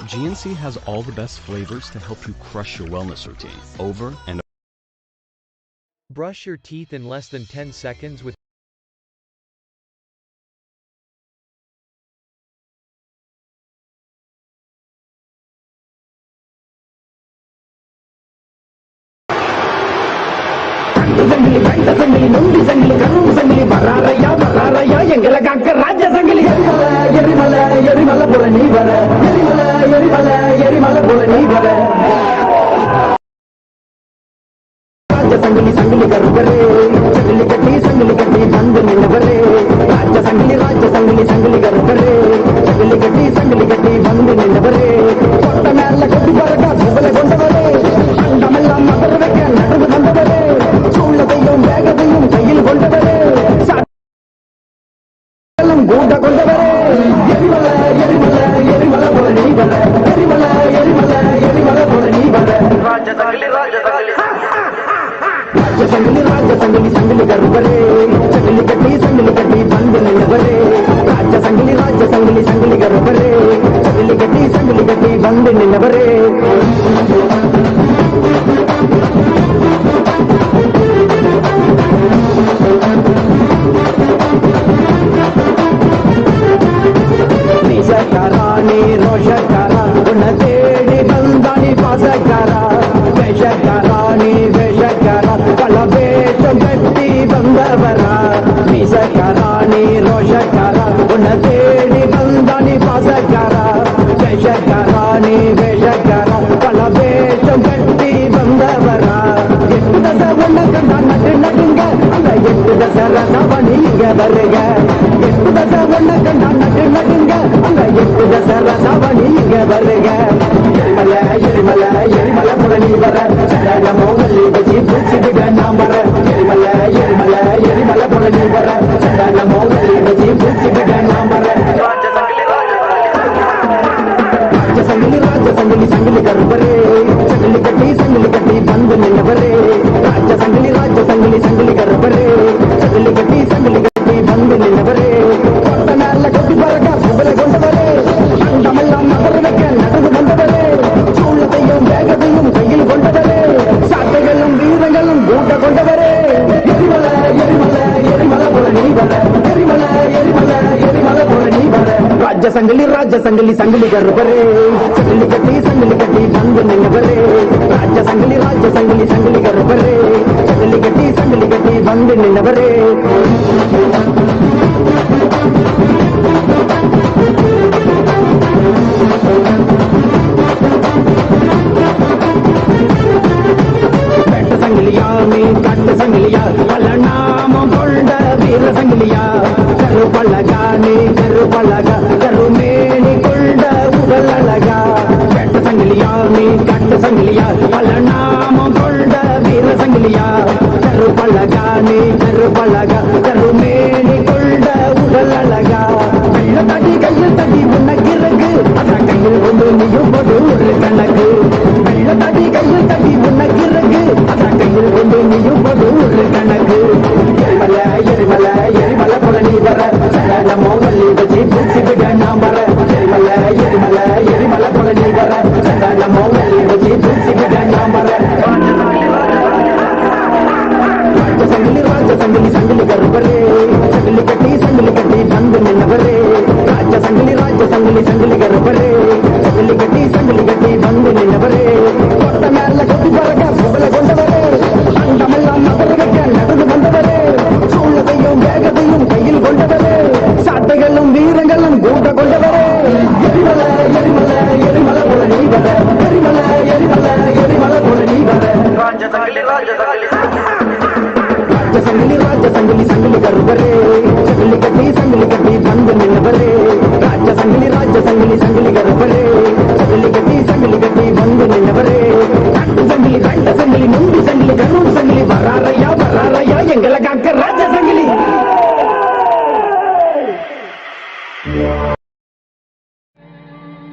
GNC has all the best flavors to help you crush your wellness routine over and over. Brush your teeth in less than 10 seconds with எங்களை காக்க ராஜ சங்கிலி எரிமலை எரிமலை போல நீ வர எரிமலை எரிமலை எரிமலை போல நீ வர ராஜ சங்கிலி சங்கிலி கருப்பரே சங்கிலி கட்டி வந்து நின்றவரே ராஜ சங்கிலி சங்கிலி கருப்பரே சங்கிலி கட்டி வந்து நின்றவரே கொட்ட மேல கட்டி பறக்க புகழை கொண்டவரே அண்டமெல்லாம் மதர் வைக்க நடந்து வந்தவரே சூழத்தையும் வேகத்தையும் கையில் கொண்டவரே கூட்ட கொண்டவரே எரிமலை எரிமலை எரிமலை போல நீ வர எரிமலை எரிமலை எரிமலை போல நீ வர ராஜ சங்கிலி சங்கிலி கருப்பரே சங்கிலி கட்டி வந்து நின்றவரே ராஜ சங்கிலி சங்கிலி கருப்பரே சங்கிலி கட்டி வந்து நின்றவரே நீசக்காரானி ரோஷக்காரா உன்னை தேடி வந்தானி பாசக்காரா வேஷக்காரானி வேஷக்காரா பல வேஷம் கட்டி வந்தவரா நீசக்காரானி ரோஷக்காரா உன்னை தேடி வந்தானி பாசக்காரா வேஷக்காரானி வேஷக்காரா பல வேஷம் கட்டி வந்தவரா எட்டு தசை உனக்கு நான் நடுங்க அந்த எட்டு தசை ரசவணி இங்க வருக எட்டு தசை உனக்கு நான் நடுங்க அந்த எட்டு தசை ரசவணி இங்க வருக எரிமலை எரிமலை எரிமலை போல நீ வர சடக மோகல்லி வச்சு பூச்சிடுக நாம் வர எரிமலை எரிமலை எரிமலை போல நீ வர சடக மோகல்லி வச்சு பூச்சிடுக நாம் வர ராஜ சங்கிலி சங்கிலி கருப்பரே சங்கிலி கட்டி வந்து நின்றவரே ராஜ சங்கிலி சங்கிலி கருப்பரே சங்கிலி கட்டி வந்து நின்றவரே கொட்ட மேல கட்டி பறக்க புகழை கொண்டவரே அண்டமெல்லாம் மகர வைக்க நடந்து வந்தவரே சூழத்தையும் வேகத்தையும் கையில் கொண்டவரே சாட்டைகளும் வீரங்களும் கூட்ட கொண்டவரே எரிமலை எரிமலை எரிமலை போல நீ வர எரிமலை எரிமலை எரிமலை போல நீ வர ராஜ சங்கிலி சங்கிலி கருப்பரே சங்கிலி கட்டி வந்து நின்றவரே ராஜ சங்கிலி சங்கிலி கருப்பரே சங்கிலி கட்டி வந்து நின்றவரே வெட்ட சங்கிலியாமே கட்ட சங்கிலியா பல நாமம் கொண்ட வீர சங்கிலியா கருப்பழகானே கருப்பழகா கருமேனி கொண்ட உடல் அழகா வெட்ட சங்கிலியாமே கட்ட சங்கிலியா பல நாமம் கொண்ட வீர சங்கிலியா கருப்பழகானே கருப்பழகா கருமேனி சங்கிலி ராஜ சங்கிலி சங்கிலி கருப்பரே சங்கிலி கட்டி வந்து நின்றவரே கொட்ட மேல கொத்தி பறக்க புகழ கொண்டவரே அண்டமெல்லாம் மகர வைக்க நடந்து வந்தவரே சூழத்தையும் வேகத்தையும் கையில் கொண்டவரே சாட்டைகளும் வீரங்களும் கூட்ட கொண்டவரே எரிமலை எரிமலை எரிமலை போல நீ வர எரிமலை எரிமலை எரிமலை போல நீ வர ராஜ சங்கிலி சங்கிலி கருப்பரே சங்கிலி கட்டி வந்து நின்றவரே ராஜ சங்கிலி சங்கிலி கருப்பரே சங்கிலி கட்டி வந்து நின்றவரே ரெண்டு சங்கிலி முந்தி சங்கிலி கருண் சங்கிலி வராரையா எங்களை காக்க ராஜ சங்கிலி.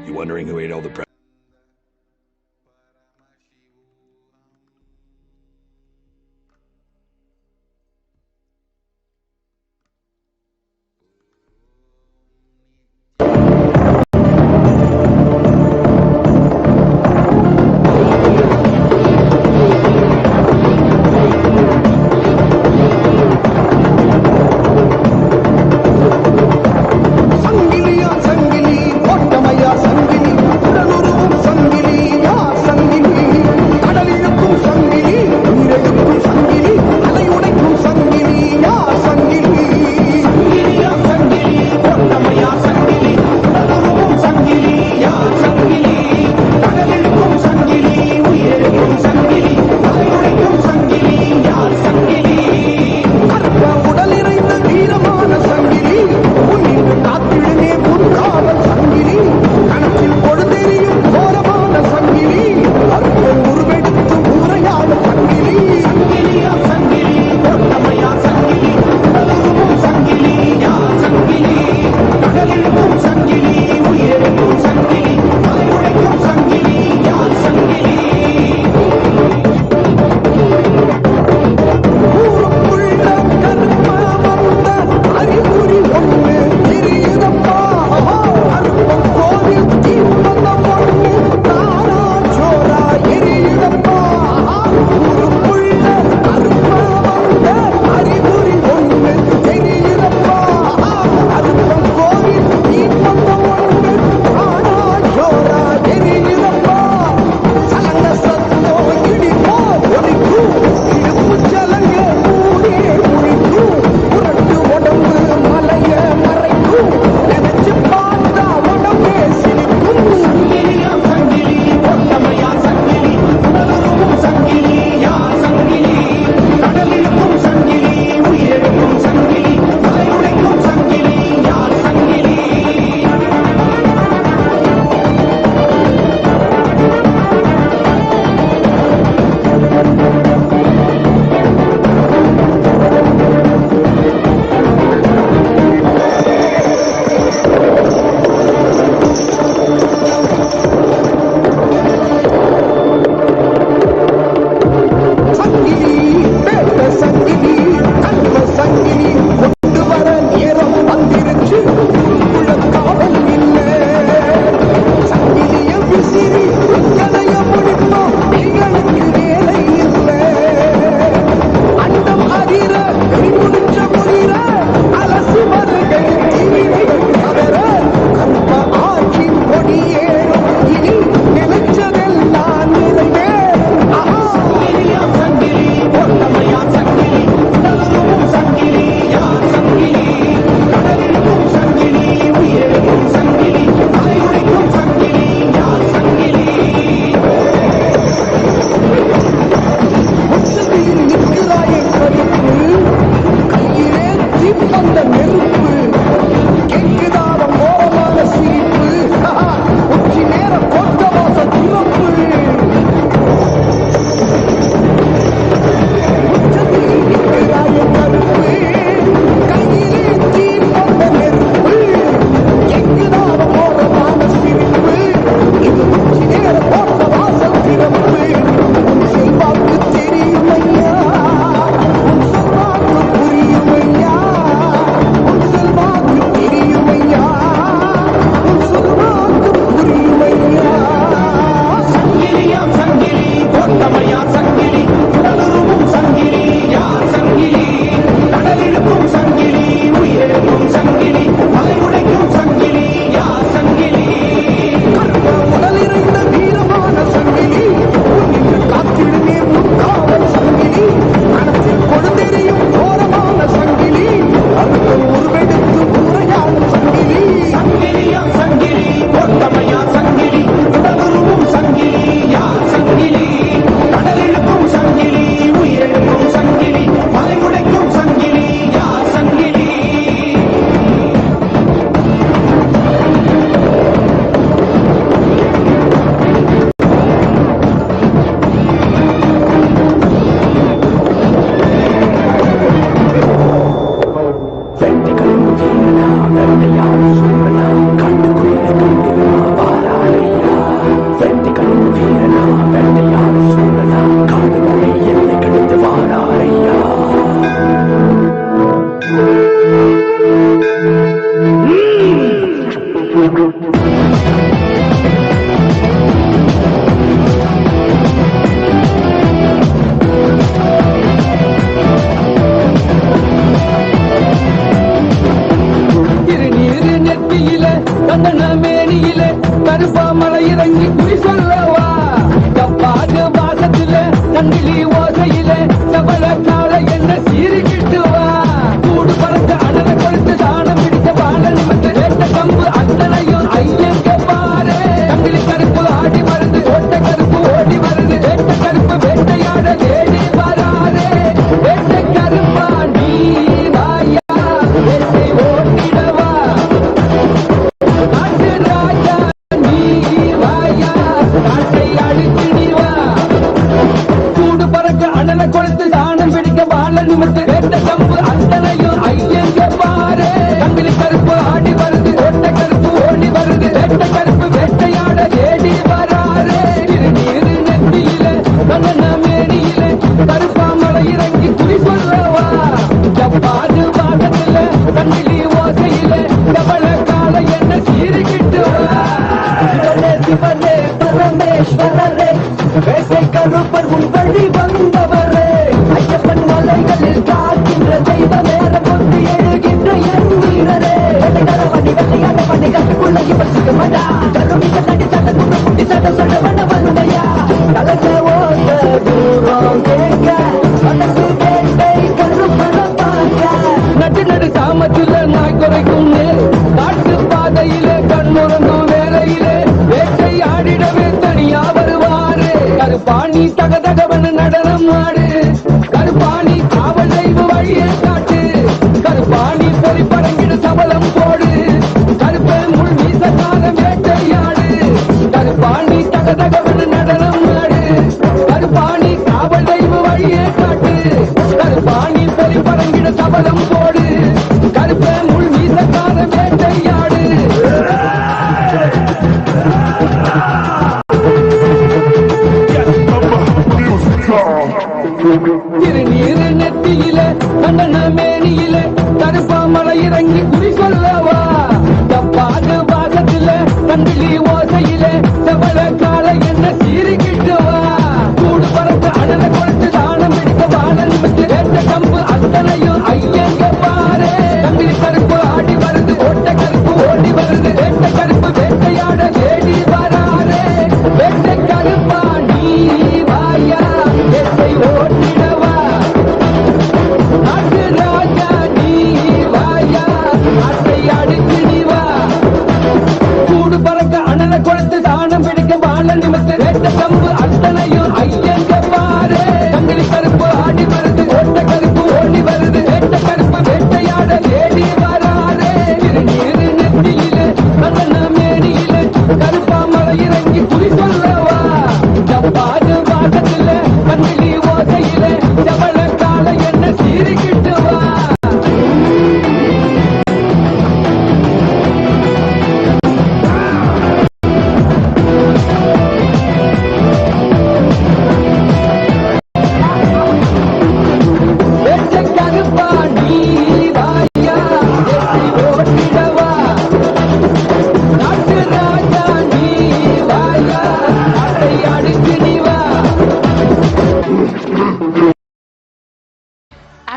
You wondering who ate all the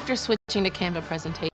After switching to Canva presentation.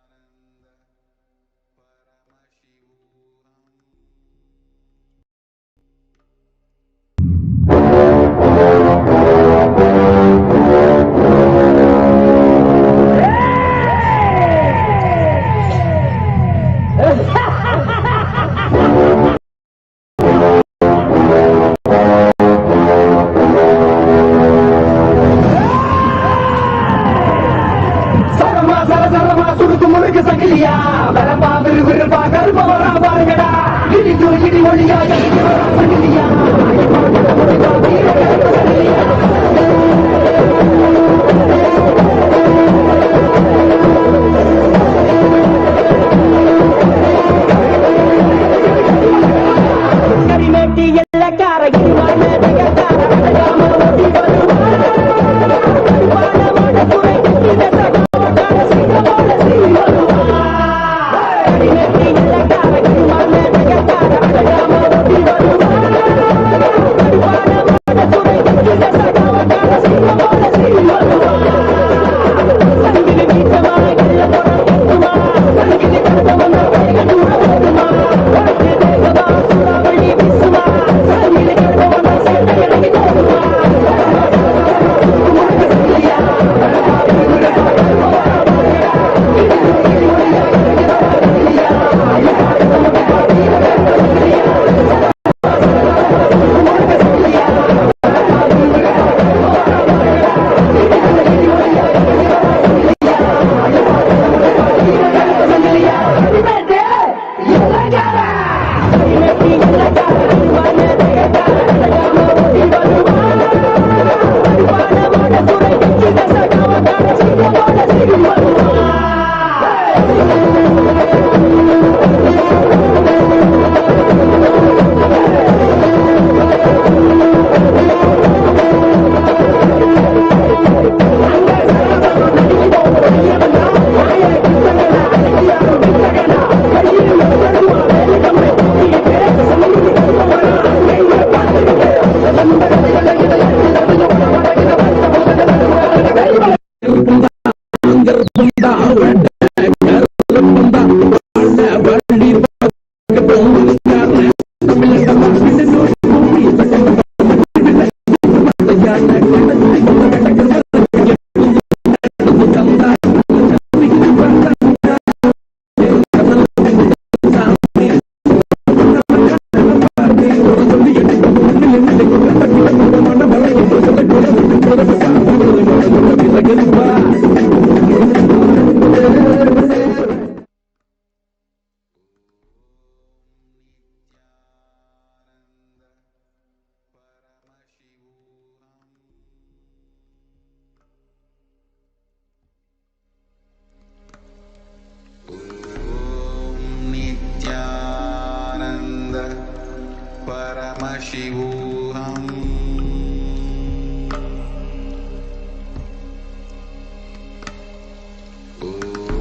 Paramashivoham.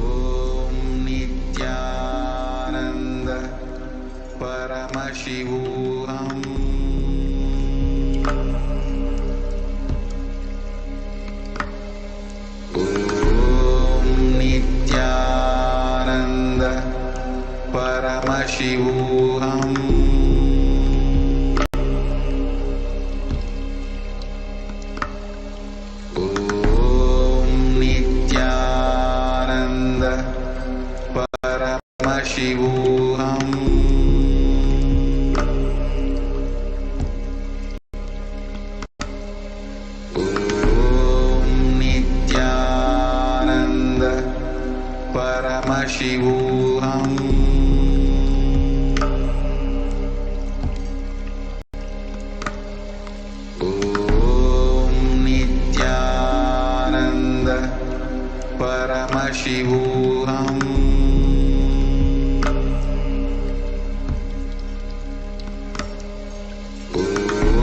Om Nithyananda Paramashivoham. Om Nithyananda Paramashivoham. Paramashivoham. Om Nithyananda Paramashivoham. Om Nithyananda Paramashivoham. Paramashivoham.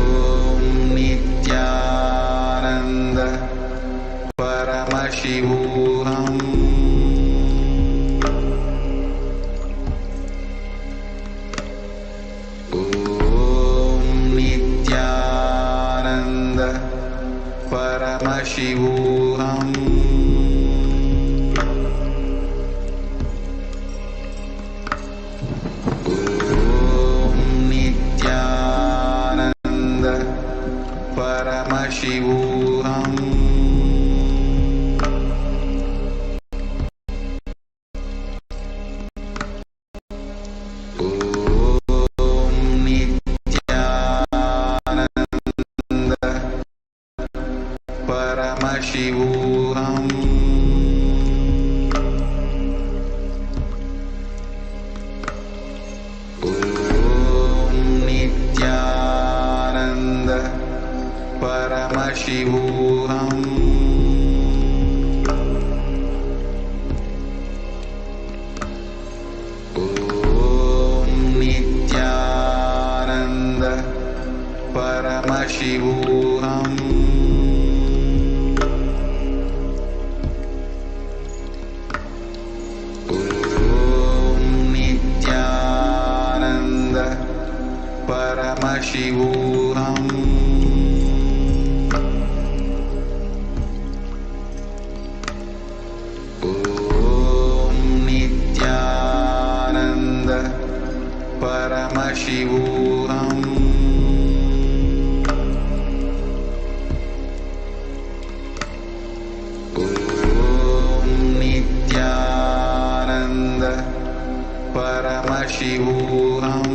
Om Nithyananda Paramashivoham. Om Nithyananda Paramashivoham. Paramashivoham. Om Nithyananda Paramashivoham. Om Nithyananda Paramashivoham. Paramashivoham. Om Nithyananda Paramashivoham. Om Nithyananda Paramashivoham.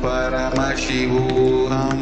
Paramashivoham.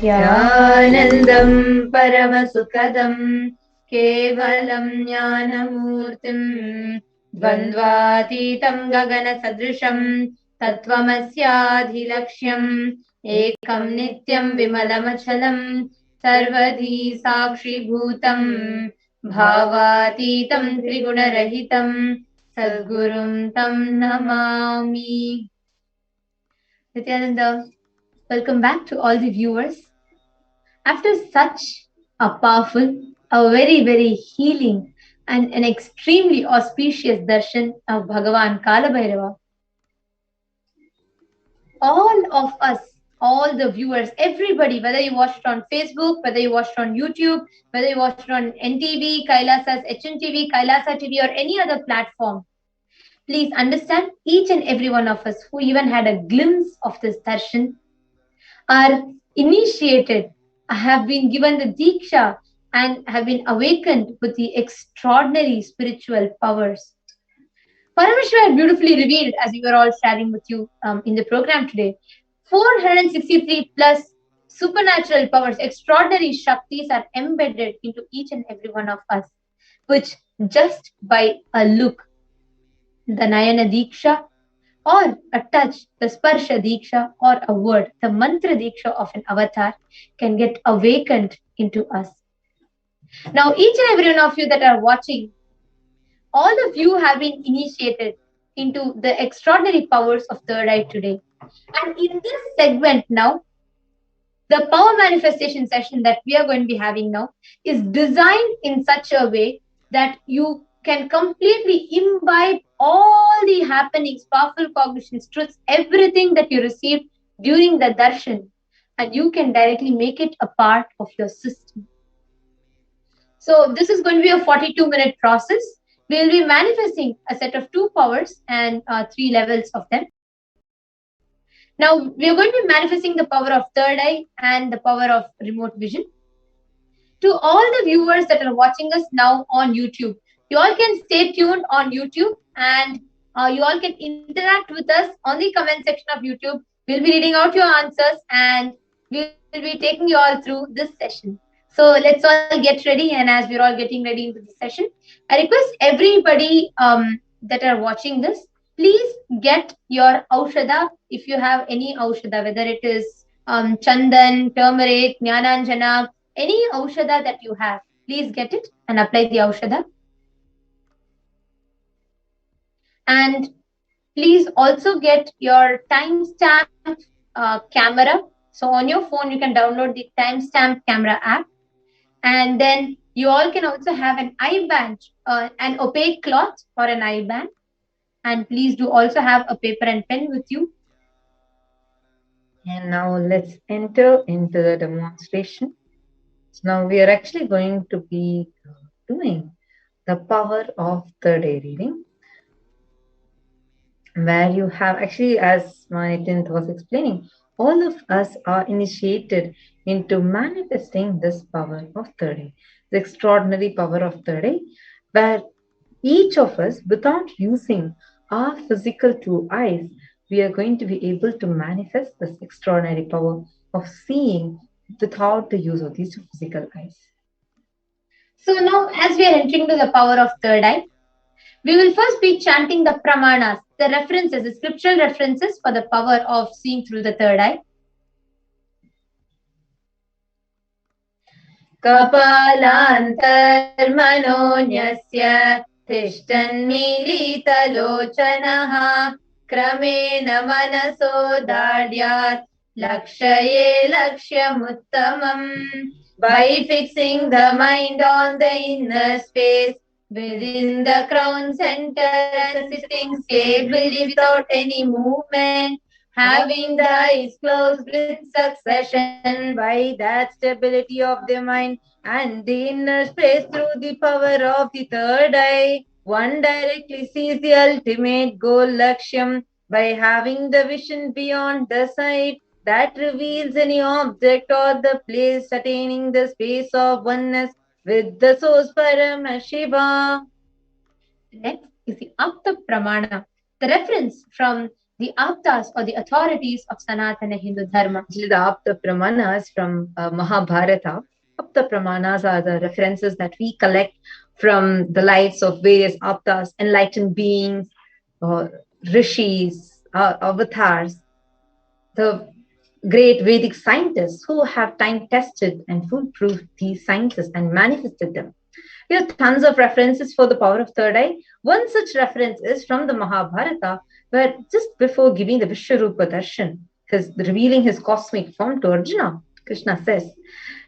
ह्यानन्दं परमसुखदं केवलं ज्ञानमूर्तिं द्वन्द्वातीतं गगनसदृशं तत्त्वमस्याधिलक्ष्यम् एकं नित्यं विमलमचलं सर्वधी साक्षिभूतं भावातीतं त्रिगुणरहितं सद्गुरुं तं Namami. Nityananda, welcome back to all the viewers. After such a powerful, a very, very healing and an extremely auspicious darshan of Bhagavan Kalabhairava, all of us, all the viewers, everybody, whether you watched on Facebook, whether you watched on YouTube, whether you watched on NTV, Kailasa's HNTV, Kailasa TV, or any other platform, please understand, each and every one of us who even had a glimpse of this darshan are initiated, have been given the Diksha, and have been awakened with the extraordinary spiritual powers. Paramashiva had beautifully revealed, as we were all sharing with you in the program today, 463 plus supernatural powers, extraordinary Shaktis are embedded into each and every one of us, which just by a look, the Nayana Diksha, or a touch, the Sparsha Diksha, or a word, the Mantra Diksha of an avatar, can get awakened into us. Now, each and every one of you that are watching, all of you have been initiated into the extraordinary powers of third eye today. And in this segment now, the power manifestation session that we are going to be having now is designed in such a way that you can completely imbibe all the happenings, powerful cognitions, truths, everything that you received during the darshan, and you can directly make it a part of your system. So this is going to be a 42-minute process. We will be manifesting a set of 2 powers and 3 levels of them. Now, we are going to be manifesting the power of third eye and the power of remote vision. To all the viewers that are watching us now on YouTube, you all can stay tuned on YouTube, and you all can interact with us on the comment section of YouTube. We'll be reading out your answers and we'll be taking you all through this session. So let's all get ready, and as we're all getting ready into the session, I request everybody that are watching this, please get your aushadha if you have any aushadha, whether it is chandan, turmeric, jnananjana, any aushadha that you have, please get it and apply the aushadha. And please also get your timestamp camera. So on your phone, you can download the timestamp camera app. And then you all can also have an eye band, an opaque cloth or an eye band. And please do also have a paper and pen with you. And now let's enter into the demonstration. So now we are actually going to be doing the power of third eye reading, where you have actually, as my Tint was explaining, all of us are initiated into manifesting this power of third eye, the extraordinary power of third eye, where each of us, without using our physical 2 eyes, we are going to be able to manifest this extraordinary power of seeing without the use of these 2 physical eyes. So now, as we are entering to the power of third eye, we will first be chanting the pramanas, the references, the scriptural references for the power of seeing through the third eye. Kapalantarmanonyasya tishtannilitalochanaha kramena manaso dadyat lakshaye lakshyamuttamam. By fixing the mind on the inner space within the crown center and sitting stably without any movement, having the eyes closed with succession, by that stability of the mind and the inner space through the power of the third eye, one directly sees the ultimate goal Lakshyam by having the vision beyond the sight that reveals any object or the place, attaining the space of oneness with the source Paramashiva. Next is the Apta Pramana, the reference from the aptas or the authorities of Sanatana Hindu Dharma. Actually, the apta pramanas from Mahabharata. Apta pramanas are the references that we collect from the lives of various aptas, enlightened beings, rishis, avatars, the great Vedic scientists who have time tested and foolproof these sciences and manifested them. We have tons of references for the power of third eye. One such reference is from the Mahabharata, where just before giving the Vishwarupa Darshan, revealing his cosmic form to Arjuna, Krishna says,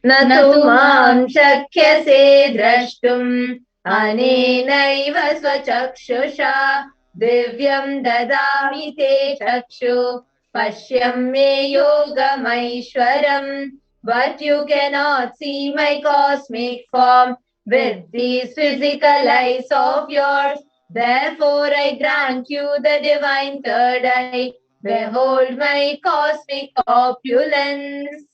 Natu mam shakyase drashtum anenaiva svachakshusha divyam dadami te chakshu pashyam me yogamaishwaram. But you cannot see my cosmic form with these physical eyes of yours. Therefore I grant you the divine third eye. Behold my cosmic opulence.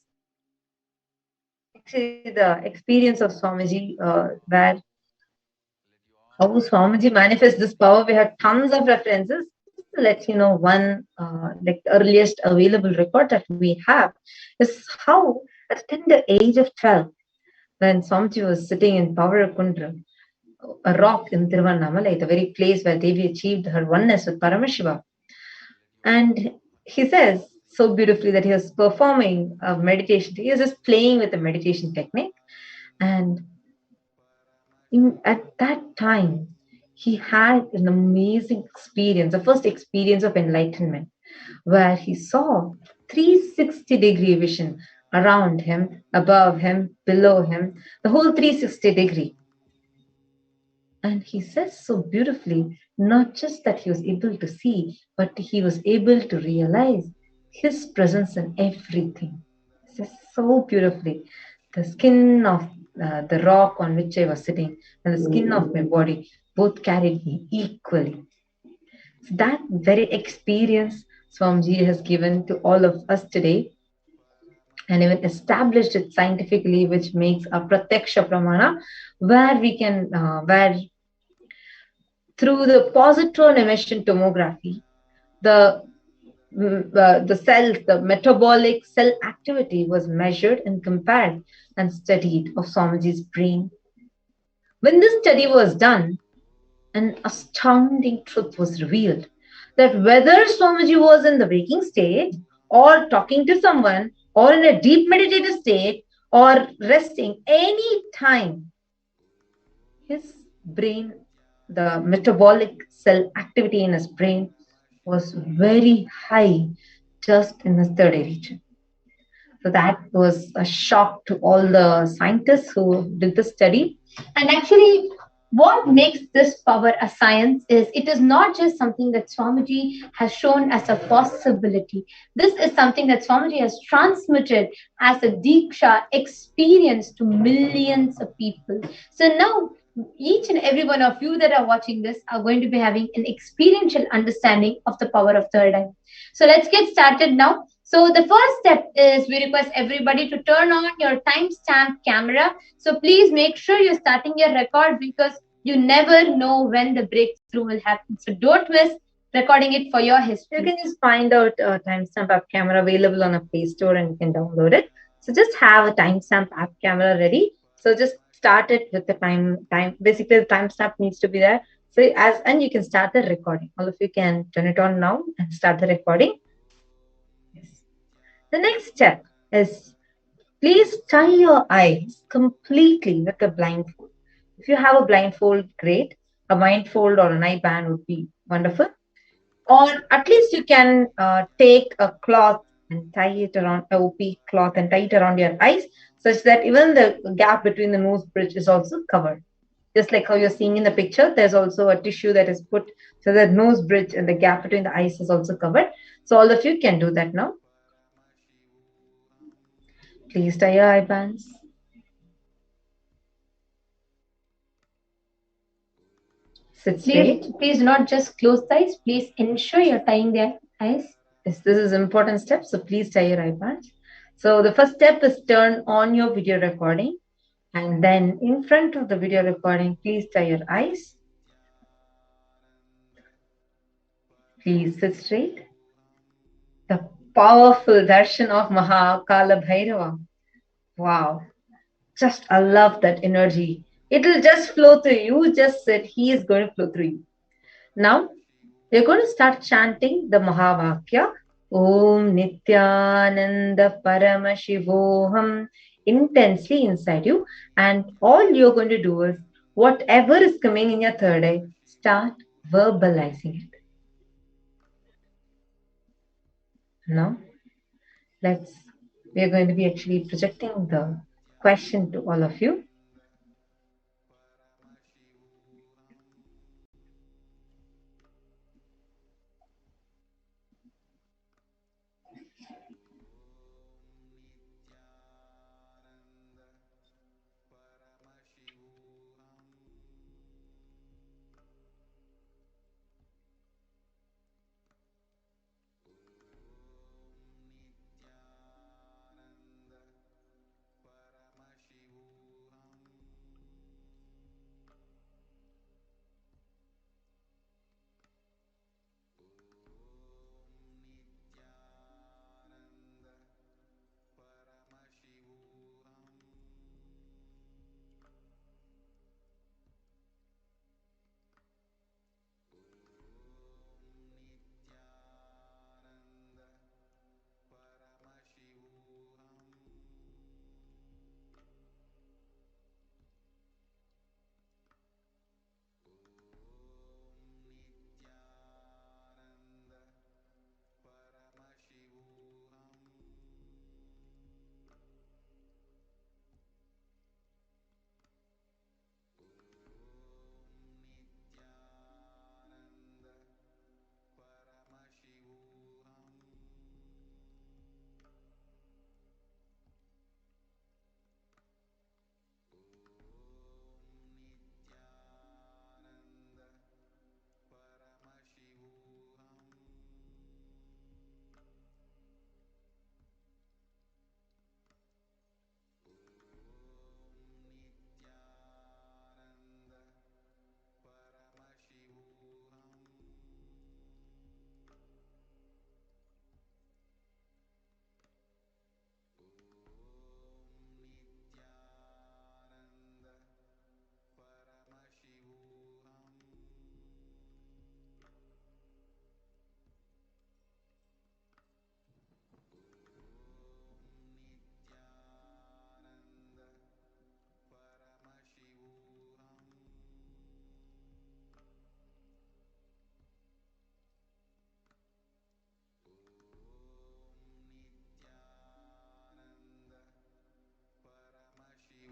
Actually, the experience of Swamiji, where how Swamiji manifests this power, we have tons of references. Just to let you know, one like the earliest available record that we have is how at the tender age of 12, when Swamiji was sitting in Pavarakundra, a rock in Tiruvannamalai, the very place where Devi achieved her oneness with Paramashiva. And he says so beautifully that he was performing a meditation. He was just playing with the meditation technique. And at that time, he had an amazing experience, the first experience of enlightenment, where he saw 360-degree vision around him, above him, below him, the whole 360-degree. And he says so beautifully, not just that he was able to see, but he was able to realize his presence in everything. He says so beautifully. The skin of the rock on which I was sitting and the skin of my body both carried me equally. So that very experience Swamiji has given to all of us today, and even established it scientifically, which makes a pratyaksha pramana, where we can, where through the positron emission tomography, the cells, the metabolic cell activity was measured and compared and studied of Swamiji's brain. When this study was done, an astounding truth was revealed, that whether Swamiji was in the waking state or talking to someone or in a deep meditative state or resting any time, his brain, the metabolic cell activity in his brain was very high just in his third eye region. So that was a shock to all the scientists who did the study. And actually, what makes this power a science is it is not just something that Swamiji has shown as a possibility. This is something that Swamiji has transmitted as a Diksha experience to millions of people. So now, each and every one of you that are watching this are going to be having an experiential understanding of the power of third eye. So let's get started now. So the first step is we request everybody to turn on your timestamp camera. So please make sure you're starting your record because you never know when the breakthrough will happen. So don't miss recording it for your history. You can just find out a timestamp app camera available on a Play Store and you can download it. So just have a timestamp app camera ready. So just start it with the time. Basically, the timestamp needs to be there. So and you can start the recording. All of you can turn it on now and start the recording. The next step is please tie your eyes completely with a blindfold. If you have a blindfold, great. A blindfold or an eye band would be wonderful. Or at least you can take a cloth and tie it around, a OP cloth and tie it around your eyes such that even the gap between the nose bridge is also covered. Just like how you're seeing in the picture, there's also a tissue that is put so that nose bridge and the gap between the eyes is also covered. So all of you can do that now. Please tie your eye bands. Sit straight. Please do not just close the eyes. Please ensure you're tying their eyes. Yes, this is an important step. So please tie your eye bands. So the first step is turn on your video recording. And then in front of the video recording, please tie your eyes. Please sit straight. The powerful darshan of Kalabhairava. Wow. Just, I love that energy. It'll just flow through you. You just said he is going to flow through you. Now, we're going to start chanting the Mahavakya. Om Nithyananda Paramashivoham intensely inside you. And all you're going to do is, whatever is coming in your third eye, start verbalizing it. Now, we're going to be actually projecting the question to all of you.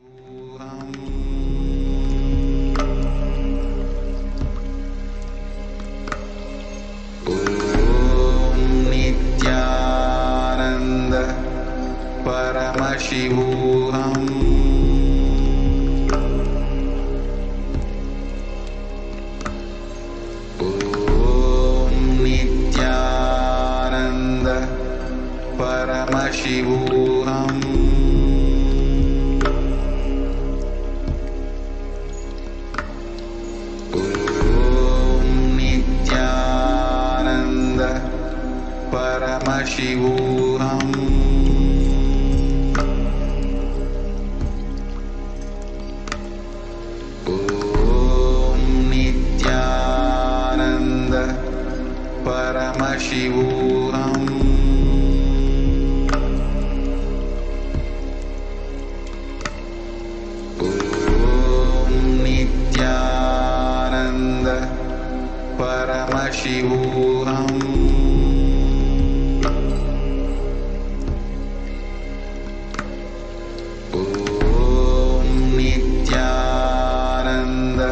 Paramashivoham. Om Nithyananda Paramashivoham. Om Nithyananda Paramashivoham. Paramashivoham. Om Nithyananda Paramashivoham. Om Nithyananda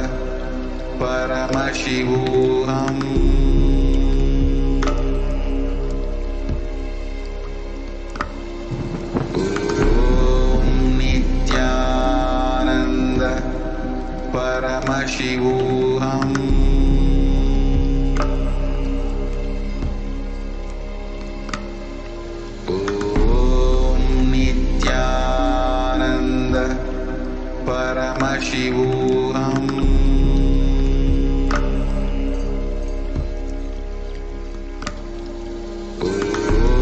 Paramashivoham. Paramashivoham. Om Nithyananda Paramashivoham. Om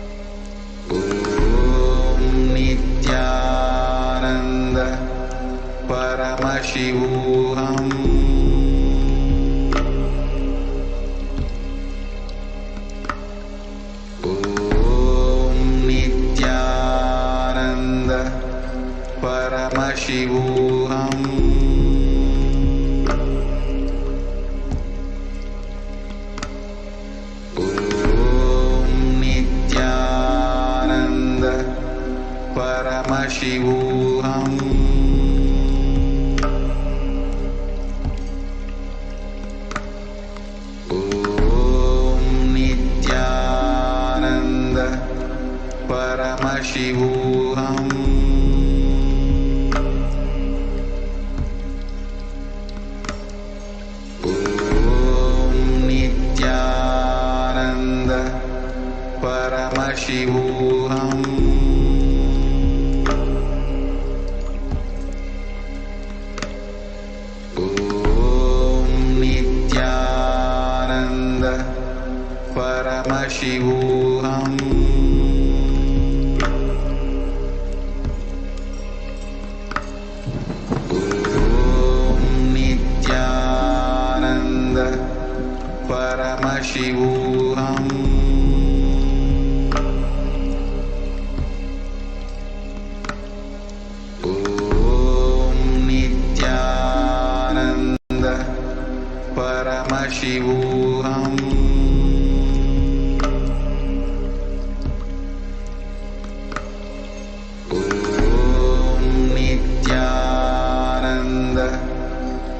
Paramashivoham. Om Nithyananda Paramashivoham. Paramashivoham. Om Nithyananda Paramashivoham. Om Nithyananda Paramashivoham. Paramashivoham. Om Nithyananda Paramashivoham. Om Nithyananda Paramashivoham. Paramashivoham. Om Nithyananda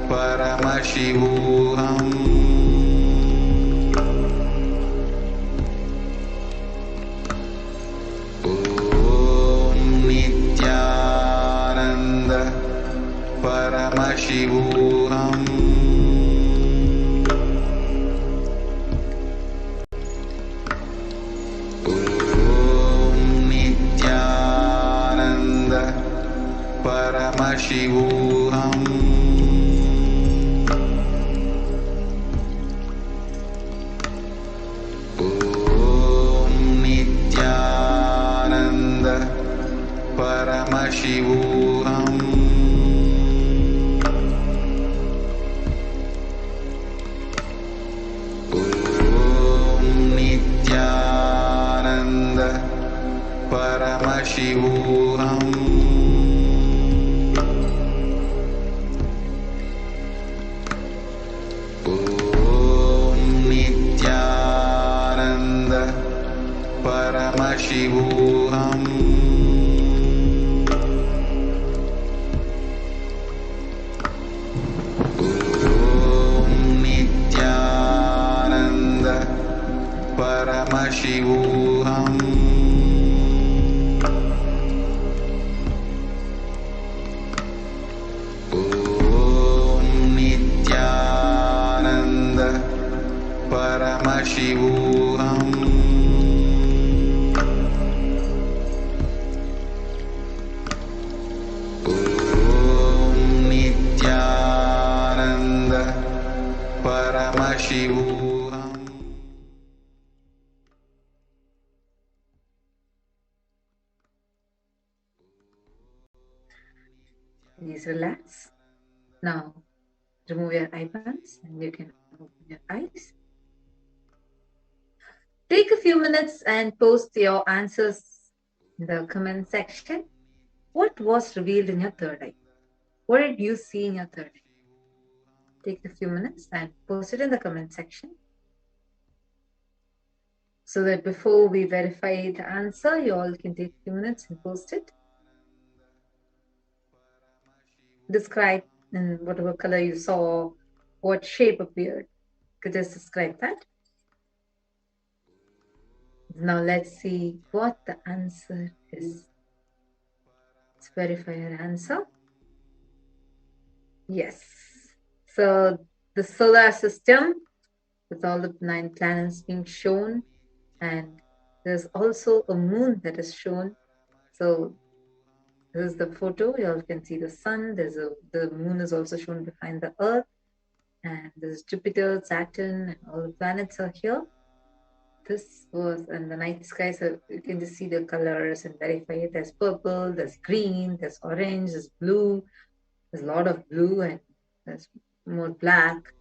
Paramashivoham. Om Nithyananda Paramashivoham. Paramashivoham. Om Nithyananda Paramashivoham. Om Nithyananda Paramashivoham. Paramashivoham. Om Nithyananda Paramashivoham. Om Nithyananda Paramashivoham. Please relax. Now, remove your eyebrows and you can open your eyes. Take a few minutes and post your answers in the comment section. What was revealed in your third eye? What did you see in your third eye? Take a few minutes and post it in the comment section, so that before we verify the answer, you all can take a few minutes and post it. Describe in whatever color you saw, what shape appeared. Could just describe that. Now let's see what the answer is. Let's verify your answer. Yes. So the solar system with all the 9 planets being shown, and there's also a moon that is shown. So this is the photo. You all can see the sun. The moon is also shown behind the earth, and there's Jupiter, Saturn, and all the planets are here. This was in the night sky, so you can just see the colors and verify it. There's purple, there's green, there's orange, there's blue, There's a lot of blue and there's more black.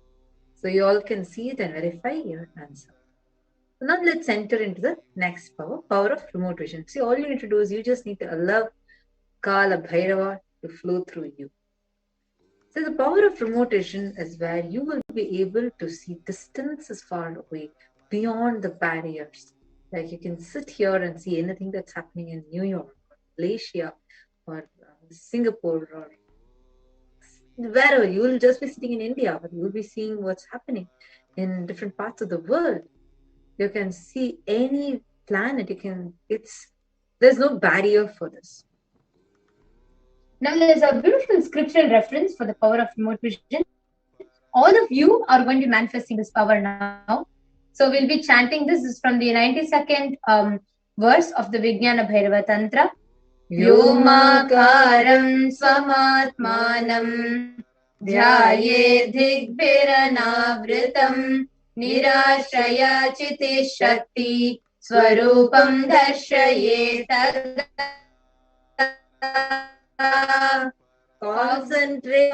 So you all can see it and verify your answer. So now let's enter into the next power, power of remote vision. See, all you need to do is you just need to allow Kalabhairava to flow through you. So the power of remote vision is where you will be able to see distances far away, beyond the barriers. Like you can sit here and see anything that's happening in New York, or Malaysia, or Singapore, or wherever. You will just be sitting in India, but you will be seeing what's happening in different parts of the world. You can see any planet. There's no barrier for this. Now there's a beautiful scriptural reference for the power of remote vision. All of you are going to be manifesting this power now. So we'll be chanting this. This is from the 92nd verse of the Vijnana Bhairava Tantra. Vyomakaram swamatmanam dhyaye digbhiranavritam nirashaya chiti shakti swarupam darshaye tada. Concentrate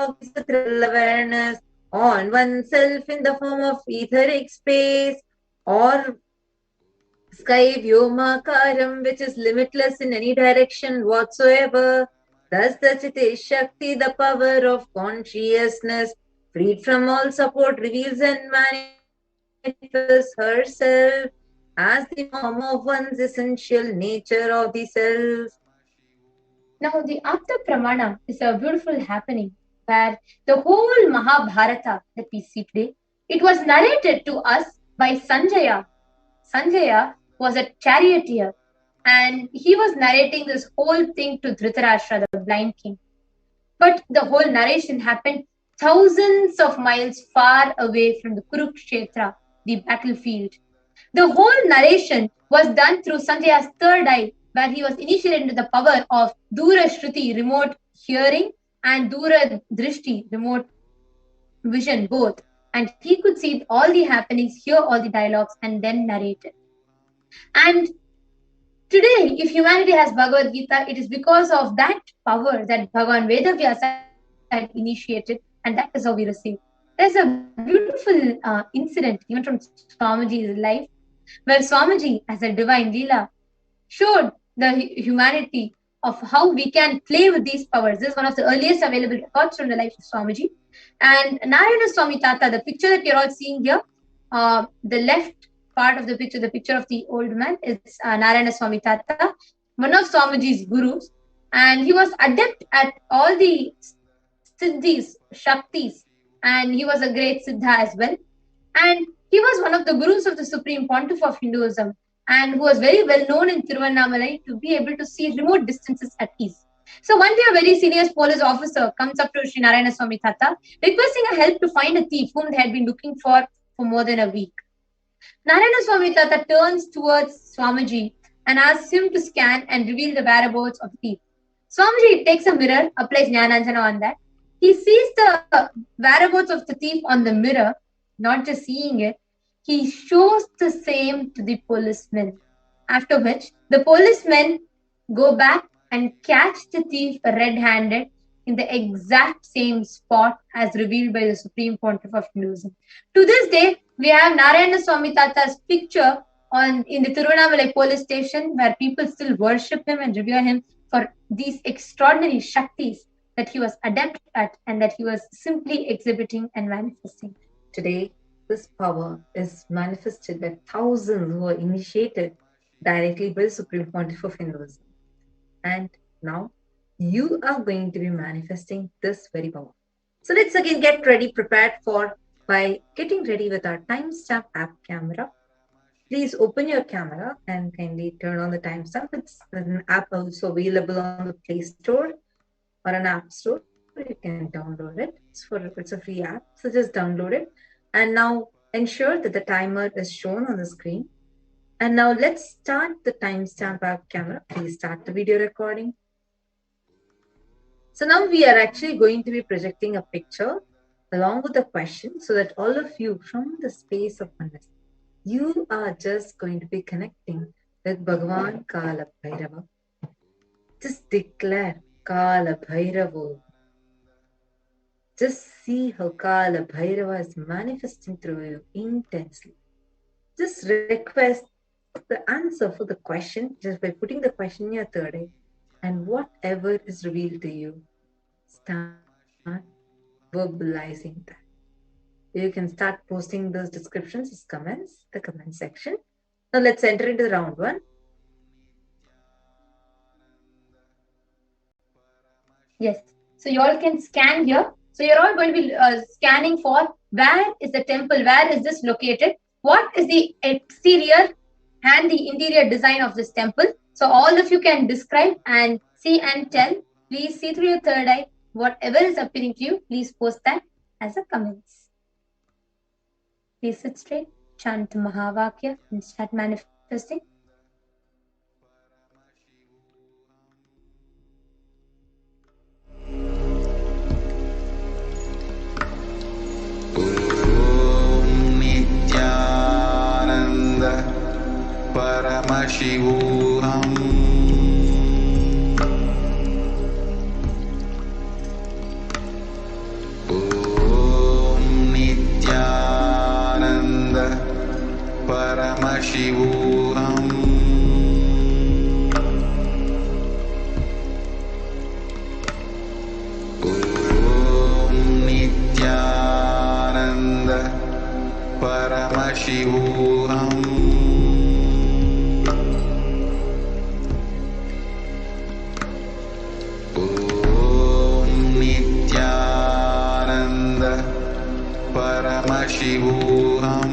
awareness on oneself in the form of etheric space or sky vyomakaram, which is limitless in any direction whatsoever. Thus the Chiti Shakti, the power of consciousness, freed from all support, reveals and manifests herself as the form of one's essential nature of the self. Now, the Apta Pramana is a beautiful happening where the whole Mahabharata that we see today, it was narrated to us by Sanjaya. Sanjaya was a charioteer and he was narrating this whole thing to Dhritarashtra, the blind king. But the whole narration happened thousands of miles far away from the Kurukshetra, the battlefield. The whole narration was done through Sanjaya's third eye, where he was initiated into the power of Dura Shruti, remote hearing, and Dura Drishti, remote vision, both. And he could see all the happenings, hear all the dialogues, and then narrate it. And today, if humanity has Bhagavad Gita, it is because of that power that Bhagavan Vedavyasa had initiated, and that is how we receive. There's a beautiful incident, even from Swamiji's life, where Swamiji, as a divine Leela, showed the humanity of how we can play with these powers. This is one of the earliest available records from the life of Swamiji. And Narayana Swami Tata, the picture that you're all seeing here, the left part of the picture of the old man, is Narayana Swami Tata, one of Swamiji's gurus. And he was adept at all the siddhis, shaktis, and he was a great siddha as well. And he was one of the gurus of the Supreme Pontiff of Hinduism, and who was very well known in Tiruvannamalai to be able to see remote distances at ease. So one day a very senior police officer comes up to Sri Narayana Swami Tata, requesting a help to find a thief whom they had been looking for more than a week. Narayana Swami Tata turns towards Swamiji and asks him to scan and reveal the whereabouts of the thief. Swamiji takes a mirror, applies Jnananjana on that. He sees the whereabouts of the thief on the mirror, not just seeing it, he shows the same to the policemen. After which, the policemen go back and catch the thief red-handed in the exact same spot as revealed by the Supreme Pontiff of Hinduism. To this day, we have Narayana Swami Tata's picture in the Tiruvannamalai police station, where people still worship him and revere him for these extraordinary Shaktis that he was adept at and that he was simply exhibiting and manifesting. Today, this power is manifested by thousands who are initiated directly by the Supreme Pontiff of Hinduism. And now, you are going to be manifesting this very power. So let's again get ready, prepared by getting ready with our timestamp app camera. Please open your camera and kindly turn on the timestamp. It's an app also available on the Play Store or an App Store. You can download it. It's a free app, so just download it. And now ensure that the timer is shown on the screen. And now let's start the timestamp app camera. Please start the video recording. So now we are actually going to be projecting a picture along with a question so that all of you from the space of oneness, you are just going to be connecting with Bhagavan Kalabhairava. Just declare Kalabhairavo. Just see how Kalabhairava is manifesting through you intensely. Just request the answer for the question just by putting the question in your third eye, and whatever is revealed to you, start verbalizing that. You can start posting those descriptions as comments, the comment section. Now let's enter into round one. Yes. So you all can scan here. So you're all going to be scanning for where is the temple, where is this located, what is the exterior and the interior design of this temple. So all of you can describe and see and tell. Please see through your third eye. Whatever is appearing to you, please post that as a comments. Please sit straight, chant Mahavakya and start manifesting. Nithyananda Paramashivoham. Om Nithyananda Paramashivoham. Nithyananda Paramashivoham. Om Nithyananda Paramashivoham. Om Nithyananda Paramashivoham.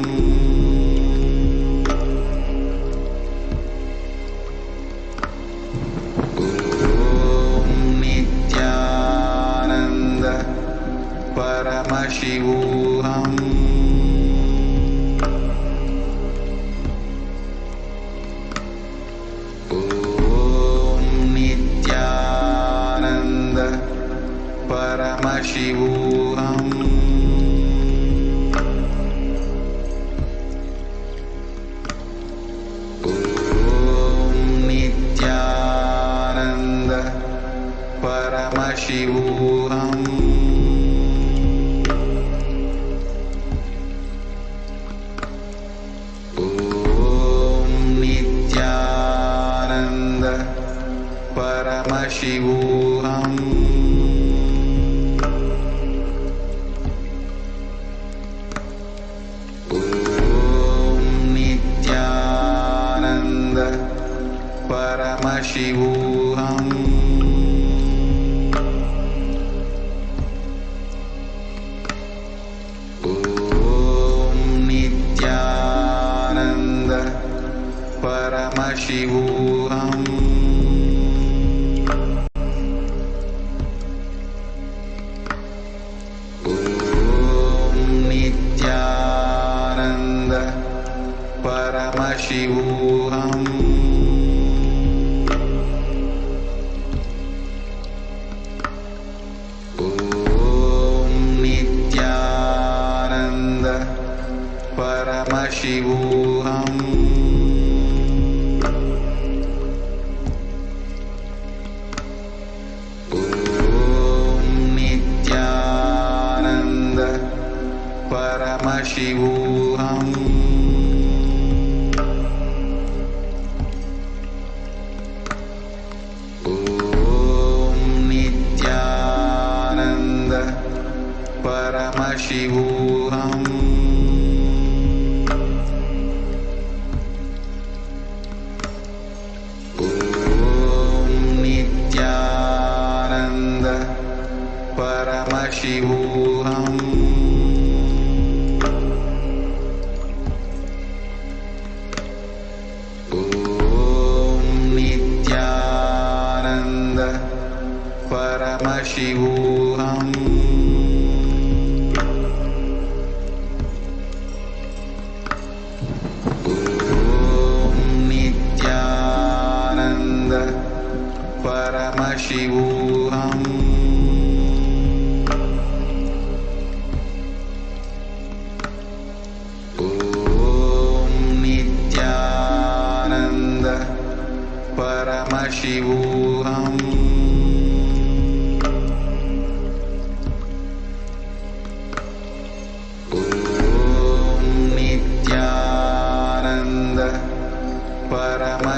Om Nithyananda Paramashivoham. Om Nithyananda Paramashivoham. Om Nithyananda Paramashivoham. Om Nithyananda Paramashivoham. Om Nithyananda Paramashivoham. Om Nithyananda Paramashivoham. Om Nithyananda Paramashivoham. Om Nithyananda Paramashivoham. Om Nithyananda Paramashivoham. Om Nithyananda Paramashivoham. Om Nithyananda Paramashivoham. Om Nithyananda Paramashivoham.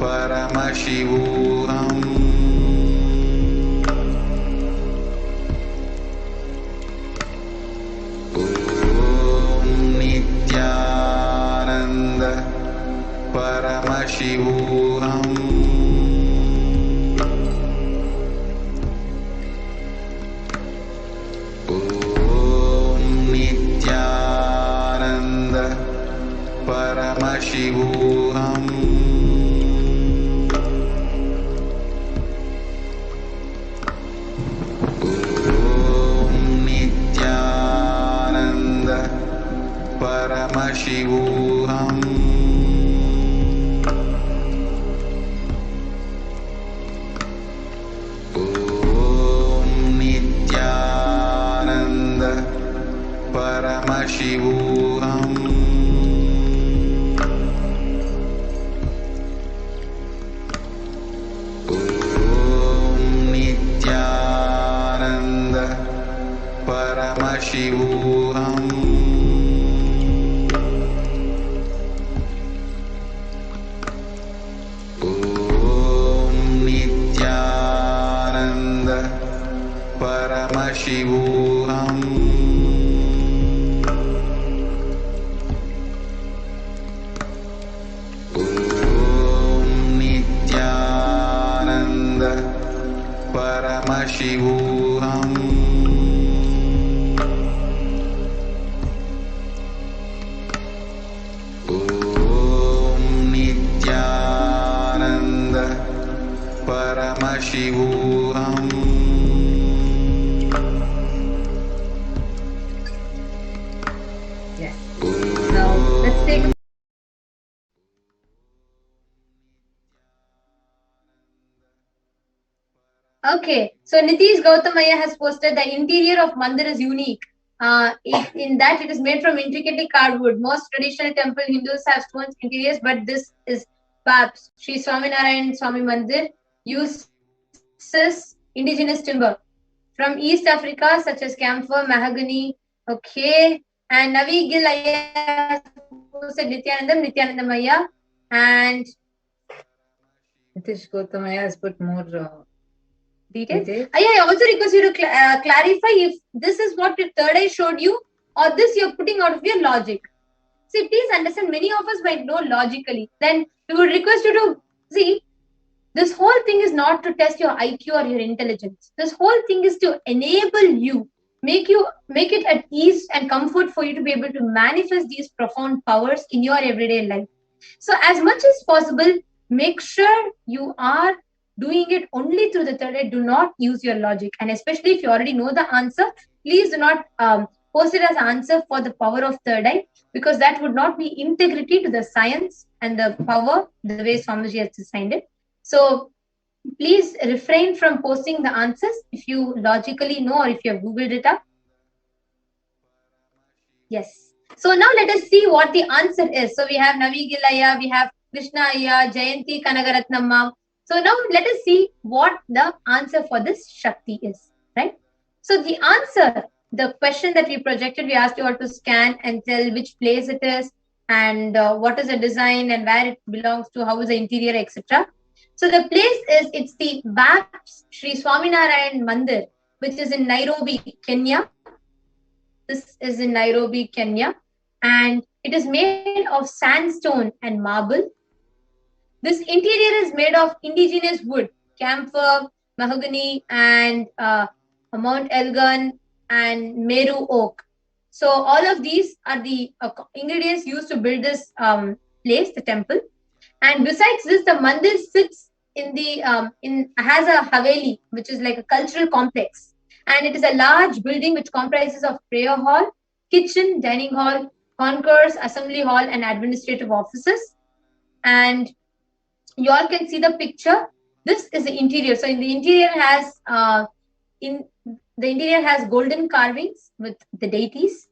Paramashivoham. Om Nithyananda Paramashivoham. Om Nithyananda Paramashivoham. Om Nithyananda Paramashivoham. Om Nithyananda Paramashivoham. Om Nithyananda Paramashivoham. Om Nithyananda Paramashivoham. Om Nithyananda Paramashivoham. Om Nithyananda Paramashivoham. Yes. Now let's take. Okay, so Nitish Gautamaya has posted the interior of mandir is unique. In that it is made from intricately carved wood. Most traditional temple Hindus have stone interiors, but this is perhaps Sri Swaminarayan Swami Mandir uses indigenous timber from East Africa, such as camphor, mahogany. Okay, and Navi Gil Ayya posted Nithyanandamaya, and Nitish Gautamaya has put more details. I also request you to clarify if this is what the third eye showed you or this you're putting out of your logic. See, please understand, many of us might know logically. Then we would request you to see, this whole thing is not to test your IQ or your intelligence. This whole thing is to enable you, make it at ease and comfort for you to be able to manifest these profound powers in your everyday life. So as much as possible, make sure you are doing it only through the third eye. Do not use your logic. And especially if you already know the answer, please do not post it as answer for the power of third eye, because that would not be integrity to the science and the power, the way Swamiji has designed it. So please refrain from posting the answers if you logically know or if you have Googled it up. Yes. So now let us see what the answer is. So we have Navi Gilaya, we have Krishna Ayya, Jayanti Kanagaratnamma. So now let us see what the answer for this Shakti is, right? So the answer, the question that we projected, we asked you all to scan and tell which place it is and what is the design and where it belongs to, how is the interior, etc. So the place is, it's the BAPS Sri Swaminarayan Mandir, which is in Nairobi, Kenya. This is in Nairobi, Kenya. And it is made of sandstone and marble. This interior is made of indigenous wood, camphor, mahogany, and Mount Elgon and Meru oak. So all of these are the ingredients used to build this place, the temple. And besides this, the mandir sits in the has a haveli, which is like a cultural complex, and it is a large building which comprises of prayer hall, kitchen, dining hall, concourse, assembly hall, and administrative offices. And you all can see the picture. This is the interior. So in the interior has golden carvings with the deities,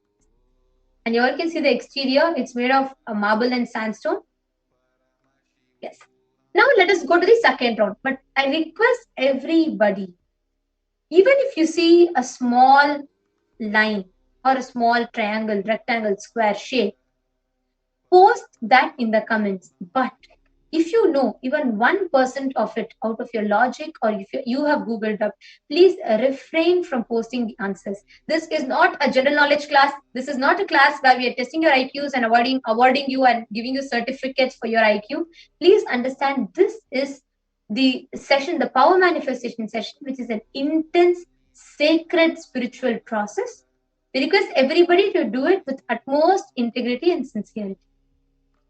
and you all can see the exterior. It's made of marble and sandstone. Yes. Now let us go to the second round. But I request everybody, even if you see a small line or a small triangle, rectangle, square shape, post that in the comments. But If you know even 1% of it out of your logic, or if you have Googled up, please refrain from posting the answers. This is not a general knowledge class. This is not a class where we are testing your IQs and awarding you and giving you certificates for your IQ. Please understand, this is the session, the power manifestation session, which is an intense, sacred spiritual process. We request everybody to do it with utmost integrity and sincerity.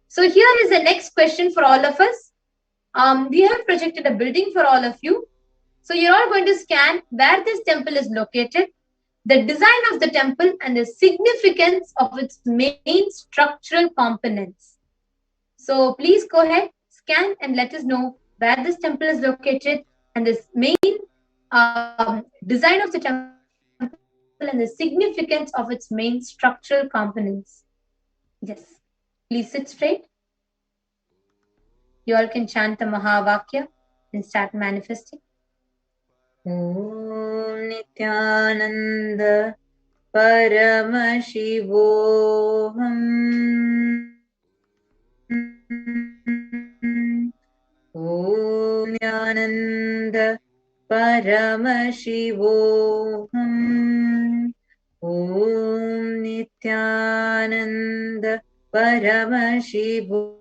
So here is the next question for all of us. We have projected a building for all of you. So you're all going to scan where this temple is located, the design of the temple, and the significance of its main structural components. So please go ahead, scan, and let us know where this temple is located and this main design of the temple and the significance of its main structural components. Yes. Please sit straight. You all can chant the Mahavakya and start manifesting. Om Nithyananda Paramashivoham. Om Nithyananda Paramashivoham. Om Nithyananda Paramashivoham.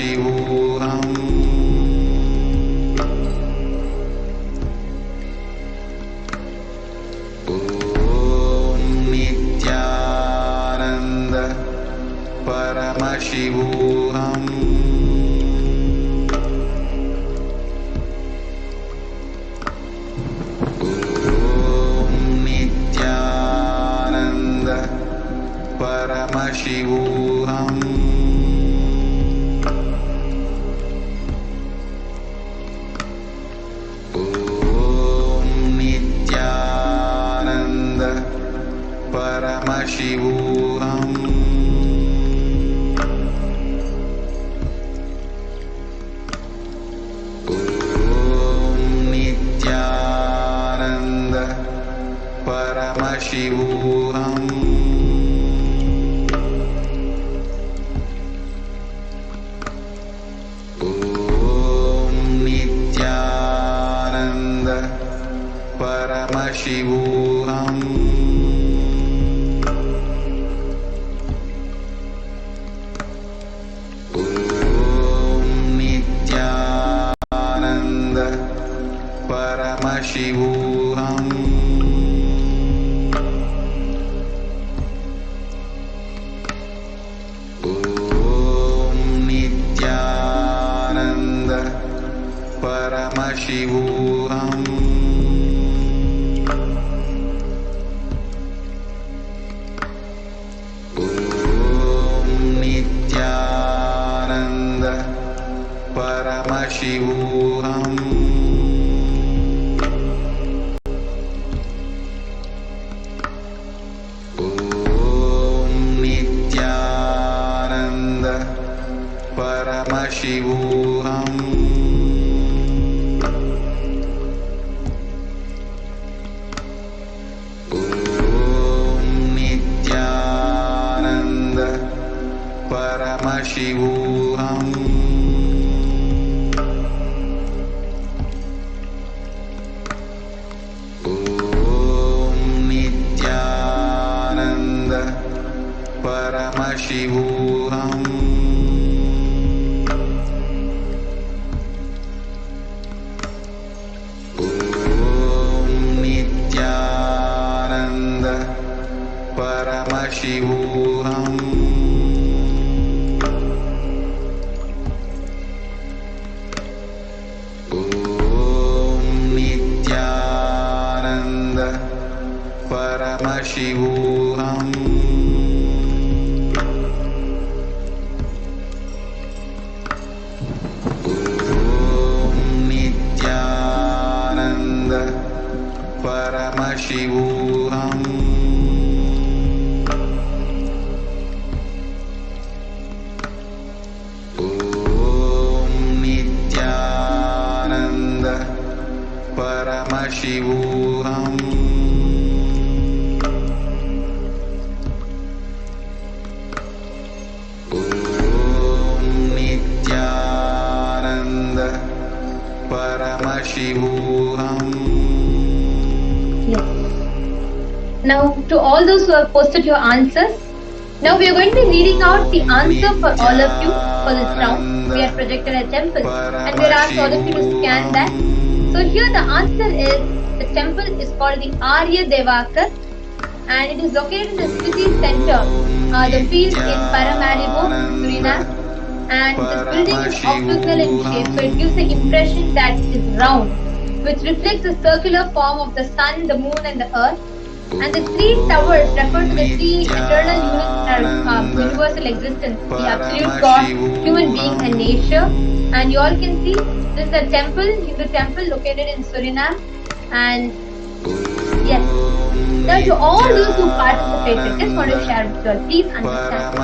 Paramashivoham. Om Nithyananda Paramashivoham. Om Nithyananda Paramashivoham. Om Nithyananda Paramashivoham. Om Nithyananda Paramashivoham. Om Nithyananda Paramashivoham. Om Nithyananda Paramashivoham. Om Nithyananda Paramashivoham. Om Nithyananda Paramashivoham. Om Nithyananda Paramashivoham. Om Nithyananda Paramashivoham. Om Nithyananda Paramashivoham. Om Nithyananda Paramashivoham. Om Nithyananda Paramashivoham. Om Nithyananda Paramashivoham. Om Nithyananda Paramashivoham. Om Nithyananda Paramashivoham. Yes. Now, to all those who have posted your answers, now we are going to be reading out the answer for all of you for this round. We have projected a temple and we are asked all of you to scan that. So here the answer is, the temple is called the Arya Devakar and it is located in the city center, the field in Paramaribo, Suriname. And this building is octagonal in shape, so it gives the impression that it is round, which reflects the circular form of the sun, the moon and the earth. And the three towers refer to the three eternal units of universal existence, the absolute God, human being and nature. And you all can see this is a temple, Hindu temple located in Suriname. And yes, now to all those who participated, just want to share with you all, please understand,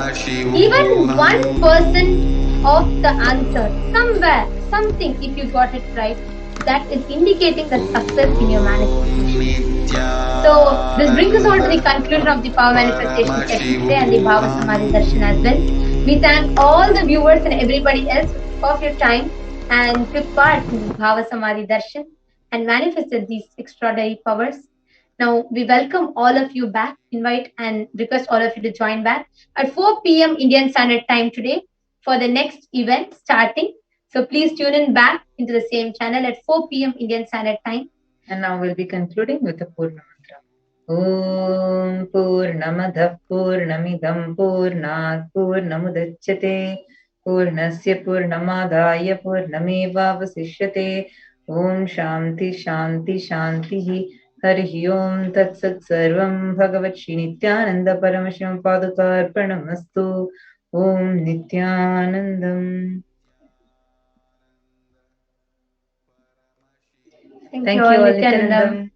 even 1% of the answer, somewhere, something, if you got it right, that is indicating the success in your manifestation. So this brings us on to the conclusion of the Power Manifestation session today and the Bhava Samadhi Darshan as well. We thank all the viewers and everybody else who took off your time and took part in the Bhava Samadhi Darshan and manifested these extraordinary powers. Now we welcome all of you back, invite and request all of you to join back at 4 p.m. Indian Standard Time today for the next event starting. So please tune in back into the same channel at 4 p.m. Indian Standard Time. And now we'll be concluding with the Purna Mantra. Om Purnamadah Purnamidam Purnat Purnamudachyate Purnasya Purnamadaya Purnamevavasishyate Om Shanti Shanti Shanti Harihi Om Tat Sat Sarvam Bhagavat Shri Nithyananda Paramashivam Padukarpanamastu Om Nithyanandam. Thank you all, Nithyanandam.